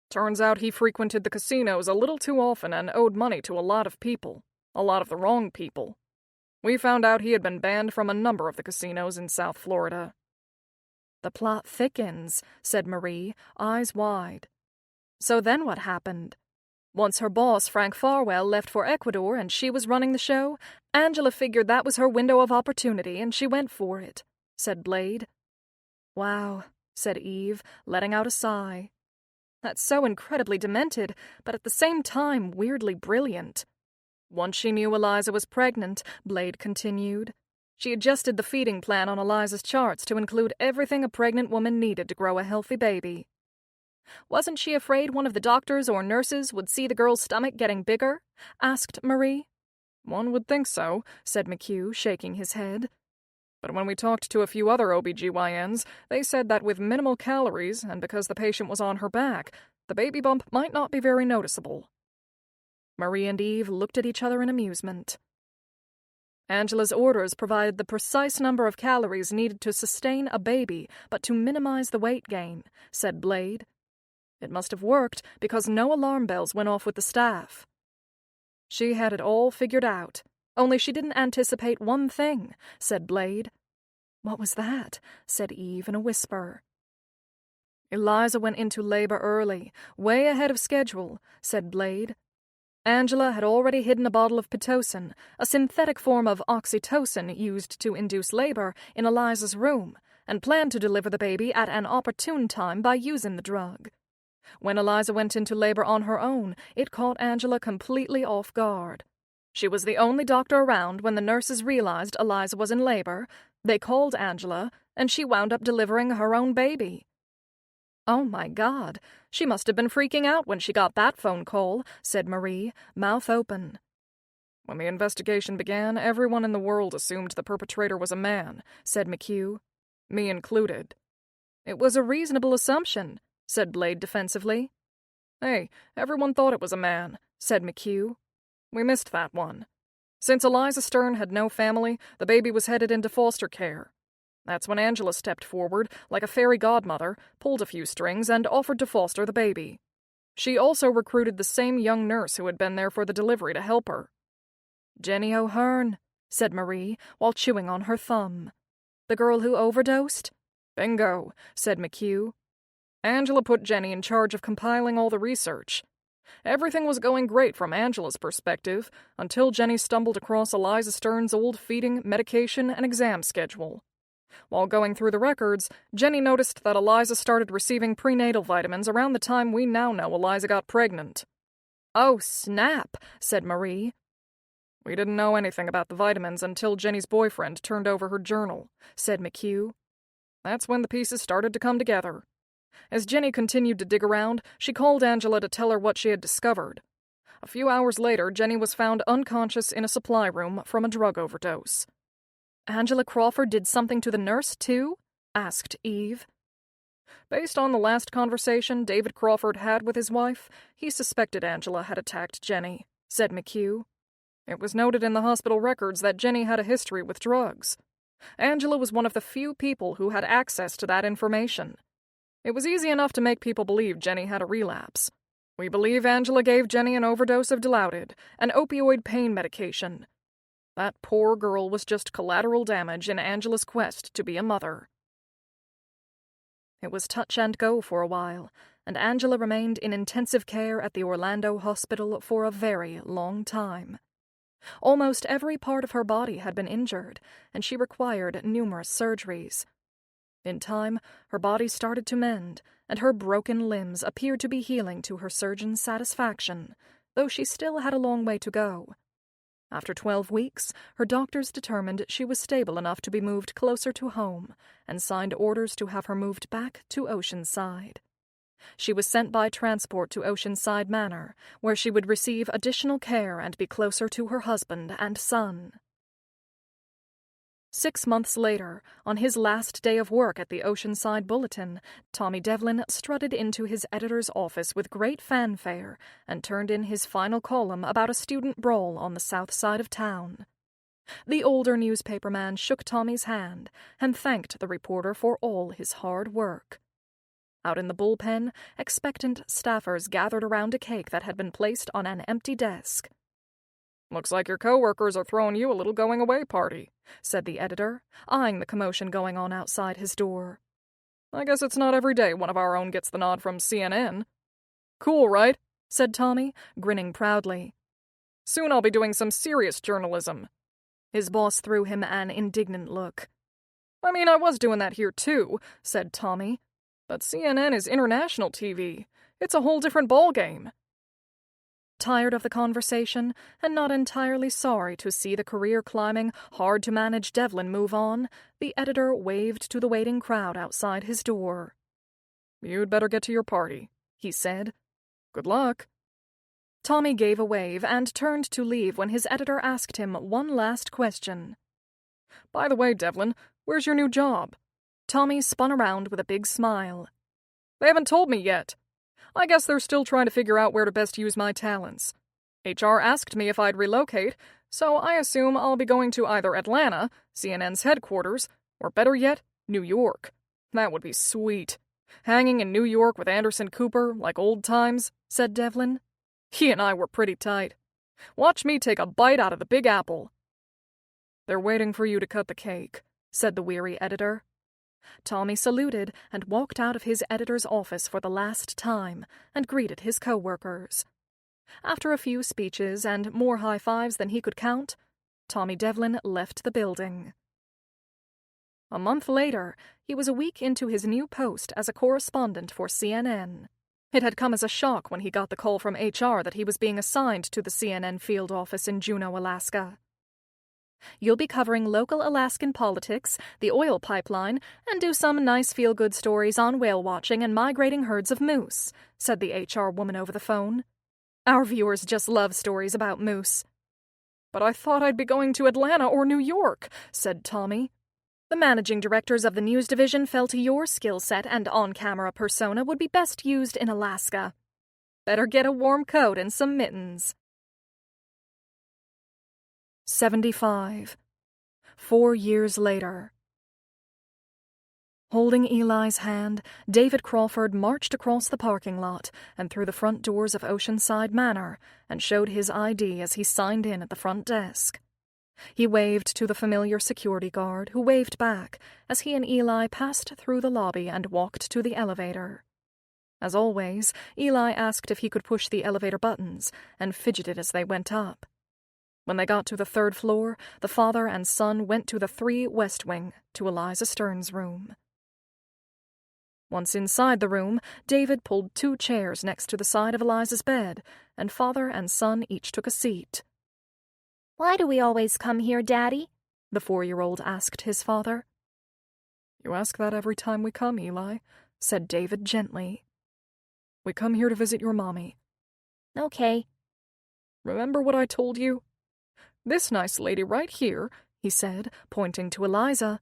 Turns out he frequented the casinos a little too often and owed money to a lot of people, a lot of the wrong people. We found out he had been banned from a number of the casinos in South Florida." "The plot thickens," said Marie, eyes wide. "So then what happened? Once her boss, Frank Farwell, left for Ecuador and she was running the show, Angela figured that was her window of opportunity and she went for it," said Blade. "Wow," said Eve, letting out a sigh. "That's so incredibly demented, but at the same time weirdly brilliant." "Once she knew Eliza was pregnant," Blade continued, "she adjusted the feeding plan on Eliza's charts to include everything a pregnant woman needed to grow a healthy baby." "Wasn't she afraid one of the doctors or nurses would see the girl's stomach getting bigger?" asked Marie. "One would think so," said McHugh, shaking his head. "But when we talked to a few other OBGYNs, they said that with minimal calories, and because the patient was on her back, the baby bump might not be very noticeable." Marie and Eve looked at each other in amusement. "Angela's orders provided the precise number of calories needed to sustain a baby, but to minimize the weight gain," said Blade. "It must have worked because no alarm bells went off with the staff. She had it all figured out, only she didn't anticipate one thing," said Blade. "What was that?" said Eve in a whisper. "Eliza went into labor early, way ahead of schedule," said Blade. "Angela had already hidden a bottle of Pitocin, a synthetic form of oxytocin used to induce labor, in Eliza's room, and planned to deliver the baby at an opportune time by using the drug. When Eliza went into labor on her own, it caught Angela completely off guard. She was the only doctor around when the nurses realized Eliza was in labor. They called Angela, and she wound up delivering her own baby." "Oh my God, she must have been freaking out when she got that phone call," said Marie, mouth open. "When the investigation began, everyone in the world assumed the perpetrator was a man," said McHugh. "Me included." "It was a reasonable assumption," said Blade defensively. "Hey, everyone thought it was a man," said McHugh. "We missed that one. Since Eliza Stern had no family, the baby was headed into foster care. That's when Angela stepped forward, like a fairy godmother, pulled a few strings, and offered to foster the baby. She also recruited the same young nurse who had been there for the delivery to help her." "Jenny O'Hearn," said Marie, while chewing on her thumb. "The girl who overdosed?" "Bingo," said McHugh. "Angela put Jenny in charge of compiling all the research. Everything was going great from Angela's perspective, until Jenny stumbled across Eliza Stern's old feeding, medication, and exam schedule. While going through the records, Jenny noticed that Eliza started receiving prenatal vitamins around the time we now know Eliza got pregnant." "Oh, snap," said Marie. "We didn't know anything about the vitamins until Jenny's boyfriend turned over her journal," said McHugh. "That's when the pieces started to come together. As Jenny continued to dig around, she called Angela to tell her what she had discovered. A few hours later, Jenny was found unconscious in a supply room from a drug overdose." "Angela Crawford did something to the nurse, too?" asked Eve. "Based on the last conversation David Crawford had with his wife, he suspected Angela had attacked Jenny," said McHugh. "It was noted in the hospital records that Jenny had a history with drugs. Angela was one of the few people who had access to that information. It was easy enough to make people believe Jenny had a relapse. We believe Angela gave Jenny an overdose of Dilaudid, an opioid pain medication. That poor girl was just collateral damage in Angela's quest to be a mother." It was touch and go for a while, and Angela remained in intensive care at the Orlando hospital for a very long time. Almost every part of her body had been injured, and she required numerous surgeries. In time, her body started to mend, and her broken limbs appeared to be healing to her surgeon's satisfaction, though she still had a long way to go. After 12 weeks, her doctors determined she was stable enough to be moved closer to home, and signed orders to have her moved back to Oceanside. She was sent by transport to Oceanside Manor, where she would receive additional care and be closer to her husband and son. 6 months later, on his last day of work at the Oceanside Bulletin, Tommy Devlin strutted into his editor's office with great fanfare and turned in his final column about a student brawl on the south side of town. The older newspaperman shook Tommy's hand and thanked the reporter for all his hard work. Out in the bullpen, expectant staffers gathered around a cake that had been placed on an empty desk. "Looks like your coworkers are throwing you a little going-away party," said the editor, eyeing the commotion going on outside his door. "I guess it's not every day one of our own gets the nod from CNN." "Cool, right?" said Tommy, grinning proudly. "Soon I'll be doing some serious journalism." His boss threw him an indignant look. "I mean, I was doing that here too," said Tommy. "But CNN is international TV. It's a whole different ballgame." Tired of the conversation, and not entirely sorry to see the career-climbing, hard-to-manage Devlin move on, the editor waved to the waiting crowd outside his door. "You'd better get to your party," he said. "Good luck." Tommy gave a wave and turned to leave when his editor asked him one last question. "By the way, Devlin, where's your new job?" Tommy spun around with a big smile. "They haven't told me yet. I guess they're still trying to figure out where to best use my talents. HR asked me if I'd relocate, so I assume I'll be going to either Atlanta, CNN's headquarters, or better yet, New York. That would be sweet. Hanging in New York with Anderson Cooper, like old times," said Devlin. "He and I were pretty tight. Watch me take a bite out of the Big Apple." "They're waiting for you to cut the cake," said the weary editor. Tommy saluted and walked out of his editor's office for the last time and greeted his co-workers. After a few speeches and more high-fives than he could count, Tommy Devlin left the building. A month later, he was a week into his new post as a correspondent for CNN. It had come as a shock when he got the call from HR that he was being assigned to the CNN field office in Juneau, Alaska. You'll be covering local Alaskan politics, the oil pipeline, and do some nice feel-good stories on whale watching and migrating herds of moose," said the HR woman over the phone. "Our viewers just love stories about moose." "But I thought I'd be going to Atlanta or New York," said Tommy. "The managing directors of the news division felt your skill set and on-camera persona would be best used in Alaska. Better get a warm coat and some mittens." 75. 4 years later. Holding Eli's hand, David Crawford marched across the parking lot and through the front doors of Oceanside Manor and showed his ID as he signed in at the front desk. He waved to the familiar security guard, who waved back as he and Eli passed through the lobby and walked to the elevator. As always, Eli asked if he could push the elevator buttons and fidgeted as they went up. When they got to the 3rd floor, the father and son went to the 3 West Wing, to Eliza Stern's room. Once inside the room, David pulled 2 chairs next to the side of Eliza's bed, and father and son each took a seat. "Why do we always come here, Daddy?" the 4-year-old asked his father. "You ask that every time we come, Eli," said David gently. "We come here to visit your mommy." "Okay." "Remember what I told you? This nice lady right here," he said, pointing to Eliza,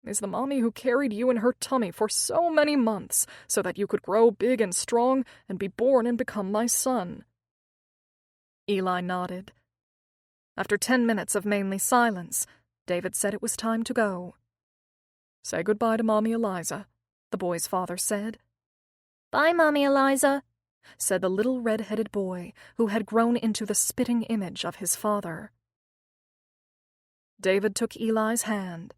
"is the mommy who carried you in her tummy for so many months so that you could grow big and strong and be born and become my son." Eli nodded. After 10 minutes of mainly silence, David said it was time to go. "Say goodbye to Mommy Eliza," the boy's father said. "Bye, Mommy Eliza," said the little red-headed boy who had grown into the spitting image of his father. David took Eli's hand.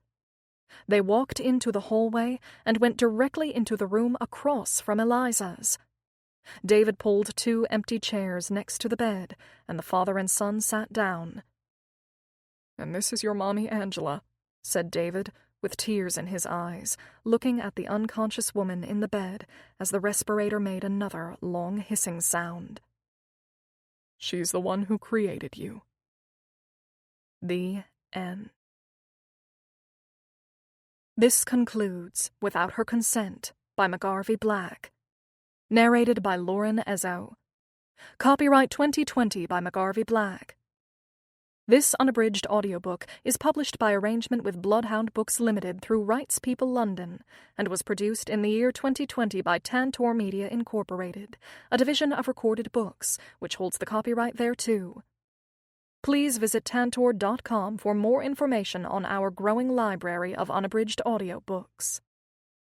They walked into the hallway and went directly into the room across from Eliza's. David pulled 2 empty chairs next to the bed, and the father and son sat down. "And this is your mommy Angela," said David, with tears in his eyes, looking at the unconscious woman in the bed as the respirator made another long hissing sound. "She's the one who created you." The end. This concludes Without Her Consent by McGarvey Black. Narrated by Lauren Ezzo. Copyright 2020 by McGarvey Black. This unabridged audiobook is published by arrangement with Bloodhound Books Limited through Rights People London and was produced in the year 2020 by Tantor Media Incorporated, a division of Recorded Books, which holds the copyright thereto. Please visit tantor.com for more information on our growing library of unabridged audiobooks.